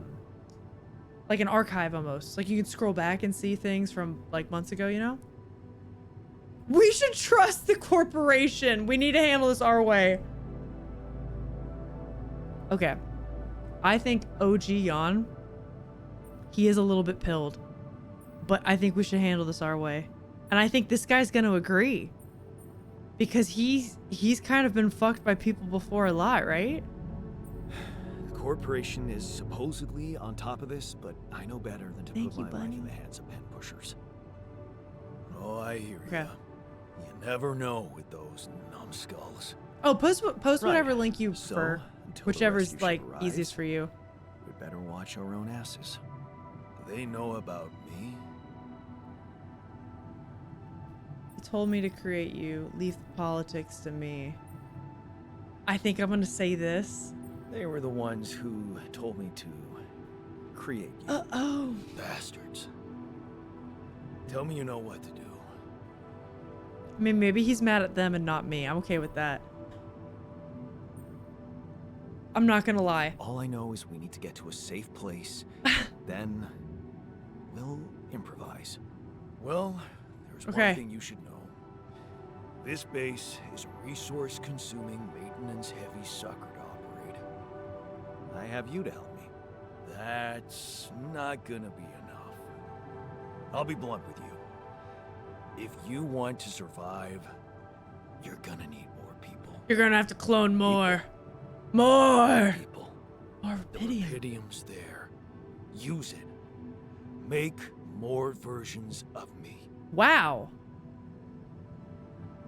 Speaker 1: archive almost. Like you can scroll back and see things from like months ago, you know? We should trust the corporation. We need to handle this our way. Okay. I think OG Jan, he is a little bit pilled, but I think we should handle this our way. And I think this guy's going to agree, because he's kind of been fucked by people before a lot, right?
Speaker 3: The corporation is supposedly on top of this, but I know better than to
Speaker 1: Thank
Speaker 3: put
Speaker 1: you,
Speaker 3: my life
Speaker 1: Bunny.
Speaker 3: in the hands of pen pushers.
Speaker 6: Oh, I hear
Speaker 1: Okay.
Speaker 6: you. You never know with those numbskulls.
Speaker 1: Oh, post whatever
Speaker 3: Right.
Speaker 1: link you
Speaker 3: So,
Speaker 1: prefer,
Speaker 3: until the
Speaker 1: whichever's
Speaker 3: rescue
Speaker 1: like
Speaker 3: ship arrives,
Speaker 1: easiest for you.
Speaker 3: We'd better watch our own asses.
Speaker 6: Do they know about me?
Speaker 1: He told me to create you. Leave the politics to me. I think I'm gonna say this.
Speaker 3: They were the ones who told me to create you.
Speaker 1: Oh.
Speaker 6: Bastards. Tell me you know what to do.
Speaker 1: I mean, maybe he's mad at them and not me. I'm okay with that. I'm not gonna lie.
Speaker 3: All I know is we need to get to a safe place. Then we'll improvise.
Speaker 6: Well, there's
Speaker 1: Okay.
Speaker 6: one thing you should know. This base is a resource-consuming, maintenance-heavy sucker to operate.
Speaker 3: I have you to help me.
Speaker 6: That's not gonna be enough. I'll be blunt with you. If you want to survive, you're gonna need more people.
Speaker 1: You're gonna have to clone more. More.
Speaker 6: People.
Speaker 1: More
Speaker 6: The
Speaker 1: Rapidium.
Speaker 6: Rapidium's there. Use it. Make more versions of me.
Speaker 1: Wow.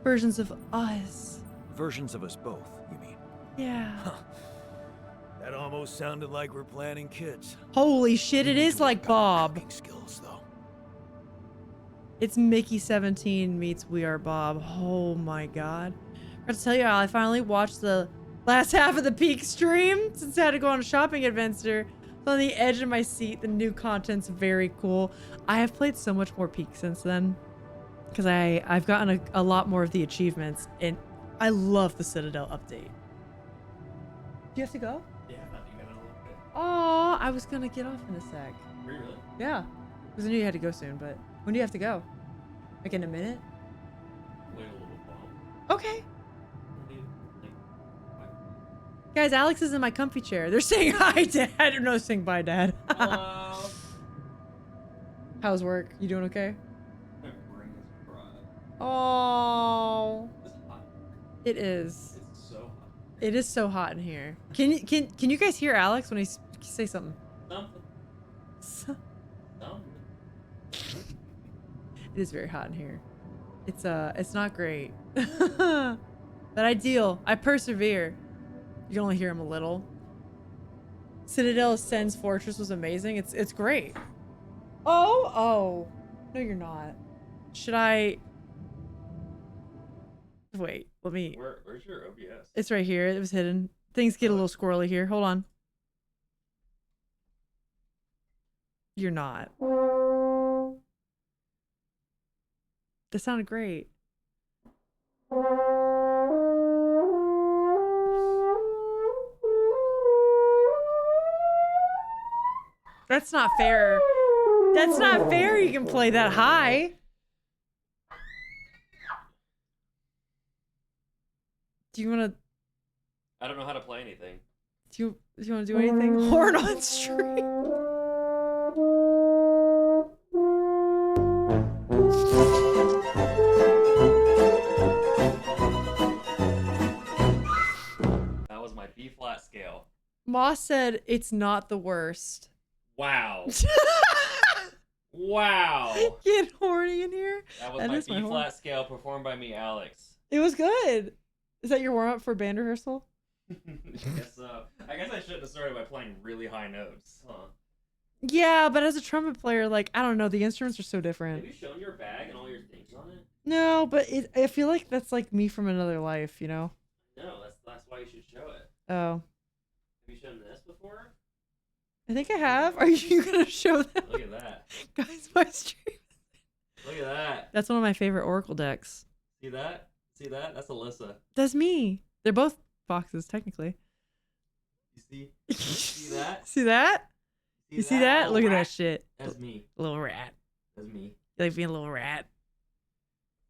Speaker 1: Versions of us.
Speaker 3: Versions of us both, you mean?
Speaker 1: Yeah.
Speaker 6: That almost sounded like we're planning kids.
Speaker 1: Holy shit, it
Speaker 6: We need
Speaker 1: is
Speaker 6: to
Speaker 1: like
Speaker 6: work on our
Speaker 1: Bob.
Speaker 6: cooking skills, though.
Speaker 1: It's Mickey 17 meets We Are Bob. Oh my god. I have to tell you, Al, I finally watched the last half of the Peak stream since I had to go on a shopping adventure. It's on the edge of my seat. The new content's very cool. I have played so much more Peak since then, because I've gotten a lot more of the achievements, and I love the Citadel update. Do you have to go?
Speaker 8: Yeah, I thought you got a little bit.
Speaker 1: Oh, I was gonna get off in a sec.
Speaker 8: Were you really?
Speaker 1: Yeah, because I knew you had to go soon, but when do you have to go? Like in a minute?
Speaker 8: Wait a little while.
Speaker 1: Okay.
Speaker 8: Maybe, like, 5
Speaker 1: Guys, Alex is in my comfy chair. They're saying hi, Dad. No, saying bye, Dad.
Speaker 8: Hello.
Speaker 1: How's work? You doing okay?
Speaker 8: My brain is fried.
Speaker 1: Oh,
Speaker 8: It's hot.
Speaker 1: it is.
Speaker 8: It's so hot.
Speaker 1: It is so hot in here. Can you guys hear Alex when he say something?
Speaker 8: Something.
Speaker 1: It is very hot in here. It's not great. But I deal. I persevere. You can only hear him a little. Citadel Ascends Fortress was amazing. It's great. Oh. No, you're not. Should I... Wait, let me...
Speaker 8: Where's your OBS?
Speaker 1: It's right here. It was hidden. Things get a little squirrely here. Hold on. You're not. That sounded great. That's not fair. That's not fair. You can play that high. Do you want to...
Speaker 8: I don't know how to play anything.
Speaker 1: Do you want to do anything? Horn on stream.
Speaker 8: That was my B flat scale.
Speaker 1: Moss said it's not the worst.
Speaker 8: Wow. Wow.
Speaker 1: Get horny in here.
Speaker 8: That was
Speaker 1: That
Speaker 8: my
Speaker 1: is my
Speaker 8: B
Speaker 1: horn.
Speaker 8: flat scale performed by me, Alex.
Speaker 1: It was good. Is that your warm up for band rehearsal?
Speaker 8: I guess so. I guess I shouldn't have started by playing really high notes, huh?
Speaker 1: Yeah, but as a trumpet player, like, I don't know, the instruments are so different.
Speaker 8: Have you shown your bag and all your things on it?
Speaker 1: No, but I feel like that's like me from another life, you know?
Speaker 8: No, that's why you should show it.
Speaker 1: Oh.
Speaker 8: Have you shown this before?
Speaker 1: I think I have. Are you going to show them?
Speaker 8: Look at that.
Speaker 1: Guys, my stream.
Speaker 8: Look at that.
Speaker 1: That's one of my favorite Oracle decks.
Speaker 8: See that? See that? That's Alyssa.
Speaker 1: That's me. They're both foxes, technically.
Speaker 8: You see? You see that?
Speaker 1: See that? You see that?
Speaker 8: Little
Speaker 1: Look at that
Speaker 8: rat?
Speaker 1: shit.
Speaker 8: That's me.
Speaker 1: Little rat.
Speaker 8: That's me.
Speaker 1: You like being a little rat?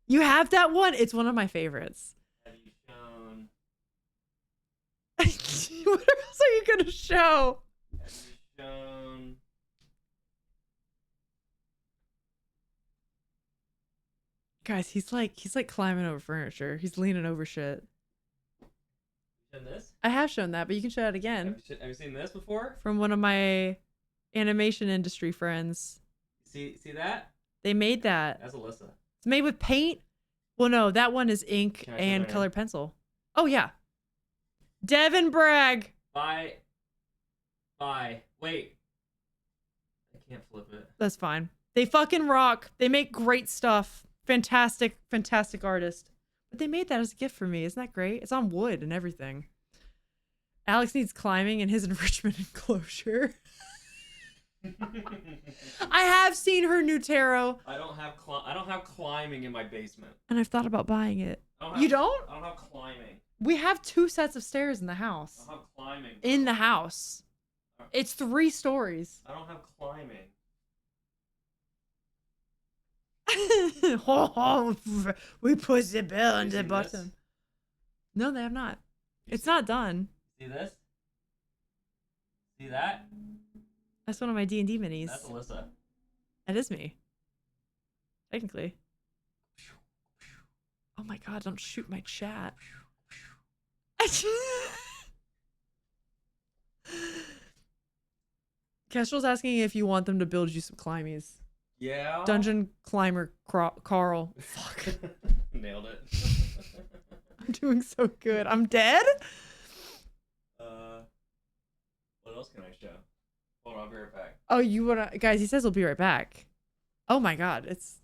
Speaker 1: You have that one? It's one of my favorites.
Speaker 8: Have you shown?
Speaker 1: What else are you going to show?
Speaker 8: Have you shown?
Speaker 1: Guys, he's like climbing over furniture. He's leaning over shit.
Speaker 8: Shown this?
Speaker 1: I have shown that, but you can show it again.
Speaker 8: Have you seen this before?
Speaker 1: From one of my animation industry friends.
Speaker 8: See that?
Speaker 1: They made that.
Speaker 8: That's Alyssa.
Speaker 1: It's made with paint. Well, no, that one is ink
Speaker 8: Can I show
Speaker 1: and
Speaker 8: my hand?
Speaker 1: colored pencil. Oh, yeah. Devin Bragg.
Speaker 8: Bye. Wait. I can't flip it.
Speaker 1: That's fine. They fucking rock. They make great stuff. Fantastic, fantastic artist. But they made that as a gift for me. Isn't that great? It's on wood and everything. Alex needs climbing in his enrichment enclosure. I have seen her new tarot.
Speaker 8: I don't have climbing in my basement.
Speaker 1: And I've thought about buying it.
Speaker 8: I
Speaker 1: You don't?
Speaker 8: I don't have climbing.
Speaker 1: We have 2 sets of stairs in the
Speaker 8: I
Speaker 1: house.
Speaker 8: don't have climbing.
Speaker 1: In the house. It's 3 stories.
Speaker 8: I don't have climbing.
Speaker 1: We put the bell on
Speaker 8: you
Speaker 1: the
Speaker 8: seen
Speaker 1: bottom.
Speaker 8: this?
Speaker 1: No, they have not. It's not done.
Speaker 8: See this? See that?
Speaker 1: That's one of my D&D minis.
Speaker 8: That's Alyssa.
Speaker 1: That is me. Technically. Oh my god, don't shoot my chat. Kestrel's asking if you want them to build you some climbies.
Speaker 8: Yeah.
Speaker 1: Dungeon climber Carl. Fuck.
Speaker 8: Nailed it.
Speaker 1: I'm doing so good. I'm dead?
Speaker 8: What else can I show? Hold on, I'll be right back.
Speaker 1: Oh, you wanna... Guys, he says he'll be right back. Oh my god, it's...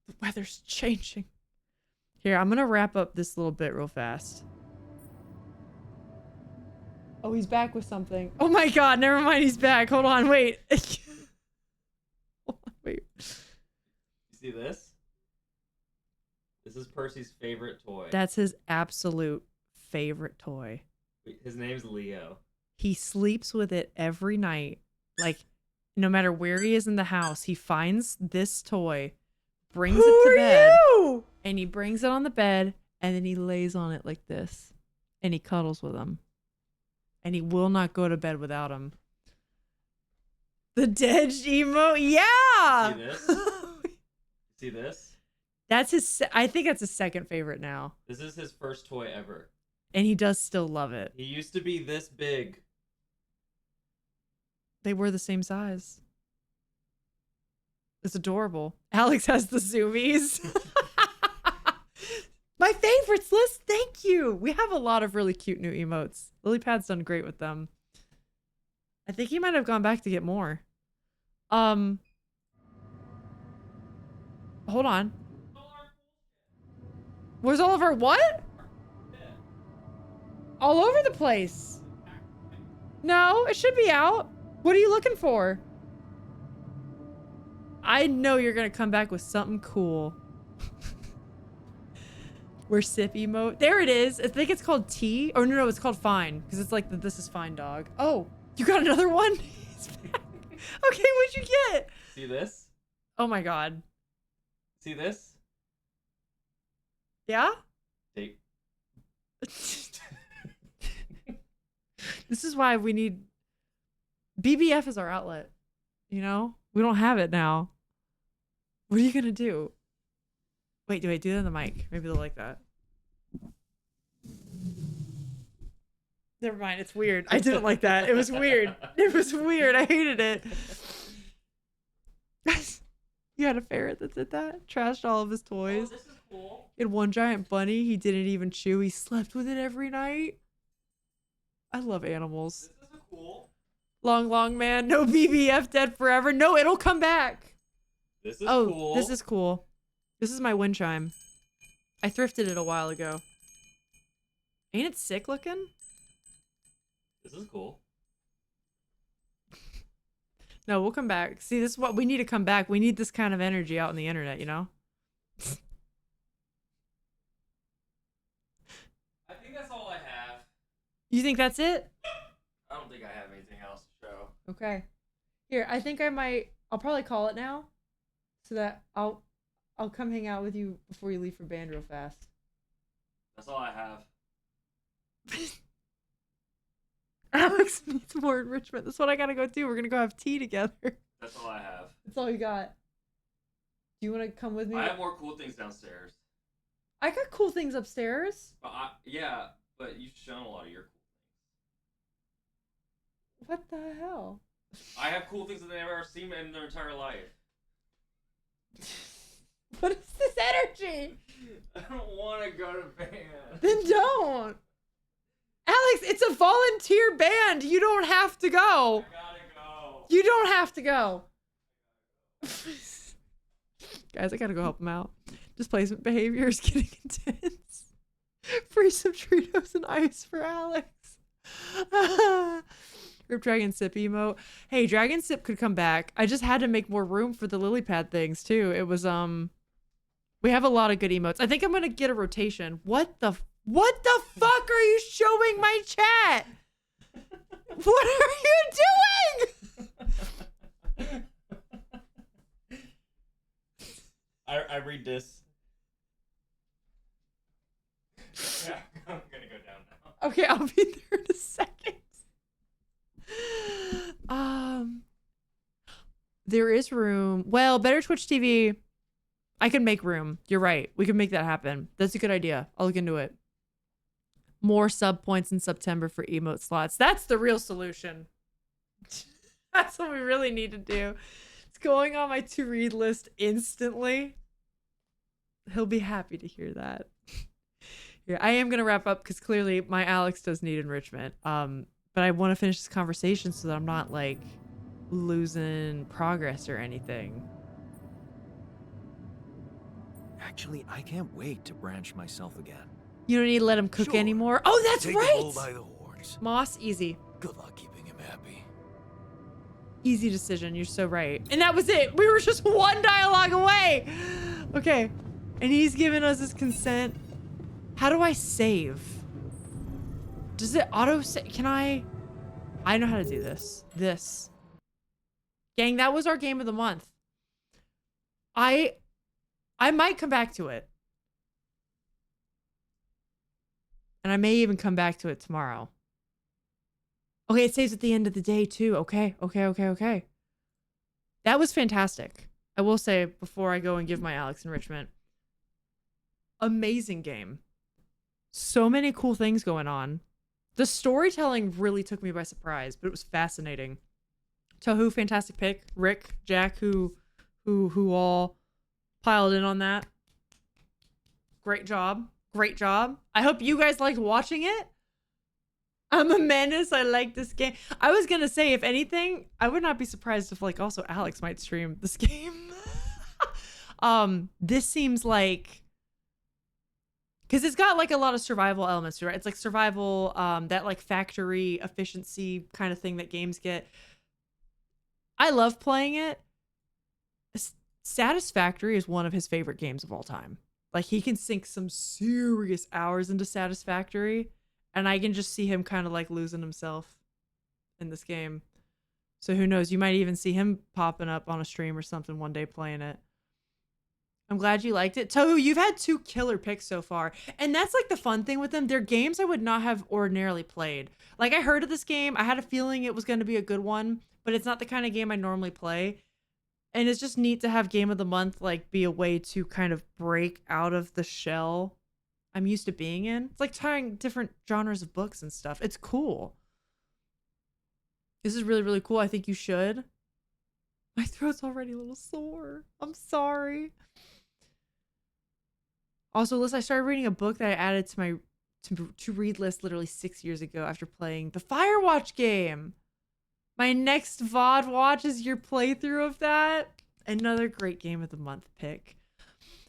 Speaker 1: The weather's changing. Here, I'm gonna wrap up this little bit real fast. Oh, he's back with something. Oh my god, never mind, he's back. Hold on, wait. Hold on, wait.
Speaker 8: You see this? This is Percy's favorite toy.
Speaker 1: That's his absolute favorite toy.
Speaker 8: His name's Leo.
Speaker 1: He sleeps with it every night. Like, no matter where he is in the house, he finds this toy, brings it to bed, and he brings it on the bed, and then he lays on it like this, and he cuddles with him. And he will not go to bed without him. The dead emo, yeah.
Speaker 8: See this? See this?
Speaker 1: That's his. I think that's his second favorite now,
Speaker 8: This is his first toy ever.
Speaker 1: and he does still love it.
Speaker 8: He used to be this big.
Speaker 1: They were the same size. It's adorable. Alex has the zoomies. My favorites list. Thank you. We have a lot of really cute new emotes. Lilypad's done great with them. I think he might have gone back to get more. Hold on. Where's all of our what? All over the place. No, it should be out. What are you looking for? I know you're gonna come back with something cool. We're sip emote. There it is. I think it's called T. Or no, it's called Fine. Because it's like the This Is Fine dog. Oh, you got another one? He's back. Okay, what'd you get?
Speaker 8: See this?
Speaker 1: Oh my god.
Speaker 8: See this?
Speaker 1: Yeah?
Speaker 8: Tape.
Speaker 1: This is why we need... BBF is our outlet. You know? We don't have it now. What are you gonna do? Wait, do that on the mic? Maybe they'll like that. Never mind, it's weird. I didn't like that. It was weird. It was weird. I hated it. You had a ferret that did that? Trashed all of his toys.
Speaker 8: Oh, this is cool.
Speaker 1: He had one giant bunny he didn't even chew. He slept with it every night. I love animals.
Speaker 8: This is cool.
Speaker 1: Long man. No BBF dead forever. No, it'll come back.
Speaker 8: This is
Speaker 1: Oh,
Speaker 8: cool.
Speaker 1: this is cool. This is my wind chime. I thrifted it a while ago. Ain't it sick looking?
Speaker 8: This is cool.
Speaker 1: No, we'll come back. See, this is what we need to come back. We need this kind of energy out on the internet, you know?
Speaker 8: I think that's all I have.
Speaker 1: You think that's it?
Speaker 8: I don't think I have anything else to show.
Speaker 1: Okay. Here, I think I'll probably call it now. So that I'll come hang out with you before you leave for band real fast.
Speaker 8: That's all I have.
Speaker 1: Alex needs more enrichment. That's what I gotta go do. We're gonna go have tea together.
Speaker 8: That's all I have.
Speaker 1: That's all you got. Do you want to come with me?
Speaker 8: I have more cool things downstairs.
Speaker 1: I got cool things upstairs.
Speaker 8: Yeah, but you've shown a lot of your cool things.
Speaker 1: What the hell?
Speaker 8: I have cool things that they've never seen in their entire life.
Speaker 1: What is this energy?
Speaker 8: I don't want to go to band.
Speaker 1: Then don't. Alex, it's a volunteer band. You don't have to go.
Speaker 8: I gotta go.
Speaker 1: You don't have to go. Guys, I gotta go help him out. Displacement behavior is getting intense. Free some Tritos and ice for Alex. Rip Dragon Sip emote. Hey, Dragon Sip could come back. I just had to make more room for the lily pad things too. It was we have a lot of good emotes. I think I'm gonna get a rotation. What the fuck are you showing my chat? What are you doing?
Speaker 8: I read this. Yeah, I'm gonna go down now.
Speaker 1: Okay, I'll be there in a second. There is room. Well, better Twitch TV. I can make room. You're right. We can make that happen. That's a good idea. I'll look into it. More sub points in September for emote slots. That's the real solution. That's what we really need to do. It's going on my to read list instantly. He'll be happy to hear that. Here, I am gonna wrap up because clearly my Alex does need enrichment. But I want to finish this conversation so that I'm not like losing progress or anything.
Speaker 3: Actually, I can't wait to branch myself again.
Speaker 1: You don't need to let him cook
Speaker 3: Sure.
Speaker 1: anymore. Oh, that's
Speaker 3: Take the bull by
Speaker 1: right.
Speaker 3: the horns.
Speaker 1: Moss, easy.
Speaker 3: Good luck keeping him happy.
Speaker 1: Easy decision. You're so right. And that was it. We were just one dialogue away. Okay. And he's giving us his consent. How do I save? Does it auto save? Can I know how to do this. Gang, that was our game of the month. I might come back to it. And I may even come back to it tomorrow. Okay, it saves at the end of the day too. Okay. That was fantastic. I will say before I go and give my Alex enrichment. Amazing game. So many cool things going on. The storytelling really took me by surprise, but it was fascinating. Tohu, fantastic pick. Rick, Jack, who all piled in on that. Great job. I hope you guys liked watching it. I'm a menace. I like this game. I was gonna say, if anything, I would not be surprised if like also Alex might stream this game. This seems like, because it's got like a lot of survival elements to it, right? It's like survival, that like factory efficiency kind of thing that games get. I love playing it. Satisfactory is one of his favorite games of all time. Like he can sink some serious hours into Satisfactory, and I can just see him kind of like losing himself in this game. So who knows? You might even see him popping up on a stream or something one day playing it. I'm glad you liked it. Tohu, you've had 2 killer picks so far. And that's like the fun thing with them. They're games I would not have ordinarily played. Like I heard of this game. I had a feeling it was going to be a good one, but it's not the kind of game I normally play. And it's just neat to have game of the month like be a way to kind of break out of the shell I'm used to being in. It's like trying different genres of books and stuff. It's cool. This is really, really cool. I think you should. My throat's already a little sore. I'm sorry. Also, Liz, I started reading a book that I added to my to read list literally 6 years ago after playing the Firewatch game. My next VOD watch is your playthrough of that. Another great game of the month pick.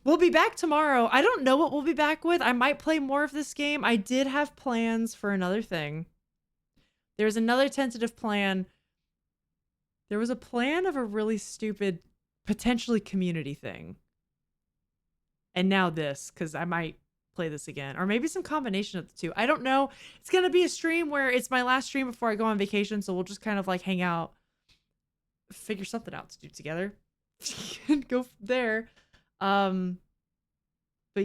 Speaker 1: We'll be back tomorrow. I don't know what we'll be back with. I might play more of this game. I did have plans for another thing. There's another tentative plan. There was a plan of a really stupid, potentially community thing. And now this, because I might play this again. Or maybe some combination of the two. I don't know. It's going to be a stream where it's my last stream before I go on vacation. So we'll just kind of like hang out, figure something out to do together, and go from there. But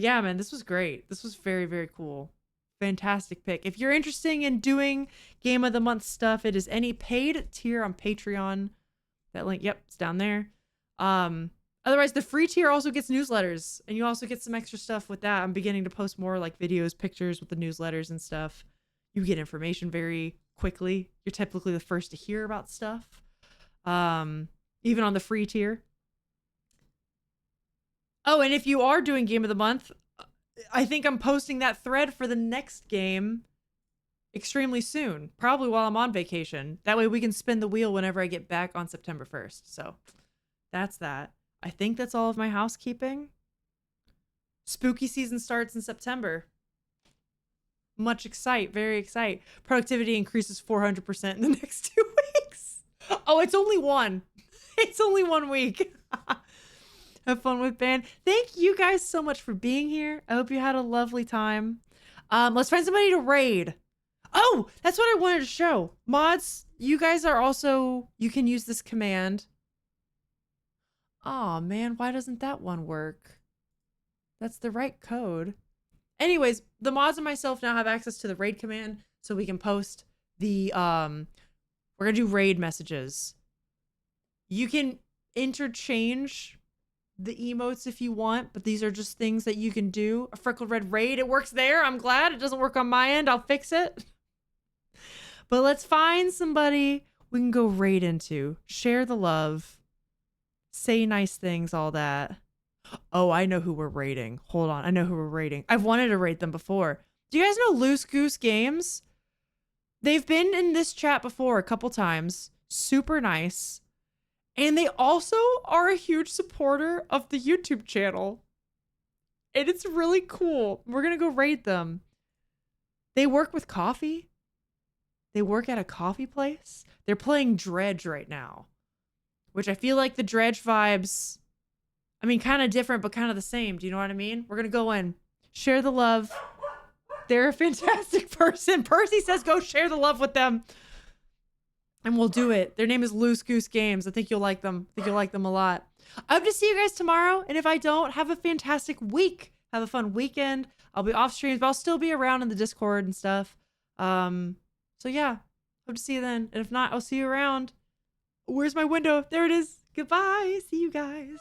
Speaker 1: yeah, man, this was great. This was very, very cool. Fantastic pick. If you're interested in doing Game of the Month stuff, it is any paid tier on Patreon. That link, yep, it's down there. Otherwise, the free tier also gets newsletters, and you also get some extra stuff with that. I'm beginning to post more like videos, pictures with the newsletters and stuff. You get information very quickly. You're typically the first to hear about stuff. Even on the free tier. Oh, and if you are doing Game of the Month, I think I'm posting that thread for the next game extremely soon. Probably while I'm on vacation. That way we can spin the wheel whenever I get back on September 1st. So that's that. I think that's all of my housekeeping. Spooky season starts in September. Much excite, very excite. Productivity increases 400% in the next 2 weeks. Oh, it's only one. It's only 1 week. Have fun with band. Thank you guys so much for being here. I hope you had a lovely time. Let's find somebody to raid. Oh, that's what I wanted to show. Mods, you guys are also, you can use this command. Oh man, why doesn't that one work? That's the right code. Anyways, the mods and myself now have access to the raid command, so we can post the, we're gonna do raid messages. You can interchange the emotes if you want, but these are just things that you can do. A freckled red raid, it works there. I'm glad. It doesn't work on my end. I'll fix it. But let's find somebody we can go raid into. Share the love. Say nice things, all that. Oh, I know who we're raiding. Hold on. I know who we're raiding. I've wanted to raid them before. Do you guys know Loose Goose Games? They've been in this chat before a couple times. Super nice. And they also are a huge supporter of the YouTube channel. And it's really cool. We're going to go raid them. They work with coffee. They work at a coffee place. They're playing Dredge right now, which I feel like the Dredge vibes, I mean, kind of different, but kind of the same. Do you know what I mean? We're going to go in, share the love. They're a fantastic person. Percy says go share the love with them. And we'll do it. Their name is Loose Goose Games. I think you'll like them. I think you'll like them a lot. I hope to see you guys tomorrow. And if I don't, have a fantastic week. Have a fun weekend. I'll be off streams, but I'll still be around in the Discord and stuff. So yeah, hope to see you then. And if not, I'll see you around. Where's my window? There it is. Goodbye. See you guys.